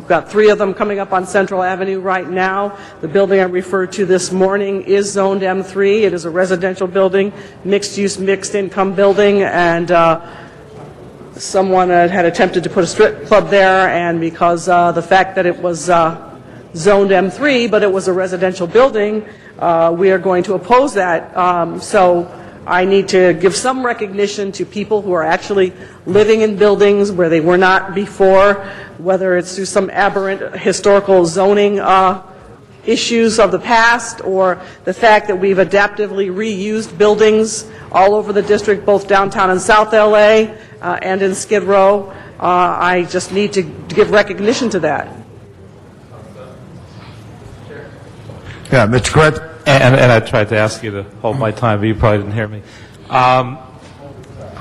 Got 3 of them coming up on Central Avenue right now. The building I referred to this morning is zoned M3. It is a residential building, mixed-use, mixed-income building, and someone had attempted to put a strip club there, and because the fact that it was zoned M3, but it was a residential building, we are going to oppose that. So I need to give some recognition to people who are actually living in buildings where they were not before, whether it's through some aberrant historical zoning issues of the past, or the fact that we've adaptively reused buildings all over the district, both downtown and South LA and in Skid Row. I just need to give recognition to that. Yeah, Mr. Grant. And I tried to ask you to hold my time, but you probably didn't hear me.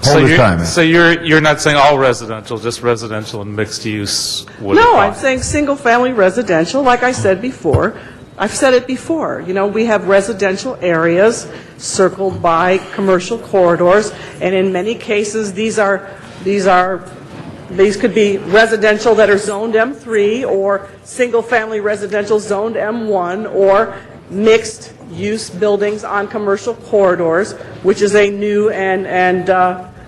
So you're not saying all residential, just residential and mixed use would No, apply. I'm saying single-family residential, like I said before. I've said it before. You know, we have residential areas circled by commercial corridors, and in many cases, these could be residential that are zoned M3, or single-family residential zoned M1, or mixed-use buildings on commercial corridors, which is a new and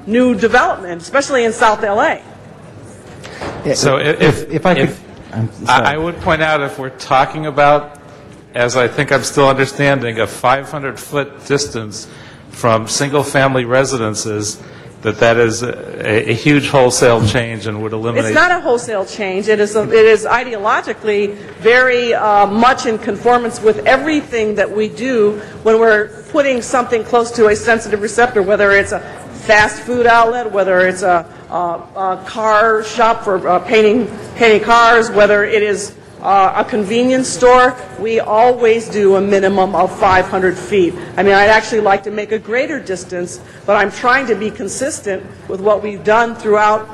new development, especially in South LA. So if I could, I would point out, if we're talking about, as I think I'm still understanding, a 500-foot distance from single-family residences, that is a huge wholesale change and would eliminate. It's not a wholesale change. It is ideologically very much in conformance with everything that we do when we're putting something close to a sensitive receptor, whether it's a fast food outlet, whether it's a car shop for painting cars, whether it is a convenience store. We always do a minimum of 500 feet. I mean, I'd actually like to make a greater distance, but I'm trying to be consistent with what we've done throughout,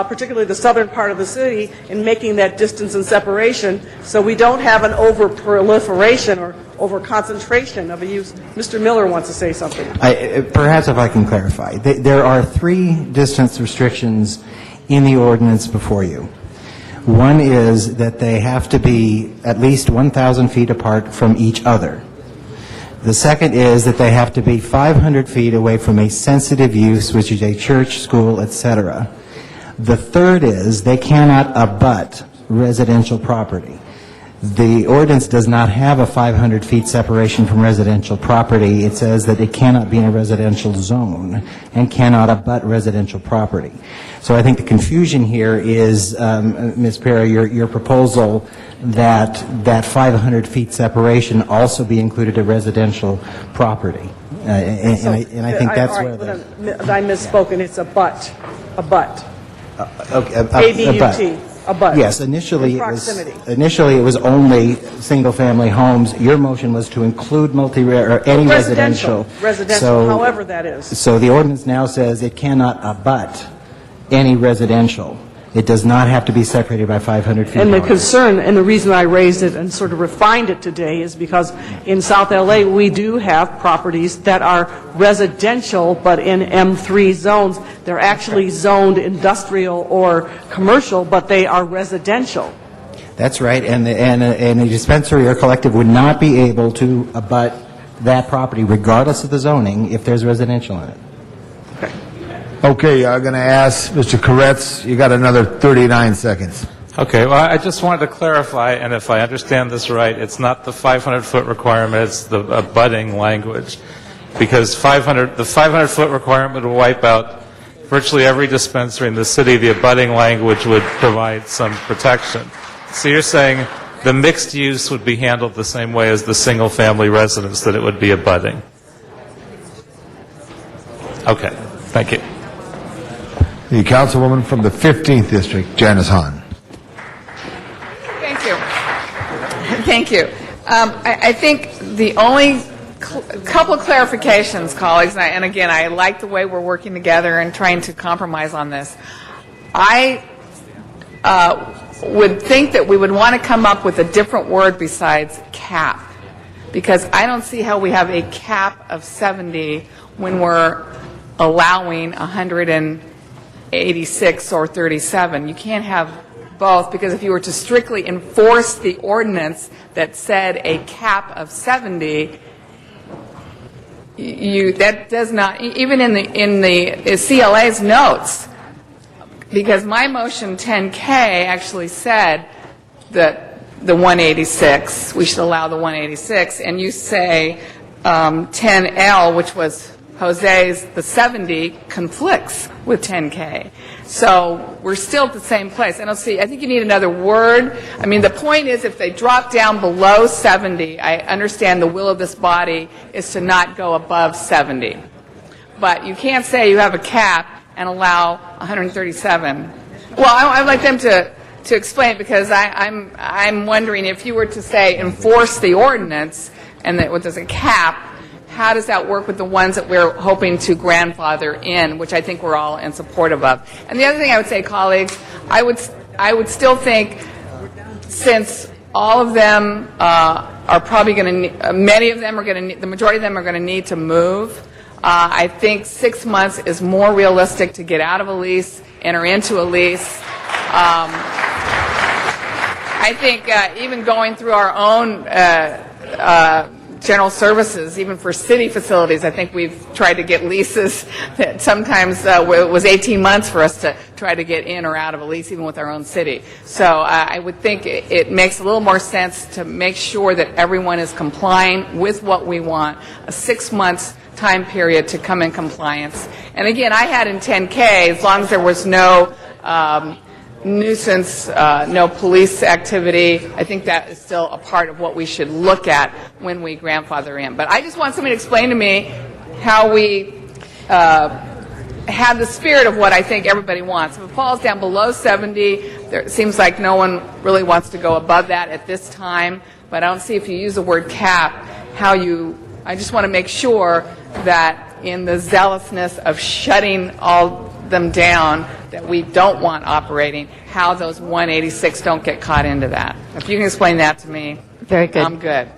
particularly the southern part of the city, in making that distance and separation so we don't have an over-proliferation or over-concentration of a use. Mr. Miller wants to say something. Perhaps if I can clarify. There are 3 distance restrictions in the ordinance before you. One is that they have to be at least 1,000 feet apart from each other. The second is that they have to be 500 feet away from a sensitive use, which is a church, school, etc. The third is they cannot abut residential property. The ordinance does not have a 500 feet separation from residential property. It says that it cannot be in a residential zone and cannot abut residential property. So I think the confusion here is, Ms. Perry, your proposal that 500 feet separation also be included in residential property. And I think that's where I misspoke, and it's a but. A but. A-B-U-T. A but. Yes, initially it was only single-family homes. Your motion was to include or any residential. Residential, however that is. So the ordinance now says it cannot abut any residential. It does not have to be separated by 500 feet. And the concern, and the reason I raised it and sort of refined it today is because in South LA, we do have properties that are residential, but in M3 zones. They're actually zoned industrial or commercial, but they are residential. That's right, and a dispensary or collective would not be able to abut that property regardless of the zoning if there's residential in it. Okay, I'm going to ask Mr. Koretz, you got another 39 seconds. Okay, well, I just wanted to clarify, and if I understand this right, it's not the 500-foot requirement, it's the abutting language. Because the 500-foot requirement would wipe out virtually every dispensary in the city. The abutting language would provide some protection. So you're saying the mixed use would be handled the same way as the single-family residence, that it would be abutting. Okay, thank you. The councilwoman from the 15th District, Janice Hahn. Thank you. Thank you. I think the only couple of clarifications, colleagues, and again, I like the way we're working together and trying to compromise on this. I would think that we would want to come up with a different word besides cap, because I don't see how we have a cap of 70 when we're allowing 186 or 37. You can't have both, because if you were to strictly enforce the ordinance that said a cap of 70, that does not, even in the CLA's notes, because my motion 10K actually said that the 186, we should allow the 186, and you say 10L, which was Jose's, the 70, conflicts with 10K. So we're still at the same place. I think you need another word. I mean, the point is, if they drop down below 70, I understand the will of this body is to not go above 70. But you can't say you have a cap and allow 137. Well, I'd like them to explain it, because I'm wondering, if you were to say enforce the ordinance and that there's a cap, how does that work with the ones that we're hoping to grandfather in, which I think we're all in support of? And the other thing I would say, colleagues, I would still think, since all of them are probably going to, many of them are going to, the majority of them are going to need to move, I think 6 months is more realistic to get out of a lease, enter into a lease. I think even going through our own general services, even for city facilities, I think we've tried to get leases that sometimes it was 18 months for us to try to get in or out of a lease, even with our own city. So I would think it makes a little more sense to make sure that everyone is complying with what we want, a 6 months time period to come in compliance. And again, I had in 10K, as long as there was no nuisance, no police activity, I think that is still a part of what we should look at when we grandfather in. But I just want somebody to explain to me how we have the spirit of what I think everybody wants. If it falls down below 70, it seems like no one really wants to go above that at this time. But I don't see, if you use the word cap, how you, I just want to make sure that in the zealousness of shutting all them down that we don't want operating, how those 186 don't get caught into that. If you can explain that to me, very good. I'm good.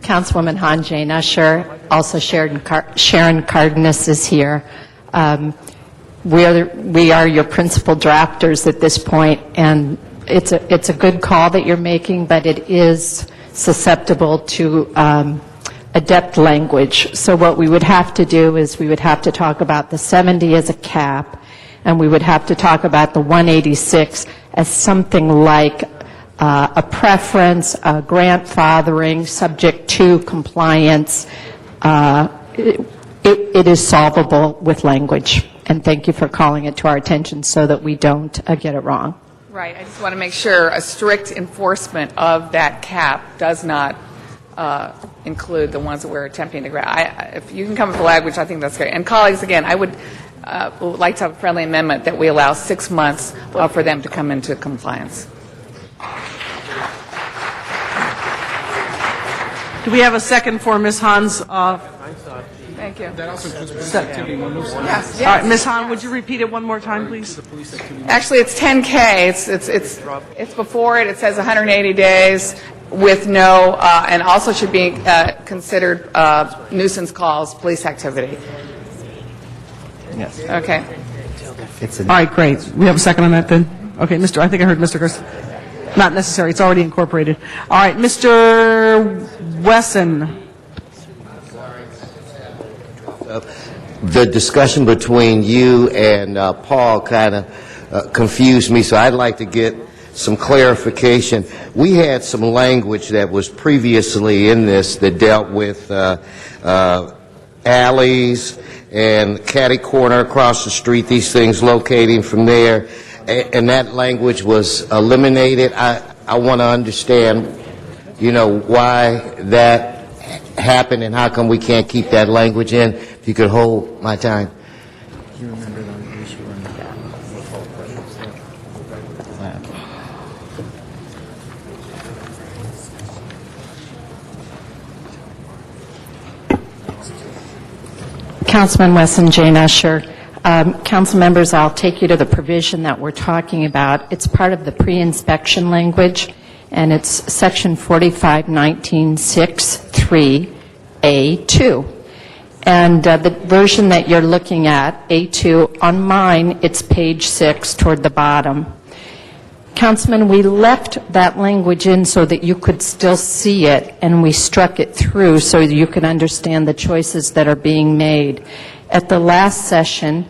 Councilwoman Hahn, Jane Usher, also Sharon Cardenas is here. We are your principal drafters at this point, and it's a good call that you're making, but it is susceptible to adept language. So what we would have to do is we would have to talk about the 70 as a cap, and we would have to talk about the 186 as something like a preference, a grandfathering, subject to compliance, it is solvable with language. And thank you for calling it to our attention so that we don't get it wrong. Right, I just want to make sure a strict enforcement of that cap does not include the ones that we're attempting to grab. If you can come up with language, I think that's great. And colleagues, again, I would like to have a friendly amendment that we allow 6 months for them to come into compliance. Do we have a second for Ms. Han's? Thank you. That also includes police activity. Yes. All right, Ms. Han, would you repeat it one more time, please? Actually, it's 10K. It's before it. It says 180 days with no, and also should be considered nuisance calls, police activity. Yes. Okay. All right, great. We have a second on that then? Okay, I think I heard Mr. Chris. Not necessary. It's already incorporated. All right, Mr. Wesson. The discussion between you and Paul kind of confused me, so I'd like to get some clarification. We had some language that was previously in this that dealt with alleys and catty corner across the street, these things locating from there, and that language was eliminated. I want to understand, why that happened and how come we can't keep that language in. If you could hold my time. Do you remember the issue on the gap? Councilman Wesson, Jane Usher. Council members, I'll take you to the provision that we're talking about. It's part of the pre-inspection language, and it's section 4519.6.3A2. And the version that you're looking at, A2, on mine, it's page 6 toward the bottom. Councilman, we left that language in so that you could still see it, and we struck it through so you could understand the choices that are being made. At the last session,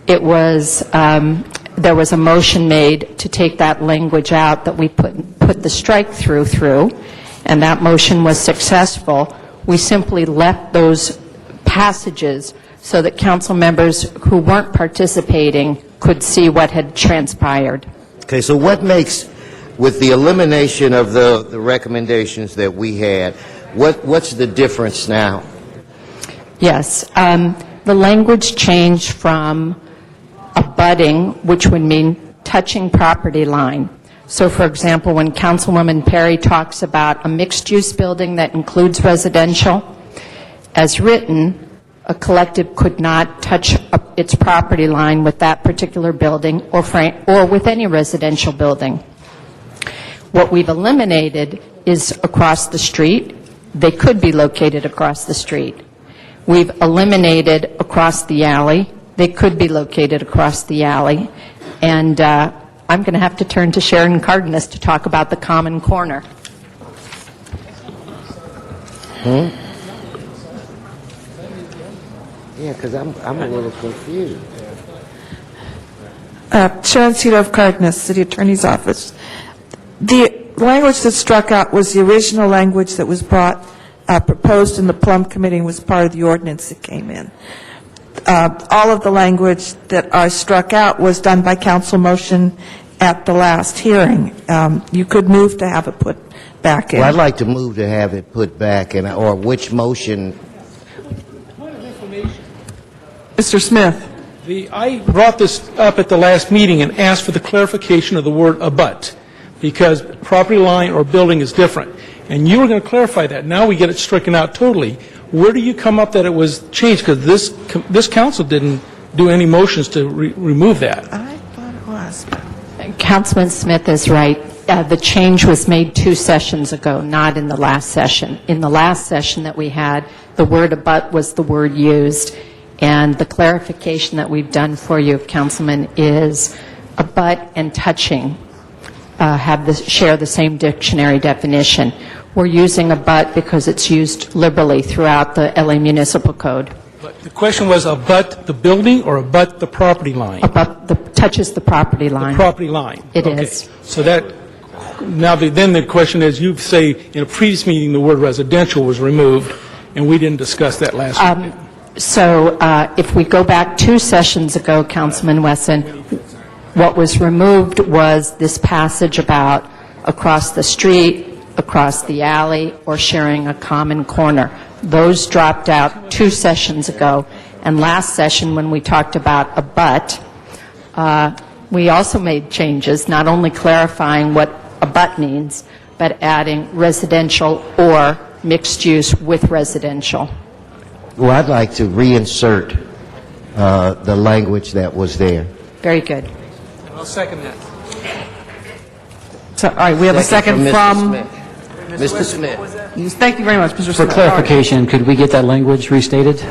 it was there was a motion made to take that language out that we put the strike through, and that motion was successful. We simply left those passages so that council members who weren't participating could see what had transpired. Okay, so what makes, with the elimination of the recommendations that we had, what's the difference now? Yes, the language changed from abutting, which would mean touching property line. So, for example, when Councilwoman Perry talks about a mixed-use building that includes residential, as written, a collective could not touch its property line with that particular building or with any residential building. What we've eliminated is across the street. They could be located across the street. We've eliminated across the alley. They could be located across the alley. And I'm going to have to turn to Sharon Cardenas to talk about the common corner. Yeah, because I'm a little confused. Sharon Cedar of Cardenas, City Attorney's Office. The language that struck out was the original language that was proposed in the Plum Committee and was part of the ordinance that came in. All of the language that I struck out was done by council motion at the last hearing. You could move to have it put back in. Well, I'd like to move to have it put back in, or which motion? Mr. Smith. I brought this up at the last meeting and asked for the clarification of the word abut, because property line or building is different. And you were going to clarify that. Now we get it stricken out totally. Where do you come up that it was changed? Because this council didn't do any motions to remove that. I thought it was. Councilman Smith is right. The change was made 2 sessions ago, not in the last session. In the last session that we had, the word abut was the word used. And the clarification that we've done for you, Councilman, is abut and touching share the same dictionary definition. We're using abut because it's used liberally throughout the LA Municipal Code. But the question was abut the building or abut the property line? Touches the property line. The property line. It okay. is. So that Now, then the question is, you say in a previous meeting the word residential was removed, and we didn't discuss that last week. So if we go back 2 sessions ago, Councilman Wesson, what was removed was this passage about across the street, across the alley, or sharing a common corner. Those dropped out 2 sessions ago. And last session, when we talked about a but, we also made changes, not only clarifying what a but means, but adding residential or mixed use with residential. Well, I'd like to reinsert the language that was there. Very good. I'll second that. So, all right, we have a second from Mr. Smith. Thank you very much, Mr. For Smith. clarification, could we get that language restated?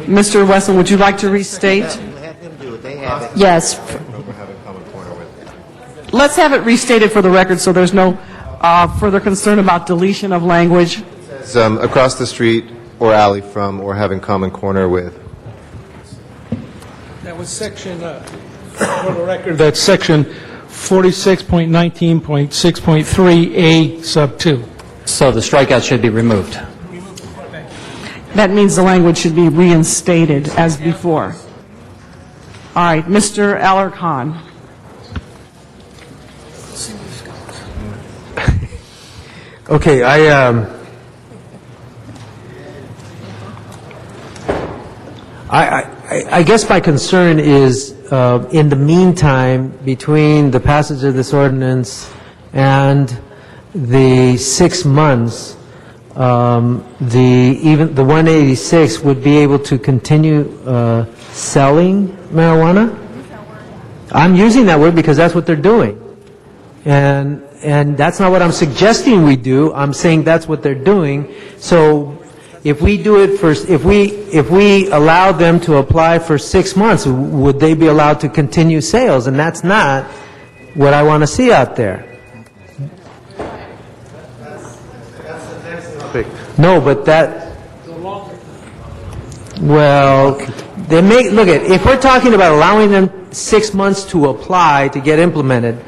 Mr. Wesson, would you like to restate? Yes. Let's have it restated for the record so there's no further concern about deletion of language. It's, across the street or alley from or having common corner with. That was section, for the record, that's section 46.19.6.3A sub 2. So the strikeout should be removed. That means the language should be reinstated as before. All right, Mr. Alarcon. Okay, I guess my concern is, in the meantime, between the passage of this ordinance and the 6 months, even the 186 would be able to continue selling marijuana. I'm using that word because that's what they're doing, and that's not what I'm suggesting we do. I'm saying that's what they're doing. So if we do it for, if we allow them to apply for 6 months, would they be allowed to continue sales? And that's not what I want to see out there. No, but that, well, they make, look at, if we're talking about allowing them 6 months to apply to get implemented,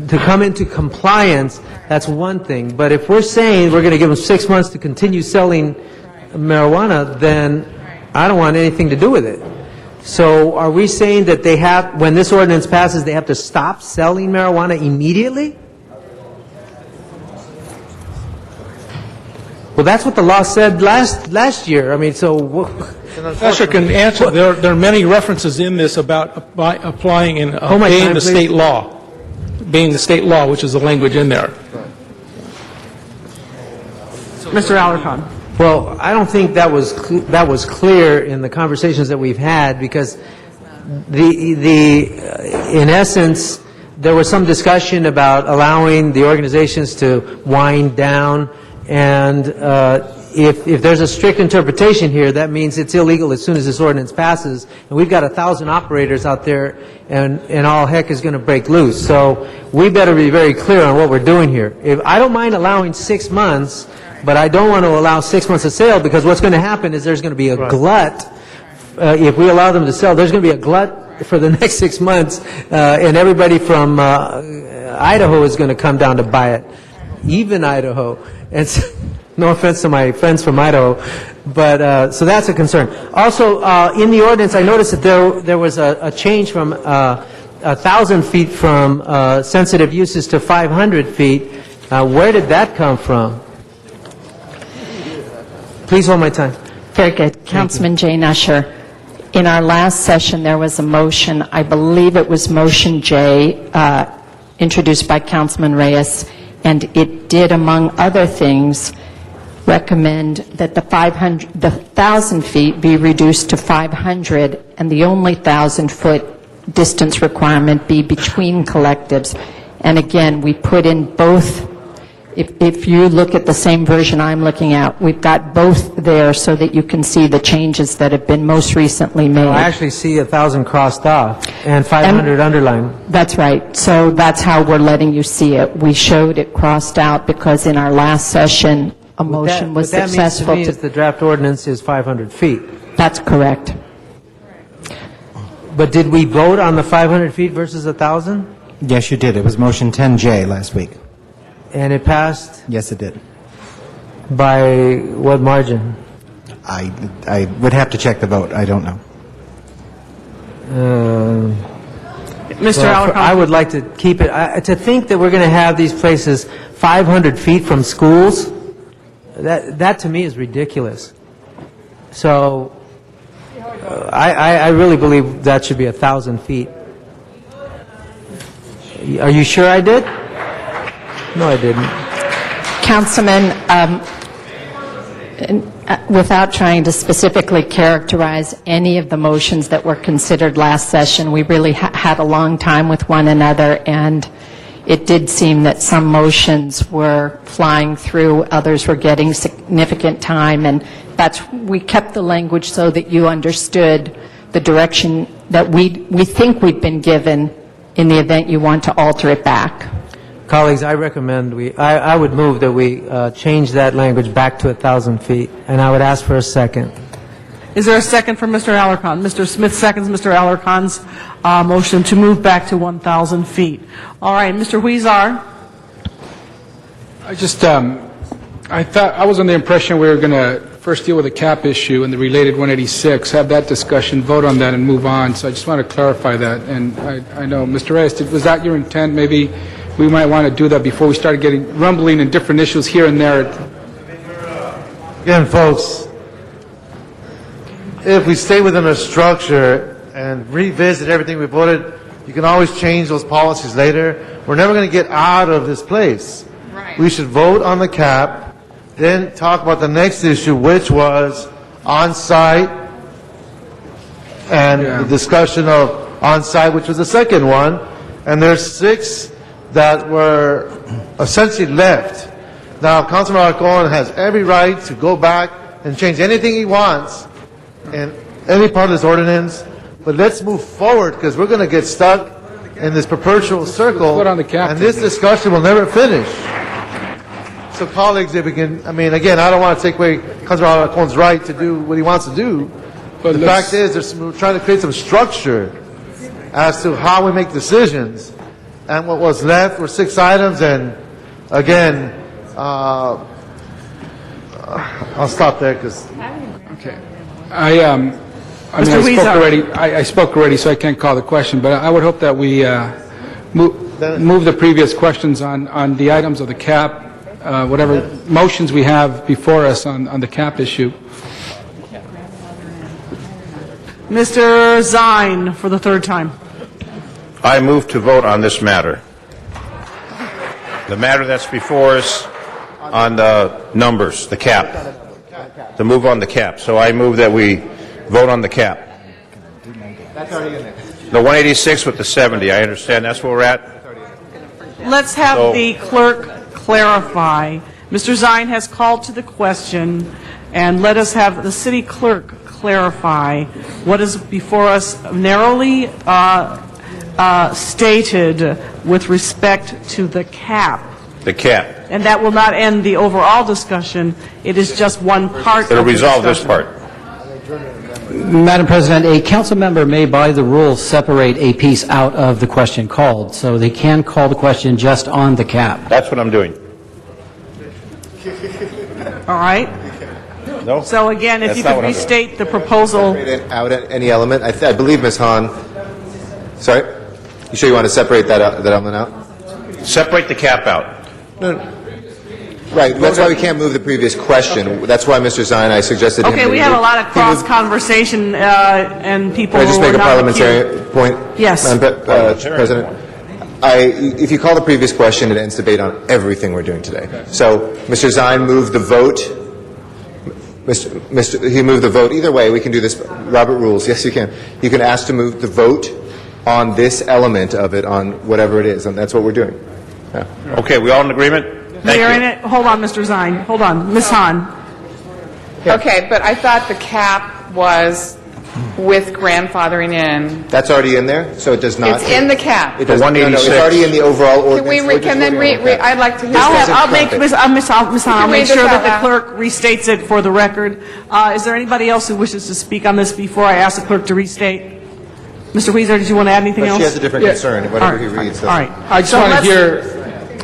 to come into compliance, that's one thing. But if we're saying we're going to give them 6 months to continue selling marijuana, then I don't want anything to do with it. So are we saying that they have, when this ordinance passes, they have to stop selling marijuana immediately? Well, that's what the law said last year. I mean, so... Professor can answer. There are many references in this about applying and obeying the state law. Obeying the state law, which is the language in there. Mr. Alarcon. Well, I don't think that was clear in the conversations that we've had, because in essence, there was some discussion about allowing the organizations to wind down, and if there's a strict interpretation here, that means it's illegal as soon as this ordinance passes, and we've got 1,000 operators out there, and all heck is going to break loose. So we better be very clear on what we're doing here. I don't mind allowing 6 months, but I don't want to allow 6 months of sale, because what's going to happen is there's going to be a glut. If we allow them to sell, there's going to be a glut for the next 6 months, and everybody from Idaho is going to come down to buy it, even Idaho. And so, no offense to my friends from Idaho, but so that's a concern. Also, in the ordinance, I noticed that there was a change from 1,000 feet from sensitive uses to 500 feet. Where did that come from? Please hold my time. Very good. Councilman Jane Usher, in our last session, there was a motion, I believe it was motion J, introduced by Councilman Reyes, and it did, among other things, recommend that the 1,000 feet be reduced to 500, and the only 1,000-foot distance requirement be between collectives. And again, we put in both. If you look at the same version I'm looking at, we've got both there so that you can see the changes that have been most recently made. I actually see 1,000 crossed off and 500 underlined. That's right. So that's how we're letting you see it. We showed it crossed out because in our last session, a motion was successful. That means to me is the draft ordinance is 500 feet. That's correct. But did we vote on the 500 feet versus 1,000? Yes, you did. It was motion 10J last week. And it passed Yes, it did. by what margin? I would have to check the vote. I don't know. Mr. Alarcon? I would like to keep it, to think that we're going to have these places 500 feet from schools, that to me is ridiculous. So I really believe that should be 1,000 feet. Are you sure I did? No, I didn't. Councilman, without trying to specifically characterize any of the motions that were considered last session, we really had a long time with one another, and it did seem that some motions were flying through, others were getting significant time, and we kept the language so that you understood the direction that we think we've been given in the event you want to alter it back. Colleagues, I recommend I would move that we change that language back to 1,000 feet, and I would ask for a second. Is there a second for Mr. Alarcon? Mr. Smith seconds Mr. Alarcon's motion to move back to 1,000 feet. All right, Mr. Huizar? I was under the impression we were going to first deal with the cap issue and the related 186, have that discussion, vote on that, and move on. So I just want to clarify that. And I know, Mr. Reyes, was that your intent? Maybe we might want to do that before we start getting rumbling in different issues here and there. Again, folks, if we stay within a structure and revisit everything we voted, you can always change those policies later. We're never going to get out of this place. Right. We should vote on the cap, then talk about the next issue, which was on-site, and the discussion of on-site, which was the second one. And there's 6 that were essentially left. Now, Councilman Alarcon has every right to go back and change anything he wants in any part of this ordinance, but let's move forward, because we're going to get stuck in this perpetual circle, and this discussion will never finish. So, colleagues, if we can, again, I don't want to take away Councilman Alarcon's right to do what he wants to do, but the fact is, we're trying to create some structure as to how we make decisions. And what was left were 6 items, and again, I'll stop there because. Okay. I spoke already, so I can't call the question. But I would hope that we move the previous questions on the items of the cap, whatever motions we have before us on the cap issue. Mr. Zine, for the third time. I move to vote on this matter. The matter that's before us on the numbers, the cap. To move on the cap. So I move that we vote on the cap. That's already in there. The 186 with the 70, I understand that's where we're at? Let's have the clerk clarify. Mr. Zine has called to the question, and let us have the city clerk clarify what is before us narrowly stated with respect to the cap. The cap. And that will not end the overall discussion. It is just one part of the It'll resolve this discussion. part. Madam President, a council member may, by the rules, separate a piece out of the question called, so they can call the question just on the cap. That's what I'm doing. All right? No? So again, if That's you not could what I'm doing. restate the proposal. Separate out any element. I believe Ms. Hahn. Sorry? You sure you want to separate that element out? Separate the cap out. No. Right. That's why we can't move the previous question. That's why, Mr. Zine, I suggested. Okay, we have a lot of cross conversation and people Can I just who are make a not parliamentary point? Yes. Madam President? If you call the previous question, it ends debate on everything we're doing today. So, Mr. Zine moved the vote. He moved the vote. Either way, we can do this. Robert rules. Yes, you can. You can ask to move the vote on this element of it, on whatever it is, and that's what we're doing. Yeah. Okay, we all in agreement? Hold on, Mr. Zine. Hold on. Ms. Hahn. Okay, but I thought the cap was with grandfathering in. That's already in there, so it does not. It's in the cap. It does, no, it's already in the overall ordinance. I'd like to hear I'll make Ms. Hahn, I'll make sure that the out clerk restates it for the record. Is there anybody else who wishes to speak on this before I ask the clerk to restate? Mr. Weezer, did you want to add anything But else? she has a different concern, whatever he reads. All right. I just So want to let's- hear,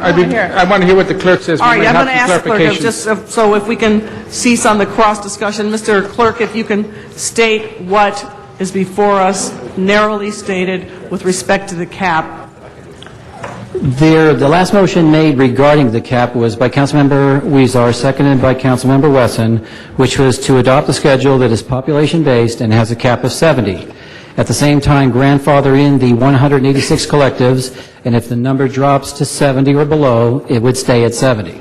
I want to hear what the clerk says. All right, We may I'm have going to some ask the clerk, clarifications. just so if we can cease on the cross-discussion. Mr. Clerk, if you can state what is before us, narrowly stated, with respect to the cap. The last motion made regarding the cap was by Councilmember Weezer, seconded by Councilmember Wesson, which was to adopt a schedule that is population-based and has a cap of 70. At the same time, grandfather in the 186 collectives, and if the number drops to 70 or below, it would stay at 70.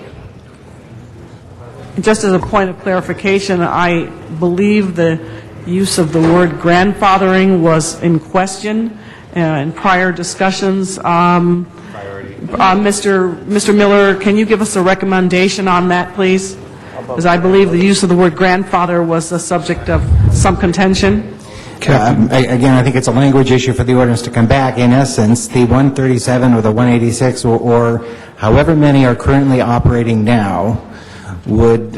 Just as a point of clarification, I believe the use of the word grandfathering was in question in prior discussions. Mr. Miller, can you give us a recommendation on that, please? Because I believe the use of the word grandfather was the subject of some contention. Again, I think it's a language issue for the ordinance to come back. In essence, the 137 or the 186 or however many are currently operating now would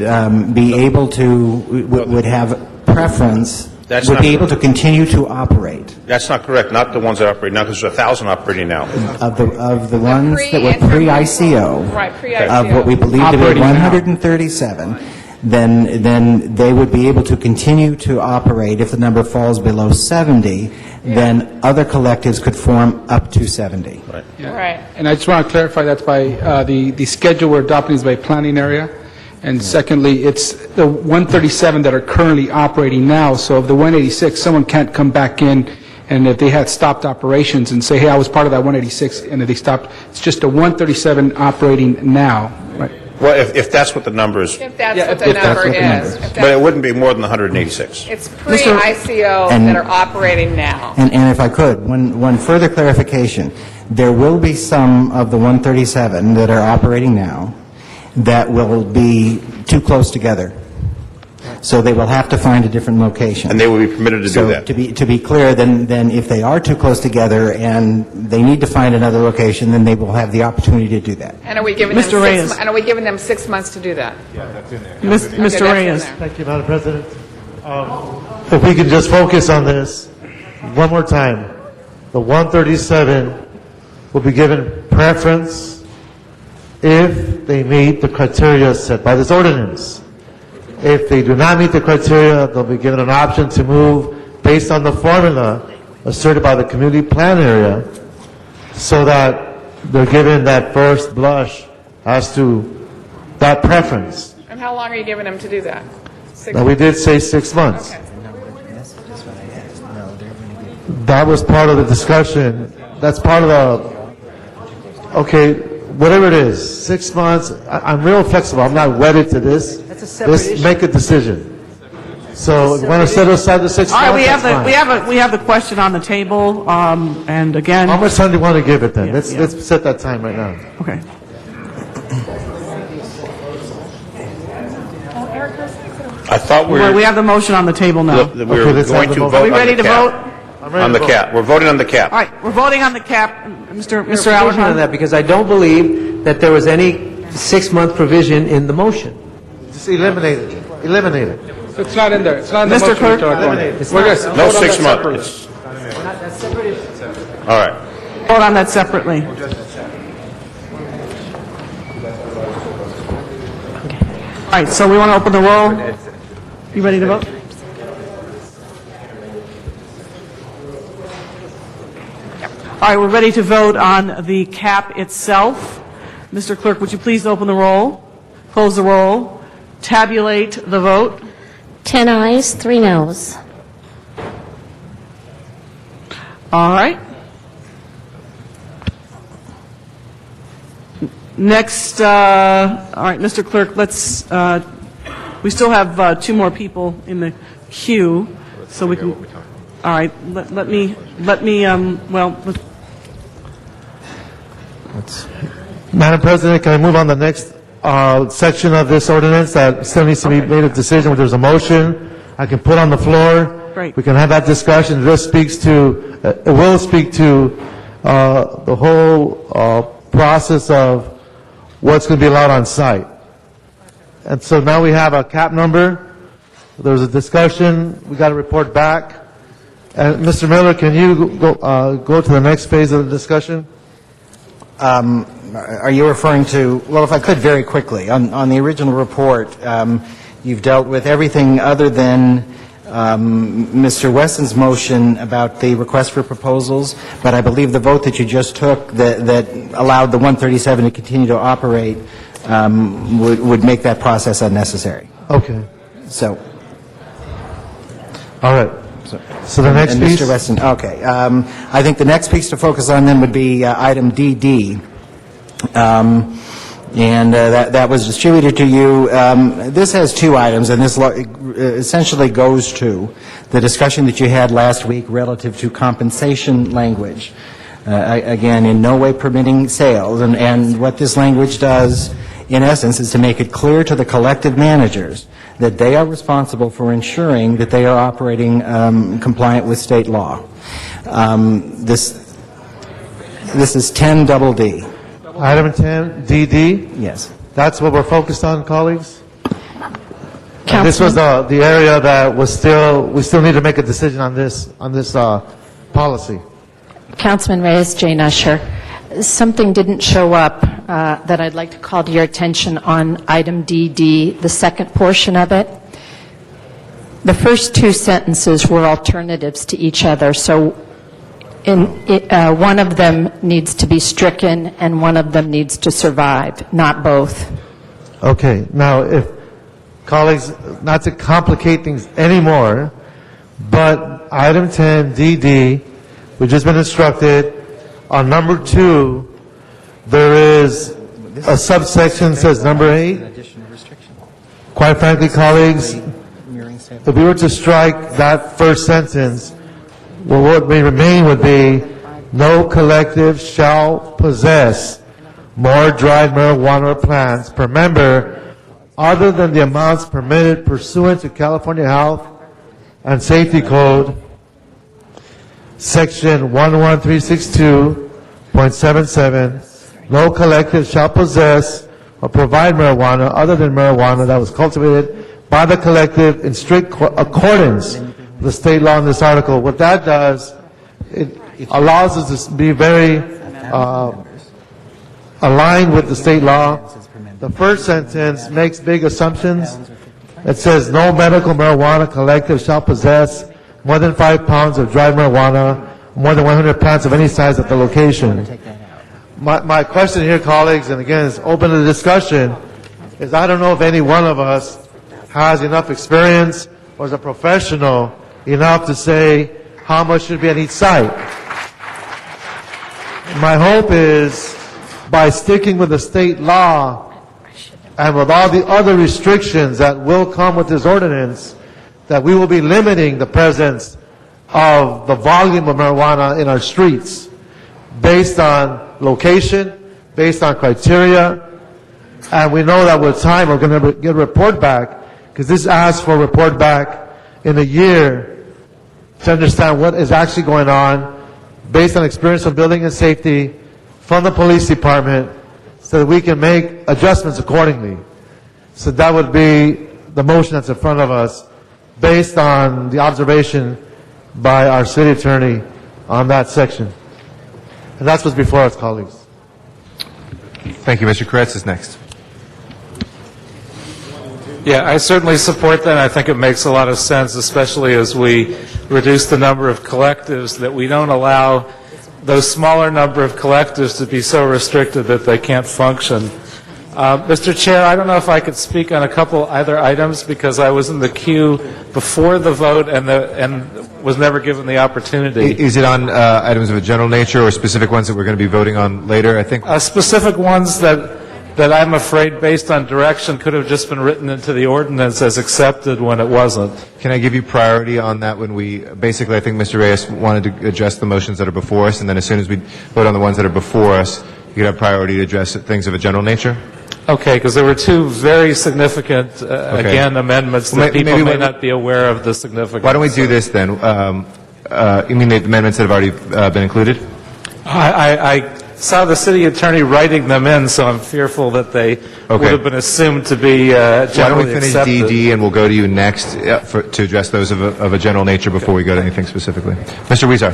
be able to, would have preference, That's would not be able to continue to operate. That's not correct, not the ones that operate now, because there's 1,000 operating now. Of the ones that were pre-ICO, Right, pre-ICO. of what we believe to be Operating now. 137, then they would be able to continue to operate. If the number falls below 70, then other collectives could form up to 70. Right. Right. And I just want to clarify that's by, the schedule we're adopting is by planning area. And secondly, it's the 137 that are currently operating now. So of the 186, someone can't come back in, and if they had stopped operations and say, hey, I was part of that 186, and if they stopped, it's just a 137 operating now. Right. Well, if that's what the number is, If that's Yeah, what if the that's number what the number is. is. If but that's- it wouldn't be more than 186. It's pre-ICO And- that are operating now. And if I could, one further clarification. There will be some of the 137 that are operating now that will be too close together. So they will have to find a different location. And they will be permitted to do that. So to be clear, then if they are too close together and they need to find another location, then they will have the opportunity to do that. And are we giving Mr. Reyes. and are we giving them 6 months to do that? Mr. that's in Reyes. there. Thank you, Madam President. If we could just focus on this one more time. The 137 will be given preference if they meet the criteria set by this ordinance. If they do not meet the criteria, they'll be given an option to move based on the formula asserted by the community plan area, so that they're given that first blush as to that preference. And how long are you giving them to do that? 6 Now, we did say 6 months. Okay. That was part of the discussion. That's part of the, okay, whatever it is, 6 months, I'm real flexible. I'm not wedded to this. That's a separate Let's issue. make a decision. So, if you want to set aside the 6 All months, right, that's fine. we have the question on the table, and again. How much time do you want to give it then? Yeah, Let's yeah. let's set that time right now. Okay. I thought Well, we have the motion on the table now. we were Okay, let's have going the to vote. vote Are we on ready the to cap. vote? I'm ready On to the vote. cap. We're voting on the cap. All right, we're voting on the cap. Mr. Clarification on Allen. that, because I don't believe that there was any 6-month provision in the motion. Just eliminate it. Eliminate it. It's not in there. It's not in the Mr. motion. Clerk? Mr. Alcorn. It's We're not. gonna No vote on 6 that months. separately. It's- All right. Vote on that separately. All right, so we want to open the roll. You ready to vote? All right, we're ready to vote on the cap itself. Mr. Clerk, would you please open the roll, close the roll, tabulate the vote? 10 ayes, 3 noes. All right. Next, all right, Mr. Clerk, let's, we still have 2 more people in the queue, so we can, all right, let me, well, Madam President, can I move on the next section of this ordinance that still needs to be made a decision, where there's a motion I can put on the floor? Great. We can have that discussion. This speaks to, it will speak to the whole process of what's going to be allowed on site. And so now we have a cap number. There was a discussion. We got a report back. And Mr. Miller, can you go to the next phase of the discussion? Are you referring to, well, if I could very quickly, on the original report, you've dealt with everything other than Mr. Wesson's motion about the request for proposals, but I believe the vote that you just took that allowed the 137 to continue to operate would make that process unnecessary. Okay. So. All right. So the next piece? Mr. Wesson, okay. I think the next piece to focus on then would be item DD. That was distributed to you. This has two items, and this essentially goes to the discussion that you had last week relative to compensation language. Again, in no way permitting sales. And what this language does, in essence, is to make it clear to the collective managers that they are responsible for ensuring that they are operating compliant with state law. This is 10 double D. Item 10, DD? Yes. That's what we're focused on, colleagues? And this was the area that we still need to make a decision on this policy. Councilman Reyes, Jane Usher. Something didn't show up that I'd like to call to your attention on item DD, the second portion of it. The first two sentences were alternatives to each other, so one of them needs to be stricken and one of them needs to survive, not both. Okay. Now, if colleagues, not to complicate things anymore, but item 10, DD, we've just been instructed on number 2, there is a subsection that says number 8. Quite frankly, colleagues, if we were to strike that first sentence, well, what may remain would be, no collective shall possess more dried marijuana plants per member other than the amounts permitted pursuant to California Health and Safety Code, Section 11362.77. No collective shall possess or provide marijuana other than marijuana that was cultivated by the collective in strict accordance with the state law in this article. What that does, it allows us to be very aligned with the state law. The first sentence makes big assumptions. It says no medical marijuana collective shall possess more than 5 pounds of dried marijuana, more than 100 plants of any size at the location. My question here, colleagues, and again, it's open to discussion, is I don't know if any one of us has enough experience or is a professional enough to say how much should be at each site. My hope is by sticking with the state law and with all the other restrictions that will come with this ordinance, that we will be limiting the presence of the volume of marijuana in our streets based on location, based on criteria, and we know that with time we're going to get a report back, because this asks for a report back in a year to understand what is actually going on based on experience from building and safety from the police department so that we can make adjustments accordingly. So that would be the motion that's in front of us based on the observation by our city attorney on that section. And that's what's before us, colleagues. Thank you. Mr. Koretz is next. Yeah, I certainly support that. I think it makes a lot of sense, especially as we reduce the number of collectives, that we don't allow those smaller number of collectives to be so restricted that they can't function. Mr. Chair, I don't know if I could speak on a couple other items because I was in the queue before the vote and was never given the opportunity. Is it on items of a general nature or specific ones that we're going to be voting on later, I think? Specific ones that I'm afraid, based on direction, could have just been written into the ordinance as accepted when it wasn't. Can I give you priority on that when we, basically I think Mr. Reyes wanted to address the motions that are before us, and then as soon as we vote on the ones that are before us, you could have priority to address things of a general nature? Okay, because there were two very significant, again, amendments that people may not be aware of the significance. Why don't we do this then? You mean the amendments that have already been included? I saw the city attorney writing them in, so I'm fearful that they would have been assumed to be Why don't generally we finish accepted. DD, and we'll go to you next to address those of a general nature before we go to anything specifically. Mr. Weezer.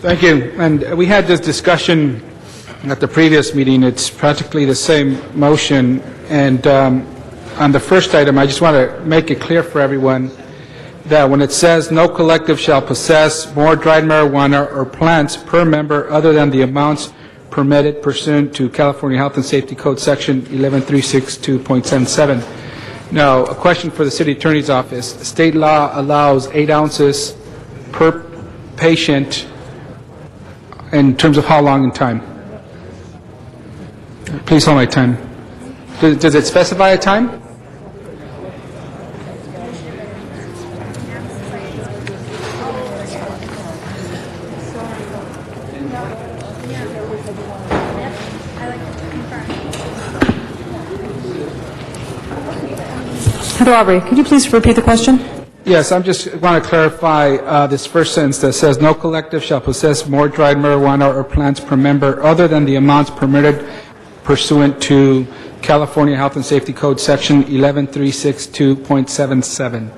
Thank you. And we had this discussion at the previous meeting. It's practically the same motion. And on the first item, I just want to make it clear for everyone that when it says no collective shall possess more dried marijuana or plants per member other than the amounts permitted pursuant to California Health and Safety Code Section 11362.77. Now, a question for the City Attorney's Office. State law allows 8 ounces per patient in terms of how long in time? Please hold my time. Does it specify a time? Heather Aubrey, could you please repeat the question? Yes, I just want to clarify this first sentence that says, no collective shall possess more dried marijuana or plants per member other than the amounts permitted pursuant to California Health and Safety Code Section 11362.77.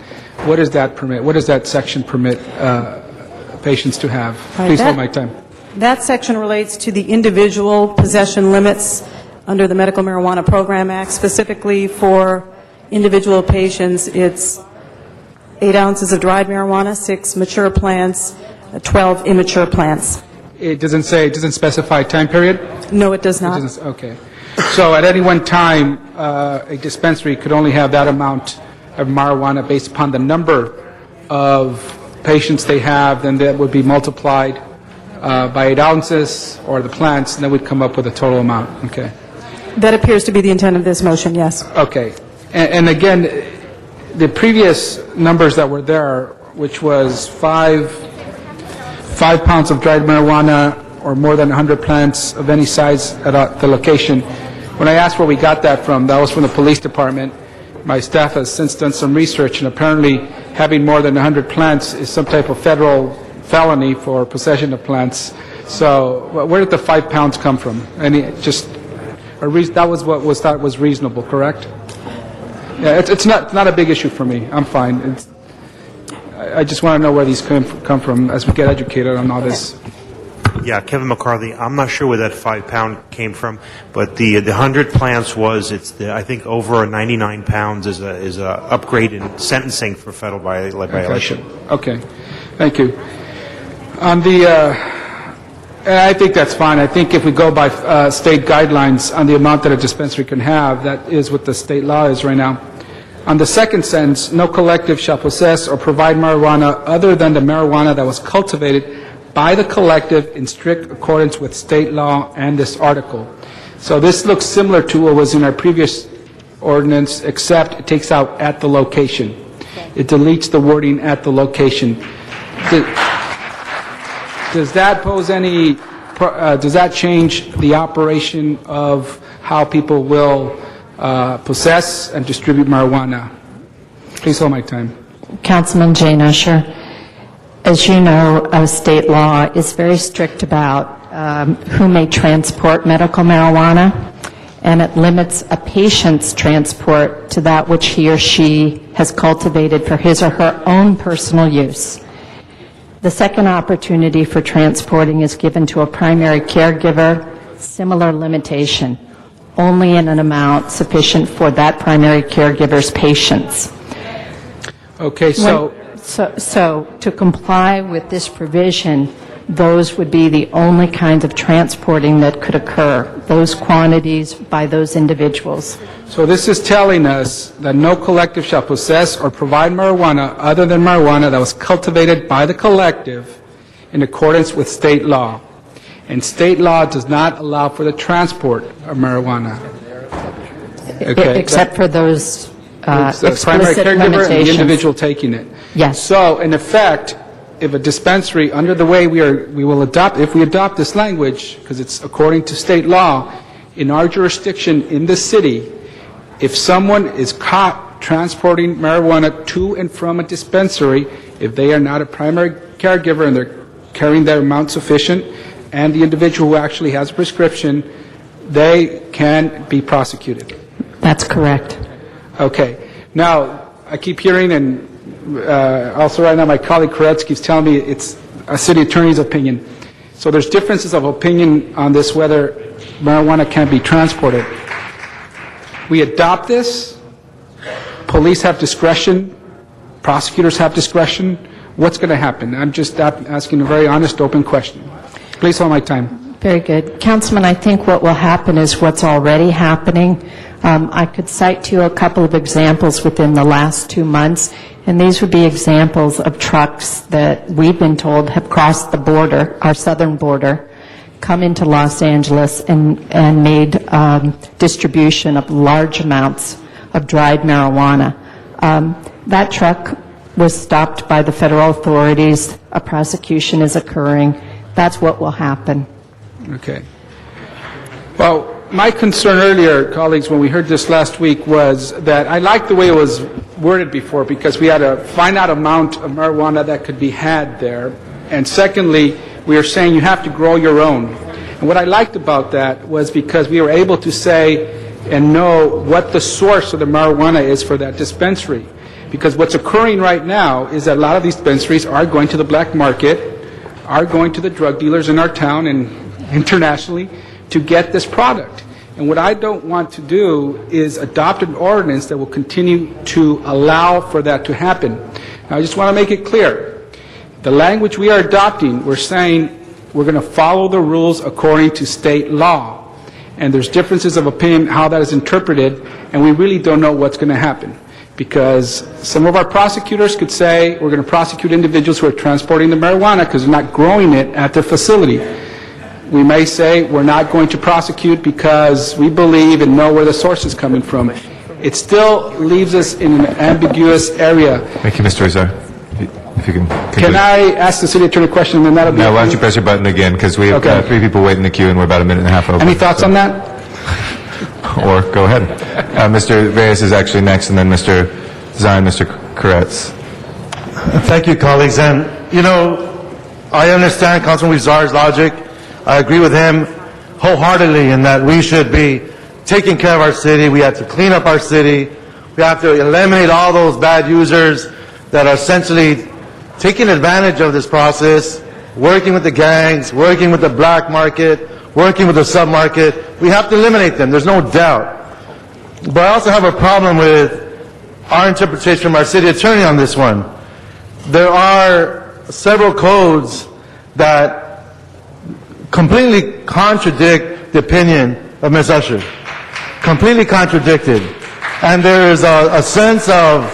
What does that permit? What does that section permit patients to have? Please hold my time. That section relates to the individual possession limits under the Medical Marijuana Program Act. Specifically for individual patients, it's 8 ounces of dried marijuana, 6 mature plants, 12 immature plants. It doesn't specify a time period? No, it does not. Okay. So at any one time, a dispensary could only have that amount of marijuana based upon the number of patients they have, then that would be multiplied by 8 ounces or the plants, and then we'd come up with a total amount. Okay. That appears to be the intent of this motion, yes. Okay. And again, the previous numbers that were there, which was 5 pounds of dried marijuana or more than 100 plants of any size at the location, when I asked where we got that from, that was from the police department. My staff has since done some research, and apparently having more than 100 plants is some type of federal felony for possession of plants. So where did the 5 pounds come from? That was what was thought was reasonable, correct? Yeah, it's not a big issue for me. I'm fine. I just want to know where these come from as we get educated on all this. Yeah, Kevin McCarthy. I'm not sure where that 5 pound came from, but the 100 plants I think over 99 pounds is a upgrade in sentencing for federal violation. Okay, thank you. On I think that's fine. I think if we go by state guidelines on the amount that a dispensary can have, that is what the state law is right now. On the second sentence, no collective shall possess or provide marijuana other than the marijuana that was cultivated by the collective in strict accordance with state law and this article. So this looks similar to what was in our previous ordinance, except it takes out at the location. It deletes the wording at the location. Does that pose any, does that change the operation of how people will possess and distribute marijuana? Please hold my time. Councilman Jane Usher, as you know, state law is very strict about who may transport medical marijuana, and it limits a patient's transport to that which he or she has cultivated for his or her own personal use. The second opportunity for transporting is given to a primary caregiver, similar limitation, only in an amount sufficient for that primary caregiver's patients. Okay, so to comply with this provision, those would be the only kinds of transporting that could occur, those quantities by those individuals. So this is telling us that no collective shall possess or provide marijuana other than marijuana that was cultivated by the collective in accordance with state law. And state law does not allow for the transport of marijuana. Okay. Except for those the primary explicit caregiver and the limitations. individual taking it. Yes. So in effect, if a dispensary, under the way we will adopt, if we adopt this language, because it's according to state law, in our jurisdiction in the city, if someone is caught transporting marijuana to and from a dispensary, if they are not a primary caregiver and they're carrying their amount sufficient, and the individual who actually has a prescription, they can be prosecuted. That's correct. Okay. Now, I keep hearing, and also right now my colleague Koretz keeps telling me it's a city attorney's opinion. So there's differences of opinion on this, whether marijuana can be transported. We adopt this. Police have discretion. Prosecutors have discretion. What's going to happen? I'm just asking a very honest, open question. Please hold my time. Very good. Councilman, I think what will happen is what's already happening. I could cite to you a couple of examples within the last 2 months, and these would be examples of trucks that we've been told have crossed the border, our southern border, come into Los Angeles and made distribution of large amounts of dried marijuana. That truck was stopped by the federal authorities. A prosecution is occurring. That's what will happen. Okay. Well, my concern earlier, colleagues, when we heard this last week was that I liked the way it was worded before because we had a finite amount of marijuana that could be had there. And secondly, we are saying you have to grow your own. And what I liked about that was because we were able to say and know what the source of the marijuana is for that dispensary. Because what's occurring right now is that a lot of these dispensaries are going to the black market, are going to the drug dealers in our town and internationally to get this product. And what I don't want to do is adopt an ordinance that will continue to allow for that to happen. Now, I just want to make it clear. The language we are adopting, we're saying we're going to follow the rules according to state law. And there's differences of opinion how that is interpreted, and we really don't know what's going to happen. Because some of our prosecutors could say we're going to prosecute individuals who are transporting the marijuana because they're not growing it at their facility. We may say we're not going to prosecute because we believe and know where the source is coming from. It still leaves us in an ambiguous area. Thank you, Mr. Huizar. If you can conclude. Can I ask the city attorney a question, and then that'll be... No, why don't you press your button again, because we have 3 people waiting in the queue, and we're about a minute and a half over. Any thoughts on that? Or go ahead. Mr. Reyes is actually next, and then Mr. Zine, Mr. Koretz. Thank you, colleagues. And, you know, I understand Councilman Huizar's logic. I agree with him wholeheartedly in that we should be taking care of our city. We have to clean up our city. We have to eliminate all those bad users that are essentially taking advantage of this process, working with the gangs, working with the black market, working with the sub-market. We have to eliminate them. There's no doubt. But I also have a problem with our interpretation from our city attorney on this one. There are several codes that completely contradict the opinion of Ms. Usher. Completely contradicted. And there is a sense of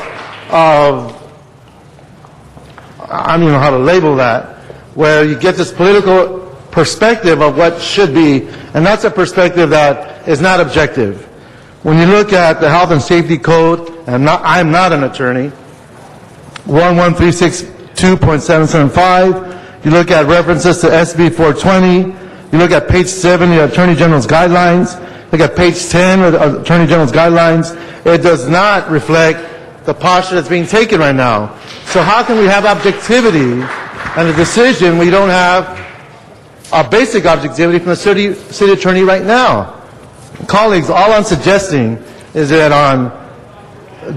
I don't even know how to label that, where you get this political perspective of what should be, and that's a perspective that is not objective. When you look at the Health and Safety Code, and I'm not an attorney, 11362.775, you look at references to SB 420, you look at page 7 of the Attorney General's guidelines, look at page 10 of the Attorney General's guidelines, it does not reflect the posture that's being taken right now. So how can we have objectivity and a decision we don't have a basic objectivity from the city attorney right now? Colleagues, all I'm suggesting is that on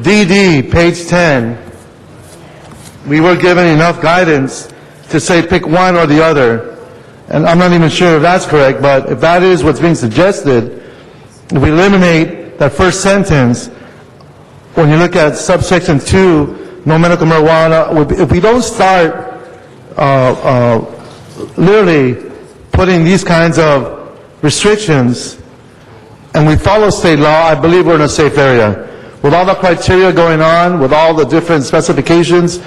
DD, page 10, we were given enough guidance to say pick one or the other. And I'm not even sure if that's correct, but if that is what's being suggested, if we eliminate that first sentence, when you look at subsection 2, no medical marijuana, if we don't start literally putting these kinds of restrictions and we follow state law, I believe we're in a safe area. With all the criteria going on, with all the different specifications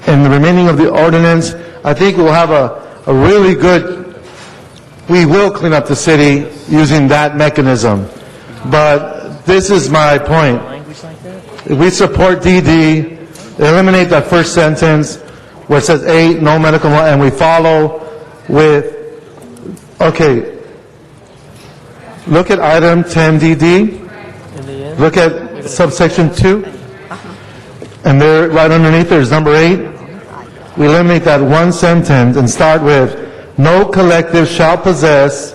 and the remaining of the ordinance, I think we'll have a really good, we will clean up the city using that mechanism. But this is my point. If we support DD, eliminate that first sentence where it says 8, no medical, and we follow with, okay, look at item 10DD, look at subsection 2, and there, right underneath there's number 8. We eliminate that one sentence and start with no collective shall possess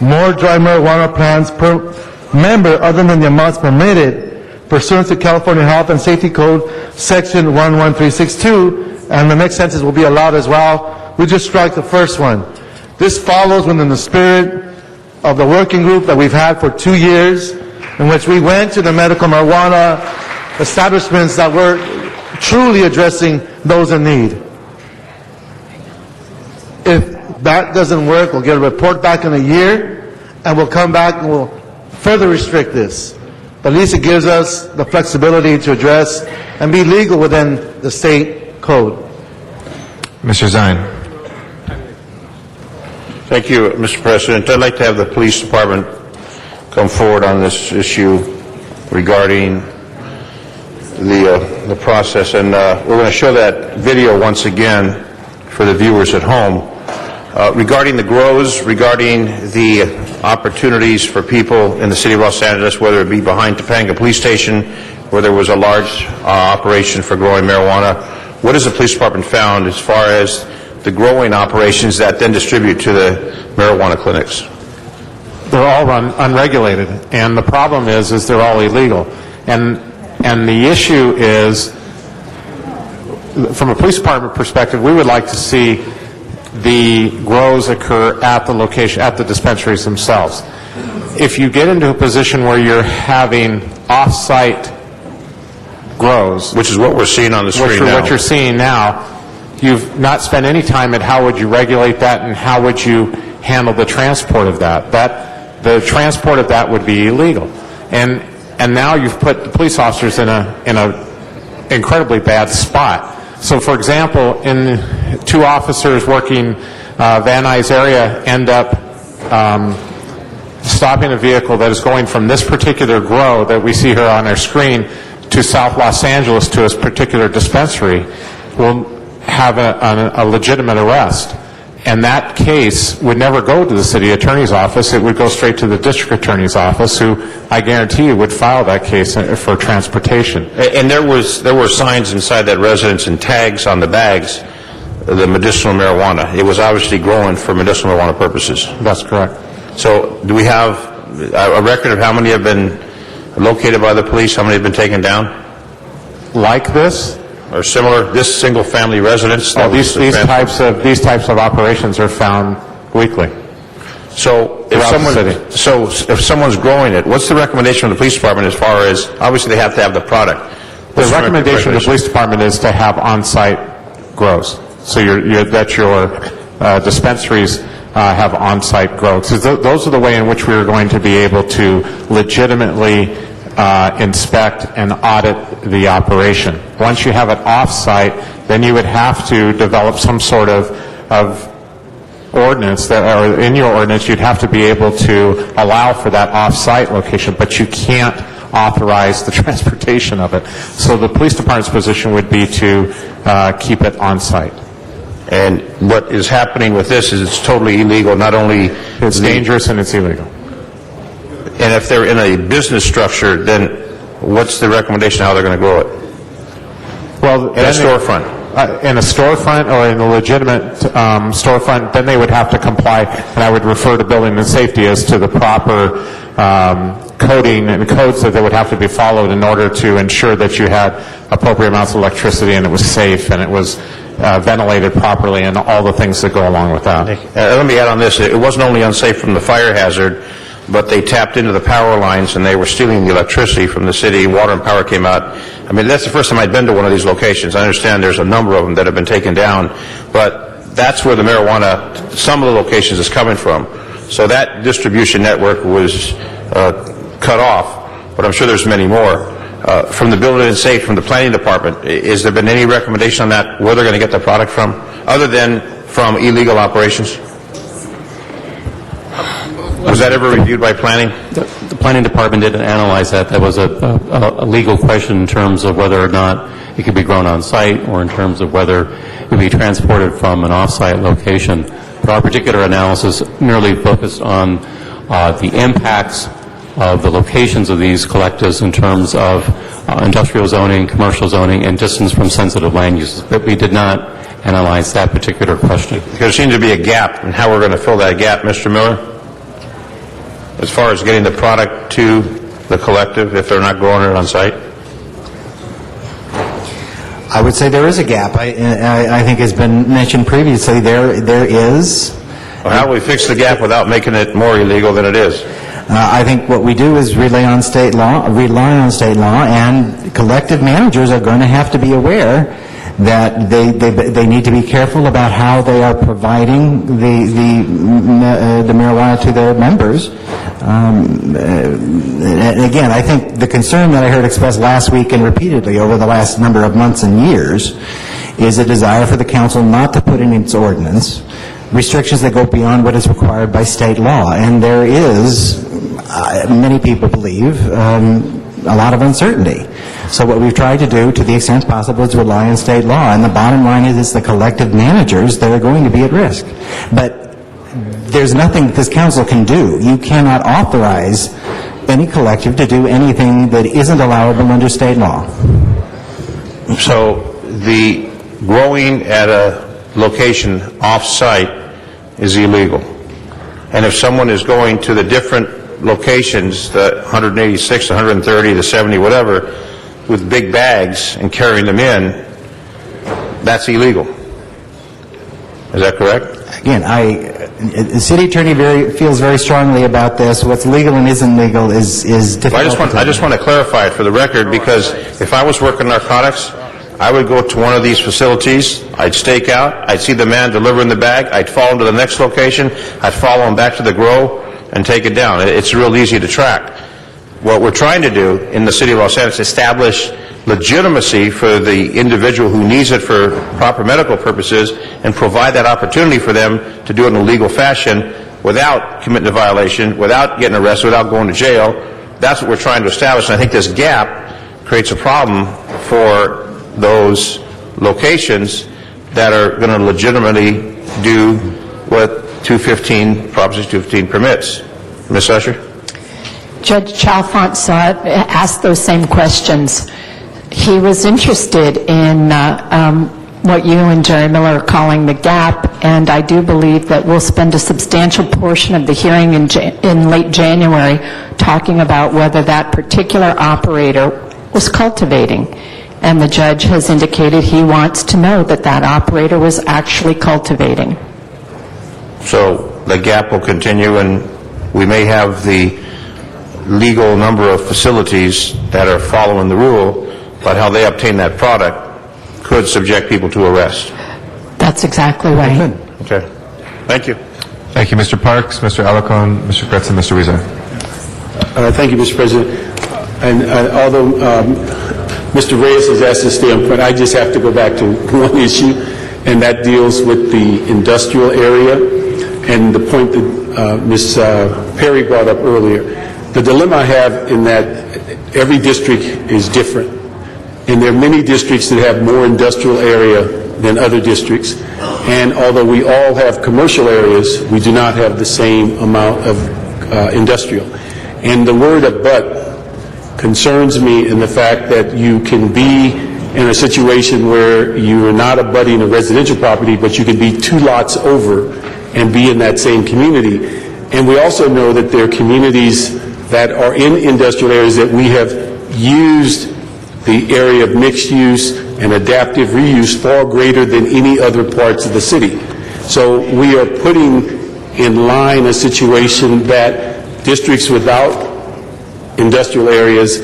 more dry marijuana plants per member other than the amounts permitted pursuant to California Health and Safety Code, Section 11362, and the next sentence will be allowed as well. We just strike the first one. This follows within the spirit of the working group that we've had for 2 years, in which we went to the medical marijuana establishments that were truly addressing those in need. If that doesn't work, we'll get a report back in a year, and we'll come back and we'll further restrict this. But at least it gives us the flexibility to address and be legal within the state code. Mr. Zine. Thank you, Mr. President. I'd like to have the police department come forward on this issue regarding the process. And we're going to show that video once again for the viewers at home. Regarding the grows, regarding the opportunities for people in the city of Los Angeles, whether it be behind Topanga Police Station, where there was a large operation for growing marijuana, what has the police department found as far as the growing operations that then distribute to the marijuana clinics? They're all run unregulated, and the problem is they're all illegal. And the issue is, from a police department perspective, we would like to see the grows occur at the location, at the dispensaries themselves. If you get into a position where you're having off-site grows, which is what we're seeing on the screen now. What you're seeing now, you've not spent any time at how would you regulate that and how would you handle the transport of that. The transport of that would be illegal. And now you've put the police officers in a incredibly bad spot. So, for example, in 2 officers working Van Nuys area end up stopping a vehicle that is going from this particular grow that we see here on our screen to South Los Angeles to a particular dispensary, will have a legitimate arrest. And that case would never go to the city attorney's office. It would go straight to the district attorney's office, who I guarantee you would file that case for transportation. And there were signs inside that residence and tags on the bags, the medicinal marijuana. It was obviously grown for medicinal marijuana purposes. That's correct. So do we have a record of how many have been located by the police, how many have been taken down? Like this? Or similar, this single-family residence? These types of operations are found weekly. So if someone's growing it, what's the recommendation of the police department as far as, obviously they have to have the product? The recommendation of the police department is to have on-site grows. So that your dispensaries have on-site grows. So those are the way in which we are going to be able to legitimately inspect and audit the operation. Once you have it off-site, then you would have to develop some sort of ordinance or in your ordinance you'd have to be able to allow for that off-site location, but you can't authorize the transportation of it. So the police department's position would be to keep it on-site. And what is happening with this is it's totally illegal, not only... It's dangerous and it's illegal. And if they're in a business structure, then what's the recommendation how they're going to grow it? Well, in a storefront. In a storefront or in a legitimate storefront, then they would have to comply, and I would refer to building and safety as to the proper coding and codes that would have to be followed in order to ensure that you had appropriate amounts of electricity and it was safe and it was ventilated properly and all the things that go along with that. Let me add on this. It wasn't only unsafe from the fire hazard, but they tapped into the power lines and they were stealing the electricity from the city. Water and Power came out. I mean, that's the first time I'd been to one of these locations. I understand there's a number of them that have been taken down, but that's where the marijuana, some of the locations, is coming from. So that distribution network was cut off, but I'm sure there's many more. From the Building and Safe, from the Planning Department, has there been any recommendation on that, where they're going to get the product from, other than from illegal operations? Was that ever reviewed by planning? The planning department didn't analyze that. That was a legal question in terms of whether or not it could be grown on site or in terms of whether it would be transported from an off-site location. But our particular analysis merely focused on the impacts of the locations of these collectives in terms of industrial zoning, commercial zoning, and distance from sensitive land uses. But we did not analyze that particular question. There seems to be a gap in how we're going to fill that gap, Mr. Miller, as far as getting the product to the collective if they're not growing it on site. I would say there is a gap. I think has been mentioned previously. There is. Well, how do we fix the gap without making it more illegal than it is? I think what we do is rely on state law, and collective managers are going to have to be aware that they need to be careful about how they are providing the marijuana to their members. And again, I think the concern that I heard expressed last week and repeatedly over the last number of months and years is a desire for the council not to put in its ordinance restrictions that go beyond what is required by state law. And there is, many people believe, a lot of uncertainty. So what we've tried to do, to the extent possible, is rely on state law. And the bottom line is it's the collective managers that are going to be at risk. But there's nothing that this council can do. You cannot authorize any collective to do anything that isn't allowable under state law. So the growing at a location off-site is illegal. And if someone is going to the different locations, the 186, 130, the 70, whatever, with big bags and carrying them in, that's illegal. Is that correct? Again, the city attorney feels very strongly about this. What's legal and isn't legal is difficult. I just want to clarify it for the record, because if I was working narcotics, I would go to one of these facilities, I'd stake out, I'd see the man delivering the bag, I'd follow him to the next location, I'd follow him back to the grow and take it down. It's real easy to track. What we're trying to do in the city of Los Angeles is establish legitimacy for the individual who needs it for proper medical purposes and provide that opportunity for them to do it in a legal fashion without committing a violation, without getting arrested, without going to jail. That's what we're trying to establish. And I think this gap creates a problem for those locations that are going to legitimately do what Proposition 215 permits. Ms. Usher? Judge Chalfant asked those same questions. He was interested in what you and Jerry Miller are calling the gap, and I do believe that we'll spend a substantial portion of the hearing in late January talking about whether that particular operator was cultivating. And the judge has indicated he wants to know that that operator was actually cultivating. So the gap will continue, and we may have the legal number of facilities that are following the rule, but how they obtain that product could subject people to arrest. That's exactly right. Okay. Thank you. Thank you, Mr. Parks, Mr. Alarcon, Mr. Kretz, and Mr. Weezer. Thank you, Mr. President. And although Mr. Reyes has asked us to stay on point, I just have to go back to one issue, and that deals with the industrial area and the point that Ms. Perry brought up earlier. The dilemma I have in that every district is different, and there are many districts that have more industrial area than other districts, and although we all have commercial areas, we do not have the same amount of industrial. And the word "abut" concerns me in the fact that you can be in a situation where you are not abutting a residential property, but you can be 2 lots over and be in that same community. And we also know that there are communities that are in industrial areas that we have used the area of mixed use and adaptive reuse far greater than any other parts of the city. So we are putting in line a situation that districts without industrial areas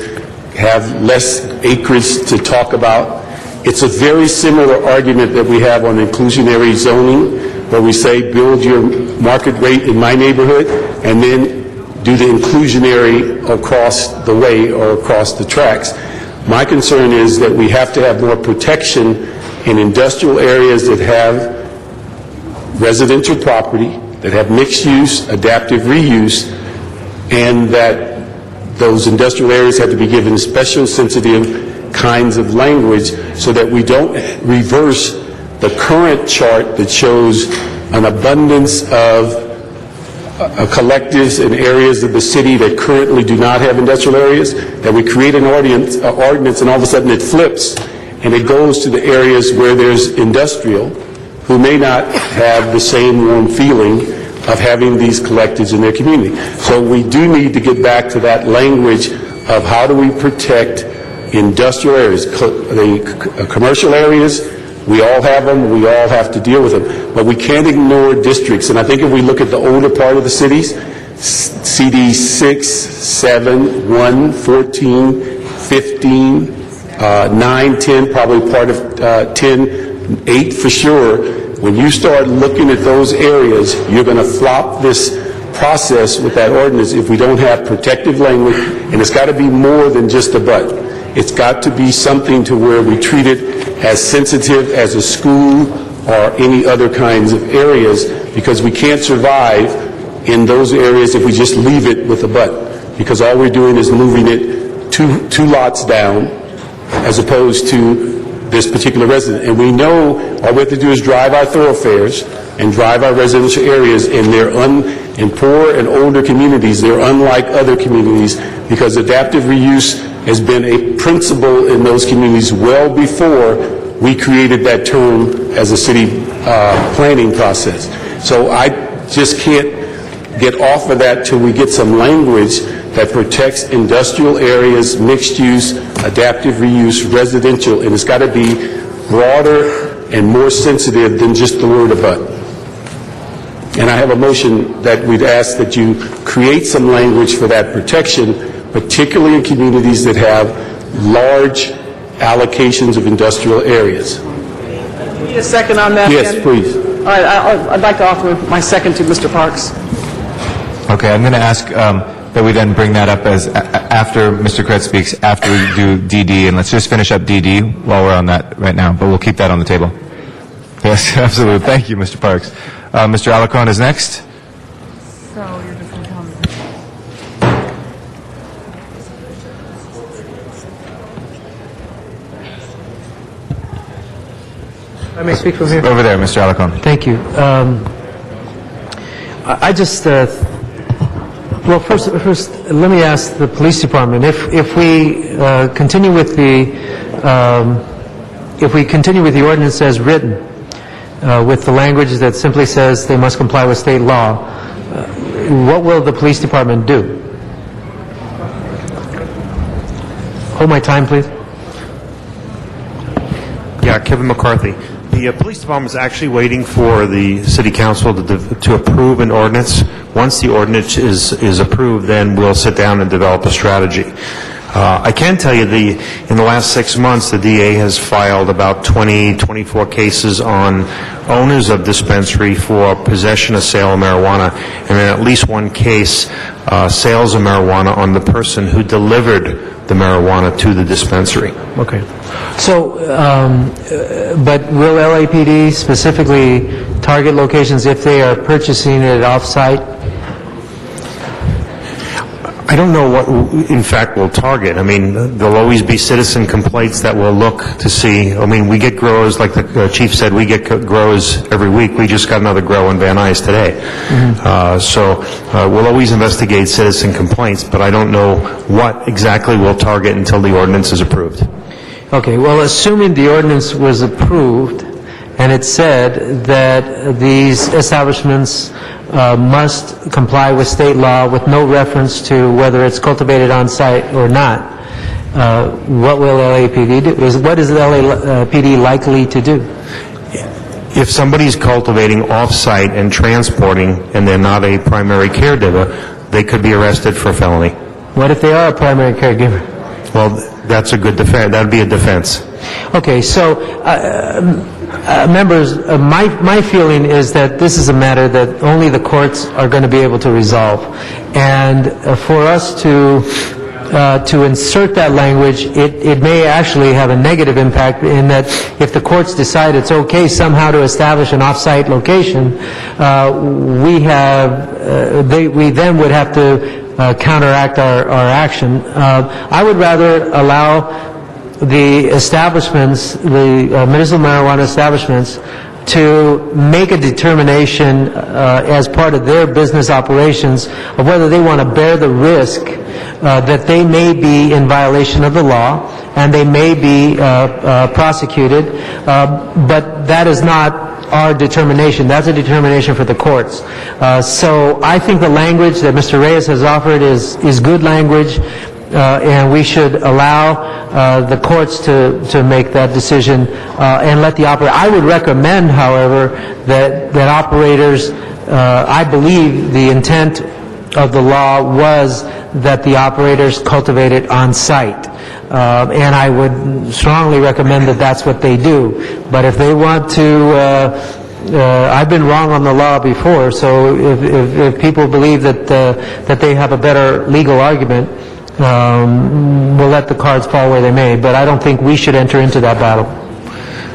have less acreage to talk about. It's a very similar argument that we have on inclusionary zoning, where we say build your market rate in my neighborhood and then do the inclusionary across the way or across the tracks. My concern is that we have to have more protection in industrial areas that have residential property, that have mixed use, adaptive reuse, and that those industrial areas have to be given special sensitive kinds of language so that we don't reverse the current chart that shows an abundance of collectives in areas of the city that currently do not have industrial areas, that we create an ordinance and all of a sudden it flips and it goes to the areas where there's industrial, who may not have the same warm feeling of having these collectors in their community. So we do need to get back to that language of how do we protect industrial areas, the commercial areas. We all have them, we all have to deal with them, but we can't ignore districts. And I think if we look at the older part of the cities, CD 6, 7, 1, 14, 15, 9, 10, probably part of 10, 8 for sure. When you start looking at those areas, you're going to flop this process with that ordinance if we don't have protective language, and it's got to be more than just a but. It's got to be something to where we treat it as sensitive as a school or any other kinds of areas, because we can't survive in those areas if we just leave it with a but, because all we're doing is moving it two lots down as opposed to this particular resident. And we know all we have to do is drive our thoroughfares and drive our residential areas, and they're in poor and older communities, they're unlike other communities, because adaptive reuse has been a principle in those communities well before we created that term as a city planning process. So I just can't get off of that till we get some language that protects industrial areas, mixed use, adaptive reuse, residential, and it's got to be broader and more sensitive than just the word "but." And I have a motion that we'd ask that you create some language for that protection, particularly in communities that have large allocations of industrial areas. Need a second on that? Yes, again? please. All right, I'd like to offer my second to Mr. Parks. Okay, I'm going to ask that we then bring that up as after Mr. Kretz speaks, after we do DD, and let's just finish up DD while we're on that right now, but we'll keep that on the table. Yes, absolutely. Thank you, Mr. Parks. Mr. Alarcon is next. So you're just going to tell me. I may speak from here. Over there, Mr. Alarcon. Thank you. I just, well, first, let me ask the police department, if we continue with the ordinance as written, with the language that simply says they must comply with state law, what will the police department do? Hold my time, please. Yeah, Kevin McCarthy. The police department is actually waiting for the city council to approve an ordinance. Once the ordinance is approved, then we'll sit down and develop a strategy. I can tell you in the last 6 months, the DA has filed about 24 cases on owners of dispensary for possession of sale of marijuana, and in at least one case, sales of marijuana on the person who delivered the marijuana to the dispensary. Okay. So, but will LAPD specifically target locations if they are purchasing it off-site? I don't know what, in fact, we'll target. I mean, there'll always be citizen complaints that we'll look to see. I mean, we get growers, like the chief said, we get growers every week. We just got another grow in Van Nuys today. So we'll always investigate citizen complaints, but I don't know what exactly we'll target until the ordinance is approved. Okay, well, assuming the ordinance was approved and it said that these establishments must comply with state law with no reference to whether it's cultivated on site or not, what will LAPD do? What is LAPD likely to do? If somebody's cultivating off-site and transporting and they're not a primary caregiver, they could be arrested for felony. What if they are a primary caregiver? Well, that's a good defense. That would be a defense. Okay, so members, my feeling is that this is a matter that only the courts are going to be able to resolve, and for us to insert that language, it may actually have a negative impact in that if the courts decide it's okay somehow to establish an off-site location, we then would have to counteract our action. I would rather allow the establishments, the medicinal marijuana establishments, to make a determination as part of their business operations of whether they want to bear the risk that they may be in violation of the law and they may be prosecuted, but that is not our determination. That's a determination for the courts. So I think the language that Mr. Reyes has offered is good language, and we should allow the courts to make that decision and let the operator. I would recommend, however, that operators, I believe the intent of the law was that the operators cultivate it on site. And I would strongly recommend that that's what they do. But if they want to, I've been wrong on the law before, so if people believe that they have a better legal argument, we'll let the cards fall where they may. But I don't think we should enter into that battle.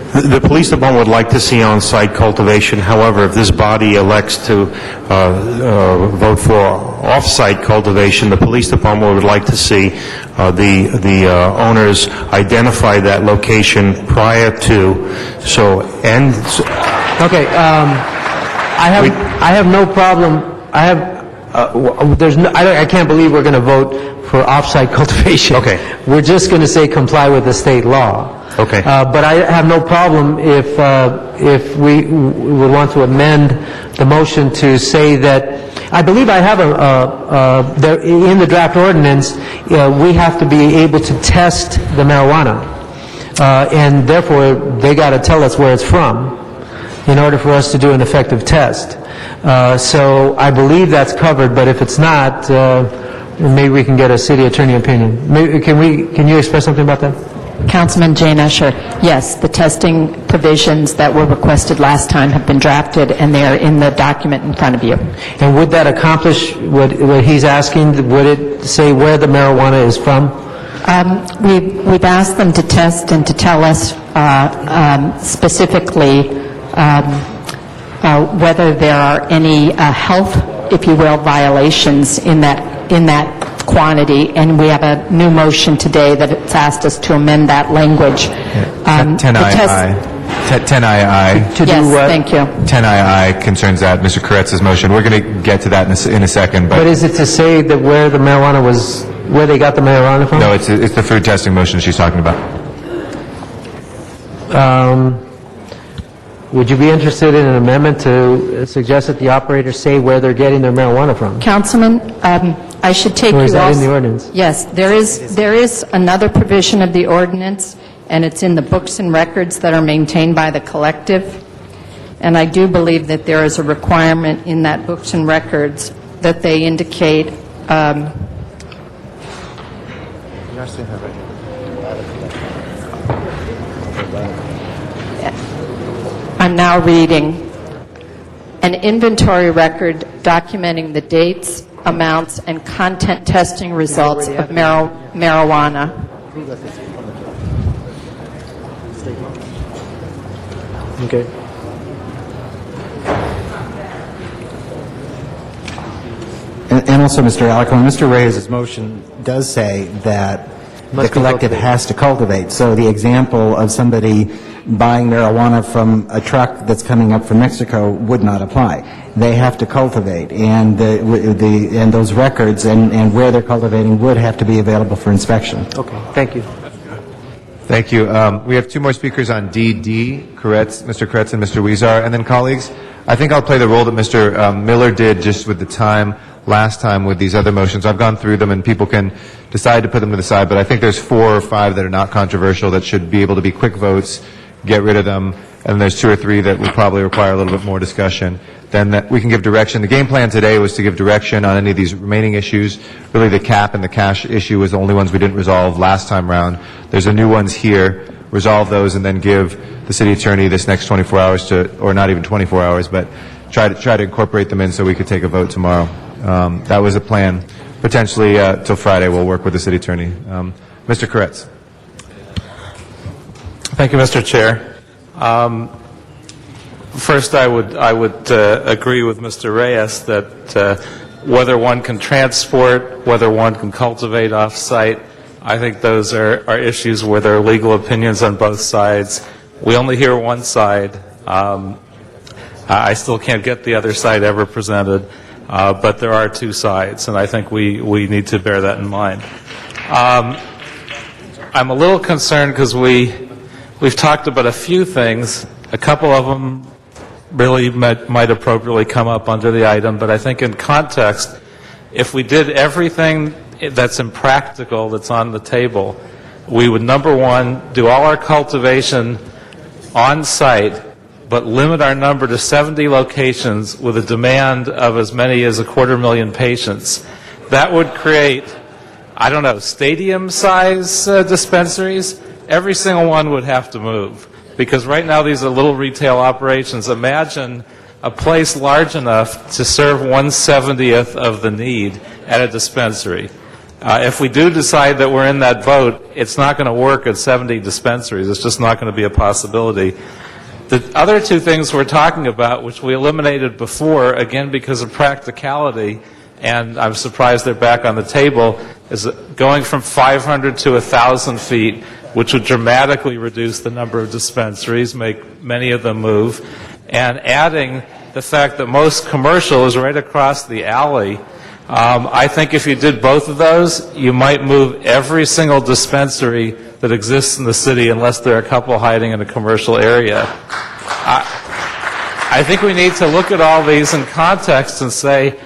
The police department would like to see on-site cultivation. However, if this body elects to vote for off-site cultivation, the police department would like to see the owners identify that location prior to. Okay. I have no problem. I can't believe we're going to vote for off-site cultivation. Okay. We're just going to say comply with the state law. Okay. But I have no problem if we would want to amend the motion to say that, I believe I have in the draft ordinance, we have to be able to test the marijuana. And therefore, they got to tell us where it's from in order for us to do an effective test. So I believe that's covered, but if it's not, maybe we can get a city attorney opinion. Can you express something about that? Councilman Jane Usher, yes, the testing provisions that were requested last time have been drafted, and they are in the document in front of you. And would that accomplish what he's asking? Would it say where the marijuana is from? We've asked them to test and to tell us specifically whether there are any health, if you will, violations in that quantity, and we have a new motion today that it's asked us to amend that language. 10II. To do what? Thank you. 10II concerns that, Mr. Koretz's motion. We're going to get to that in a second. But is it to say that where the marijuana was, where they got the marijuana from? No, it's the food testing motion she's talking about. Would you be interested in an amendment to suggest that the operators say where they're getting their marijuana from? Councilman, I should take you Or is that also. in the ordinance? Yes, there is another provision of the ordinance, and it's in the books and records that are maintained by the collective. And I do believe that there is a requirement in that books and records that they indicate. I'm now reading an inventory record documenting the dates, amounts, and content testing results of marijuana. Okay. And also, Mr. Alacon, Mr. Reyes' motion does say that the collective has to cultivate. So the example of somebody buying marijuana from a truck that's coming up from Mexico would not apply. They have to cultivate, and and those records and where they're cultivating would have to be available for inspection. Okay, thank you. Thank you. We have two more speakers on DD, Mr. Koretz and Mr. Huizar. And then, colleagues, I think I'll play the role that Mr. Miller did just with the time last time with these other motions. I've gone through them, and people can decide to put them to the side, but I think there's 4 or 5 that are not controversial that should be able to be quick votes, get rid of them, and there's 2 or 3 that would probably require a little bit more discussion. Then that we can give direction. The game plan today was to give direction on any of these remaining issues. Really, the cap and the cash issue was the only ones we didn't resolve last time round. There's the new ones here. Resolve those and then give the city attorney this next 24 hours to, or not even 24 hours, but try to incorporate them in so we could take a vote tomorrow. That was a plan. Potentially till Friday, we'll work with the city attorney. Mr. Koretz. Thank you, Mr. Chair. First, I would agree with Mr. Reyes that whether one can transport, whether one can cultivate off-site, I think those are issues where there are legal opinions on both sides. We only hear one side. I still can't get the other side ever presented, but there are 2 sides, and I think we need to bear that in mind. I'm a little concerned because we've talked about a few things. A couple of them really might appropriately come up under the item, but I think in context, if we did everything that's impractical that's on the table, we would, number one, do all our cultivation on site, but limit our number to 70 locations with a demand of as many as 250,000 patients. That would create, I don't know, stadium-size dispensaries. Every single one would have to move, because right now these are little retail operations. Imagine a place large enough to serve 1/70th of the need at a dispensary. If we do decide that we're in that boat, it's not going to work at 70 dispensaries. It's just not going to be a possibility. The other two things we're talking about, which we eliminated before, again because of practicality, and I'm surprised they're back on the table, is going from 500 to 1,000 feet, which would dramatically reduce the number of dispensaries, make many of them move, and adding the fact that most commercial is right across the alley. I think if you did both of those, you might move every single dispensary that exists in the city, unless there are a couple hiding in a commercial area. I think we need to look at all these in context and say,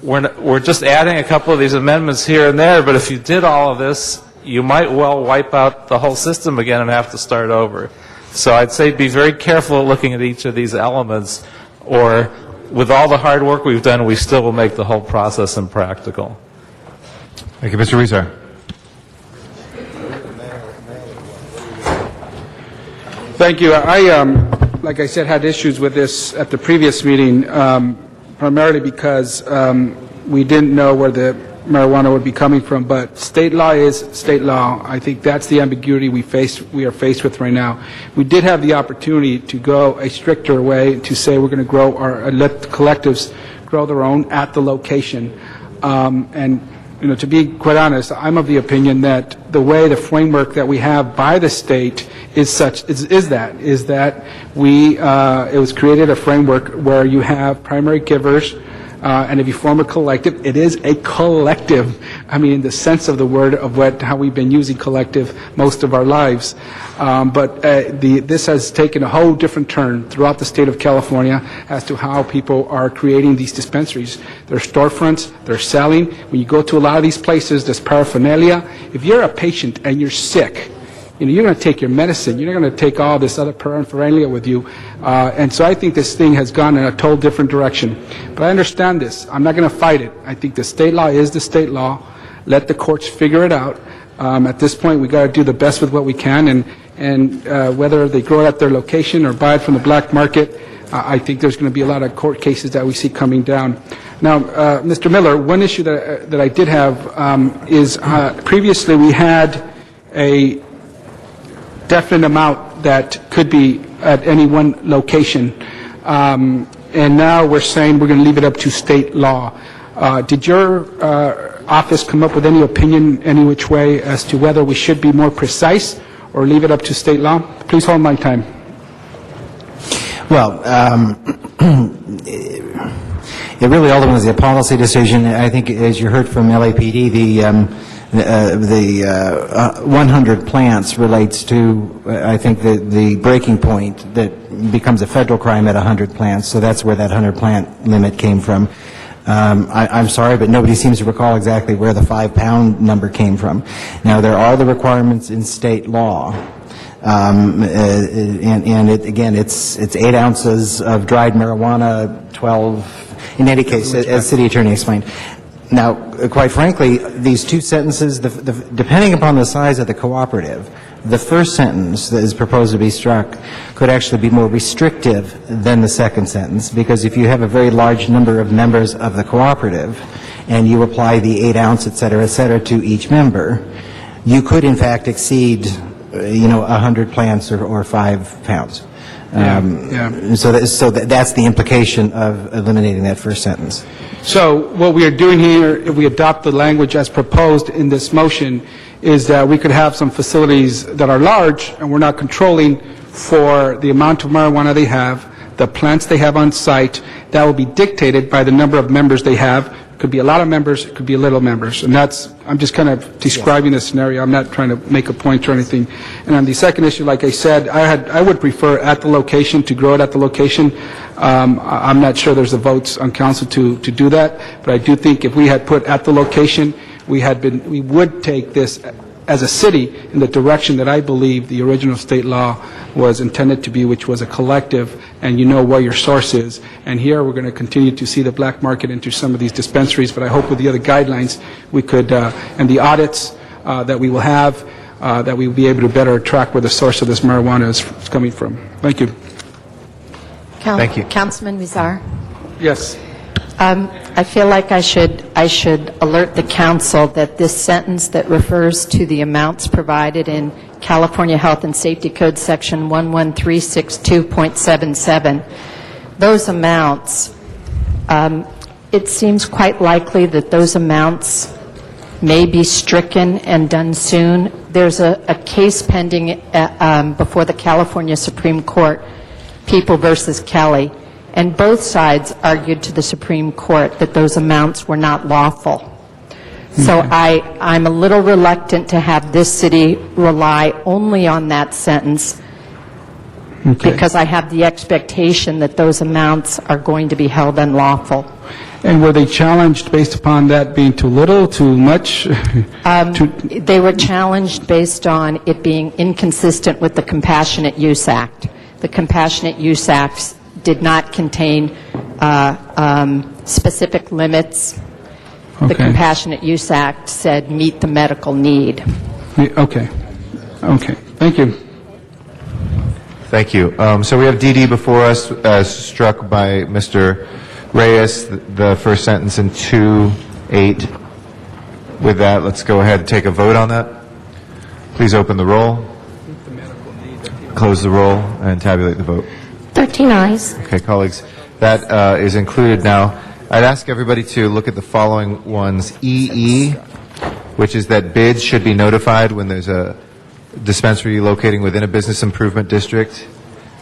we're just adding a couple of these amendments here and there, but if you did all of this, you might well wipe out the whole system again and have to start over. So I'd say be very careful looking at each of these elements, or with all the hard work we've done, we still will make the whole process impractical. Thank you, Mr. Huizar. Thank you. Like I said, had issues with this at the previous meeting, primarily because we didn't know where the marijuana would be coming from, but state law is state law. I think that's the ambiguity we are faced with right now. We did have the opportunity to go a stricter way to say we're going to grow or let the collectives grow their own at the location. And to be quite honest, I'm of the opinion that the way the framework that we have by the state is that it was created a framework where you have primary givers. And if you form a collective, it is a collective. I mean, in the sense of the word of how we've been using collective most of our lives. But this has taken a whole different turn throughout the state of California as to how people are creating these dispensaries. They're storefronts, they're selling. When you go to a lot of these places, there's paraphernalia. If you're a patient and you're sick, you're going to take your medicine. You're not going to take all this other paraphernalia with you. And so I think this thing has gone in a total different direction. But I understand this. I'm not going to fight it. I think the state law is the state law. Let the courts figure it out. At this point, we got to do the best with what we can. And whether they grow it at their location or buy it from the black market, I think there's going to be a lot of court cases that we see coming down. Now, Mr. Miller, one issue that I did have is previously we had a definite amount that could be at any one location, and now we're saying we're going to leave it up to state law. Did your office come up with any opinion any which way as to whether we should be more precise or leave it up to state law? Please hold my time. Well, it really ultimately is a policy decision. I think, as you heard from LAPD, the 100 plants relates to, I think, the breaking point that becomes a federal crime at 100 plants. So that's where that 100 plant limit came from. I'm sorry, but nobody seems to recall exactly where the 5-pound number came from. Now, there are the requirements in state law. And again, it's 8 ounces of dried marijuana, 12, in any case, as City Attorney explained. Now, quite frankly, these two sentences, depending upon the size of the cooperative, the first sentence that is proposed to be struck could actually be more restrictive than the second sentence, because if you have a very large number of members of the cooperative and you apply the 8 ounce, et cetera, to each member, you could in fact exceed 100 plants or 5 pounds. So that's the implication of eliminating that first sentence. So what we are doing here, if we adopt the language as proposed in this motion, is that we could have some facilities that are large and we're not controlling for the amount of marijuana they have, the plants they have on site. That will be dictated by the number of members they have, It could be a lot of members, it could be little members, and I'm just kind of describing the scenario. I'm not trying to make a point or anything. And on the second issue, like I said, I would prefer at the location, to grow it at the location. I'm not sure there's the votes on council to do that, but I do think if we had put at the location, we would take this as a city in the direction that I believe the original state law was intended to be, which was a collective, and you know where your source is. And here we're going to continue to see the black market into some of these dispensaries, but I hope with the other guidelines we could, and the audits that we will have, that we will be able to better track where the source of this marijuana is coming from. Thank you. Thank you. Councilman Huizar? Yes. I feel like I should alert the council that this sentence that refers to the amounts provided in California Health and Safety Code Section 11362.77, those amounts, it seems quite likely that those amounts may be stricken and done soon. There's a case pending before the California Supreme Court, People versus Kelly, and both sides argued to the Supreme Court that those amounts were not lawful. So I'm a little reluctant to have this city rely only on that sentence, because I have the expectation that those amounts are going to be held unlawful. And were they challenged based upon that being too little, too much? They were challenged based on it being inconsistent with the Compassionate Use Act. The Compassionate Use Act did not contain specific limits. The Compassionate Use Act said meet the medical need. Okay. Thank you. Thank you. So we have DD before us, as struck by Mr. Reyes, the first sentence in 2-8. With that, let's go ahead and take a vote on that. Please open the roll, close the roll, and tabulate the vote. 13 ayes. Okay, colleagues, that is included now. I'd ask everybody to look at the following ones. EE, which is that bids should be notified when there's a dispensary locating within a business improvement district.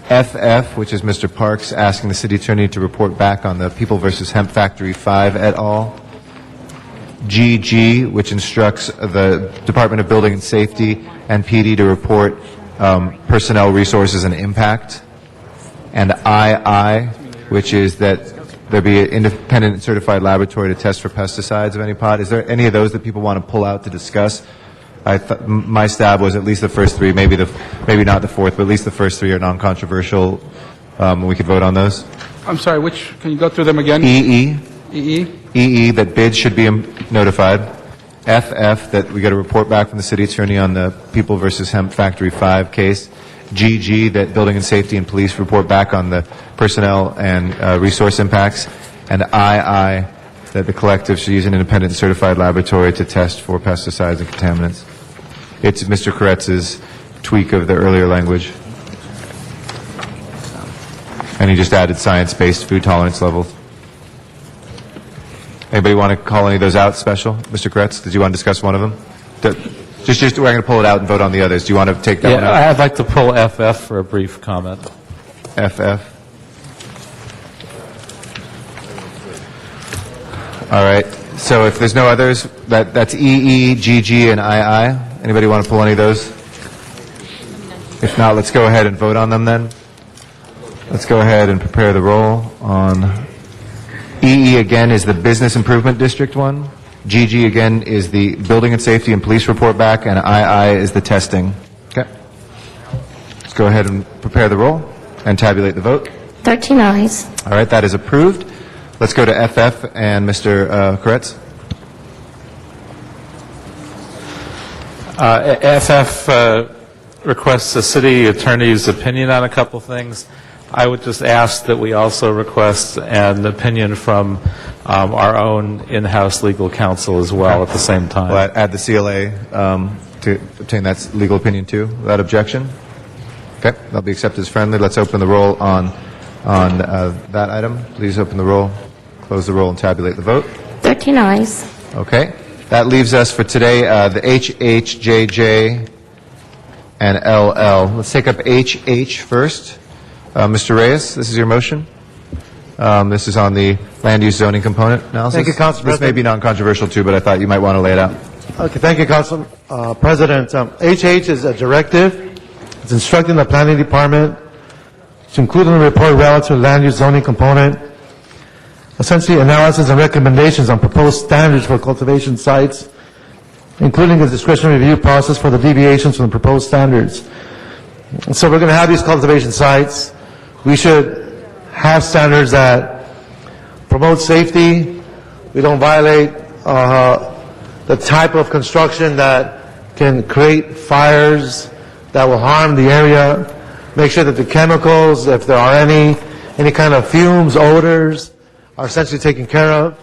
FF, which is Mr. Parks asking the city attorney to report back on the People versus Hemp Factory 5 et al. GG, which instructs the Department of Building and Safety and PD to report personnel resources and impact. And II, which is that there be an independent certified laboratory to test for pesticides of any pot. Is there any of those that people want to pull out to discuss? My stab was at least the first three, maybe not the fourth, but at least the first three are non-controversial. We could vote on those. I'm sorry, can you go through them again? EE. EE, that bids should be notified. FF, that we get a report back from the city attorney on the People versus Hemp Factory 5 case. GG, that building and safety and police report back on the personnel and resource impacts. And II, that the collective should use an independent certified laboratory to test for pesticides and contaminants. It's Mr. Koretz's tweak of the earlier language. And he just added science-based food tolerance levels. Anybody want to call any of those out special? Mr. Koretz, did you want to discuss one of them? Just we're going to pull it out and vote on the others. Do you want to take that one out? I'd like to pull FF for a brief comment. FF. All right. So if there's no others, that's EE, GG, and II. Anybody want to pull any of those? If not, let's go ahead and vote on them then. Let's go ahead and prepare the roll on EE. Again is the Business Improvement District one. GG again is the Building and Safety and Police report back, and II is the testing. Okay. Let's go ahead and prepare the roll and tabulate the vote. 13 ayes. All right, that is approved. Let's go to FF and Mr. Koretz. FF requests the city attorney's opinion on a couple things. I would just ask that we also request an opinion from our own in-house legal counsel as well at the same time. We'll add the CLA to obtain that legal opinion too, without objection. Okay, that'll be accepted as friendly. Let's open the roll on that item. Please open the roll, close the roll, and tabulate the vote. 13 ayes. Okay, that leaves us for today the HH, JJ, and LL. Let's take up HH first. Mr. Reyes, this is your motion. This is on the land use zoning component analysis. Thank you, Council This may President. be non-controversial too, but I thought you might want to lay it out. Okay, thank you, Council President. HH is a directive. It's instructing the Planning Department to include in the report relative to land use zoning component, essentially analysis and recommendations on proposed standards for cultivation sites, including a discretionary review process for the deviations from the proposed standards. So we're going to have these cultivation sites. We should have standards that promote safety. We don't violate the type of construction that can create fires that will harm the area. Make sure that the chemicals, if there are any kind of fumes, odors, are essentially taken care of.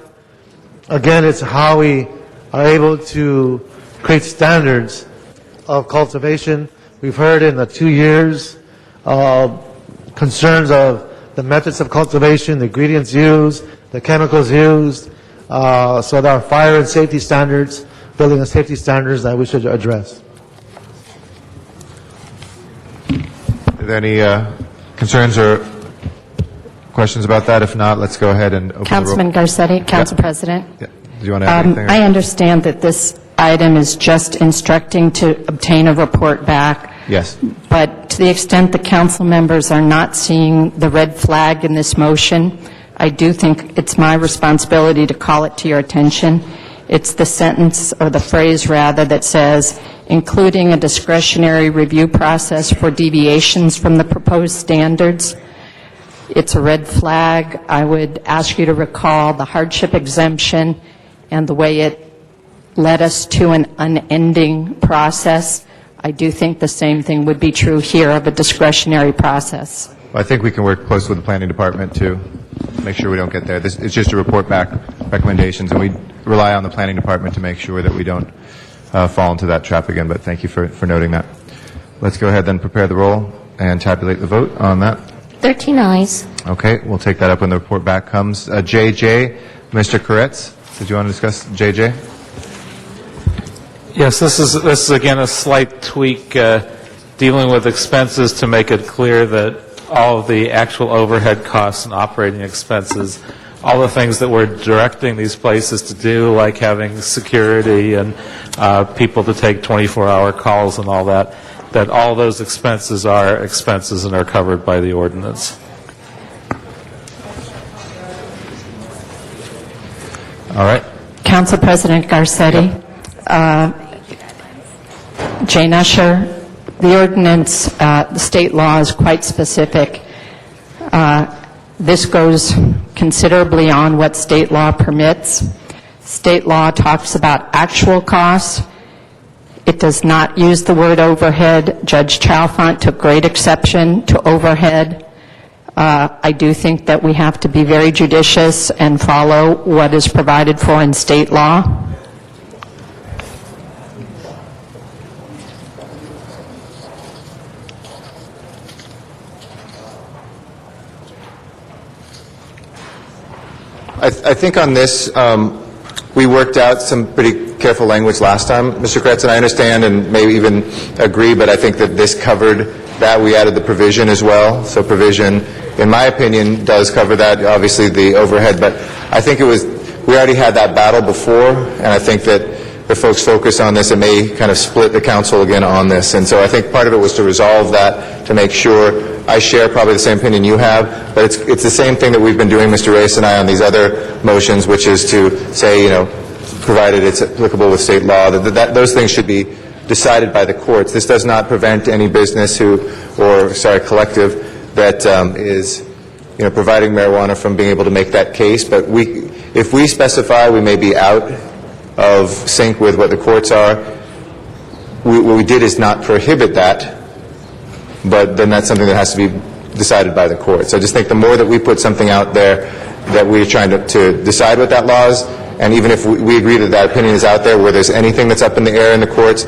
Again, it's how we are able to create standards of cultivation. We've heard in the 2 years concerns of the methods of cultivation, the ingredients used, the chemicals used. So there are fire and safety standards, building and safety standards that we should address. Are there any concerns or questions about that? If not, let's go ahead and open Councilman the roll. Garcetti, Council President. Yeah. Do you want to add anything? I understand that this item is just instructing to obtain a report back. Yes. But to the extent the council members are not seeing the red flag in this motion, I do think it's my responsibility to call it to your attention. It's the sentence, or the phrase rather, that says, including a discretionary review process for deviations from the proposed standards. It's a red flag. I would ask you to recall the hardship exemption and the way it led us to an unending process. I do think the same thing would be true here of a discretionary process. I think we can work closely with the planning department to make sure we don't get there. It's just a report back recommendations, and we rely on the planning department to make sure that we don't fall into that trap again, but thank you for noting that. Let's go ahead then, prepare the roll and tabulate the vote on that. 13 eyes. Okay, we'll take that up when the report back comes. JJ, Mr. Koretz, did you want to discuss JJ? Yes, this is again a slight tweak dealing with expenses to make it clear that all of the actual overhead costs and operating expenses, all the things that we're directing these places to do, like having security and people to take 24-hour calls and all that, that all those expenses are expenses and are covered by the ordinance. All right. Council President Garcetti, Jane Usher, the ordinance, the state law is quite specific. This goes considerably on what state law permits. State law talks about actual costs. It does not use the word overhead. Judge Chalfant took great exception to overhead. I do think that we have to be very judicious and follow what is provided for in state law. I think on this, we worked out some pretty careful language last time, Mr. Kretz, and I understand and maybe even agree, but I think that this covered that. We added the provision as well. So provision, in my opinion, does cover that, obviously the overhead, but I think we already had that battle before, and I think that if folks focus on this, it may kind of split the council again on this. And so I think part of it was to resolve that, to make sure. I share probably the same opinion you have, but it's the same thing that we've been doing, Mr. Reyes and I, on these other motions, which is to say, provided it's applicable with state law, that those things should be decided by the courts. This does not prevent any business collective that is, providing marijuana from being able to make that case. But if we specify, we may be out of sync with what the courts are. What we did is not prohibit that, but then that's something that has to be decided by the courts. I just think the more that we put something out there that we're trying to decide what that law is, and even if we agree that that opinion is out there, where there's anything that's up in the air in the courts,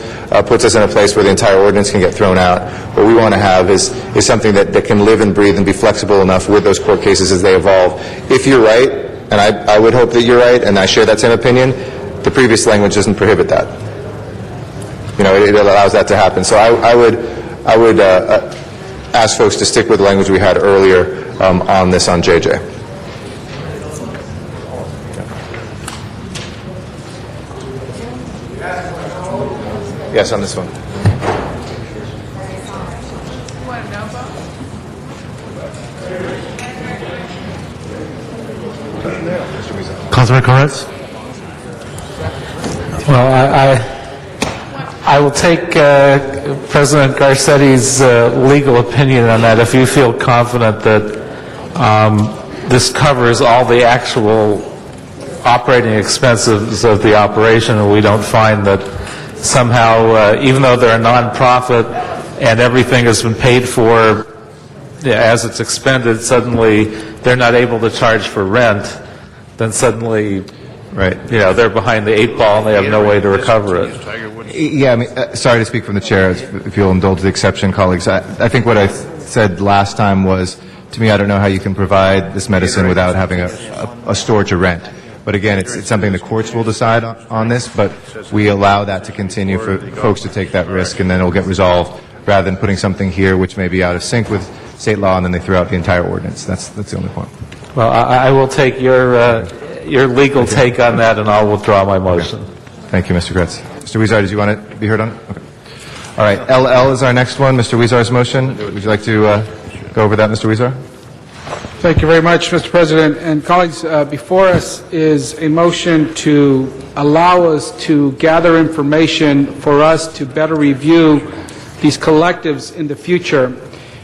puts us in a place where the entire ordinance can get thrown out. What we want to have is something that can live and breathe and be flexible enough with those court cases as they evolve. If you're right, and I would hope that you're right, and I share that same opinion, the previous language doesn't prohibit that. It allows that to happen. So I would ask folks to stick with the language we had earlier on this on JJ. Yes, on this one. Councilman Koretz? Well, I will take President Garcetti's legal opinion on that. If you feel confident that this covers all the actual operating expenses of the operation, and we don't find that somehow, even though they're a nonprofit and everything has been paid for as it's expended, suddenly they're not able to charge for rent, then suddenly, right, they're behind the 8 ball and they have no way to recover it. Yeah, I mean, sorry to speak from the chair, if you'll indulge the exception, colleagues. I think what I said last time was, to me, I don't know how you can provide this medicine without having a store to rent. But again, it's something the courts will decide on this, but we allow that to continue for folks to take that risk, and then it'll get resolved rather than putting something here which may be out of sync with state law, and then they throw out the entire ordinance. That's the only point. Well, I will take your legal take on that, and I'll withdraw my motion. Okay. Thank you, Mr. Gretz. Mr. Huizar, did you want to be heard on it? Okay. All right, LL is our next one. Mr. Huizar's motion. Would you like to go over that, Mr. Huizar? Thank you very much, Mr. President. And colleagues, before us is a motion to allow us to gather information for us to better review these collectives in the future.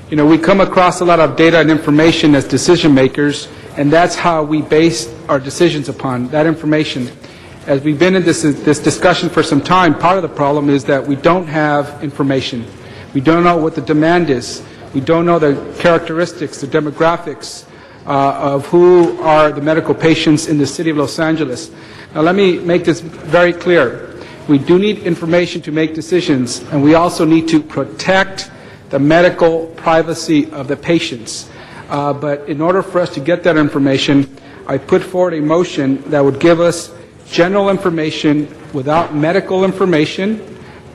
We come across a lot of data and information as decision makers, and that's how we base our decisions upon, that information. As we've been in this discussion for some time, part of the problem is that we don't have information. We don't know what the demand is. We don't know the characteristics, the demographics of who are the medical patients in the city of Los Angeles. Now, let me make this very clear. We do need information to make decisions, and we also need to protect the medical privacy of the patients. But in order for us to get that information, I put forward a motion that would give us general information without medical information,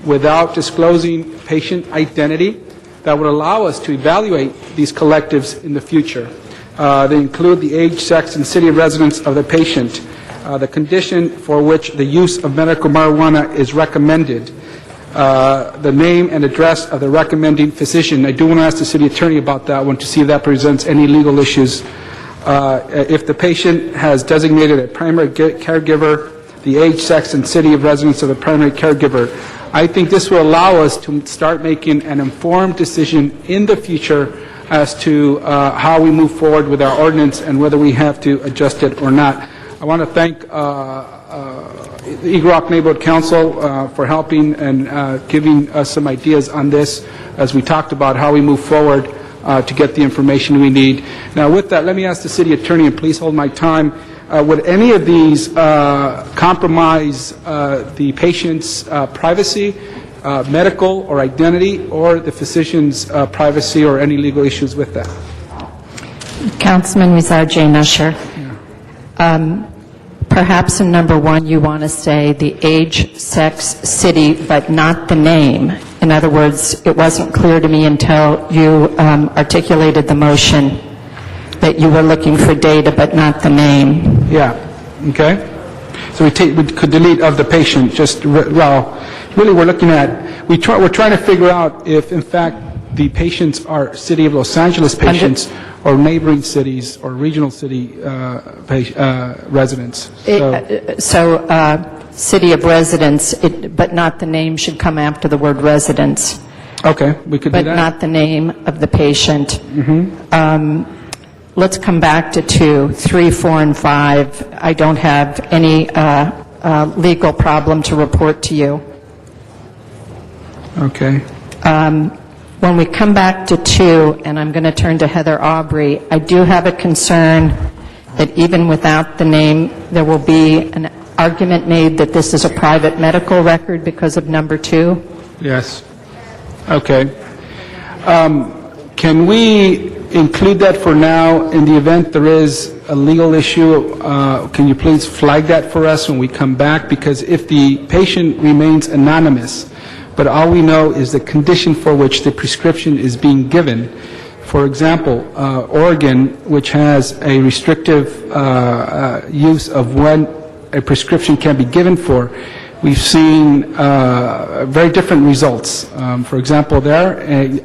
without disclosing patient identity, that would allow us to evaluate these collectives in the future. They include the age, sex, and city of residence of the patient, the condition for which the use of medical marijuana is recommended, the name and address of the recommending physician. I do want to ask the city attorney about that one to see if that presents any legal issues. If the patient has designated a primary caregiver, the age, sex, and city of residence of the primary caregiver. I think this will allow us to start making an informed decision in the future as to how we move forward with our ordinance and whether we have to adjust it or not. I want to thank the Eagle Rock Neighborhood Council for helping and giving us some ideas on this as we talked about how we move forward to get the information we need. Now, with that, let me ask the city attorney, and please hold my time, would any of these compromise the patient's privacy, medical or identity, or the physician's privacy, or any legal issues with that? Councilman Huizar, Jane Usher. Perhaps in number 1 you want to say the age, sex, city, but not the name. In other words, it wasn't clear to me until you articulated the motion that you were looking for data but not the name. Yeah, okay. So we could delete of the patient, really we're looking at, we're trying to figure out if in fact the patients are City of Los Angeles patients or neighboring cities or regional city residents. City of residence, but not the name should come after the word residence. Okay, we could do that. But not the name of the patient. Mm-hmm. Let's come back to 2, 3, 4, and 5. I don't have any legal problem to report to you. Okay. When we come back to 2, and I'm going to turn to Heather Aubrey, I do have a concern that even without the name, there will be an argument made that this is a private medical record because of number 2. Yes. Okay. Can we include that for now in the event there is a legal issue? Can you please flag that for us when we come back? Because if the patient remains anonymous, but all we know is the condition for which the prescription is being given. For example, Oregon, which has a restrictive use of when a prescription can be given for, we've seen very different results. For example,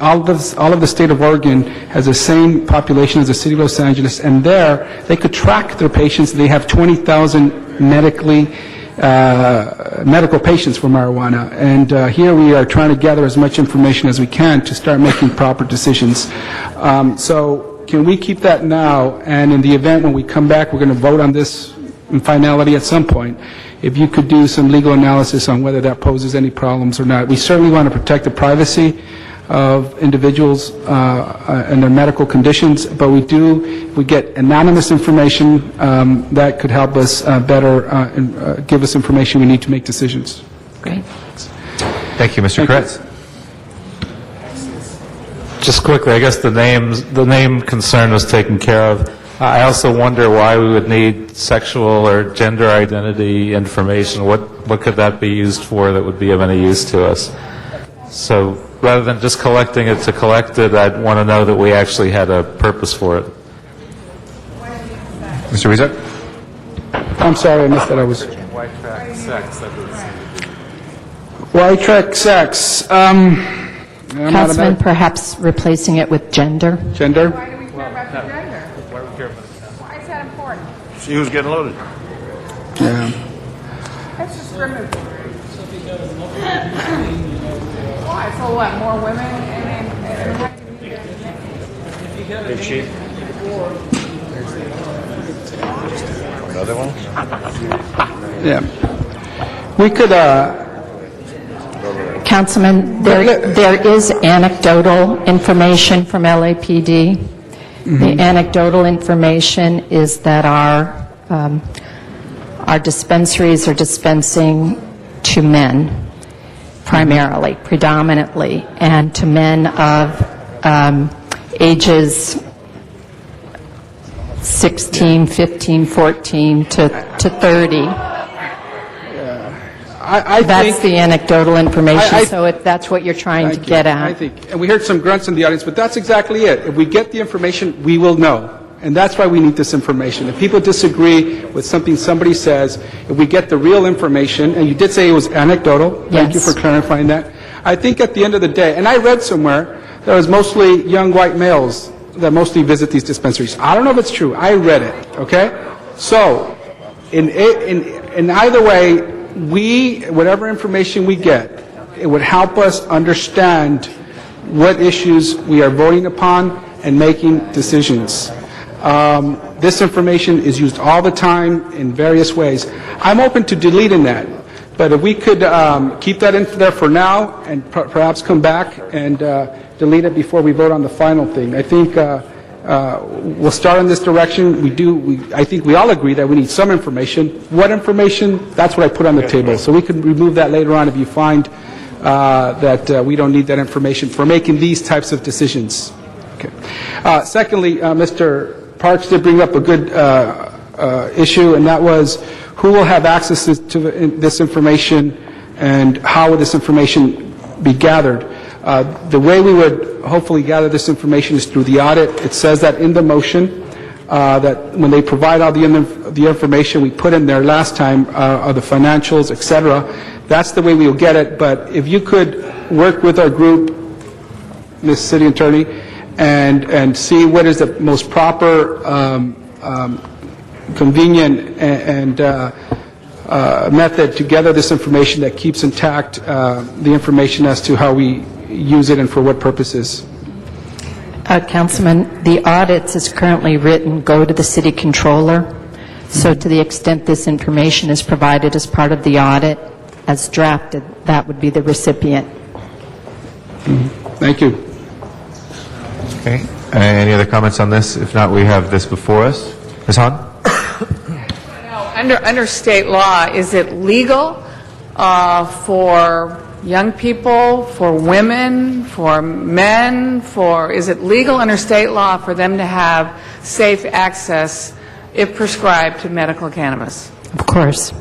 all of the state of Oregon has the same population as the city of Los Angeles, and there they could track their patients. They have 20,000 medical patients for marijuana, and here we are trying to gather as much information as we can to start making proper decisions. So can we keep that now, and in the event when we come back, we're going to vote on this in finality at some point, if you could do some legal analysis on whether that poses any problems or not. We certainly want to protect the privacy of individuals and their medical conditions, but we get anonymous information that could help us better give us information we need to make decisions. Great. Thank you, Mr. Kretz. Just quickly, I guess the name concern was taken care of. I also wonder why we would need sexual or gender identity information. What could that be used for that would be of any use to us? So rather than just collecting it to collect it, I'd want to know that we actually had a purpose for it. Mr. Weezer? I'm sorry, I missed that. White-track sex. White-track sex. Councilman, perhaps replacing it with gender? Gender? Why do we care about the gender? Why is that important? See who's getting loaded. Yeah. That's discriminatory. Why? So what, more women? Hey, Chief. Another one? Yeah. We could, Councilman, there is anecdotal information from LAPD. The anecdotal information is that our dispensaries are dispensing to men, primarily, predominantly, and to men of ages 16, 15, 14 to 30. That's the anecdotal information, so if that's what you're trying to get at. I think, and we heard some grunts in the audience, but that's exactly it. If we get the information, we will know. And that's why we need this information. If people disagree with something somebody says, if we get the real information, and you did say it was anecdotal, thank you for clarifying that. I think at the end of the day, and I read somewhere, there was mostly young white males that mostly visit these dispensaries. I don't know if it's true. I read it, okay? So, in either way, whatever information we get, it would help us understand what issues we are voting upon and making decisions. This information is used all the time in various ways. I'm open to deleting that, but if we could keep that in there for now and perhaps come back and delete it before we vote on the final thing. I think we'll start in this direction. I think we all agree that we need some information. What information? That's what I put on the table. So we can remove that later on if you find that we don't need that information for making these types of decisions. Okay. Secondly, Mr. Parks did bring up a good issue, and that was who will have access to this information and how will this information be gathered. The way we would hopefully gather this information is through the audit. It says that in the motion, that when they provide all the information we put in there last time, the financials, et cetera, that's the way we will get it. But if you could work with our group, Ms. City Attorney, and see what is the most proper, convenient, and method to gather this information that keeps intact the information as to how we use it and for what purposes. Councilman, the audits is currently written, go to the city controller. So to the extent this information is provided as part of the audit, as drafted, that would be the recipient. Thank you. Okay. Any other comments on this? If not, we have this before us. Ms. Hahn? Under state law, is it legal for young people, for women, for men, is it legal under state law for them to have safe access, if prescribed, to medical cannabis? Of course.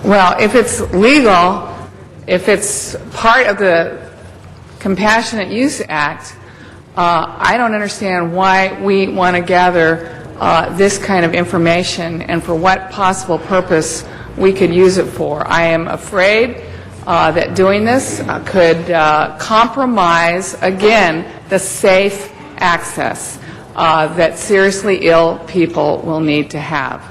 Well, if it's legal, if it's part of the Compassionate Use Act, I don't understand why we want to gather this kind of information and for what possible purpose we could use it for. I am afraid that doing this could compromise, again, the safe access that seriously ill people will need to have.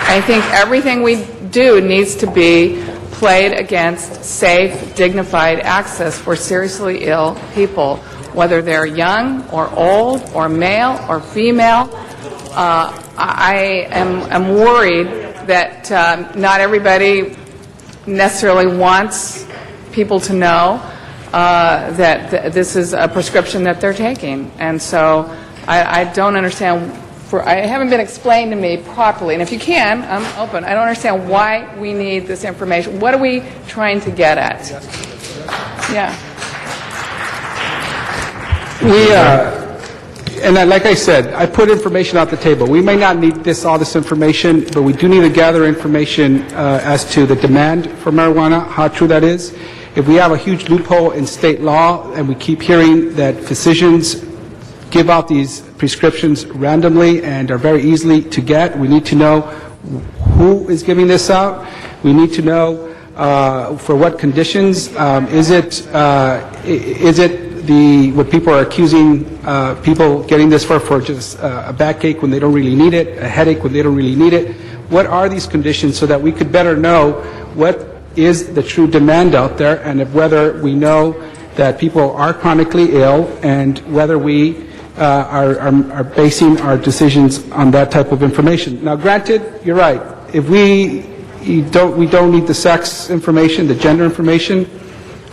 I think everything we do needs to be played against safe, dignified access for seriously ill people, whether they're young or old or male or female. I am worried that not everybody necessarily wants people to know that this is a prescription that they're taking. And so I don't understand, I haven't been explained to me properly, and if you can, I'm open. I don't understand why we need this information. What are we trying to get at? Yeah. And like I said, I put information out the table. We may not need all this information, but we do need to gather information as to the demand for marijuana, how true that is. If we have a huge loophole in state law and we keep hearing that physicians give out these prescriptions randomly and are very easily to get, we need to know who is giving this out. We need to know for what conditions. Is it what people are accusing people getting this for just a backache when they don't really need it, a headache when they don't really need it? What are these conditions so that we could better know what is the true demand out there, and whether we know that people are chronically ill, and whether we are basing our decisions on that type of information. Now, granted, you're right. If we don't need the sex information, the gender information.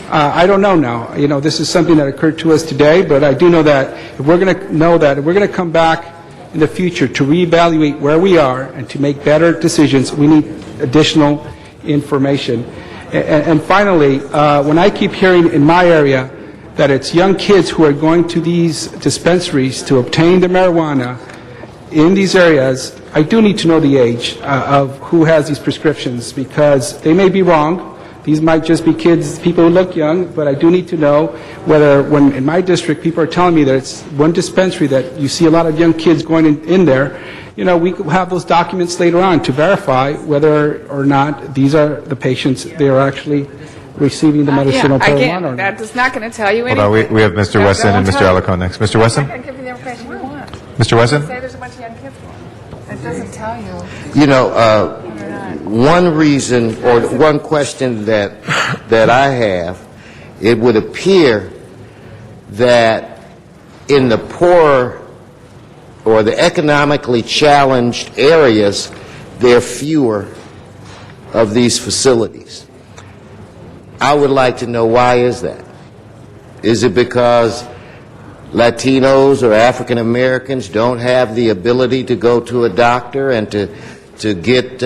I don't know now. This is something that occurred to us today, but I do know that if we're going to know that, if we're going to come back in the future to reevaluate where we are and to make better decisions, we need additional information. And finally, when I keep hearing in my area that it's young kids who are going to these dispensaries to obtain the marijuana in these areas, I do need to know the age of who has these prescriptions, because they may be wrong. These might just be kids, people who look young, but I do need to know whether, when in my district people are telling me that it's one dispensary that you see a lot of young kids going in there, we could have those documents later on to verify whether or not these are the patients, they are actually receiving the medicinal marijuana. Again, that is not going to tell you anything. Hold on, we have Mr. Wesson and Mr. Alarcon next. Mr. Wesson? I'm not going to give you the information you want. Mr. Wesson? Say there's a bunch of young kids going. It doesn't tell you. One reason or one question that I have, it would appear that in the poorer or the economically challenged areas, there are fewer of these facilities. I would like to know, why is that? Is it because Latinos or African Americans don't have the ability to go to a doctor and to get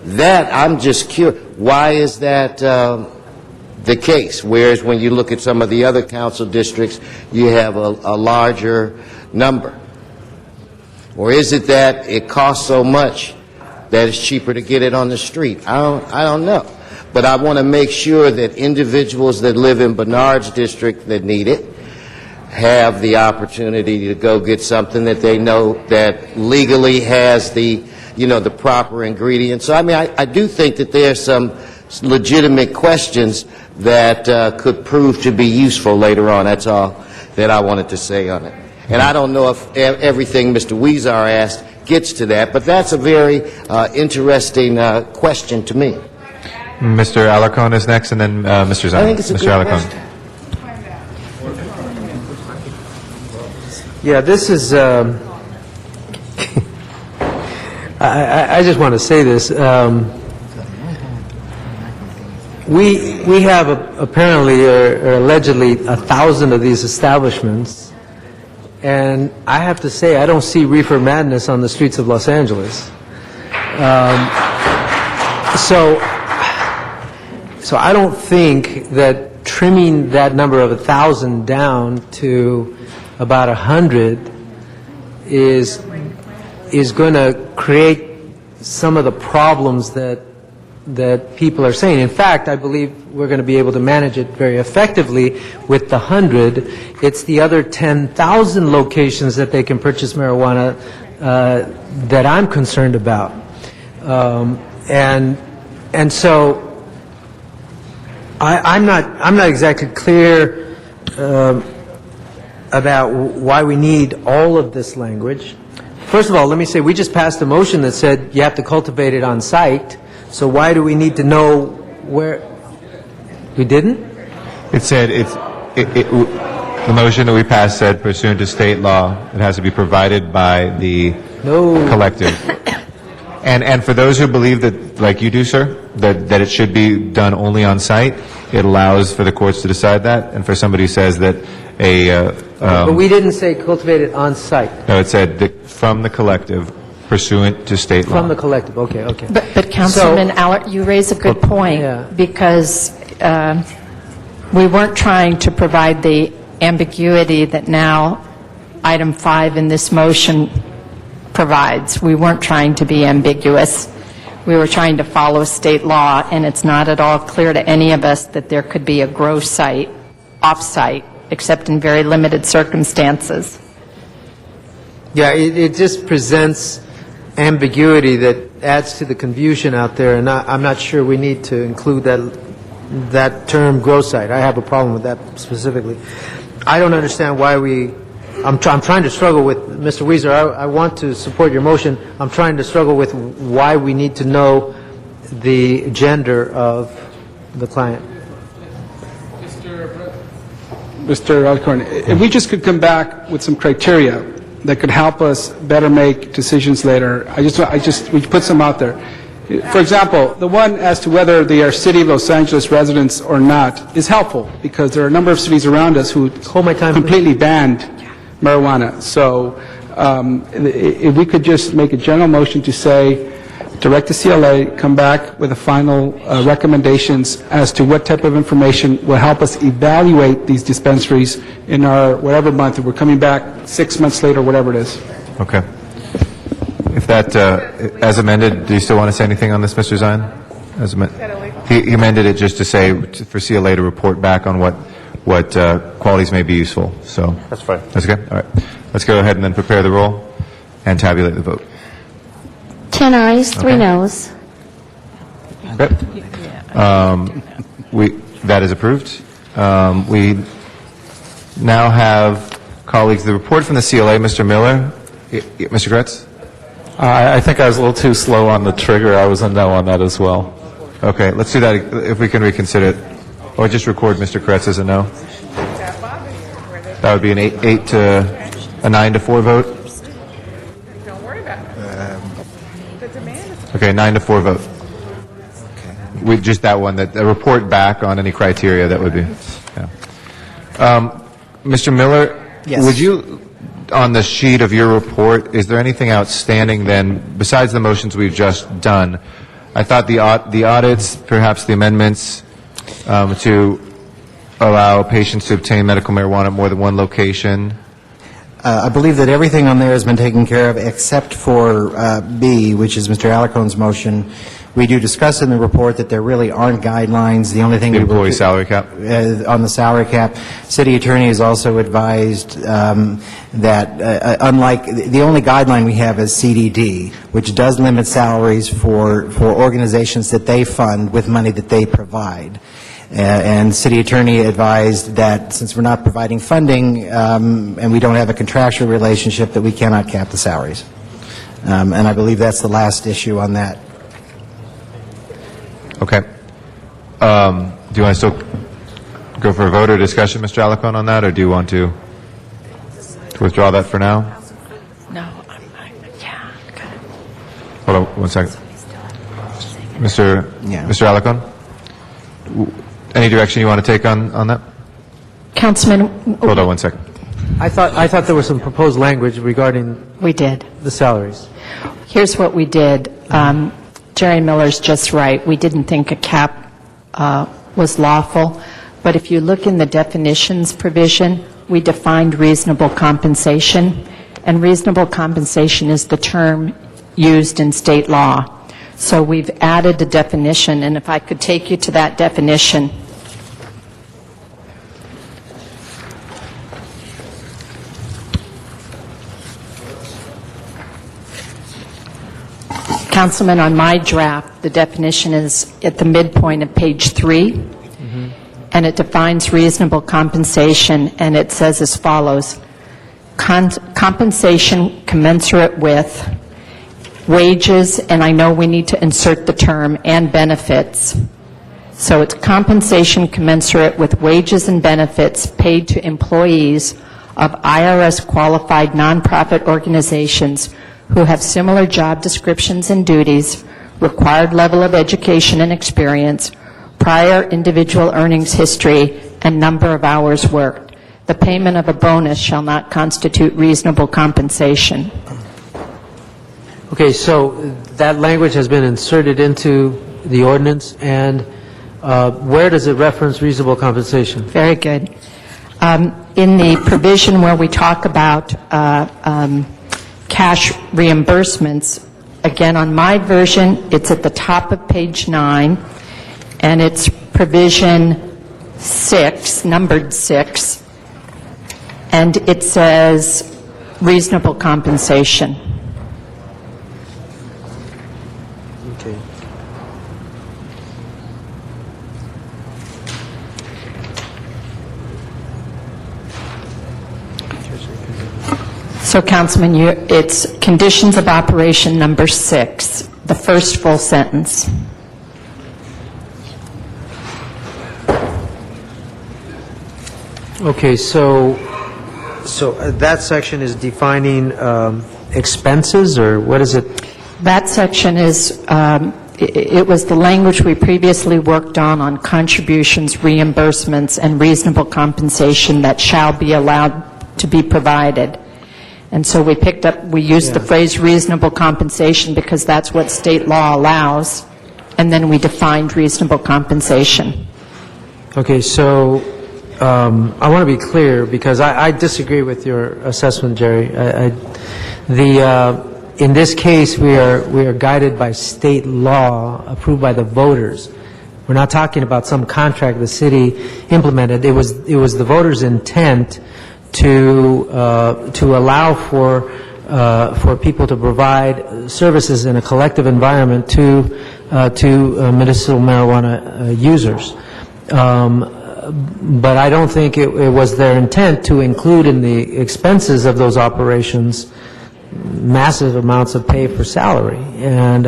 I'm just curious, why is that the case? Whereas when you look at some of the other council districts, you have a larger number. Or is it that it costs so much that it's cheaper to get it on the street? I don't know. But I want to make sure that individuals that live in Bernard's district that need it have the opportunity to go get something that they know that legally has the proper ingredients. So, I do think that there are some legitimate questions that could prove to be useful later on. That's all that I wanted to say on it. And I don't know if everything Mr. Weezar asked gets to that, but that's a very interesting question to me. Mr. Alarcon is next, and then Mr. Zahn. I think it's a Mr. good Alarcon. question. Yeah, this is, I just want to say this. We have apparently or allegedly 1,000 of these establishments, and I have to say I don't see reefer madness on the streets of Los Angeles. So I don't think that trimming that number of 1,000 down to about 100 is going to create some of the problems that that people are saying. In fact, I believe we're going to be able to manage it very effectively with the 100. It's the other 10,000 locations that they can purchase marijuana that I'm concerned about. And so I'm not exactly clear about why we need all of this language. First of all, let me say, we just passed a motion that said you have to cultivate it on site, so why do we need to know where? We didn't? It said the motion that we passed said pursuant to state law, it has to be provided by the collective. And for those who believe that, like you do, sir, that it should be done only on site, it allows for the courts to decide that. And for somebody who says that but we didn't say cultivate it on site. No, it said that from the collective pursuant to state law. From the collective, okay. But Councilman Aller, you raise a good point, because we weren't trying to provide the ambiguity that now item 5 in this motion provides. We weren't trying to be ambiguous. We were trying to follow state law, and it's not at all clear to any of us that there could be a grow site off-site, except in very limited circumstances. Yeah, it just presents ambiguity that adds to the confusion out there, and I'm not sure we need to include that term grow site. I have a problem with that specifically. I don't understand why I'm trying to struggle with, Mr. Weiser, I want to support your motion. I'm trying to struggle with why we need to know the gender of the client. Mr. Alcorn, if we just could come back with some criteria that could help us better make decisions later, we put some out there. For example, the one as to whether they are City of Los Angeles residents or not is helpful, because there are a number of cities around us who completely banned marijuana. So if we could just make a general motion to say, direct the CLA, come back with the final recommendations as to what type of information will help us evaluate these dispensaries in our whatever month, if we're coming back 6 months later, whatever it is. Okay. If that, as amended, do you still want to say anything on this, Mr. Zion? He amended it just to say for CLA to report back on what qualities may be useful. So that's fine. That's okay? All right. Let's go ahead and then prepare the roll and tabulate the vote. 10 ayes, 3 noes. Okay. That is approved. We now have, colleagues, the report from the CLA. Mr. Miller. Mr. Kretz? I think I was a little too slow on the trigger. I was a no on that as well. Okay, let's do that if we can reconsider it. Or just record Mr. Kretz as a no. That would be an 8 to a 9 to 4 vote. Don't worry about it. The demand is... Okay, 9 to 4 vote. With just that one, that a report back on any criteria that would be. Yeah. Mr. Miller, Yes. Would you, on the sheet of your report, is there anything outstanding then, besides the motions we've just done? I thought the audits, perhaps the amendments to allow patients to obtain medical marijuana at more than one location. I believe that everything on there has been taken care of except for B, which is Mr. Alicorn's motion. We do discuss in the report that there really aren't guidelines. The only thing the employee salary cap on the salary cap. City attorney has also advised that unlike the only guideline we have is CDD, which does limit salaries for organizations that they fund with money that they provide. And city attorney advised that since we're not providing funding and we don't have a contractual relationship, that we cannot cap the salaries. And I believe that's the last issue on that. Okay. Do you want to still go for a vote or discussion, Mr. Alicon, on that, or do you want to withdraw that for now? No. Hold on 1 second. Mr. Alicon? Any direction you want to take on that? Councilman... Hold on 1 second. I thought there was some proposed language regarding... We did. ...the salaries. Here's what we did. Jerry Miller's just right. We didn't think a cap was lawful. But if you look in the definitions provision, we defined reasonable compensation. And reasonable compensation is the term used in state law. So we've added a definition, and if I could take you to that definition. Councilman, on my draft, the definition is at the midpoint of page 3, and it defines reasonable compensation, and it says as follows: compensation commensurate with wages, and I know we need to insert the term, and benefits. So it's compensation commensurate with wages and benefits paid to employees of IRS-qualified nonprofit organizations who have similar job descriptions and duties, required level of education and experience, prior individual earnings history, and number of hours worked. The payment of a bonus shall not constitute reasonable compensation. Okay, so that language has been inserted into the ordinance, and where does it reference reasonable compensation? Very good. In the provision where we talk about cash reimbursements, again, on my version, it's at the top of page 9, and it's provision 6, numbered 6, and it says reasonable compensation. Okay. So, Councilman, it's conditions of operation number 6, the first full sentence. Okay, so that section is defining expenses, or what is it? That section is, it was the language we previously worked on contributions, reimbursements, and reasonable compensation that shall be allowed to be provided. And so we used the phrase reasonable compensation because that's what state law allows, and then we defined reasonable compensation. Okay, so I want to be clear because I disagree with your assessment, Jerry. In this case, we are guided by state law approved by the voters. We're not talking about some contract the city implemented. It was the voters' intent to allow for people to provide services in a collective environment to medicinal marijuana users. But I don't think it was their intent to include in the expenses of those operations massive amounts of pay for salary, and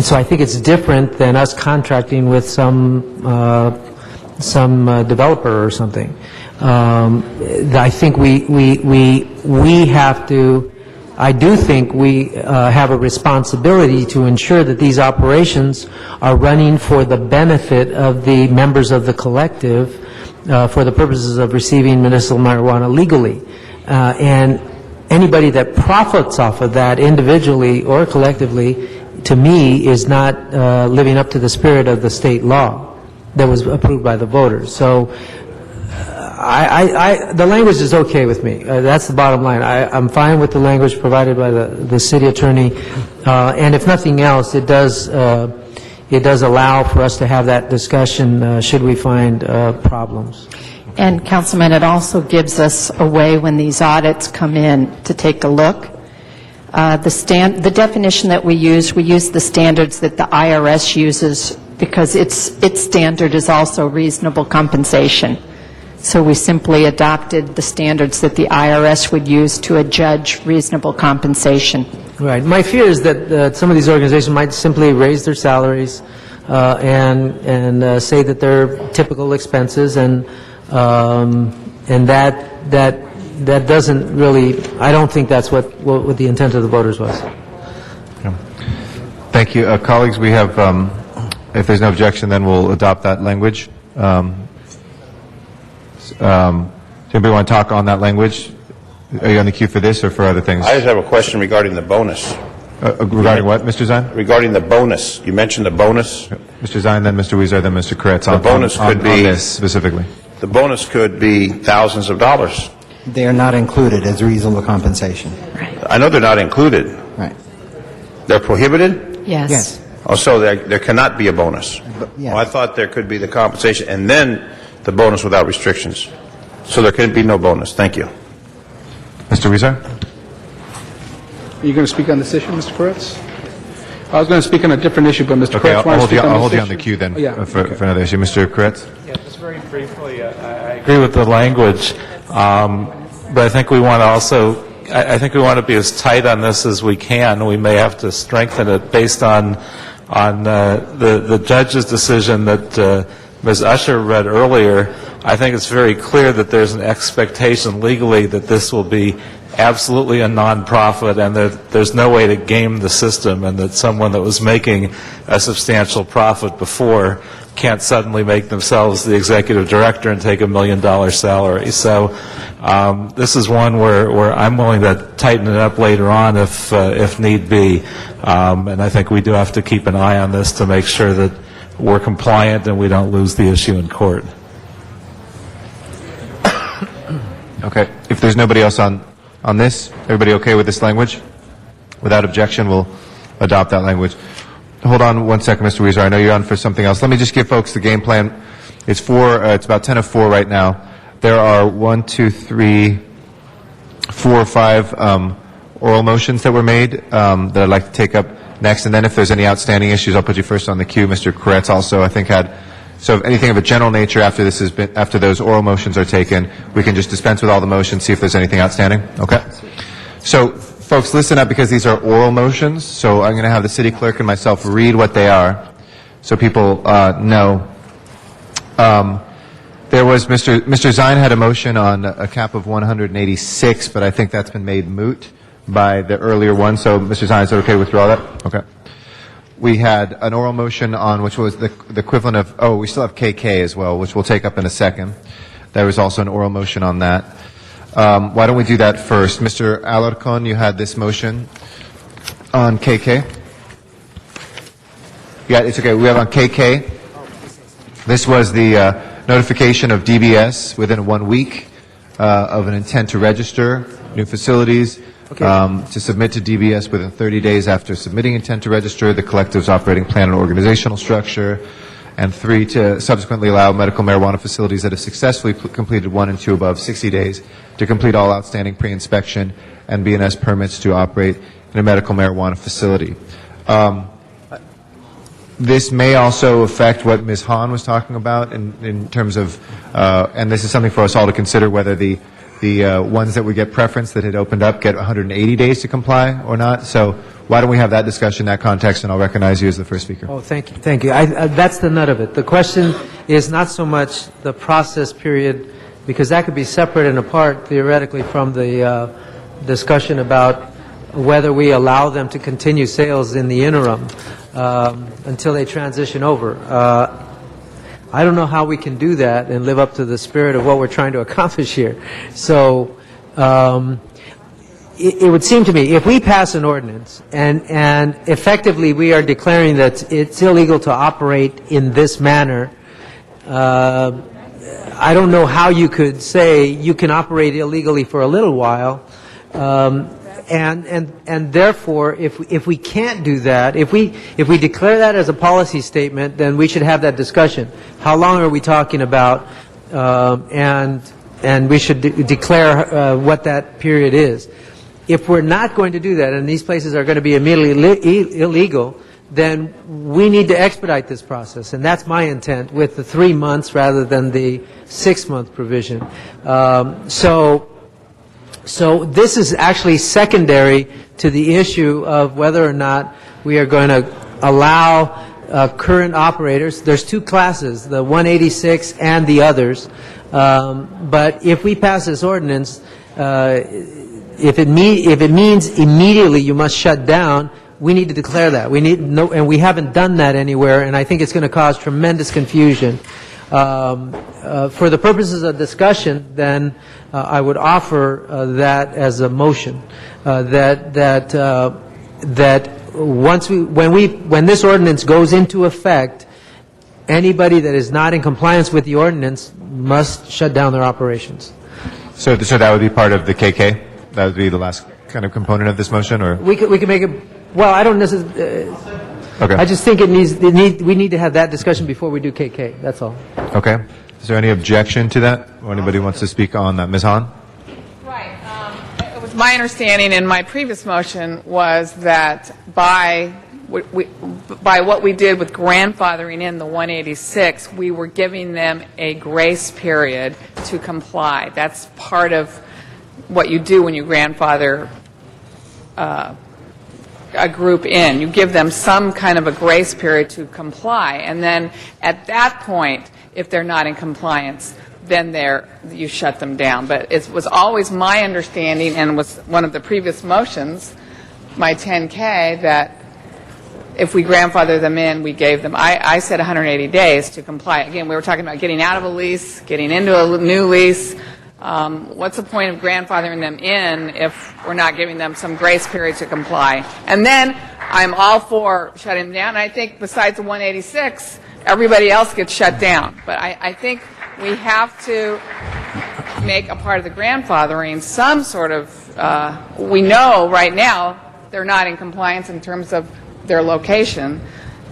so I think it's different than us contracting with some developer or something. I think we have to. I do think we have a responsibility to ensure that these operations are running for the benefit of the members of the collective for the purposes of receiving medicinal marijuana legally. And anybody that profits off of that individually or collectively, to me, is not living up to the spirit of the state law that was approved by the voters. So the language is okay with me. That's the bottom line. I'm fine with the language provided by the city attorney, and if nothing else, it does allow for us to have that discussion should we find problems. And, Councilman, it also gives us a way when these audits come in to take a look. The definition that we use the standards that the IRS uses because its standard is also reasonable compensation. So we simply adopted the standards that the IRS would use to adjudge reasonable compensation. Right. My fear is that some of these organizations might simply raise their salaries and say that they're typical expenses, and that doesn't really. I don't think that's what the intent of the voters was. Okay. Thank you, colleagues. We have, if there's no objection, then we'll adopt that language. Does anybody want to talk on that language? Are you on the queue for this or for other things? I just have a question regarding the bonus. Regarding what, Mr. Zine? Regarding the bonus. You mentioned the bonus. Mr. Zine, then Mr. Weezer, then Mr. Kretz. The bonus could be on this specifically. The bonus could be thousands of dollars. They are not included as reasonable compensation. I know they're not included. Right. They're prohibited? Yes. Also, there cannot be a bonus. yeah. Oh, I thought there could be the compensation and then the bonus without restrictions. So there can be no bonus. Thank you. Mr. Weezer? Are you going to speak on this issue, Mr. Koretz? I was going to speak on a different issie, but Mr. Okay, Koretz wanted to speak on I'll hold this you on the issue? queue then Oh, yeah. for another issue. Mr. Koretz? Yeah, just very briefly, I agree with the language, but I think we want to also, I think we want to be as tight on this as we can. We may have to strengthen it based on the judge's decision that Ms. Usher read earlier. I think it's very clear that there's an expectation legally that this will be absolutely a nonprofit and that there's no way to game the system, and that someone that was making a substantial profit before can't suddenly make themselves the executive director and take $1 million salary. So this is one where I'm willing to tighten it up later on if need be. And I think we do have to keep an eye on this to make sure that we're compliant and we don't lose the issue in court. Okay. If there's nobody else on this, everybody okay with this language? Without objection, we'll adopt that language. Hold on one second, Mr. Weezer. I know you're on for something else. Let me just give folks the game plan. It's about 10 of 4 right now. There are 5 oral motions that were made that I'd like to take up next. And then if there's any outstanding issues, I'll put you first on the queue. Mr. Koretz also, I think, had. So if anything of a general nature after those oral motions are taken, we can just dispense with all the motions, see if there's anything outstanding. Okay? So, folks, listen up because these are oral motions. So I'm going to have the city clerk and myself read what they are so people know. There was Mr. Zine had a motion on a cap of 186, but I think that's been made moot by the earlier one. So, Mr. Zine, is it okay to withdraw that? Okay. We had an oral motion on which was the equivalent of, we still have KK as well, which we'll take up in a second. There was also an oral motion on that. Why don't we do that first? Mr. Alarcon, you had this motion on KK. Yeah, it's okay. We have on KK. This was the notification of DBS within 1 week of an intent to register new facilities. To submit to DBS within 30 days after submitting intent to register the collective's operating plan and organizational structure, and 3, to subsequently allow medical marijuana facilities that have successfully completed 1 and 2 above 60 days to complete all outstanding pre-inspection and B&S permits to operate in a medical marijuana facility. This may also affect what Ms. Hahn was talking about in terms of, and this is something for us all to consider, whether the ones that we get preference that had opened up get 180 days to comply or not. So why don't we have that discussion in that context, and I'll recognize you as the first speaker. Oh, thank you. Thank you. That's the nut of it. The question is not so much the process period, because that could be separate and apart theoretically from the discussion about whether we allow them to continue sales in the interim until they transition over. I don't know how we can do that and live up to the spirit of what we're trying to accomplish here. So it would seem to me, if we pass an ordinance and effectively we are declaring that it's illegal to operate in this manner, I don't know how you could say you can operate illegally for a little while. And therefore, if we can't do that, if we declare that as a policy statement, then we should have that discussion. How long are we talking about? And we should declare what that period is. If we're not going to do that, and these places are going to be immediately illegal, then we need to expedite this process, and that's my intent with the 3 months rather than the 6-month provision. So this is actually secondary to the issue of whether or not we are going to allow current operators. There's 2 classes, the 186 and the others. But if we pass this ordinance, if it means immediately you must shut down, we need to declare that. And we haven't done that anywhere, and I think it's going to cause tremendous confusion. For the purposes of discussion, then I would offer that as a motion, that when this ordinance goes into effect, anybody that is not in compliance with the ordinance must shut down their operations. So that would be part of the KK? That would be the last kind of component of this motion, or? We could make it, well, I don't necessarily, Okay. I just think we need to have that discussion before we do KK, that's all. Okay. Is there any objection to that? Or anybody wants to speak on that? Ms. Hahn? Right. It was my understanding in my previous motion was that by what we did with grandfathering in the 186, we were giving them a grace period to comply. That's part of what you do when you grandfather a group in. You give them some kind of a grace period to comply, and then at that point, if they're not in compliance, then you shut them down. But it was always my understanding, and was one of the previous motions, my 10K, that if we grandfather them in, we gave them, I said 180 days to comply. Again, we were talking about getting out of a lease, getting into a new lease. What's the point of grandfathering them in if we're not giving them some grace period to comply? And then I'm all for shutting them down. I think besides the 186, everybody else gets shut down. But I think we have to make a part of the grandfathering some sort of, we know right now they're not in compliance in terms of their location.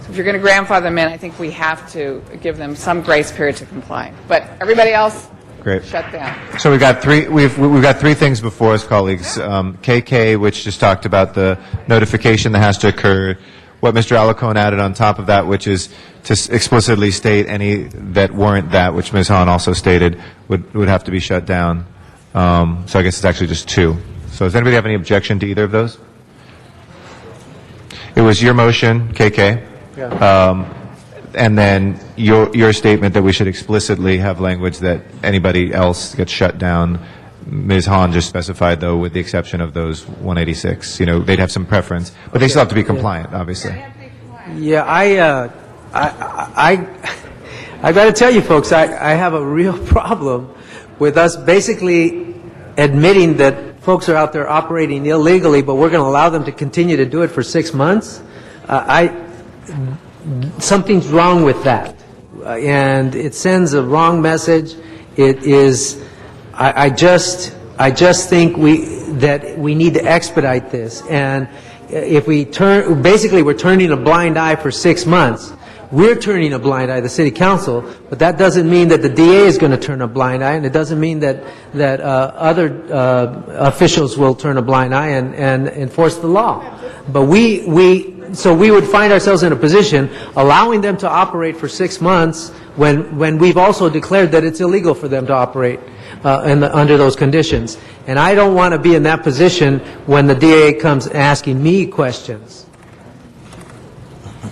So if you're going to grandfather them in, I think we have to give them some grace period to comply. But everybody else, Great. shut down. So we've got three things before us, colleagues. KK, which just talked about the notification that has to occur. What Mr. Alarcon added on top of that, which is to explicitly state any that weren't that, which Ms. Hahn also stated, would have to be shut down. So I guess it's actually just two. So does anybody have any objection to either of those? It was your motion, KK. Yeah. And then your statement that we should explicitly have language that anybody else gets shut down. Ms. Hahn just specified, though, with the exception of those 186. You know, they'd have some preference, but they still have to be compliant, obviously. Yeah, I got to tell you, folks, I have a real problem with us basically admitting that folks are out there operating illegally, but we're going to allow them to continue to do it for 6 months. Something's wrong with that, and it sends a wrong message. It is. I just think that we need to expedite this, and if we we're turning a blind eye for 6 months. We're turning a blind eye, the City Council, but that doesn't mean that the DA is going to turn a blind eye, and it doesn't mean that other officials will turn a blind eye and enforce the law. But so we would find ourselves in a position allowing them to operate for 6 months when we've also declared that it's illegal for them to operate under those conditions. And I don't want to be in that position when the DA comes asking me questions.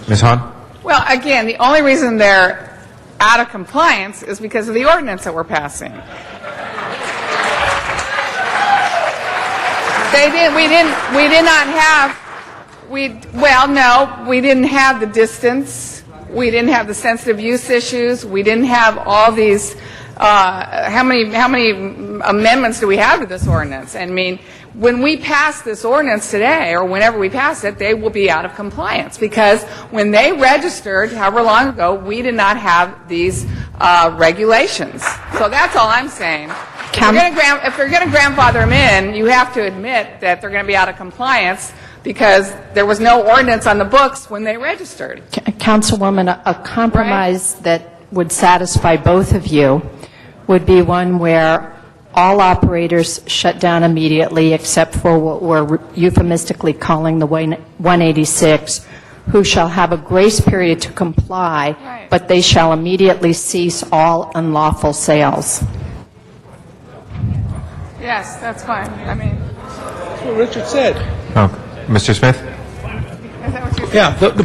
Ms. Hahn? Well, again, the only reason they're out of compliance is because of the ordinance that we're passing. We didn't have the distance. We didn't have the sensitive use issues. We didn't have all these, how many amendments do we have to this ordinance? I mean, when we pass this ordinance today, or whenever we pass it, they will be out of compliance, because when they registered, however long ago, we did not have these regulations. So that's all I'm saying. If you're going to grandfather them in, you have to admit that they're going to be out of compliance, because there was no ordinance on the books when they registered. Councilwoman, a compromise that would satisfy both of you would be one where all operators shut down immediately except for what we're euphemistically calling the 186, who shall have a grace period to comply, right, but they shall immediately cease all unlawful sales. Yes, that's fine. I mean, that's what Richard said. Oh, Mr. Smith? Yeah, the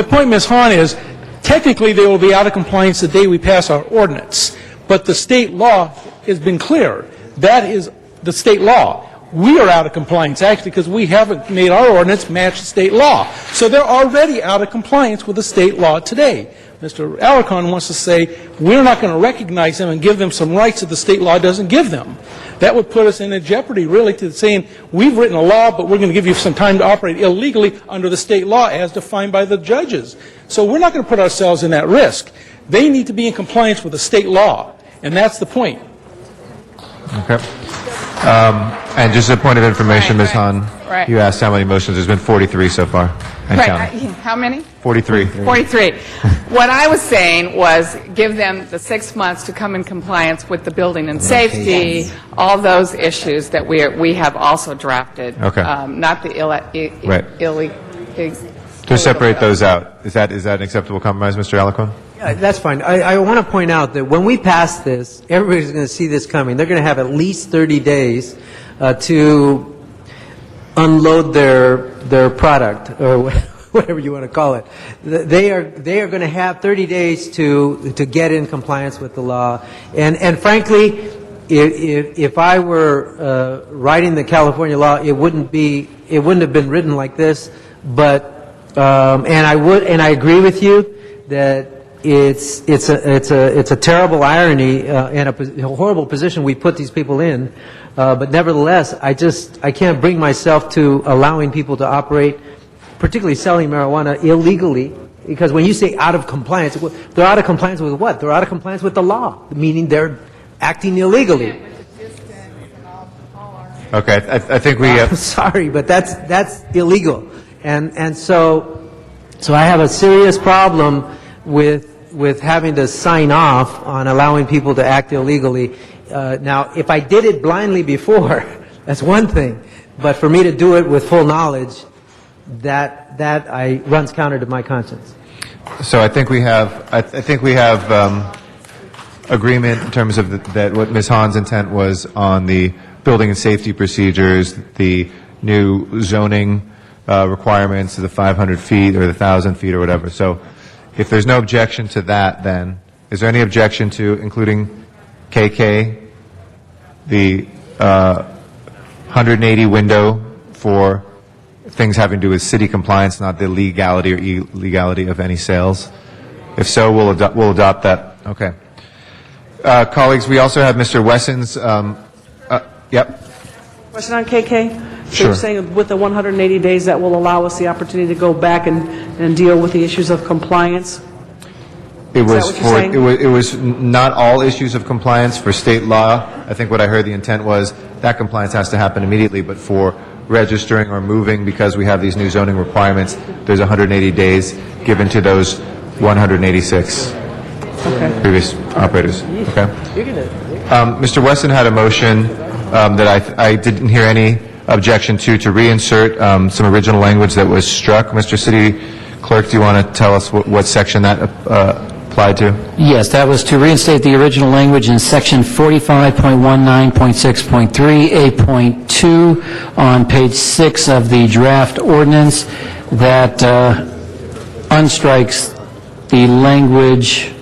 point, Ms. Hahn, is technically they will be out of compliance the day we pass our ordinance. But the state law has been clear. That is the state law. We are out of compliance, actually, because we haven't made our ordinance match the state law. So they're already out of compliance with the state law today. Mr. Alarcon wants to say we're not going to recognize them and give them some rights that the state law doesn't give them. That would put us in a jeopardy, really, to saying we've written a law, but we're going to give you some time to operate illegally under the state law as defined by the judges. So we're not going to put ourselves in that risk. They need to be in compliance with the state law, and that's the point. Okay. And just a point of information, Ms. Hahn, right. you asked how many motions. There's been 43 so far, and Right, counting. how many? 43. 43. What I was saying was give them the 6 months to come in compliance with the building and safety, all those issues that we have also drafted. Okay. Not the Right. To separate those out. Is that an acceptable compromise, Mr. Alacon? Yeah, that's fine. I want to point out that when we pass this, everybody's going to see this coming. They're going to have at least 30 days to unload their product, or whatever you want to call it. They are going to have 30 days to get in compliance with the law. And frankly, if I were writing the California law, it wouldn't have been written like this. But and I agree with you that it's a terrible irony and a horrible position we put these people in. But nevertheless, I can't bring myself to allowing people to operate, particularly selling marijuana illegally. Because when you say out of compliance, they're out of compliance with what? They're out of compliance with the law, meaning they're acting illegally. Okay, I think we... I'm sorry, but that's illegal. And so I have a serious problem with having to sign off on allowing people to act illegally. Now, if I did it blindly before, that's one thing. But for me to do it with full knowledge, that runs counter to my conscience. So I think we have agreement in terms of that what Ms. Hahn's intent was on the building and safety procedures, the new zoning requirements, the 500 feet or the 1,000 feet or whatever. So if there's no objection to that, then is there any objection to including KK, the 180 window for things having to do with city compliance, not the legality or illegality of any sales? If so, we'll adopt that. Okay. Colleagues, we also have Mr. Wesson's. Yep. Question on KK? So Sure. you're saying with the 180 days, that will allow us the opportunity to go back and deal with the issues of compliance? It was Is that what you're saying? it was not all issues of compliance for state law. I think what I heard the intent was that compliance has to happen immediately, but for registering or moving, because we have these new zoning requirements, there's 180 days given to those 186 previous operators. Okay. Mr. Wesson had a motion that I didn't hear any objection to reinsert some original language that was struck. Mr. City Clerk, do you want to tell us what section that applied to? Yes, that was to reinstate the original language in section 45.19.6.3, A.2 on page 6 of the draft ordinance that unstrikes the language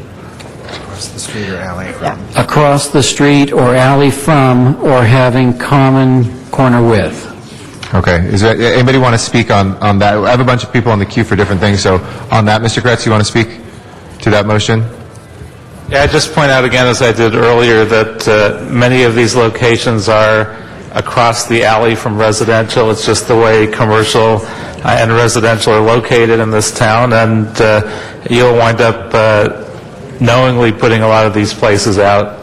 Across the street or alley from. across the street or alley from or having common corner with. Okay. Is there anybody want to speak on that? I have a bunch of people on the queue for different things. So on that, Mr. Kretz, you want to speak to that motion? Yeah, I just point out again, as I did earlier, that many of these locations are across the alley from residential. It's just the way commercial and residential are located in this town, and you'll wind up knowingly putting a lot of these places out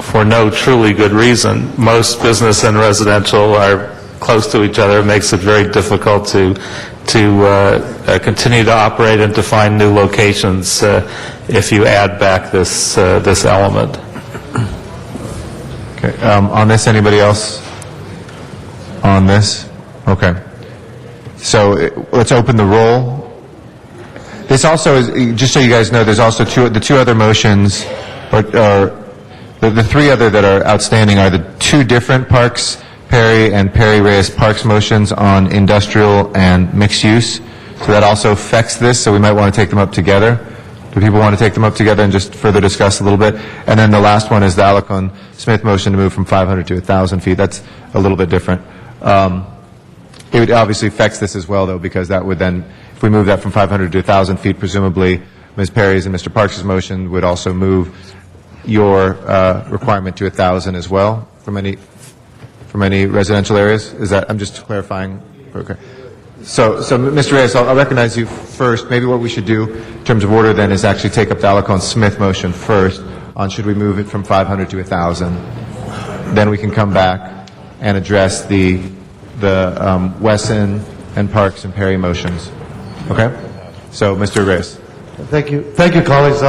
for no truly good reason. Most business and residential are close to each other. It makes it very difficult to continue to operate and to find new locations if you add back this element. Okay. On this, anybody else? On this? Okay. So let's open the roll. This also is, just so you guys know, there's also the two other motions, or the three other that are outstanding are the two different Parks Perry and Perry Reyes Parks motions on industrial and mixed use. So that also affects this, so we might want to take them up together. Do people want to take them up together and just further discuss a little bit? And then the last one is the Alacon Smith motion to move from 500 to 1,000 feet. That's a little bit different. It would obviously affects this as well, though, because that would then, if we move that from 500 to 1,000 feet, presumably Ms. Perry's and Mr. Parks' motion would also move your requirement to 1,000 as well from any residential areas. Is that, I'm just clarifying. Okay. So Mr. Reyes, I'll recognize you first. Maybe what we should do in terms of order then is actually take up the Alacon Smith motion first on should we move it from 500 to 1,000. then we can come back and address the Wesson and Parks and Perry motions. Okay? So, Mr. Reyes. Thank you. Thank you, colleagues.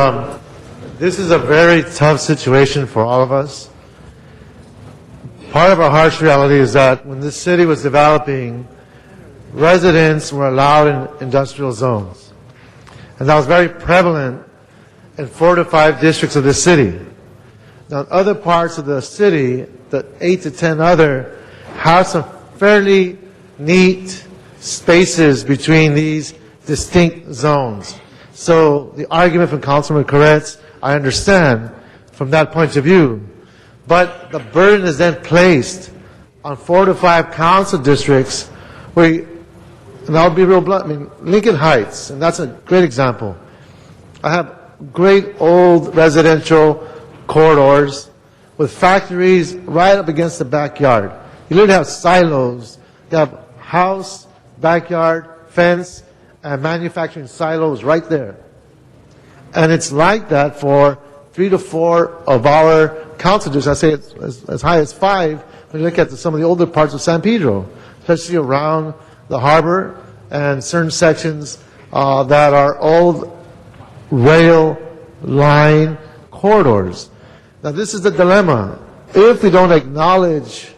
This is a very tough situation for all of us. Part of our harsh reality is that when this city was developing, residents were allowed in industrial zones. And that was very prevalent in 4 to 5 districts of the city. Now, in other parts of the city, the 8 to 10 other, have some fairly neat spaces between these distinct zones. So the argument from Councilman Koretz, I understand from that point of view. But the burden is then placed on 4 to 5 council districts where, and I'll be real blunt, I mean, Lincoln Heights, and that's a great example. I have great old residential corridors with factories right up against the backyard. You literally have silos. You have house, backyard, fence, and manufacturing silos right there. And it's like that for 3 to 4 of our council districts. I say it's as high as 5 when you look at some of the older parts of San Pedro, especially around the harbor and certain sections that are old rail line corridors. Now, this is the dilemma. If we don't acknowledge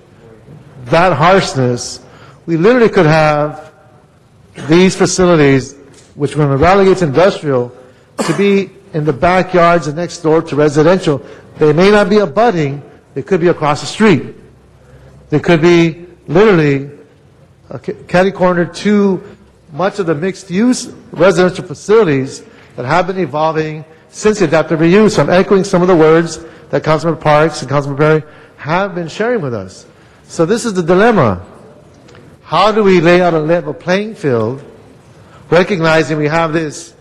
that harshness, we literally could have these facilities, which we're going to relegate to industrial, to be in the backyards and next door to residential. They may not be abutting, they could be across the street. They could be literally catty-corner to much of the mixed-use residential facilities that have been evolving since the adaptive reuse. So I'm echoing some of the words that Councilman Parks and Councilman Perry have been sharing with us. So this is the dilemma. How do we lay out a level playing field, recognizing we have this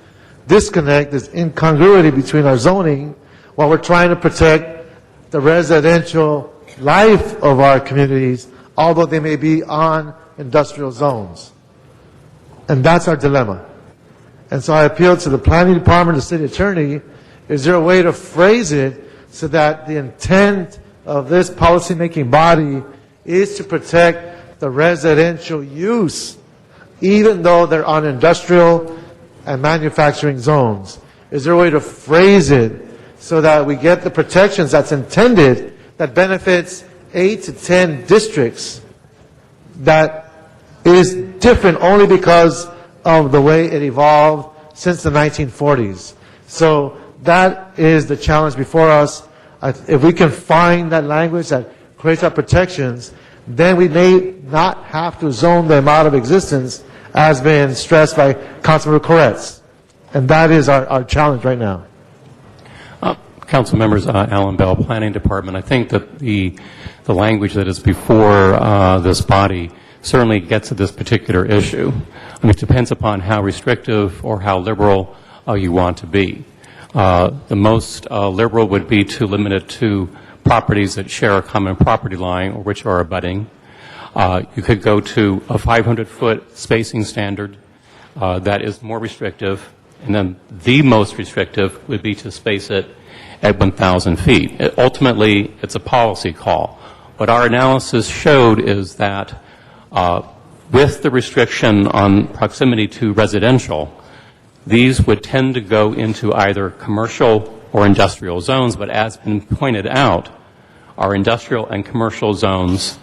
disconnect, this incongruity between our zoning, while we're trying to protect the residential life of our communities, although they may be on industrial zones. And that's our dilemma. And so I appeal to the planning department, the city attorney, is there a way to phrase it so that the intent of this policymaking body is to protect the residential use, even though they're on industrial and manufacturing zones? Is there a way to phrase it so that we get the protections that's intended that benefits 8 to 10 districts that is different only because of the way it evolved since the 1940s? So that is the challenge before us. If we can find that language that creates our protections, then we may not have to zone them out of existence, as been stressed by Councilman Koretz. And that is our challenge right now. Council members, Alan Bell, Planning Department. I think that the language that is before this body certainly gets at this particular issue. I mean, it depends upon how restrictive or how liberal you want to be. The most liberal would be to limit it to properties that share a common property line or which are abutting. You could go to a 500-foot spacing standard that is more restrictive, and then the most restrictive would be to space it at 1,000 feet. Ultimately, it's a policy call. What our analysis showed is that with the restriction on proximity to residential, these would tend to go into either commercial or industrial zones, but as been pointed out, our industrial and commercial zones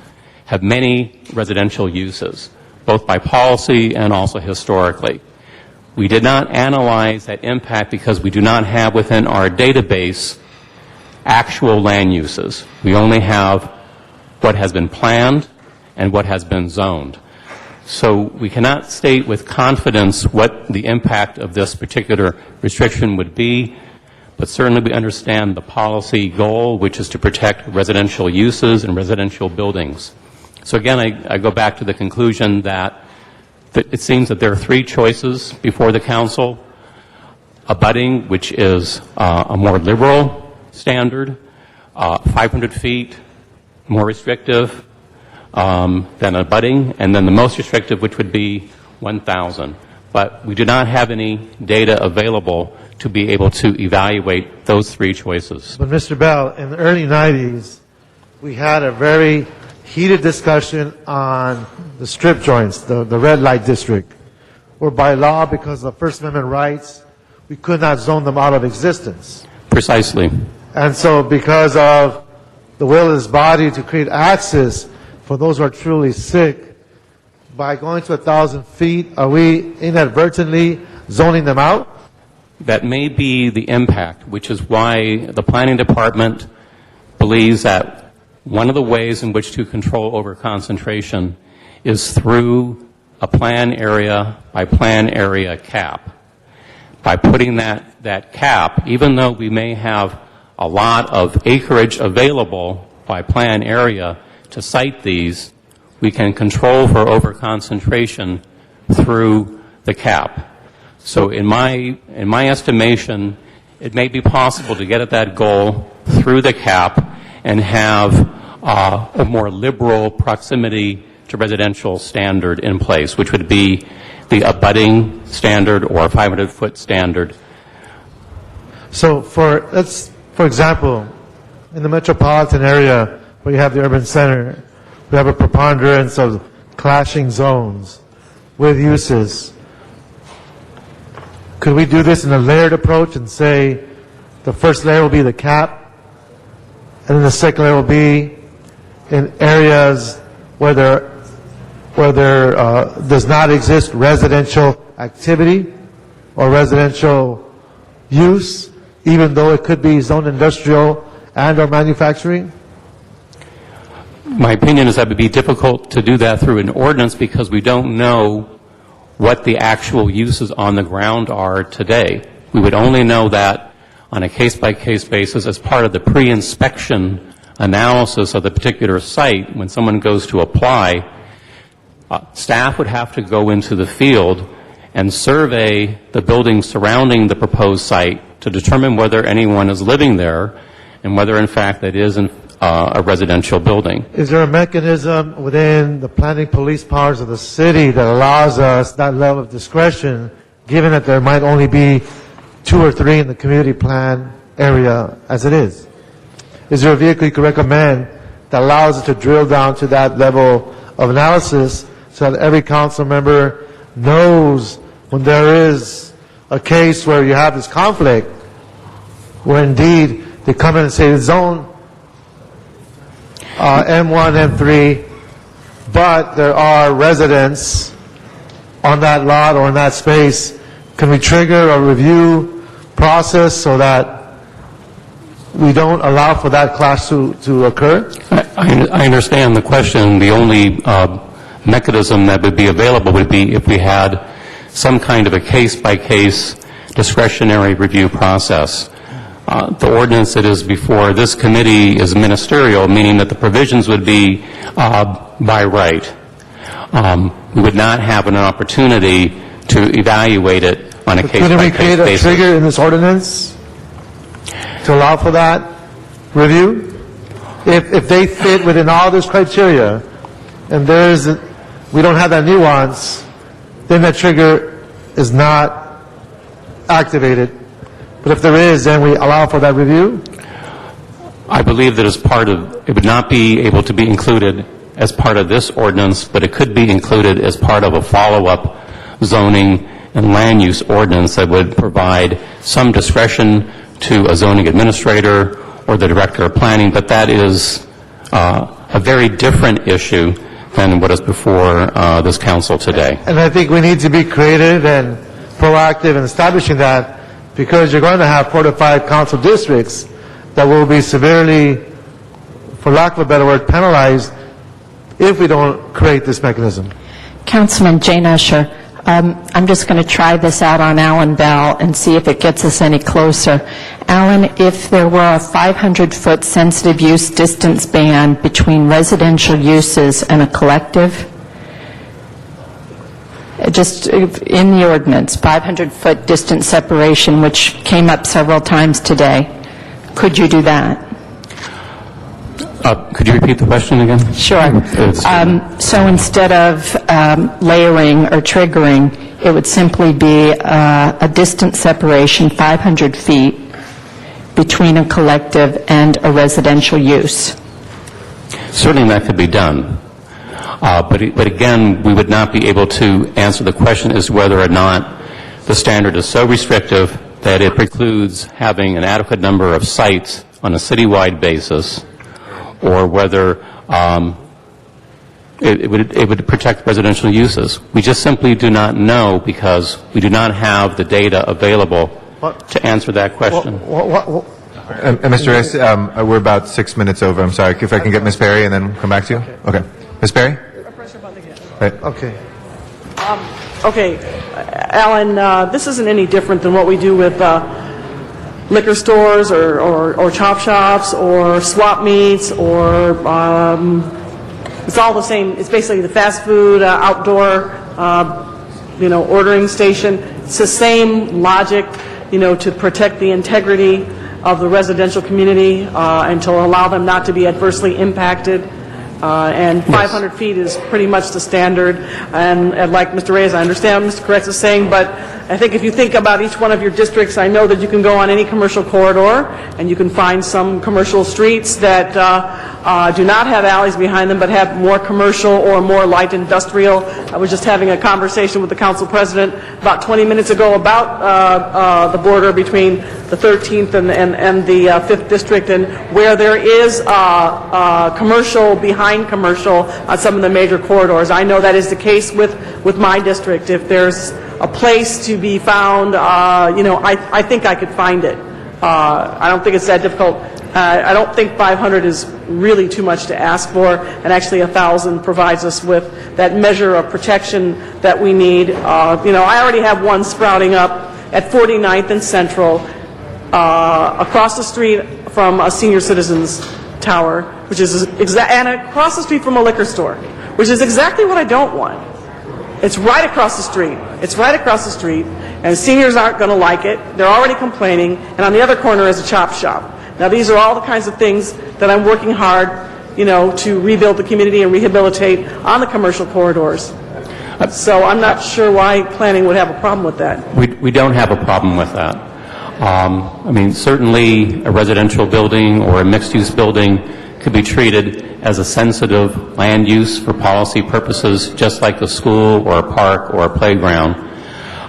have many residential uses, both by policy and also historically. We did not analyze that impact because we do not have within our database actual land uses. We only have what has been planned and what has been zoned. So we cannot state with confidence what the impact of this particular restriction would be, but certainly we understand the policy goal, which is to protect residential uses and residential buildings. So again, I go back to the conclusion that it seems that there are 3 choices before the council: abutting, which is a more liberal standard, 500 feet, more restrictive than abutting, and then the most restrictive, which would be 1,000. But we do not have any data available to be able to evaluate those 3 choices. But Mr. Bell, in the early 90s, we had a very heated discussion on the strip joints, the red light district, where by law, because of First Amendment rights, we could not zone them out of existence. Precisely. And so because of the will of this body to create access for those who are truly sick, by going to 1,000 feet, are we inadvertently zoning them out? That may be the impact, which is why the planning department believes that one of the ways in which to control overconcentration is through a plan area by plan area cap. By putting that cap, even though we may have a lot of acreage available by plan area to site these, we can control for overconcentration through the cap. So in my estimation, it may be possible to get at that goal through the cap and have a more liberal proximity to residential standard in place, which would be the abutting standard or 500-foot standard. So for example, in the metropolitan area where you have the urban center, we have a preponderance of clashing zones with uses. Could we do this in a layered approach and say the first layer will be the cap, and then the second layer will be in areas where there does not exist residential activity or residential use, even though it could be zoned industrial and or manufacturing? My opinion is that it would be difficult to do that through an ordinance because we don't know what the actual uses on the ground are today. We would only know that on a case-by-case basis as part of the pre-inspection analysis of the particular site. When someone goes to apply, staff would have to go into the field and survey the buildings surrounding the proposed site to determine whether anyone is living there and whether, in fact, that is a residential building. Is there a mechanism within the planning police powers of the city that allows us that level of discretion, given that there might only be 2 or 3 in the community plan area as it is? Is there a vehicle you could recommend that allows us to drill down to that level of analysis so that every council member knows when there is a case where you have this conflict, where indeed they come in and say the zone M1, M3, but there are residents on that lot or in that space, can we trigger a review process so that we don't allow for that clash to occur? I understand the question. The only mechanism that would be available would be if we had some kind of a case-by-case discretionary review process. The ordinance that is before this committee is ministerial, meaning that the provisions would be by right. We would not have an opportunity to evaluate it on a case-by-case basis. Couldn't we create a trigger in this ordinance to allow for that review? If they fit within all this criteria, and we don't have that nuance, then that trigger is not activated. But if there is, then we allow for that review? I believe that as part of, it would not be able to be included as part of this ordinance, but it could be included as part of a follow-up zoning and land use ordinance that would provide some discretion to a zoning administrator or the director of planning, but that is a very different issue than what is before this council today. And I think we need to be creative and proactive in establishing that, because you're going to have 4 to 5 council districts that will be severely, for lack of a better word, penalized if we don't create this mechanism. Councilman Jane Usher, I'm just going to try this out on Alan Bell and see if it gets us any closer. Alan, if there were a 500-foot sensitive use distance band between residential uses and a collective, just in the ordinance, 500-foot distance separation, which came up several times today, could you do that? Could you repeat the question again? Sure. So instead of layering or triggering, it would simply be a distance separation, 500 feet, between a collective and a residential use. certainly that could be done. But again, we would not be able to answer the question as to whether or not the standard is so restrictive that it precludes having an adequate number of sites on a citywide basis, or whether it would protect residential uses. We just simply do not know because we do not have the data available to answer that question. Mr. Reyes, we're about 6 minutes over. I'm sorry. If I can get Ms. Perry and then come back to you? Okay. Ms. Perry? Right. Okay. Okay, Alan, this isn't any different than what we do with liquor stores or chop shops or swap meets or it's all the same. It's basically the fast food, outdoor, ordering station. It's the same logic, to protect the integrity of the residential community and to allow them not to be adversely impacted. And 500 feet is pretty much the standard. And like Mr. Reyes, I understand what Mr. Koretz is saying, but I think if you think about each one of your districts, I know that you can go on any commercial corridor and you can find some commercial streets that do not have alleys behind them but have more commercial or more light industrial. I was just having a conversation with the council president about 20 minutes ago about the border between the 13th and the 5th district, and where there is commercial behind commercial on some of the major corridors. I know that is the case with my district. If there's a place to be found, I think I could find it. I don't think it's that difficult. I don't think 500 is really too much to ask for, and actually 1,000 provides us with that measure of protection that we need. I already have one sprouting up at 49th and Central, across the street from a senior citizens tower, which is and across the street from a liquor store, which is exactly what I don't want. It's right across the street. It's right across the street, and seniors aren't going to like it. They're already complaining, and on the other corner is a chop shop. Now, these are all the kinds of things that I'm working hard, to rebuild the community and rehabilitate on the commercial corridors. So I'm not sure why planning would have a problem with that. We don't have a problem with that. Certainly a residential building or a mixed-use building could be treated as a sensitive land use for policy purposes, just like a school or a park or a playground.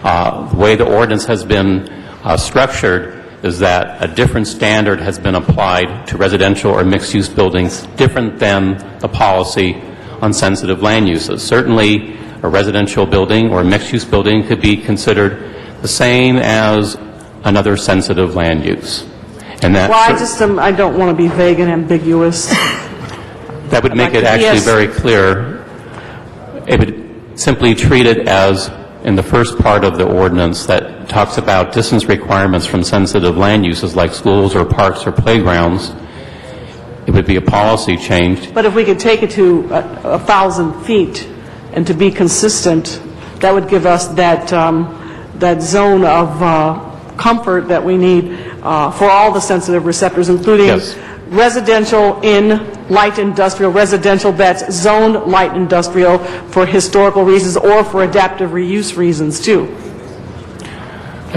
The way the ordinance has been structured is that a different standard has been applied to residential or mixed-use buildings, different than the policy on sensitive land uses. Certainly, a residential building or a mixed-use building could be considered the same as another sensitive land use. And that I don't want to be vague and ambiguous. That would make it actually very clear. It would simply treat it as in the first part of the ordinance that talks about distance requirements from sensitive land uses like schools or parks or playgrounds. It would be a policy change. But if we could take it to 1,000 feet and to be consistent, that would give us that zone of comfort that we need for all the sensitive receptors, including residential in light industrial, residential that's zoned light industrial for historical reasons or for adaptive reuse reasons too.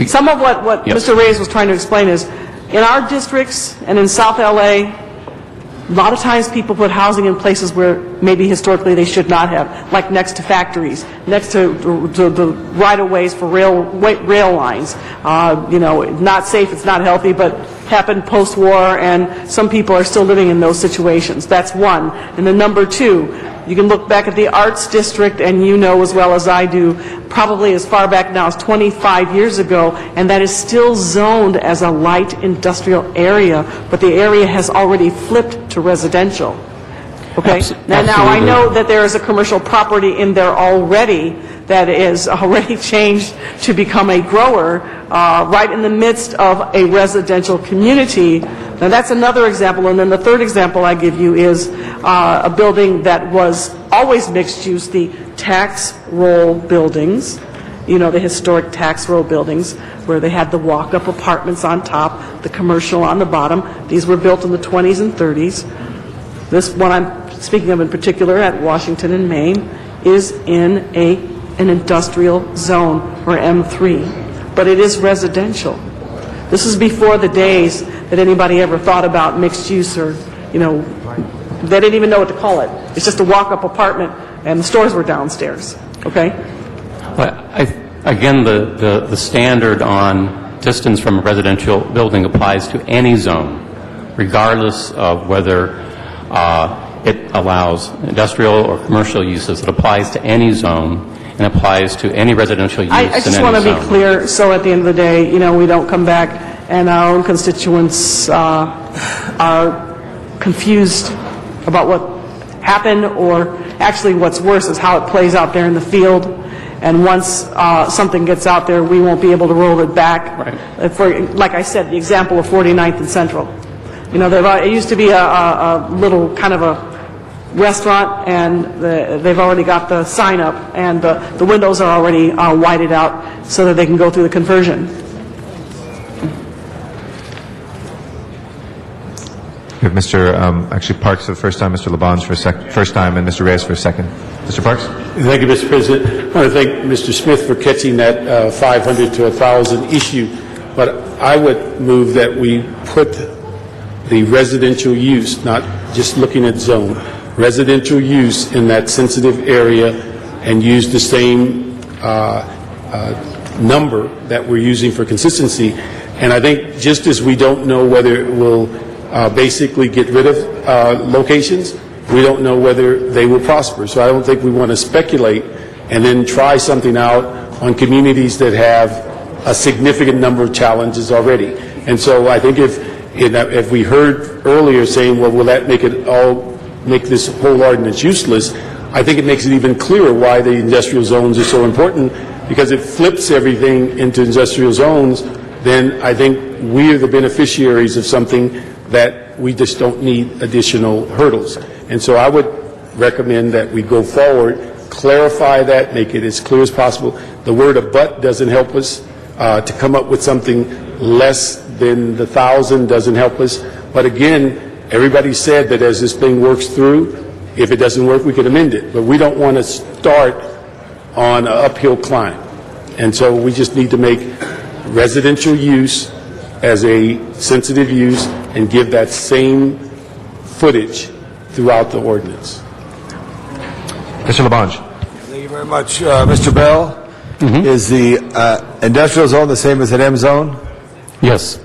Some of what Mr. Reyes was trying to explain is, in our districts and in South LA, a lot of times people put housing in places where maybe historically they should not have, like next to factories, next to the right-of-ways for rail lines. Not safe, it's not healthy, but happened post-war, and some people are still living in those situations. That's one. And then number two, you can look back at the Arts District, and you know as well as I do, probably as far back now as 25 years ago, and that is still zoned as a light industrial area, but the area has already flipped to residential. Okay? Now I know that there is a commercial property in there already that is already changed to become a grower right in the midst of a residential community. Now that's another example. And then the third example I give you is a building that was always mixed use, the tax roll buildings, the historic tax roll buildings where they had the walk-up apartments on top, the commercial on the bottom. These were built in the 20s and 30s. This one I'm speaking of in particular at Washington and Maine is in an industrial zone, or M3, but it is residential. This is before the days that anybody ever thought about mixed use or, They didn't even know what to call it. It's just a walk-up apartment, and the stores were downstairs, okay? But again, the standard on distance from a residential building applies to any zone, regardless of whether it allows industrial or commercial uses. It applies to any zone and applies to any residential use in any I just zone. want to be clear, so at the end of the day, we don't come back and our own constituents are confused about what happened, or actually what's worse is how it plays out there in the field. And once something gets out there, we won't be able to roll it back. Right. Like I said, the example of 49th and Central. It used to be a little kind of a restaurant, and they've already got the sign up, and the windows are already whited out so that they can go through the conversion. We have Mr. Actually Parks for the first time, Mr. Labange for first time, and Mr. Reyes for a second. Mr. Parks? Thank you, Mr. President. I want to thank Mr. Smith for catching that 500 to 1,000 issue. But I would move that we put the residential use, not just looking at zone, residential use in that sensitive area, and use the same number that we're using for consistency. And I think just as we don't know whether it will basically get rid of locations, we don't know whether they will prosper. So I don't think we want to speculate and then try something out on communities that have a significant number of challenges already. And so I think if we heard earlier saying, well, will that make this whole ordinance useless, I think it makes it even clearer why the industrial zones are so important, because it flips everything into industrial zones. Then I think we are the beneficiaries of something that we just don't need additional hurdles. And so I would recommend that we go forward, clarify that, make it as clear as possible. The word "abut" doesn't help us. To come up with something less than the 1,000 doesn't help us. But again, everybody said that as this thing works through, if it doesn't work, we could amend it. But we don't want to start on an uphill climb. And so we just need to make residential use as a sensitive use and give that same footage throughout the ordinance. Mr. Labange. Thank you very much. Mr. Bell, is the industrial zone the same as an M zone? Yes.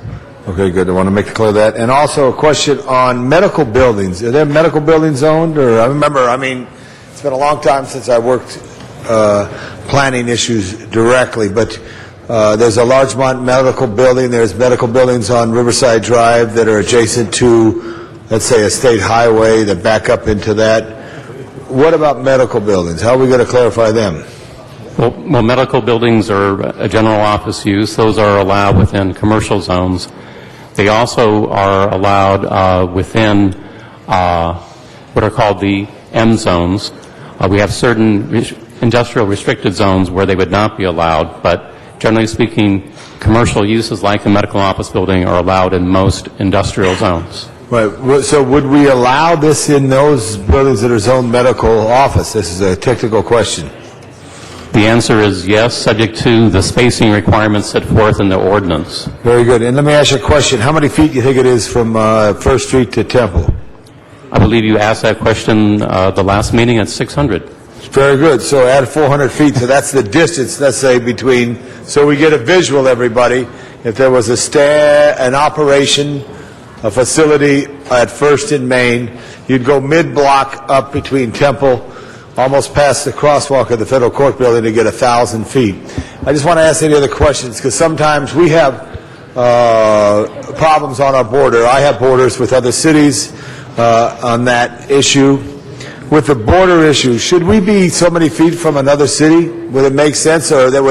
Okay, good. I want to make clear that. And also a question on medical buildings. Are there medical buildings zoned? Or I remember, it's been a long time since I worked planning issues directly, but there's a Larchmont medical building. There's medical buildings on Riverside Drive that are adjacent to, let's say, a state highway that back up into that. What about medical buildings? How are we going to clarify them? Well, medical buildings are a general office use. Those are allowed within commercial zones. They also are allowed within what are called the M zones. We have certain industrial restricted zones where they would not be allowed, but generally speaking, commercial uses like a medical office building are allowed in most industrial zones. Right. So would we allow this in those buildings that are zoned medical office? This is a technical question. The answer is yes, subject to the spacing requirements set forth in the ordinance. Very good. And let me ask you a question. How many feet do you think it is from First Street to Temple? I believe you asked that question the last meeting at 600. Very good. So add 400 feet. So that's the distance, let's say, between, so we get a visual, everybody. If there was an operation, a facility at First and Main, you'd go mid-block up between Temple, almost past the crosswalk of the Federal Court Building to get 1,000 feet. I just want to ask any other questions, because sometimes we have problems on our border. I have borders with other cities on that issue. With the border issue, should we be so many feet from another city? Would it make sense, or that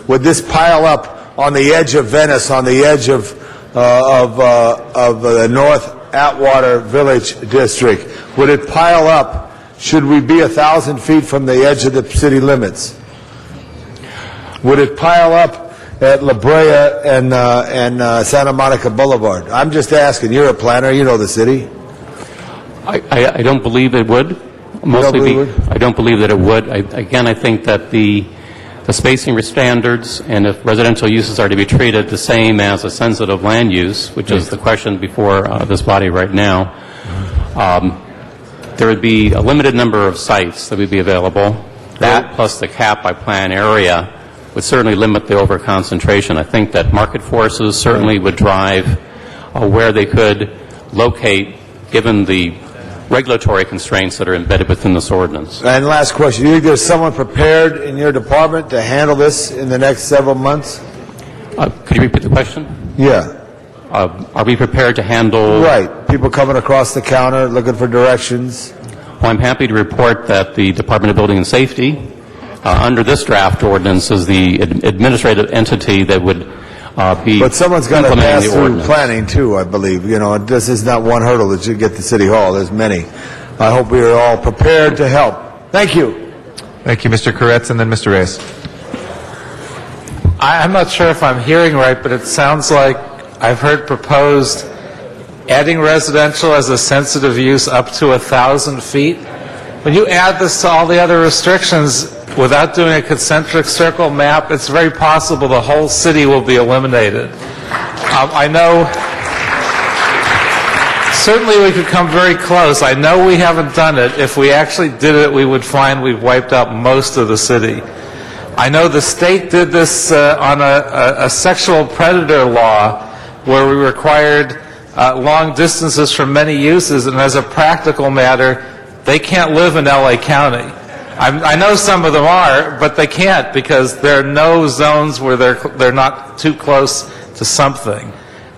would this pile up on the edge of Venice, on the edge of the North Atwater Village District? Would it pile up? Should we be 1,000 feet from the edge of the city limits? Would it pile up at La Brea and Santa Monica Boulevard? I'm just asking. You're a planner. You know the city. I don't believe it would. I don't believe that it would. Again, I think that the spacing standards, and if residential uses are to be treated the same as a sensitive land use, which is the question before this body right now, there would be a limited number of sites that would be available. That plus the cap by plan area would certainly limit the overconcentration. I think that market forces certainly would drive where they could locate given the regulatory constraints that are embedded within this ordinance. And last question, you think there's someone prepared in your department to handle this in the next several months? Could you repeat the question? Yeah. Are we prepared to handle... Right. People coming across the counter looking for directions. Well, I'm happy to report that the Department of Building and Safety, under this draft ordinance, is the administrative entity that would be But someone's got to implementing pass the through ordinance. planning too, I believe. You know, this is not one hurdle that you get to City Hall. There's many. I hope we are all prepared to help. Thank you. Thank you, Mr. Koretz, and then Mr. Reyes. I'm not sure if I'm hearing right, but it sounds like I've heard proposed adding residential as a sensitive use up to 1,000 feet. When you add this to all the other restrictions without doing a concentric circle map, it's very possible the whole city will be eliminated. I know certainly we could come very close. I know we haven't done it. If we actually did it, we would find we've wiped out most of the city. I know the state did this on a sexual predator law where we required long distances from many uses, and as a practical matter, they can't live in LA County. I know some of them are, but they can't because there are no zones where they're not too close to something.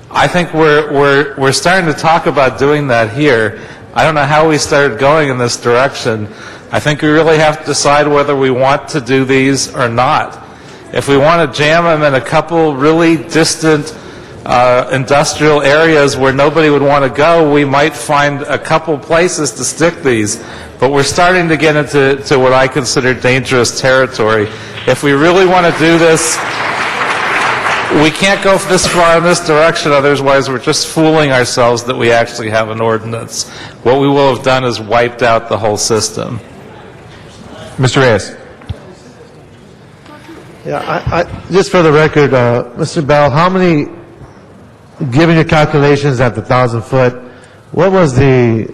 I think we're starting to talk about doing that here. I don't know how we started going in this direction. I think we really have to decide whether we want to do these or not. If we want to jam them in a couple really distant industrial areas where nobody would want to go, we might find a couple places to stick these. But we're starting to get into what I consider dangerous territory. If we really want to do this, we can't go this far in this direction, otherwise we're just fooling ourselves that we actually have an ordinance. What we will have done is wiped out the whole system. Mr. Reyes. Yeah, just for the record, Mr. Bell, how many, given your calculations at the 1,000 foot, what was the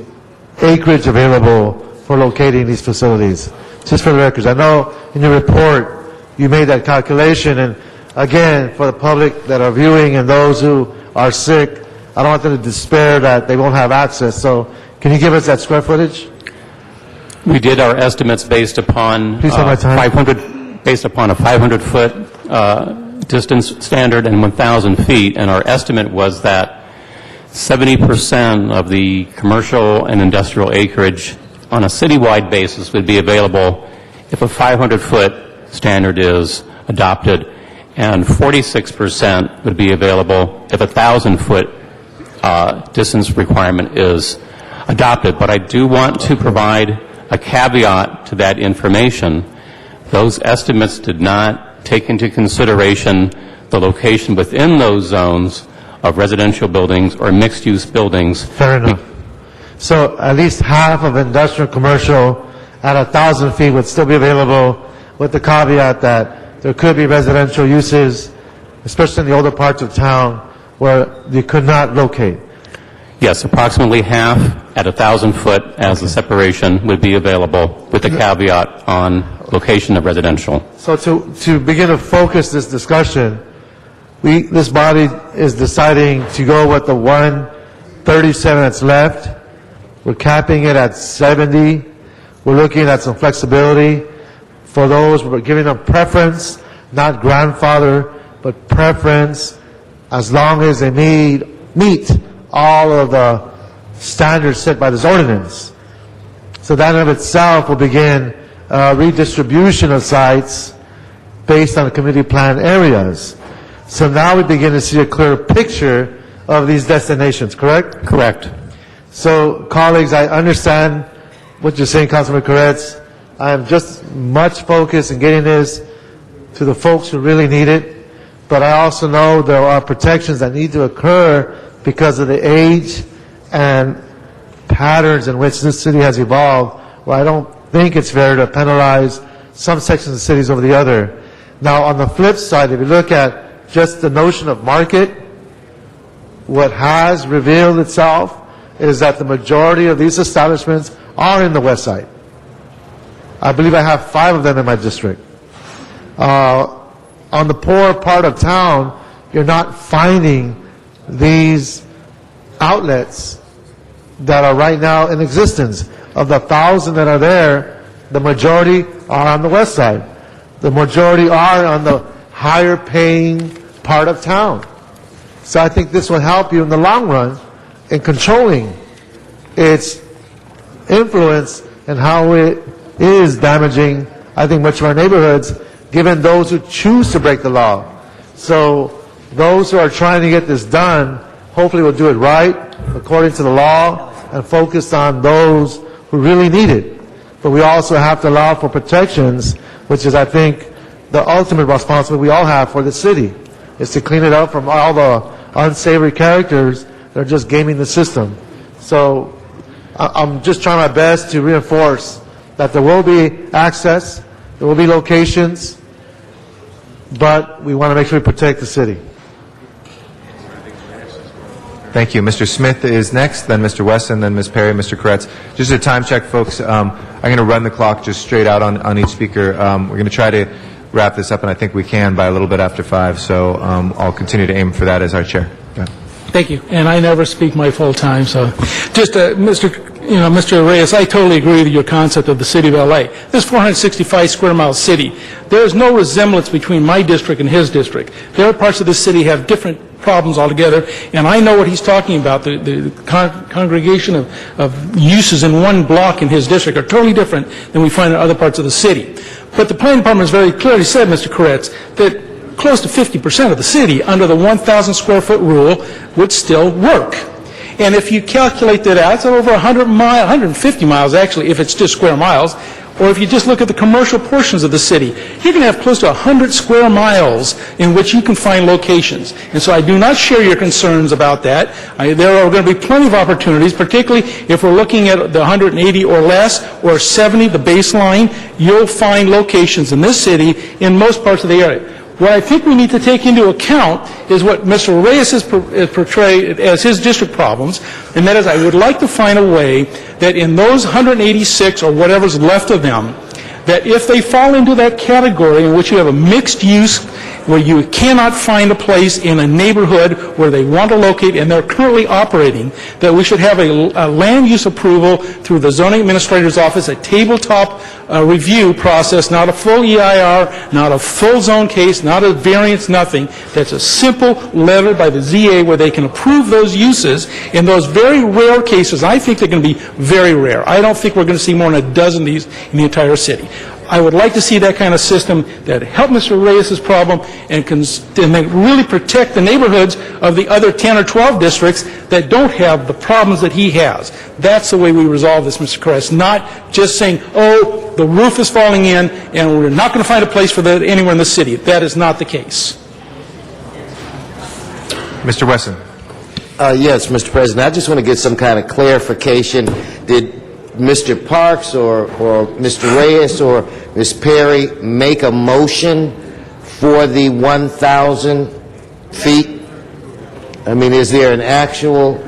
acreage available for locating these facilities? Just for the record, I know in your report you made that calculation, and again, for the public that are viewing and those who are sick, I don't want them to despair that they won't have access. So can you give us that square footage? We did our estimates based upon Please have my time. 500, based upon a 500-foot distance standard and 1,000 feet, and our estimate was that 70% of the commercial and industrial acreage on a citywide basis would be available if a 500-foot standard is adopted, and 46% would be available if a 1,000-foot distance requirement is adopted. But I do want to provide a caveat to that information. Those estimates did not take into consideration the location within those zones of residential buildings or mixed-use buildings. Fair enough. So at least half of industrial commercial at 1,000 feet would still be available, with the caveat that there could be residential uses, especially in the older parts of town, where you could not locate. Yes, approximately half at 1,000 foot as the separation would be available, with the caveat on location of residential. So to begin to focus this discussion, this body is deciding to go with the 137 that's left. We're capping it at 70. We're looking at some flexibility for those. We're giving them preference, not grandfather, but preference, as long as they meet all of the standards set by this ordinance. So that in of itself will begin redistribution of sites based on the community plan areas. So now we begin to see a clear picture of these destinations, correct? Correct. So, colleagues, I understand what you're saying, Councilman Koretz. I am just much focused in getting this to the folks who really need it. But I also know there are protections that need to occur because of the age and patterns in which this city has evolved, where I don't think it's fair to penalize some sections of cities over the other. Now, on the flip side, if you look at just the notion of market, what has revealed itself is that the majority of these establishments are in the west side. I believe I have 5 of them in my district. On the poor part of town, you're not finding these outlets that are right now in existence. Of the 1,000 that are there, the majority are on the west side. The majority are on the higher paying part of town. So I think this will help you in the long run in controlling its influence and how it is damaging, I think, much of our neighborhoods, given those who choose to break the law. So those who are trying to get this done, hopefully will do it right, according to the law, and focus on those who really need it. But we also have to allow for protections, which is, I think, the ultimate responsibility we all have for the city, is to clean it up from all the unsavory characters that are just gaming the system. So I'm just trying my best to reinforce that there will be access, there will be locations, but we want to make sure we protect the city. Thank you. Mr. Smith is next, then Mr. Wesson, then Ms. Perry, Mr. Koretz. Just a time check, folks. I'm going to run the clock just straight out on each speaker. We're going to try to wrap this up, and I think we can by a little bit after 5, so I'll continue to aim for that as our chair. Go ahead. Thank you. And I never speak my full time, so just Mr. Reyes, I totally agree with your concept of the city of LA. This 465 square mile city, there is no resemblance between my district and his district. There are parts of the city have different problems altogether, and I know what he's talking about. The congregation of uses in one block in his district are totally different than we find in other parts of the city. But the planning department has very clearly said, Mr. Koretz, that close to 50% of the city under the 1,000 square foot rule would still work. And if you calculate that out, it's over 150 miles actually, if it's just square miles. Or if you just look at the commercial portions of the city, you can have close to 100 square miles in which you can find locations. And so I do not share your concerns about that. There are going to be plenty of opportunities, particularly if we're looking at the 180 or less, or 70, the baseline. You'll find locations in this city in most parts of the area. What I think we need to take into account is what Mr. Reyes has portrayed as his district problems, and that is I would like to find a way that in those 186 or whatever's left of them, that if they fall into that category in which you have a mixed use, where you cannot find a place in a neighborhood where they want to locate and they're currently operating, that we should have a land use approval through the zoning administrator's office, a tabletop review process, not a full EIR, not a full zone case, not a variance, nothing. That's a simple letter by the ZA where they can approve those uses. In those very rare cases, I think they're going to be very rare. I don't think we're going to see more than a dozen of these in the entire city. I would like to see that kind of system that help Mr. Reyes' problem and really protect the neighborhoods of the other 10 or 12 districts that don't have the problems that he has. That's the way we resolve this, Mr. Koretz, not just saying, oh, the roof is falling in and we're not going to find a place for that anywhere in the city. That is not the case. Mr. Wesson. Yes, Mr. President, I just want to get some kind of clarification. Did Mr. Parks or Mr. Reyes or Ms. Perry make a motion for the 1,000 feet? I mean, is there an actual?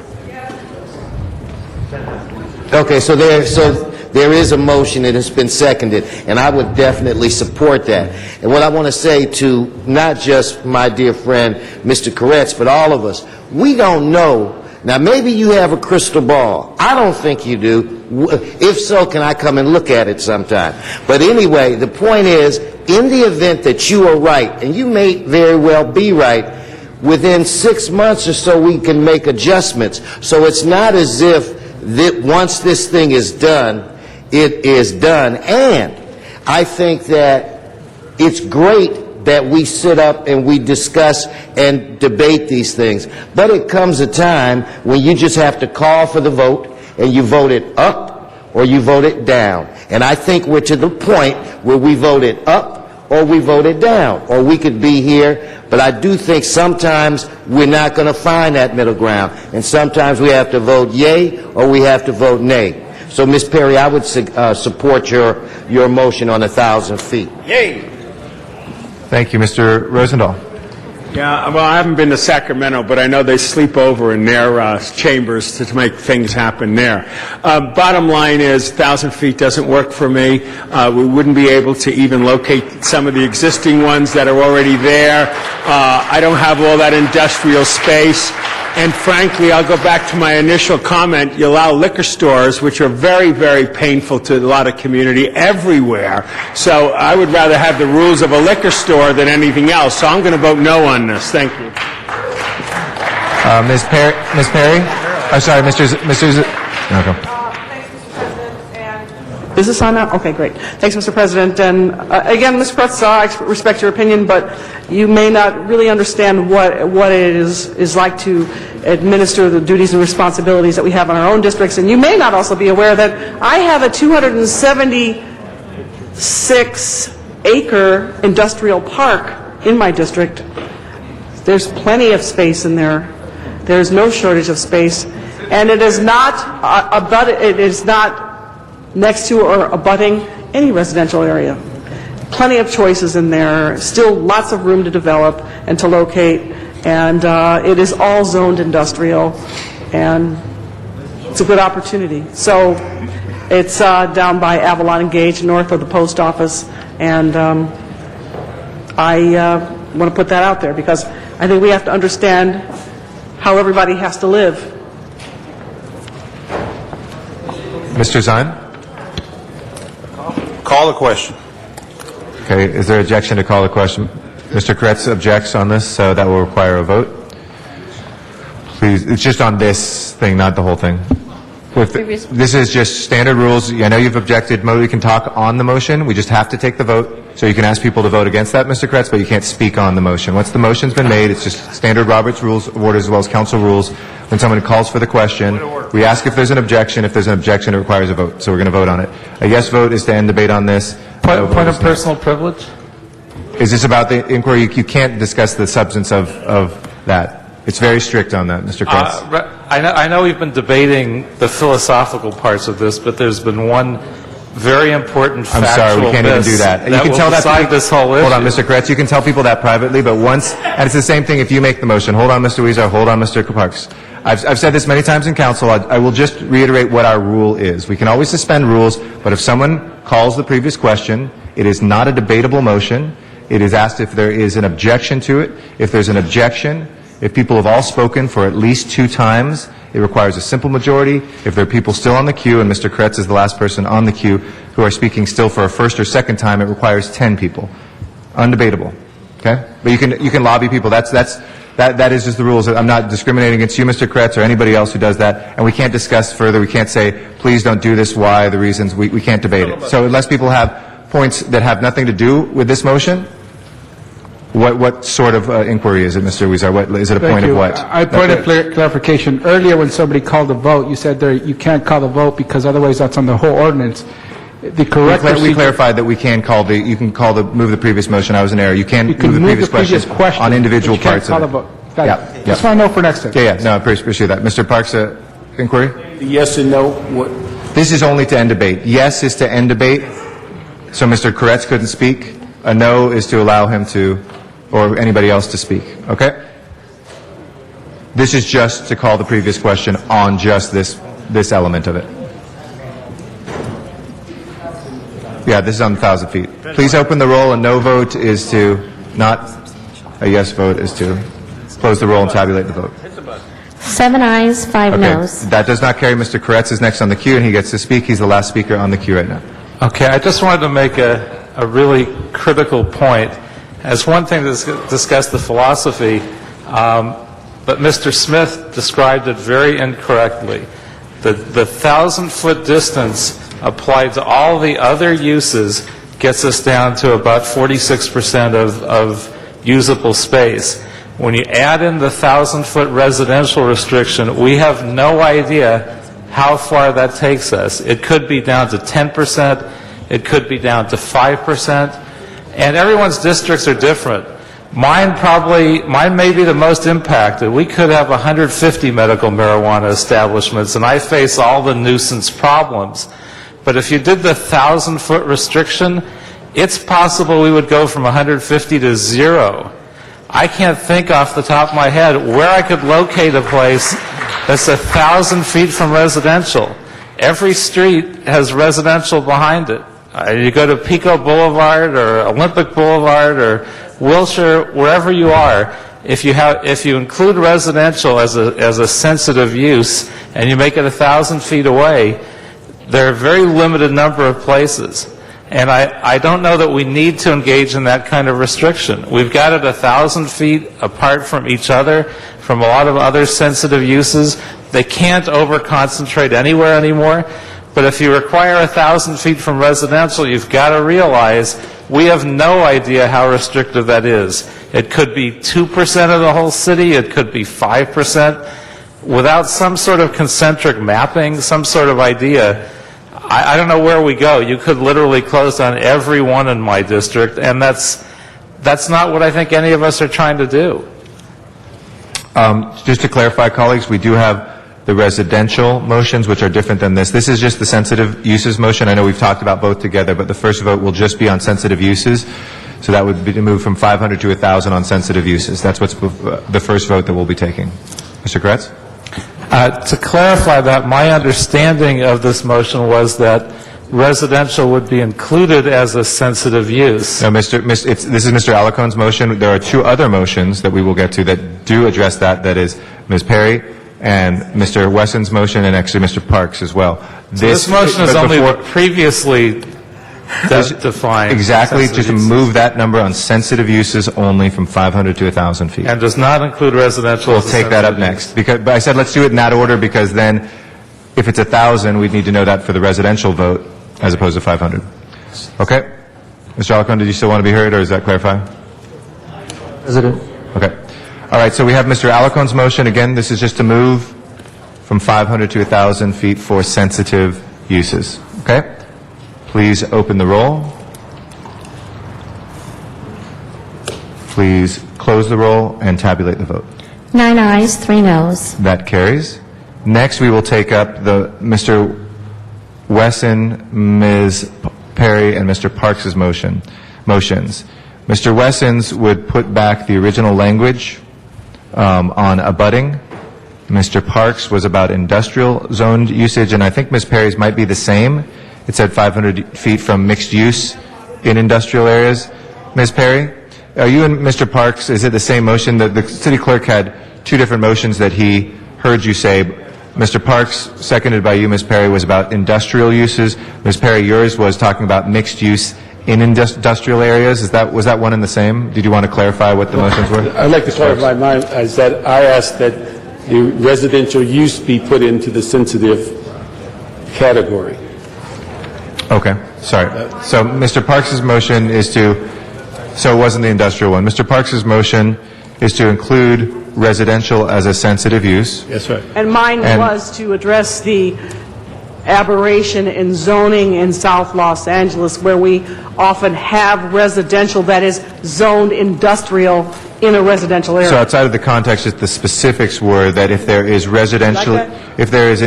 Okay, so there is a motion that has been seconded, and I would definitely support that. And what I want to say to not just my dear friend, Mr. Koretz, but all of us, we don't know. Now, maybe you have a crystal ball. I don't think you do. If so, can I come and look at it sometime? But anyway, the point is, in the event that you are right, and you may very well be right, within 6 months or so we can make adjustments. So it's not as if that once this thing is done, it is done. And I think that it's great that we sit up and we discuss and debate these things. But it comes a time when you just have to call for the vote, and you vote it up or you vote it down. And I think we're to the point where we vote it up or we vote it down. Or we could be here, but I do think sometimes we're not going to find that middle ground. And sometimes we have to vote yay or we have to vote nay. So, Ms. Perry, I would support your motion on 1,000 feet. Yay! Thank you. Mr. Rosendahl. Yeah, well, I haven't been to Sacramento, but I know they sleep over in their chambers to make things happen there. Bottom line is, 1,000 feet doesn't work for me. We wouldn't be able to even locate some of the existing ones that are already there. I don't have all that industrial space. And frankly, I'll go back to my initial comment. You allow liquor stores, which are very, very painful to a lot of community everywhere. So I would rather have the rules of a liquor store than anything else. So I'm going to vote no on this. Thank you. Ms. Perry? Oh, sorry, Mr. Okay. Is this on now? Okay, great. Thanks, Mr. President. And again, Ms. Kretz, I respect your opinion, but you may not really understand what it is like to administer the duties and responsibilities that we have in our own districts. And you may not also be aware that I have a 276-acre industrial park in my district. There's plenty of space in there. There's no shortage of space. And it is not next to or abutting any residential area. Plenty of choices in there, still lots of room to develop and to locate, and it is all zoned industrial, and it's a good opportunity. So it's down by Avalon and Gage, north of the post office, and I want to put that out there because I think we have to understand how everybody has to live. Mr. Zine? Call the question. Okay, is there objection to call the question? Mr. Kretz objects on this, so that will require a vote. Please, it's just on this thing, not the whole thing. This is just standard rules. I know you've objected. We can talk on the motion. We just have to take the vote. So you can ask people to vote against that, Mr. Kretz, but you can't speak on the motion. Once the motion's been made, it's just standard Roberts Rules of Order as well as council rules. When someone calls for the question, we ask if there's an objection. If there's an objection, it requires a vote. So we're going to vote on it. A yes vote is to end debate on this. Point of personal privilege? Is this about the inquiry? You can't discuss the substance of that. It's very strict on that, Mr. Kretz. I know we've been debating the philosophical parts of this, but there's been one very important factual I'm sorry, we can't even do that. You can tell that to this whole issue. Hold on, Mr. Kretz. You can tell people that privately, but once, and it's the same thing if you make the motion. Hold on, Mr. Weezer. Hold on, Mr. Parks. I've said this many times in council. I will just reiterate what our rule is. We can always suspend rules, but if someone calls the previous question, it is not a debatable motion. It is asked if there is an objection to it. If there's an objection, if people have all spoken for at least 2 times, it requires a simple majority. If there are people still on the queue, and Mr. Kretz is the last person on the queue, who are speaking still for a first or second time, it requires 10 people. Undebatable. Okay? But you can lobby people. That is just the rules. I'm not discriminating against you, Mr. Kretz, or anybody else who does that. And we can't discuss further. We can't say, please don't do this, why, the reasons. We can't debate it. So unless people have points that have nothing to do with this motion, what sort of inquiry is it, Mr. Weezer? Is it a point of what? I point of clarification. Earlier, when somebody called the vote, you said you can't call the vote because otherwise that's on the whole ordinance. The correct we clarified that we can call you can move the previous motion. I was in error. You can move the previous question on individual parts of it. Yeah. Just want to know for next time. Yeah. No, I appreciate that. Mr. Parks, inquiry? Yes and no. This is only to end debate. Yes is to end debate, so Mr. Kretz couldn't speak. A no is to allow him to, or anybody else to speak. Okay? This is just to call the previous question on just this element of it. Yeah, this is on 1,000 feet. Please open the roll. A no vote is to not. A yes vote is to close the roll and tabulate the vote. 7 ayes, 5 noes. That does not carry. Mr. Kretz is next on the queue, and he gets to speak. He's the last speaker on the queue right now. Okay, I just wanted to make a really critical point. As one thing to discuss the philosophy, but Mr. Smith described it very incorrectly. The 1,000-foot distance applied to all the other uses gets us down to about 46% of usable space. When you add in the 1,000-foot residential restriction, we have no idea how far that takes us. It could be down to 10%, it could be down to 5%, and everyone's districts are different. Mine may be the most impacted. We could have 150 medical marijuana establishments, and I face all the nuisance problems. But if you did the 1,000-foot restriction, it's possible we would go from 150 to 0. I can't think off the top of my head where I could locate a place that's 1,000 feet from residential. Every street has residential behind it. You go to Pico Boulevard or Olympic Boulevard or Wilshire, wherever you are, if you include residential as a sensitive use and you make it 1,000 feet away, there are a very limited number of places. And I don't know that we need to engage in that kind of restriction. We've got it 1,000 feet apart from each other, from a lot of other sensitive uses. They can't over-concentrate anywhere anymore. But if you require 1,000 feet from residential, you've got to realize we have no idea how restrictive that is. It could be 2% of the whole city. It could be 5%. Without some sort of concentric mapping, some sort of idea, I don't know where we go. You could literally close down every one in my district, and that's not what I think any of us are trying to do. Just to clarify, colleagues, we do have the residential motions, which are different than this. This is just the sensitive uses motion. I know we've talked about both together, but the first vote will just be on sensitive uses. So that would be to move from 500 to 1,000 on sensitive uses. That's what's the first vote that we'll be taking. Mr. Kretz? To clarify that, my understanding of this motion was that residential would be included as a sensitive use. No, this is Mr. Alacone's motion. There are two other motions that we will get to that do address that. That is Ms. Perry and Mr. Wesson's motion, and actually Mr. Parks as well. So this motion is only what previously defined. Exactly, just to move that number on sensitive uses only from 500 to 1,000 feet. And does not include residential. We'll take that up next. But I said let's do it in that order because then if it's 1,000, we'd need to know that for the residential vote as opposed to 500. Okay? Mr. Alacone, did you still want to be heard, or does that clarify? President. Okay. All right, so we have Mr. Alacone's motion. Again, this is just to move from 500 to 1,000 feet for sensitive uses. Okay? Please open the roll. Please close the roll and tabulate the vote. 9 ayes, 3 noes. That carries. Next, we will take up the Mr. Wesson, Ms. Perry, and Mr. Parks' motions. Mr. Wesson's would put back the original language on abutting. Mr. Parks was about industrial zoned usage, and I think Ms. Perry's might be the same. It said 500 feet from mixed use in industrial areas. Ms. Perry, are you and Mr. Parks, is it the same motion? The city clerk had two different motions that he heard you say. Mr. Parks, seconded by you, Ms. Perry, was about industrial uses. Ms. Perry, yours was talking about mixed use in industrial areas. Was that one and the same? Did you want to clarify what the motions were? I'd like to clarify mine as that I asked that the residential use be put into the sensitive category. Okay, sorry. So Mr. Parks' motion is so it wasn't the industrial one. Mr. Parks' motion is to include residential as a sensitive use. That's right. And mine was to address the aberration in zoning in South Los Angeles, where we often have residential that is zoned industrial in a residential area. So outside of the context, just the specifics were that if there is residential, if there is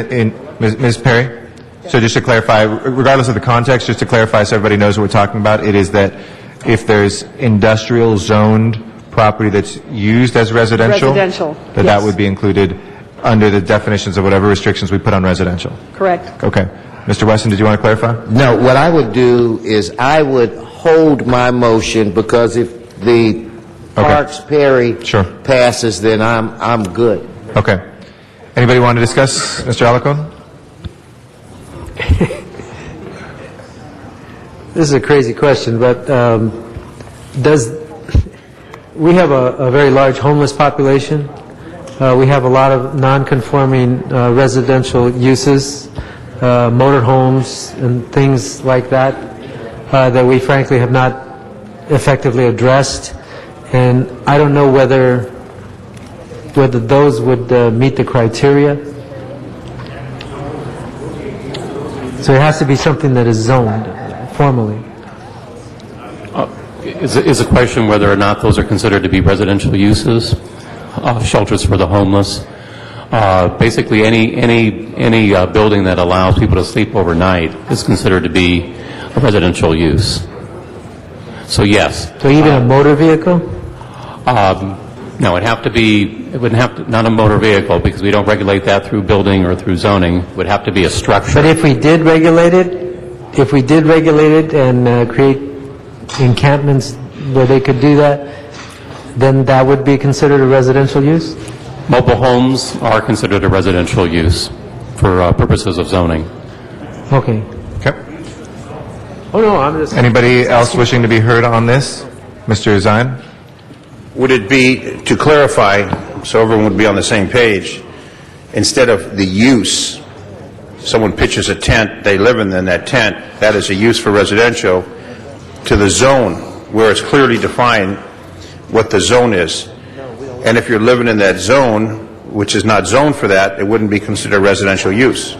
Ms. Perry? So just to clarify, regardless of the context, just to clarify so everybody knows what we're talking about, it is that if there's industrial zoned property that's used as residential, that would be included under the definitions of whatever restrictions we put on residential. Correct. Okay. Mr. Wesson, did you want to clarify? No, what I would do is I would hold my motion, because if the Parks-Perry passes, then I'm good. Okay. Anybody want to discuss, Mr. Alacone? This is a crazy question, but we have a very large homeless population. We have a lot of non-conforming residential uses, motorhomes and things like that, that we frankly have not effectively addressed. And I don't know whether those would meet the criteria. So it has to be something that is zoned formally. Is the question whether or not those are considered to be residential uses, shelters for the homeless? Basically, any building that allows people to sleep overnight is considered to be a residential use. So yes. So even a motor vehicle? No, it wouldn't have to, not a motor vehicle, because we don't regulate that through building or through zoning. It would have to be a structure. But if we did regulate it and create encampments where they could do that, then that would be considered a residential use? Mobile homes are considered a residential use for purposes of zoning. Okay. Okay. Oh, no, I'm just... Anybody else wishing to be heard on this? Mr. Zine? Would it be, to clarify, so everyone would be on the same page, instead of the use, someone pitches a tent, they live in that tent, that is a use for residential, to the zone, where it's clearly defined what the zone is. And if you're living in that zone, which is not zoned for that, it wouldn't be considered residential use.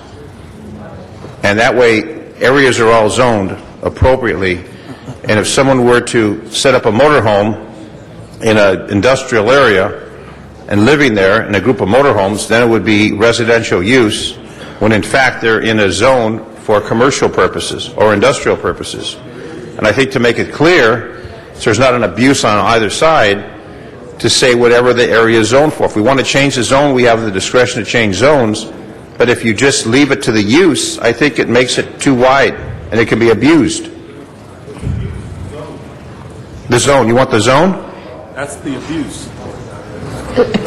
And that way, areas are all zoned appropriately. And if someone were to set up a motorhome in an industrial area and living there in a group of motorhomes, then it would be residential use, when in fact they're in a zone for commercial purposes or industrial purposes. And I think to make it clear, so there's not an abuse on either side, to say whatever the area is zoned for. If we want to change the zone, we have the discretion to change zones, but if you just leave it to the use, I think it makes it too wide, and it can be abused. The zone, you want the zone? That's the abuse.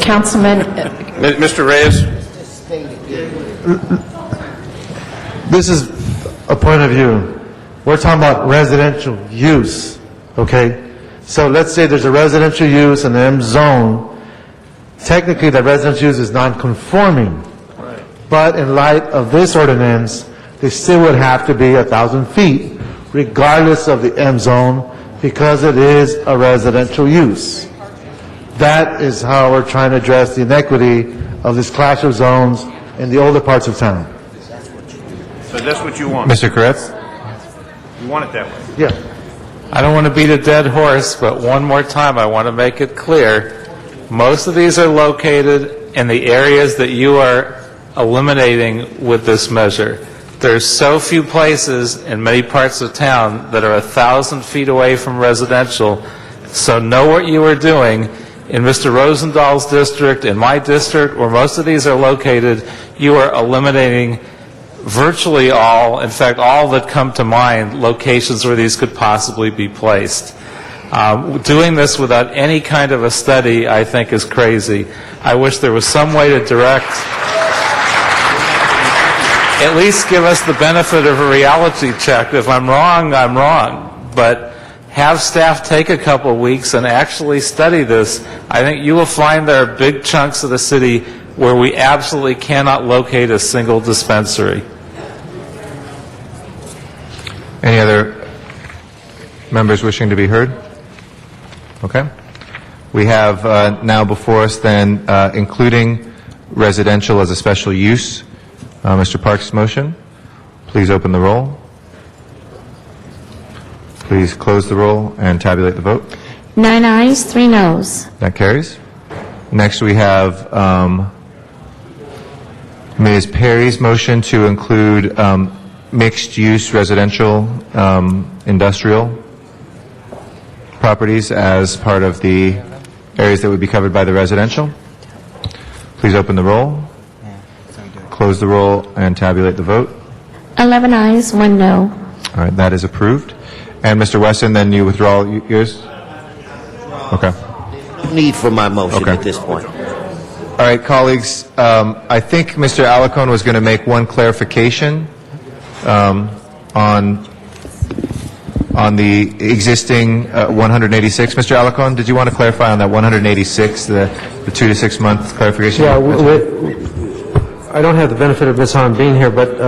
Councilman, Mr. Reyes? This is a point of view. We're talking about residential use, okay? So let's say there's a residential use in the M zone. Technically, that residential use is non-conforming. Right. But in light of this ordinance, they still would have to be 1,000 feet, regardless of the M zone, because it is a residential use. That is how we're trying to address the inequity of this clash of zones in the older parts of town. So that's what you want? Mr. Koretz? You want it that way? Yeah. I don't want to beat a dead horse, but one more time I want to make it clear. Most of these are located in the areas that you are eliminating with this measure. There's so few places in many parts of town that are 1,000 feet away from residential. So know what you are doing. In Mr. Rosenthal's district, in my district, where most of these are located, you are eliminating virtually all, in fact, all that come to mind, locations where these could possibly be placed. Doing this without any kind of a study, I think, is crazy. I wish there was some way to direct, at least give us the benefit of a reality check. If I'm wrong, I'm wrong. But have staff take a couple weeks and actually study this. I think you will find there are big chunks of the city where we absolutely cannot locate a single dispensary. Any other members wishing to be heard? Okay. We have now before us then including residential as a special use. Mr. Parks' motion. Please open the roll. Please close the roll and tabulate the vote. 9 ayes, 3 noes. That carries. Next we have Ms. Perry's motion to include mixed-use residential industrial properties as part of the areas that would be covered by the residential. Please open the roll, close the roll, and tabulate the vote. 11 ayes, 1 no. All right, that is approved. And Mr. Wesson, then you withdraw yours? Okay. No need for my motion Okay. at this point. All right, colleagues, I think Mr. Alarcon was going to make one clarification on the existing 186. Mr. Alarcon, did you want to clarify on that 186, the 2 to 6 month clarification? Yeah, I don't have the benefit of Ms. Hahn being here, but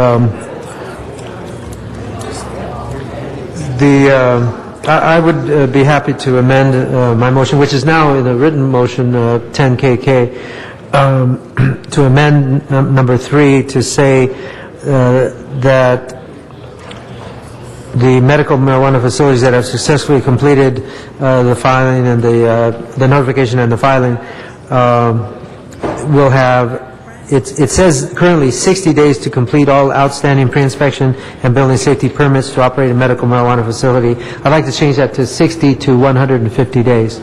I would be happy to amend my motion, which is now in the written motion 10KK, to amend number 3 to say that the medical marijuana facilities that have successfully completed the filing and the notification and the filing will have, it says currently 60 days to complete all outstanding pre-inspection and building safety permits to operate a medical marijuana facility. I'd like to change that to 60 to 150 days.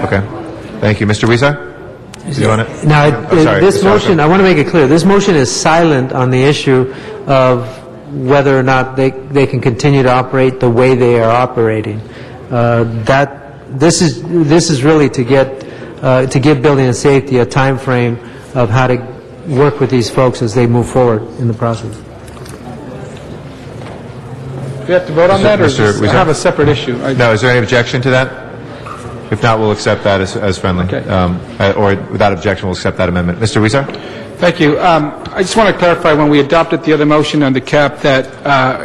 Okay. Thank you. Mr. Weezer? You want it? Now, sorry, this Mr. motion, Alcorn. I want to make it clear, this motion is silent on the issue of whether or not they can continue to operate the way they are operating. This is really to give building and safety a time frame of how to work with these folks as they move forward in the process. Do we have to vote on that, or Mr. is this- I Weezer? have a separate issue? No, is there any objection to that? If not, we'll accept that as friendly. Or without objection, we'll accept that amendment. Mr. Weezer? Thank you. I just want to clarify, when we adopted the other motion on the cap that,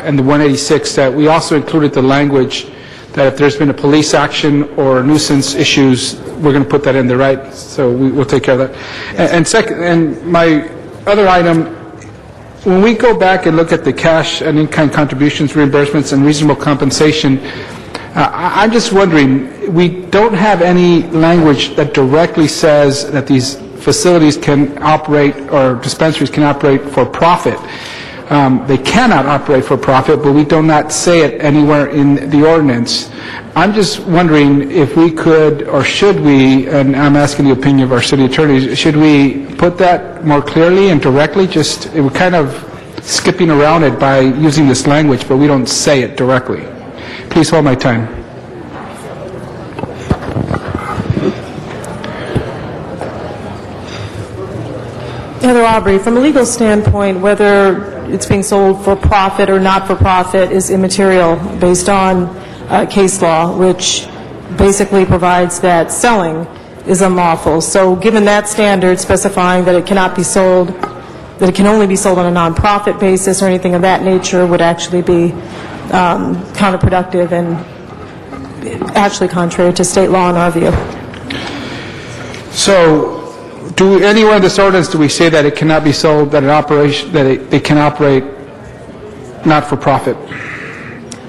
and the 186, that we also included the language that if there's been a police action or nuisance issues, we're going to put that in there, right? So we'll take care of that. And second, and my other item, when we go back and look at the cash and in-kind contributions, reimbursements, and reasonable compensation, I'm just wondering, we don't have any language that directly says that these facilities can operate, or dispensaries can operate for profit. They cannot operate for profit, but we do not say it anywhere in the ordinance. I'm just wondering if we could, or should we, and I'm asking the opinion of our city attorneys, should we put that more clearly and directly? We're kind of skipping around it by using this language, but we don't say it directly. Please hold my time. Heather Aubrey, from a legal standpoint, whether it's being sold for profit or not for profit is immaterial based on case law, which basically provides that selling is unlawful. So given that standard specifying that it cannot be sold, that it can only be sold on a nonprofit basis or anything of that nature would actually be counterproductive and actually contrary to state law in our view. So, anywhere in this ordinance do we say that it cannot be sold, that it can operate not for profit?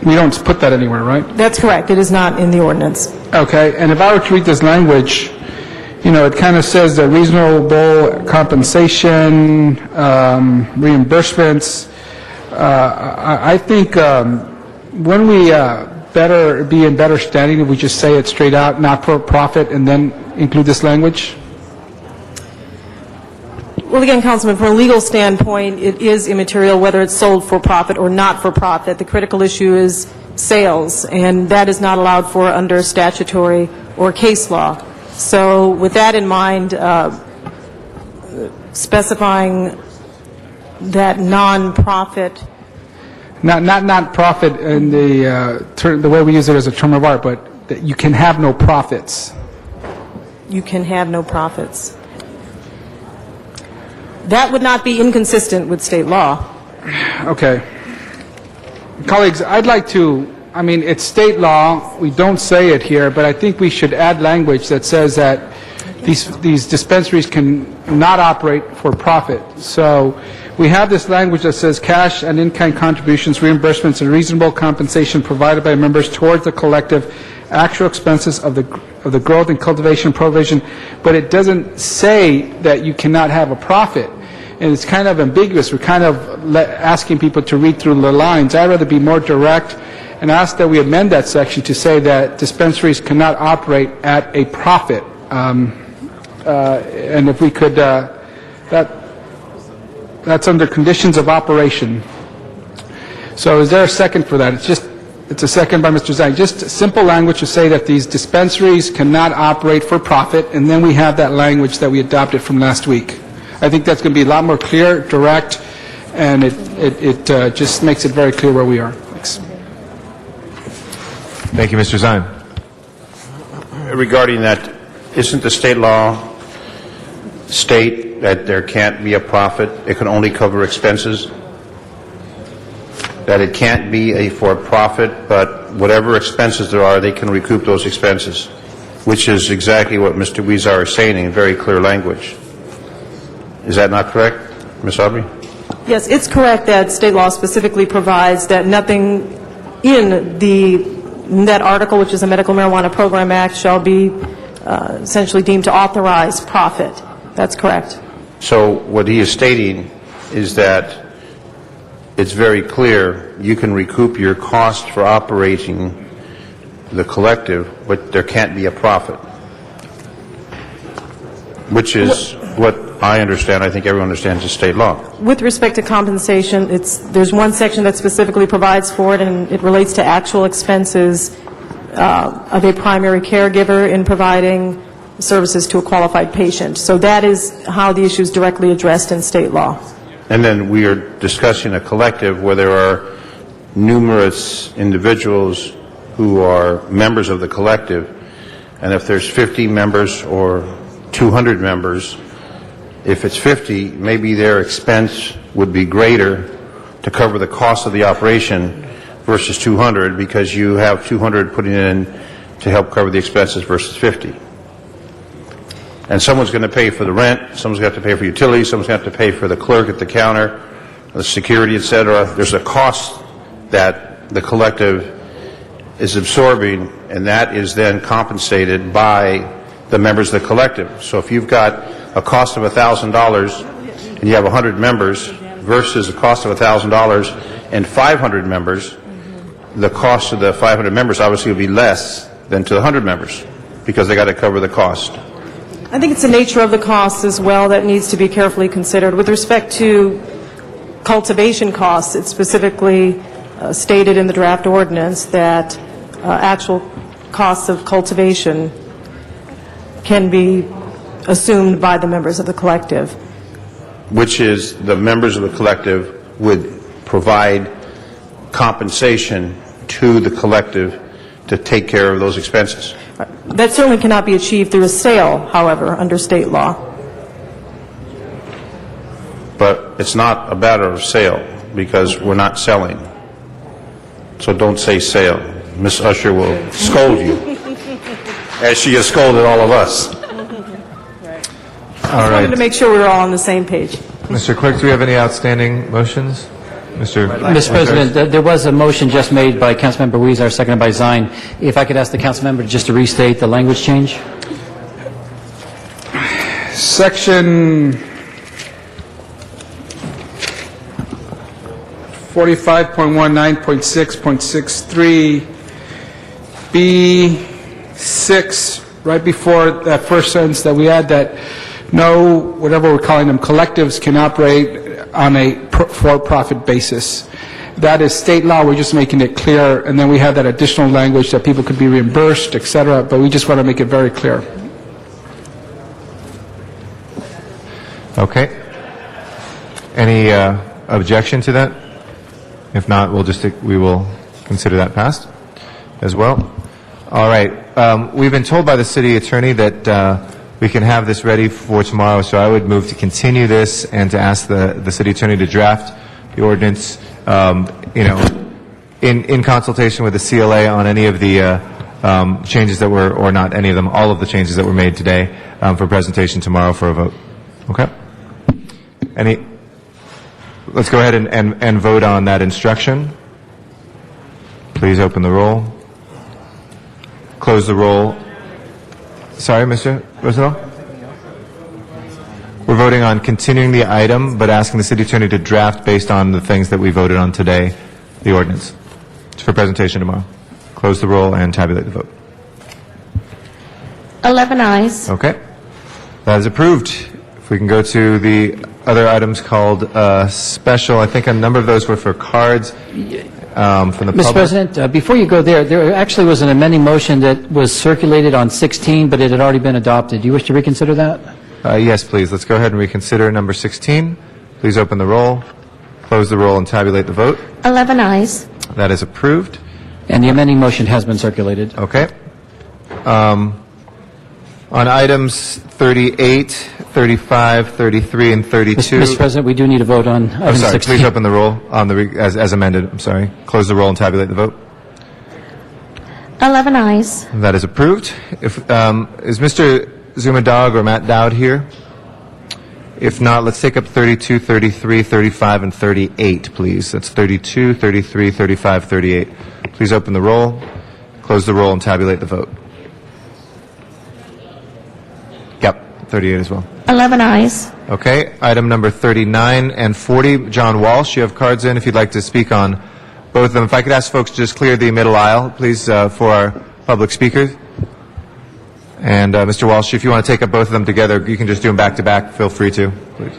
We don't put that anywhere, right? That's correct. It is not in the ordinance. Okay, and if I were to read this language, it kind of says that reasonable compensation, reimbursements. I think when we be in better standing if we just say it straight out, not for profit, and then include this language? Well, again, Councilman, from a legal standpoint, it is immaterial whether it's sold for profit or not for profit. The critical issue is sales, and that is not allowed for under statutory or case law. So with that in mind, specifying that non-profit... Not profit in the way we use it as a term of art, but that you can have no profits. You can have no profits. That would not be inconsistent with state law. Okay. Colleagues, I'd like to, it's state law, we don't say it here, but I think we should add language that says that these dispensaries can not operate for profit. So we have this language that says cash and in-kind contributions, reimbursements, and reasonable compensation provided by members towards the collective actual expenses of the growth and cultivation provision, but it doesn't say that you cannot have a profit. And it's kind of ambiguous. We're kind of asking people to read through the lines. I'd rather be more direct and ask that we amend that section to say that dispensaries cannot operate at a profit. And if we could, that's under conditions of operation. So is there a second for that? It's a second by Mr. Zhang. Just simple language to say that these dispensaries cannot operate for profit, and then we have that language that we adopted from last week. I think that's going to be a lot more clear, direct, and it just makes it very clear where we are. Thanks. Thank you, Mr. Zine. Regarding that, isn't the state law state that there can't be a profit, it can only cover expenses? That it can't be a for-profit, but whatever expenses there are, they can recoup those expenses, which is exactly what Mr. Weezer is saying in very clear language. Is that not correct, Ms. Aubrey? Yes, it's correct that state law specifically provides that nothing in that article, which is the Medical Marijuana Program Act, shall be essentially deemed to authorize profit. That's correct. So what he is stating is that it's very clear you can recoup your cost for operating the collective, but there can't be a profit. which is what I understand, I think everyone understands is state law. With respect to compensation, there's one section that specifically provides for it, and it relates to actual expenses of a primary caregiver in providing services to a qualified patient. So that is how the issue is directly addressed in state law. And then we are discussing a collective where there are numerous individuals who are members of the collective, and if there's 50 members or 200 members, if it's 50, maybe their expense would be greater to cover the cost of the operation versus 200, because you have 200 putting in to help cover the expenses versus 50. And someone's going to pay for the rent, someone's going to have to pay for utilities, someone's going to have to pay for the clerk at the counter, the security, etc. There's a cost that the collective is absorbing, and that is then compensated by the members of the collective. So if you've got a cost of $1,000 and you have 100 members versus a cost of $1,000 and 500 members, the cost of the 500 members obviously will be less than to the 100 members because they got to cover the cost. I think it's the nature of the costs as well that needs to be carefully considered. With respect to cultivation costs, it's specifically stated in the draft ordinance that actual costs of cultivation can be assumed by the members of the collective. Which is the members of the collective would provide compensation to the collective to take care of those expenses. That certainly cannot be achieved through a sale, however, under state law. But it's not a matter of sale because we're not selling. So don't say sale. Ms. Usher will scold you, as she has scolded all of us. I just wanted to make sure we were all on the same page. Mr. Clerk, do we have any outstanding motions? Mr. President, there was a motion just made by Councilmember Weezer, seconded by Zine. If I could ask the Councilmember just to restate the language change? Section 45.19.6.63 B6, right before that first sentence that we add that no, whatever we're calling them, collectives can operate on a for-profit basis. That is state law. We're just making it clear, and then we have that additional language that people could be reimbursed, et cetera, but we just want to make it very clear. Okay. Any objection to that? If not, we will consider that passed as well. All right. We've been told by the city attorney that we can have this ready for tomorrow, so I would move to continue this and to ask the city attorney to draft the ordinance, in consultation with the CLA on any of the changes that were, or not any of them, all of the changes that were made today for presentation tomorrow for a vote. Okay? Let's go ahead and vote on that instruction. Please open the roll. Close the roll. Sorry, Mr. Rosenthal? We're voting on continuing the item, but asking the city attorney to draft based on the things that we voted on today, the ordinance. It's for presentation tomorrow. Close the roll and tabulate the vote. 11 ayes. Okay. That is approved. If we can go to the other items called special, I think a number of those were for cards from the public. Mr. President, before you go there actually was an amending motion that was circulated on 16, but it had already been adopted. Do you wish to reconsider that? Yes, please. Let's go ahead and reconsider number 16. Please open the roll, close the roll, and tabulate the vote. 11 ayes. That is approved. And the amending motion has been circulated. Okay. On items 38, 35, 33, and 32. Mr. President, we do need a vote on item 16. Please open the roll on the as amended. I'm sorry. Close the roll and tabulate the vote. 11 ayes. That is approved. Is Mr. Zumadog or Matt Dowd here? If not, let's take up 32, 33, 35, and 38, please. That's 32, 33, 35, 38. Please open the roll, close the roll, and tabulate the vote. Yep, 38 as well. 11 ayes. Okay, item number 39 and 40. John Walsh, you have cards in if you'd like to speak on both of them. If I could ask folks to just clear the middle aisle, please, for our public speakers. And Mr. Walsh, if you want to take up both of them together, you can just do them back to back. Feel free to, please.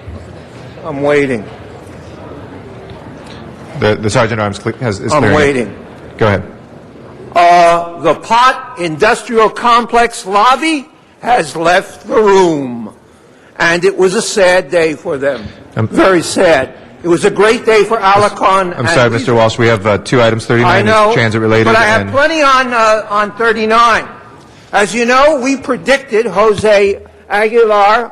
I'm waiting. The Sergeant at Arms is clearing. I'm waiting. Go ahead. The Pot Industrial Complex lobby has left the room. And it was a sad day for them. Very sad. It was a great day for Alarcon. I'm sorry, Mr. Walsh. We have two items. 39 is transit-related. But I have plenty on 39. As you know, we predicted, Jose Aguilar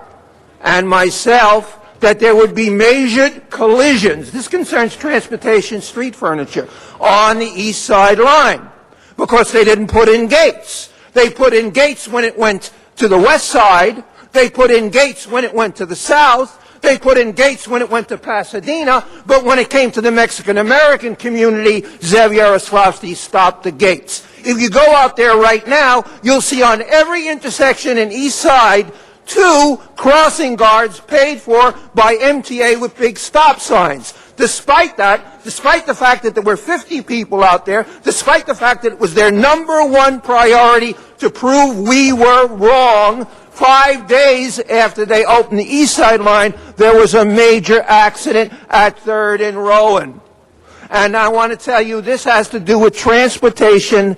and myself, that there would be measured collisions. This concerns transportation street furniture on the East Side line because they didn't put in gates. They put in gates when it went to the West Side. They put in gates when it went to the South. They put in gates when it went to Pasadena. But when it came to the Mexican-American community, Zev Yaroslavsky stopped the gates. If you go out there right now, you'll see on every intersection in East Side 2 crossing guards paid for by MTA with big stop signs. Despite that, despite the fact that there were 50 people out there, despite the fact that it was their number one priority to prove we were wrong, 5 days after they opened the East Side line, there was a major accident at 3rd and Rowan. And I want to tell you, this has to do with transportation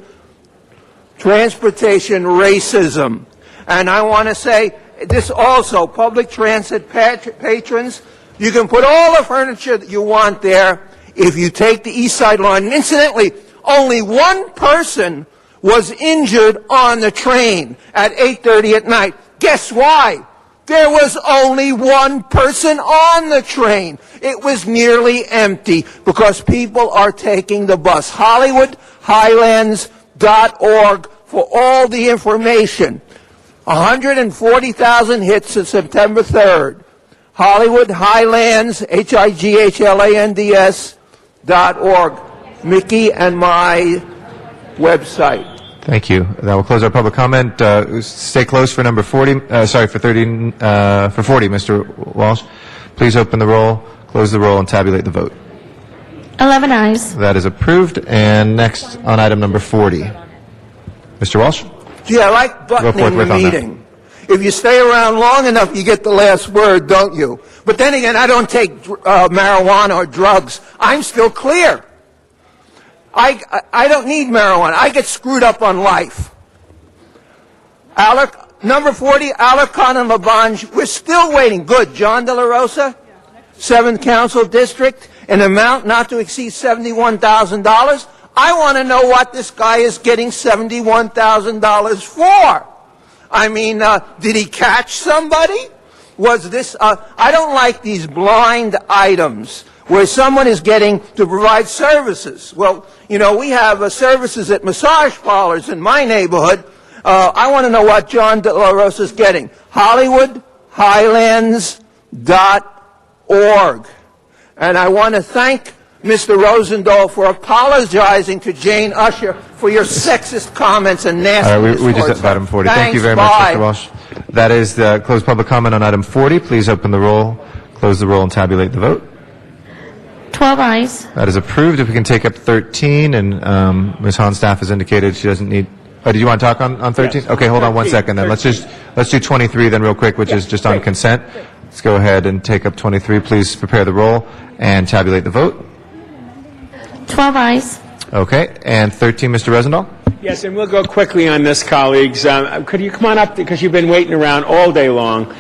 racism. And I want to say, this also, public transit patrons, you can put all the furniture that you want there if you take the East Side line. And incidentally, only one person was injured on the train at 8:30 at night. Guess why? There was only one person on the train. It was nearly empty because people are taking the bus. HollywoodHighlands.org for all the information. 140,000 hits on September 3rd. Hollywood Highlands, HIGHLANDS.org. Mickey and my website. Thank you. That will close our public comment. Stay close for number 40. For 40, Mr. Walsh. Please open the roll, close the roll, and tabulate the vote. 11 ayes. That is approved. And next on item number 40, Mr. Walsh. Gee, I like buttoning the meeting. If you stay around long enough, you get the last word, don't you? But then again, I don't take marijuana or drugs. I'm still clear. I don't need marijuana. I get screwed up on life. Number 40, Alarcon and LaBonge, we're still waiting. Good. John De La Rosa, 7th Council District, an amount not to exceed $71,000. I want to know what this guy is getting $71,000 for. I mean, did he catch somebody? Was this, I don't like these blind items where someone is getting to provide services. Well, you know, we have services at massage parlors in my neighborhood. I want to know what John De La Rosa is getting. HollywoodHighlands.org. And I want to thank Mr. Rosendahl for apologizing to Jane Usher for your sexist comments and nastiness. We just at item 40. Thanks, Thank you very much, Mr. Walsh. That is the closed public comment on item 40. Please open the roll, close the roll, and tabulate the vote. 12 ayes. That is approved. If we can take up 13, and Ms. Hahn's staff has indicated she doesn't need... Oh, did you want to talk on 13? Okay, hold on 1 second then. Let's do 23 then real quick, which is just on consent. Let's go ahead and take up 23. Please prepare the roll and tabulate the vote. 12 ayes. Okay, and 13, Mr. Rosendahl? Yes, and we'll go quickly on this, colleagues. Could you come on up, because you've been waiting around all day long.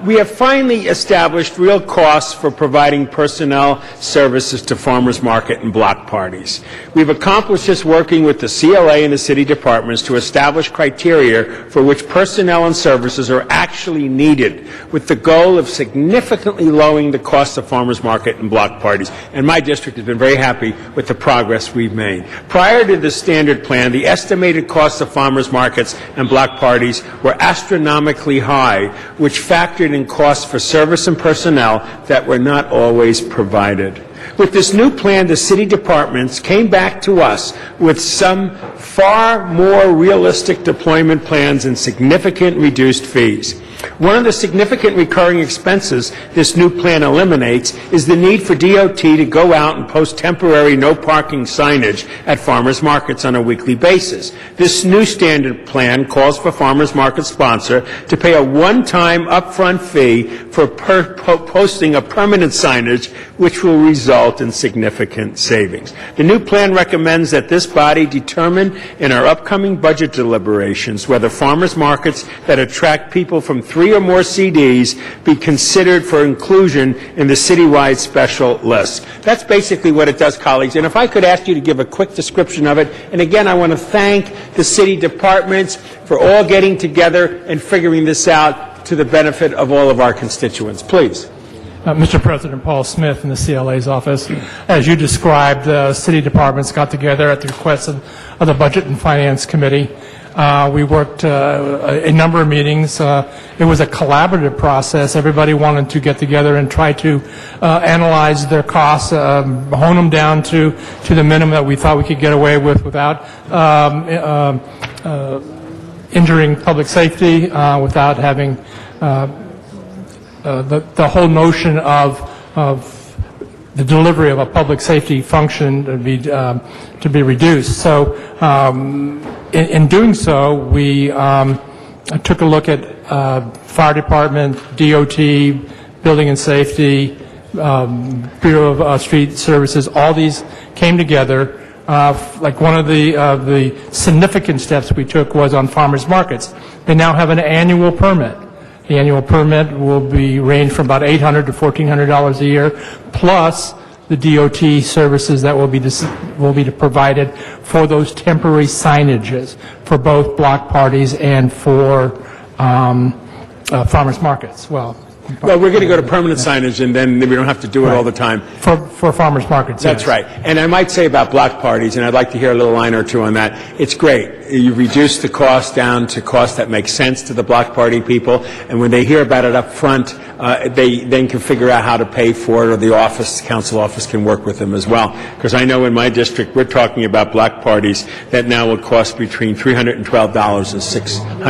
We have finally established real costs for providing personnel services to farmers market and block parties. We've accomplished this working with the CLA and the city departments to establish criteria for which personnel and services are actually needed, with the goal of significantly lowering the cost of farmers market and block parties. And my district has been very happy with the progress we've made. Prior to the standard plan, the estimated costs of farmers markets and block parties were astronomically high, which factored in costs for service and personnel that were not always provided. With this new plan, the city departments came back to us with some far more realistic deployment plans and significant reduced fees. One of the significant recurring expenses this new plan eliminates is the need for DOT to go out and post temporary no parking signage at farmers markets on a weekly basis. This new standard plan calls for farmers market sponsor to pay a one-time upfront fee for posting a permanent signage, which will result in significant savings. The new plan recommends that this body determine in our upcoming budget deliberations whether farmers markets that attract people from 3 or more CDs be considered for inclusion in the citywide special list. That's basically what it does, colleagues. And if I could ask you to give a quick description of it, and again, I want to thank the city departments for all getting together and figuring this out to the benefit of all of our constituents. Please. Mr. President, Paul Smith in the CLA's office. As you described, the city departments got together at the request of the Budget and Finance Committee. We worked a number of meetings. It was a collaborative process. Everybody wanted to get together and try to analyze their costs, hone them down to the minimum that we thought we could get away with without injuring public safety, without having the whole notion of the delivery of a public safety function to be reduced. So in doing so, we took a look at fire department, DOT, building and safety, Bureau of Street Services. All these came together. Like one of the significant steps we took was on farmers markets. They now have an annual permit. The annual permit will be range from about $800 to $1,400 a year, plus the DOT services that will be provided for those temporary signages for both block parties and for farmers markets. Well, we're going to go to permanent signage, and then we don't have to do it all the time. For farmers markets, That's yes. right. And I might say about block parties, and I'd like to hear a little line or two on that. It's great. You reduce the cost down to cost that makes sense to the block party people, and when they hear about it up front, they then can figure out how to pay for it, or the council office can work with them as well. Because I know in my district, we're talking about block parties that now will cost between $312 and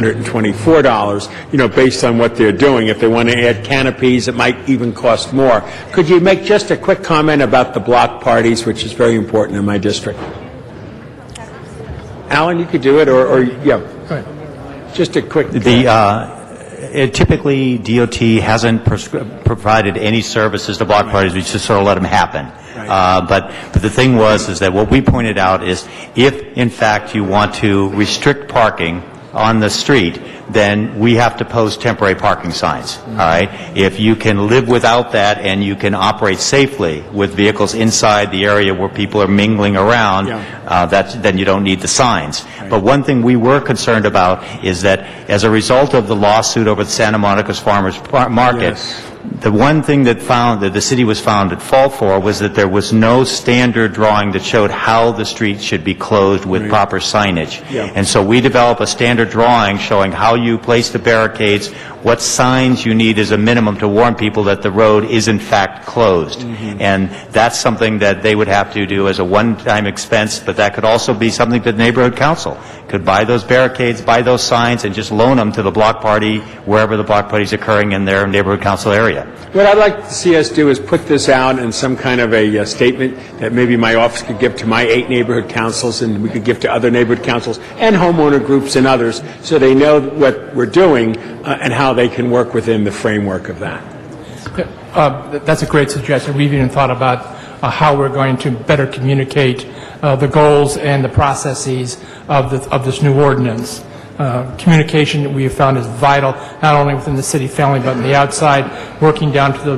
$624, based on what they're doing. If they want to add canopies, it might even cost more. Could you make just a quick comment about the block parties, which is very important in my district? Alan, you could do it, or yeah. Just a quick... Typically, DOT hasn't provided any services to block parties. We just sort of let them happen. But the thing is that what we pointed out is if, in fact, you want to restrict parking on the street, then we have to post temporary parking signs, all right? If you can live without that and you can operate safely with vehicles inside the area where people are mingling around, then you don't need the signs. Right. But one thing we were concerned about is that as a result of the lawsuit over the Santa Monica's Farmers Market, the one thing that the city was found at fault for was that there was no standard drawing that showed how the street should be closed with proper signage. And so we developed a standard drawing showing how you place the barricades, what signs you need as a minimum to warn people that the road is in fact closed. And that's something that they would have to do as a one-time expense, but that could also be something that the neighborhood council could buy those barricades, buy those signs, and just loan them to the block party wherever the block party is occurring in their neighborhood council area. What I'd like to see us do is put this out in some kind of a statement that maybe my office could give to my 8 neighborhood councils, and we could give to other neighborhood councils and homeowner groups and others, so they know what we're doing and how they can work within the framework of that. That's a great suggestion. We've even thought about how we're going to better communicate the goals and the processes of this new ordinance. Communication we have found is vital, not only within the city family, but on the outside, working down to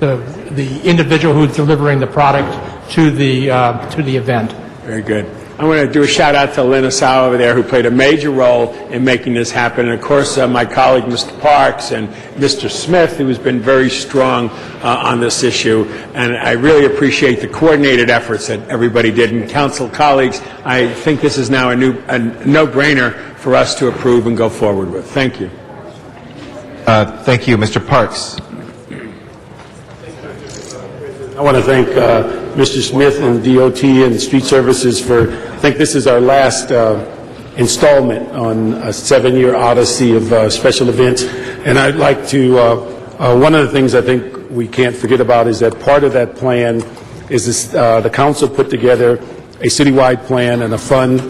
the individual who's delivering the product to the event. Very good. I want to do a shout out to Lynn Asau over there, who played a major role in making this happen. And of course, my colleague, Mr. Parks, and Mr. Smith, who has been very strong on this issue. And I really appreciate the coordinated efforts that everybody did. And council colleagues, I think this is now a no-brainer for us to approve and go forward with. Thank you. Thank you. Mr. Parks. I want to thank Mr. Smith and DOT and Street Services for, I think this is our last installment on a 7-year odyssey of special events. And I'd like to, one of the things I think we can't forget about is that part of that plan is this, the council put together a citywide plan and a fund.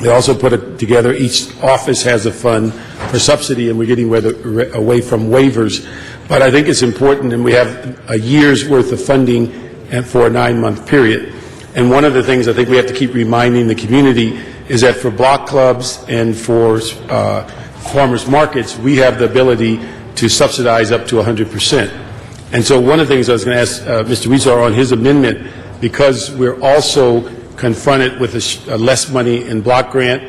They also put it together, each office has a fund for subsidy, and we're getting away from waivers. But I think it's important, and we have a year's worth of funding and for a 9-month period. And one of the things I think we have to keep reminding the community is that for block clubs and for farmers markets, we have the ability to subsidize up to 100%. And so one of the things I was going to ask Mr. Weezer on his amendment, because we're also confronted with less money in block grant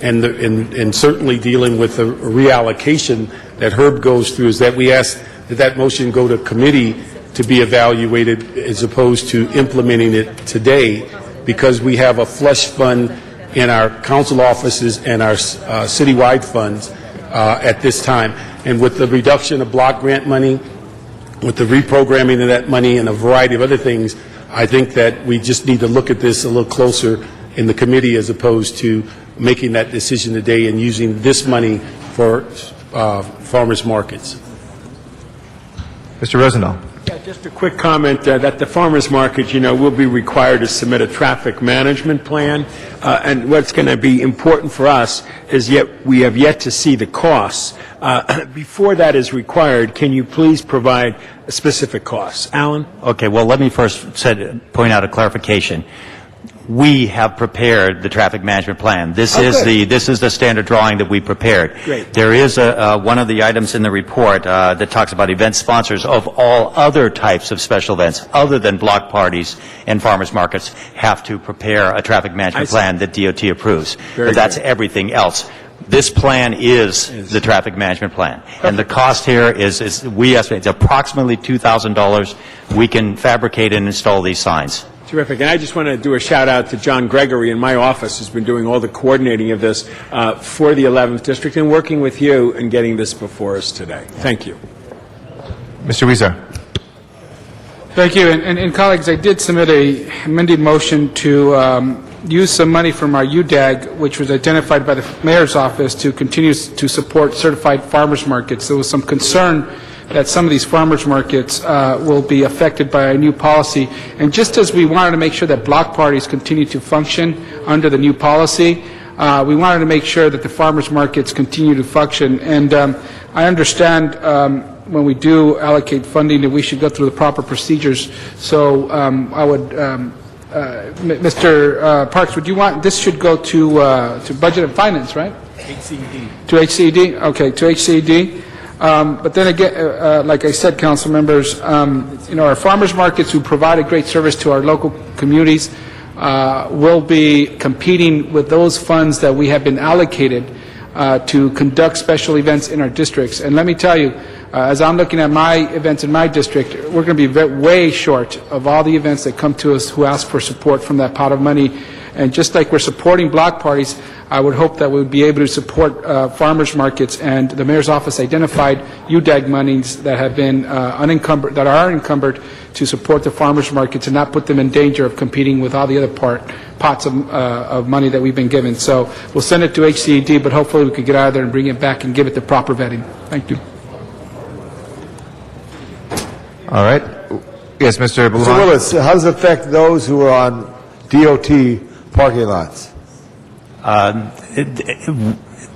and certainly dealing with the reallocation that Herb goes through, is that we ask that that motion go to committee to be evaluated as opposed to implementing it today, because we have a flush fund in our council offices and our citywide funds at this time. And with the reduction of block grant money, with the reprogramming of that money and a variety of other things, I think that we just need to look at this a little closer in the committee as opposed to making that decision today and using this money for farmers markets. Mr. Rosendahl. Yeah, just a quick comment that the farmers market, will be required to submit a traffic management plan, and what's going to be important for us is we have yet to see the costs. Before that is required, can you please provide specific costs? Alan? Okay, well, let me first point out a clarification. We have prepared the traffic management plan. This is the standard drawing that we prepared. Great. There is one of the items in the report that talks about event sponsors of all other types of special events other than block parties and farmers markets have to prepare a traffic management plan that DOT approves. But that's everything else. This plan is the traffic management plan. And the cost here is we estimate it's approximately $2,000. We can fabricate and install these signs. Terrific. And I just want to do a shout out to John Gregory in my office, who's been doing all the coordinating of this for the 11th District and working with you and getting this before us today. Thank you. Mr. Weezer. Thank you. And colleagues, I did submit a amended motion to use some money from our UDAG, which was identified by the mayor's office, to continue to support certified farmers markets. There was some concern that some of these farmers markets will be affected by a new policy. And just as we wanted to make sure that block parties continue to function under the new policy, we wanted to make sure that the farmers markets continue to function. And I understand when we do allocate funding that we should go through the proper procedures. So I would, Mr. Parks, would you want, this should go to Budget and Finance, right? HCD. To HCD? Okay, to HCD. But then again, like I said, council members, our farmers markets who provide a great service to our local communities will be competing with those funds that we have been allocated to conduct special events in our districts. And let me tell you, as I'm looking at my events in my district, we're going to be way short of all the events that come to us who ask for support from that pot of money. And just like we're supporting block parties, I would hope that we would be able to support farmers markets, and the mayor's office identified UDAG monies that have been unencumbered, that are encumbered to support the farmers markets and not put them in danger of competing with all the other pots of money that we've been given. So we'll send it to HCD, but hopefully we could get out of there and bring it back and give it the proper vetting. Thank you. All right. Yes, Mr. Blumenauer. Mr. Willis, how does it affect those who are on DOT parking lots?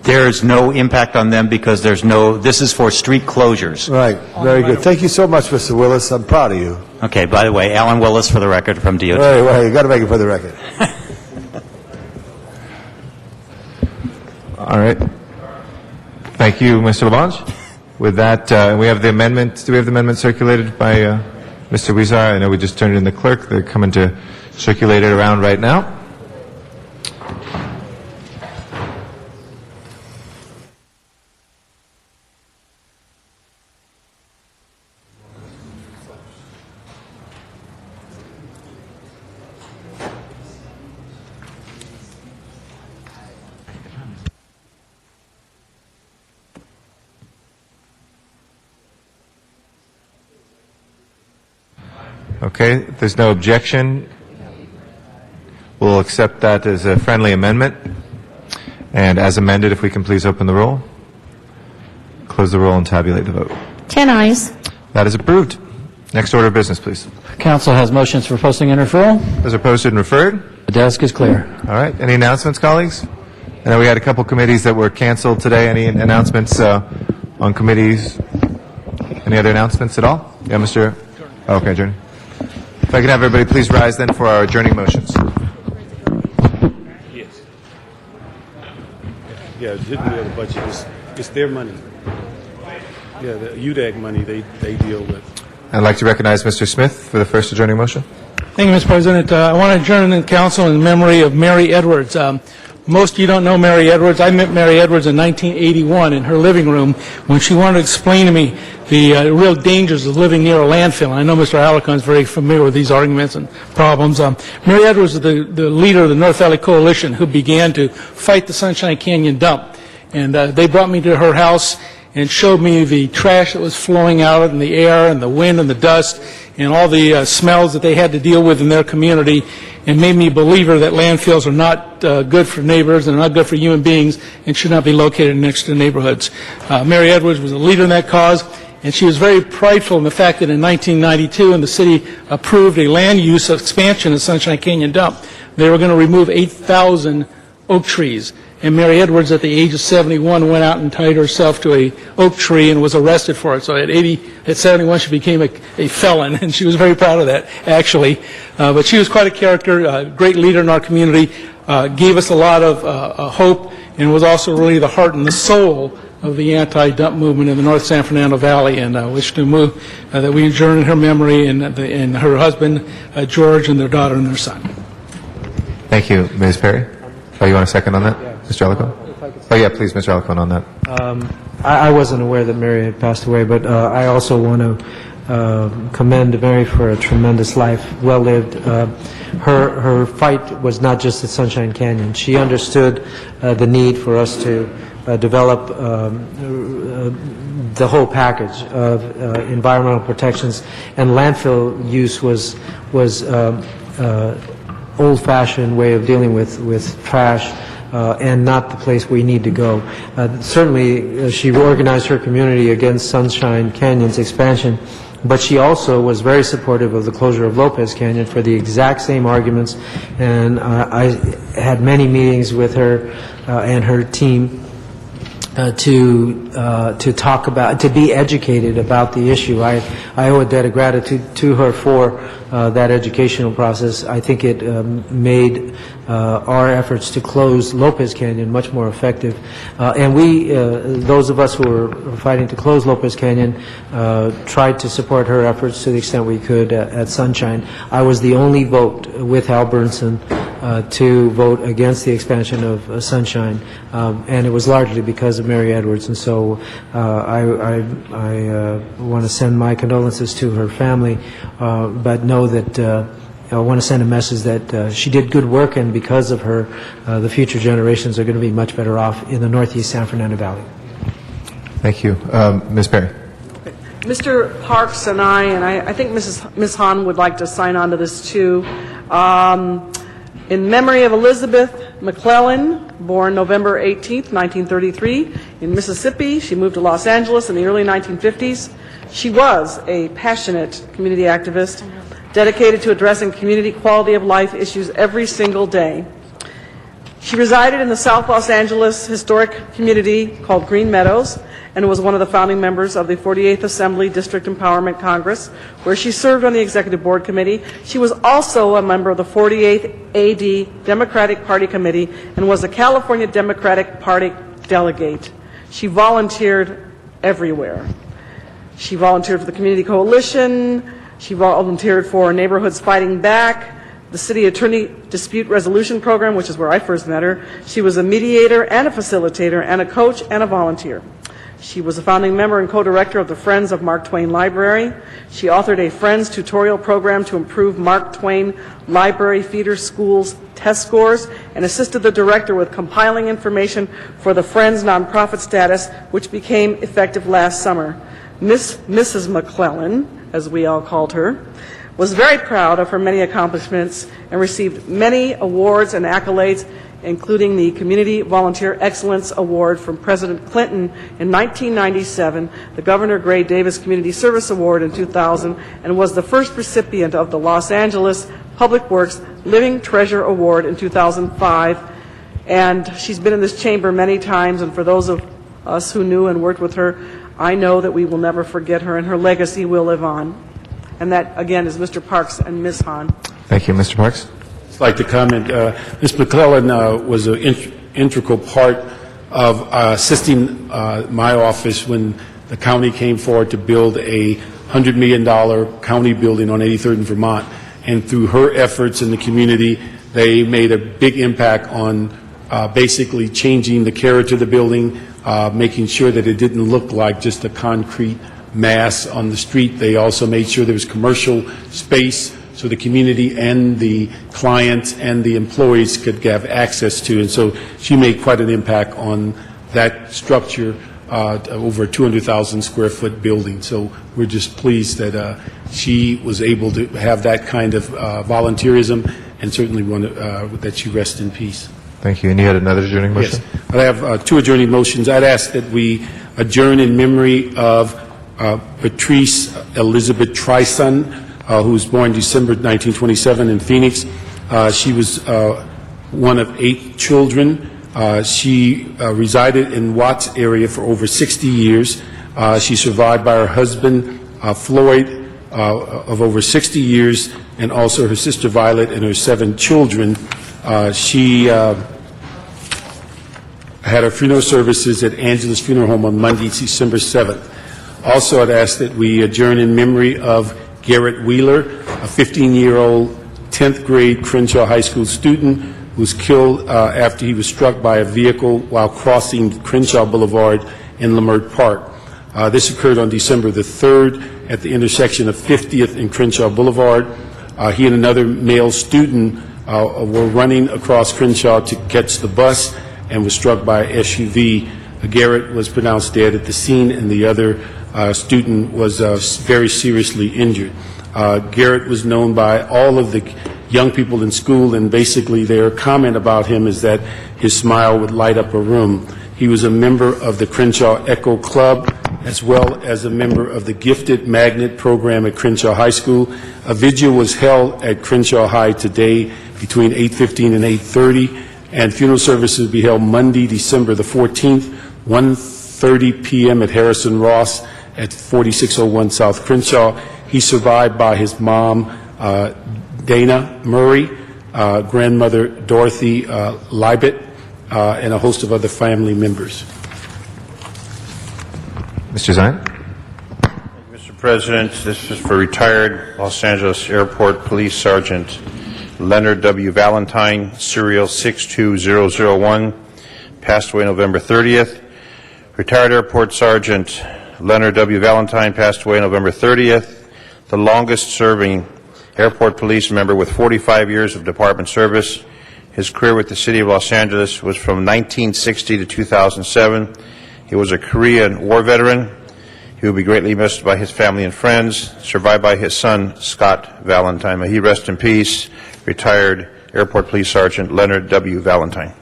There's no impact on them because this is for street closures. Right, very good. Thank you so much, Mr. Willis. I'm proud of you. Okay, by the way, Alan Willis for the record from DOT. Right, you got to make it for the record. All right. Thank you, Mr. Labange. With that, we have the amendment. Do we have the amendment circulated by Mr. Weezer? I know we just turned it in the clerk. They're coming to circulate it around right now. Okay, if there's no objection, we'll accept that as a friendly amendment. And as amended, if we can please open the roll, close the roll and tabulate the vote. 10 ayes. That is approved. Next order of business, please. Council has motions for posting and referral. Those are posted and referred. The desk is clear. All right. Any announcements, colleagues? I know we had a couple committees that were canceled today. Any announcements on committees? Any other announcements at all? Yeah, Mr. Okay, adjourn. If I could have everybody please rise then for our adjourning motions. Yes. Yeah, it didn't the budget. It's their money. Yeah, the UDAG money they deal with. I'd like to recognize Mr. Smith for the first adjourning motion. Thank you, Mr. President. I want to adjourn the council in memory of Mary Edwards. Most of you don't know Mary Edwards. I met Mary Edwards in 1981 in her living room when she wanted to explain to me the real dangers of living near a landfill. And I know Mr. Alarcon is very familiar with these arguments and problems. Mary Edwards was the leader of the North Valley Coalition who began to fight the Sunshine Canyon dump. And they brought me to her house and showed me the trash that was flowing out in the air and the wind and the dust and all the smells that they had to deal with in their community, and made me a believer that landfills are not good for neighbors and not good for human beings and should not be located next to neighborhoods. Mary Edwards was a leader in that cause, and she was very prideful in the fact that in 1992, when the city approved a land use expansion of Sunshine Canyon Dump, they were going to remove 8,000 oak trees. And Mary Edwards, at the age of 71, went out and tied herself to a oak tree and was arrested for it. So at 71, she became a felon, and she was very proud of that, actually. But she was quite a character, a great leader in our community, gave us a lot of hope, and was also really the heart and the soul of the anti-dump movement in the North San Fernando Valley. And I wish to move that we adjourn in her memory and her husband, George, and their daughter and their son. Thank you, Ms. Perry. Oh, you want a second on that? Mr. Alarcon? Oh, yeah, please, Mr. Alarcon, on that. I wasn't aware that Mary had passed away, but I also want to commend Mary for a tremendous life, well lived. Her fight was not just at Sunshine Canyon. She understood the need for us to develop the whole package of environmental protections, and landfill use was old-fashioned way of dealing with trash. And not the place we need to go. Certainly, she organized her community against Sunshine Canyon's expansion, but she also was very supportive of the closure of Lopez Canyon for the exact same arguments, and I had many meetings with her and her team to talk about, to be educated about the issue. I owe a debt of gratitude to her for that educational process. I think it made our efforts to close Lopez Canyon much more effective. And we, those of us who were fighting to close Lopez Canyon, tried to support her efforts to the extent we could at Sunshine. I was the only vote with Hal Burnson to vote against the expansion of Sunshine, and it was largely because of Mary Edwards. And so I want to send my condolences to her family, but know that I want to send a message that she did good work, and because of her, the future generations are going to be much better off in the Northeast San Fernando Valley. Thank you. Ms. Perry. Mr. Parks and I think Ms. Hahn would like to sign on to this too. In memory of Elizabeth McClellan, born November 18th, 1933, in Mississippi. She moved to Los Angeles in the early 1950s. She was a passionate community activist, dedicated to addressing community quality of life issues every single day. She resided in the South Los Angeles historic community called Green Meadows, and was one of the founding members of the 48th Assembly District Empowerment Congress, where she served on the Executive Board Committee. She was also a member of the 48th AD Democratic Party Committee and was a California Democratic Party delegate. She volunteered everywhere. She volunteered for the Community Coalition. She volunteered for Neighborhoods Fighting Back, the City Attorney Dispute Resolution Program, which is where I first met her. She was a mediator and a facilitator and a coach and a volunteer. She was a founding member and co-director of the Friends of Mark Twain Library. She authored a Friends tutorial program to improve Mark Twain Library feeder schools' test scores, and assisted the director with compiling information for the Friends nonprofit status, which became effective last summer. Mrs. McClellan, as we all called her, was very proud of her many accomplishments and received many awards and accolades, including the Community Volunteer Excellence Award from President Clinton in 1997, the Governor Gray Davis Community Service Award in 2000, and was the first recipient of the Los Angeles Public Works Living Treasure Award in 2005. And she's been in this chamber many times, and for those of us who knew and worked with her, I know that we will never forget her, and her legacy will live on. And that, again, is Mr. Parks and Ms. Hahn. Thank you. Mr. Parks? I'd like to comment. Ms. McClellan was an integral part of assisting my office when the county came forward to build a $100 million county building on 83rd and Vermont. And through her efforts in the community, they made a big impact on basically changing the character of the building, making sure that it didn't look like just a concrete mass on the street. They also made sure there was commercial space so the community and the clients and the employees could have access to. And so she made quite an impact on that structure, over a 200,000 square foot building. So we're just pleased that she was able to have that kind of volunteerism, and certainly want that she rest in peace. Thank you. And you had another adjourning motion? Yes. I have two adjourning motions. I'd ask that we adjourn in memory of Patrice Elizabeth Trison, who was born December 1927 in Phoenix. She was one of 8 children. She resided in Watts area for over 60 years. She's survived by her husband, Floyd, of over 60 years, and also her sister Violet and her 7 children. She had her funeral services at Angeles Funeral Home on Monday, December 7th. Also, I'd ask that we adjourn in memory of Garrett Wheeler, a 15-year-old 10th grade Crenshaw High School student who was killed after he was struck by a vehicle while crossing Crenshaw Boulevard in Leimert Park. This occurred on December the 3rd at the intersection of 50th and Crenshaw Boulevard. He and another male student were running across Crenshaw to catch the bus and was struck by a SUV. Garrett was pronounced dead at the scene, and the other student was very seriously injured. Garrett was known by all of the young people in school, and basically their comment about him is that his smile would light up a room. He was a member of the Crenshaw Echo Club, as well as a member of the Gifted Magnet program at Crenshaw High School. A vigil was held at Crenshaw High today between 8:15 and 8:30, and funeral services will be held Monday, December the 14th, 1:30 p.m. at Harrison Ross at 4601 South Crenshaw. He's survived by his mom, Dana Murray, grandmother Dorothy Libet, and a host of other family members. Mr. Zion? Mr. President, this is for retired Los Angeles Airport Police Sergeant Leonard W. Valentine, serial 62001, passed away November 30th. Retired Airport Sergeant Leonard W. Valentine passed away November 30th, the longest-serving airport police member with 45 years of department service. His career with the City of Los Angeles was from 1960 to 2007. He was a Korean War veteran. He will be greatly missed by his family and friends, survived by his son, Scott Valentine. May he rest in peace. Retired Airport Police Sergeant Leonard W. Valentine.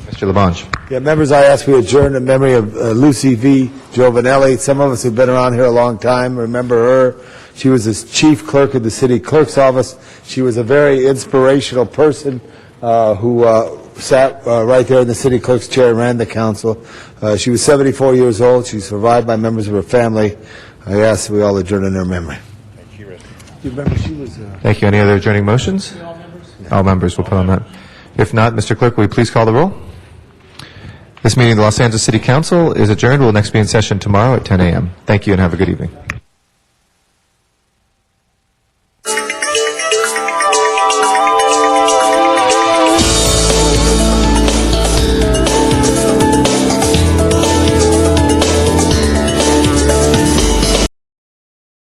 Mr. LaBonge. Yeah, members, I ask we adjourn in memory of Lucy V. Giovanelli. Some of us who've been around here a long time remember her. She was the chief clerk of the city clerk's office. She was a very inspirational person who sat right there in the city clerk's chair and ran the council. She was 74 years old. She's survived by members of her family. I ask we all adjourn in her memory. Do you remember she was... Thank you. Any other adjourning motions? All members will put on that. If not, Mr. Clerk, will you please call the roll? This meeting of the Los Angeles City Council is adjourned. We'll next be in session tomorrow at 10 a.m. Thank you and have a good evening.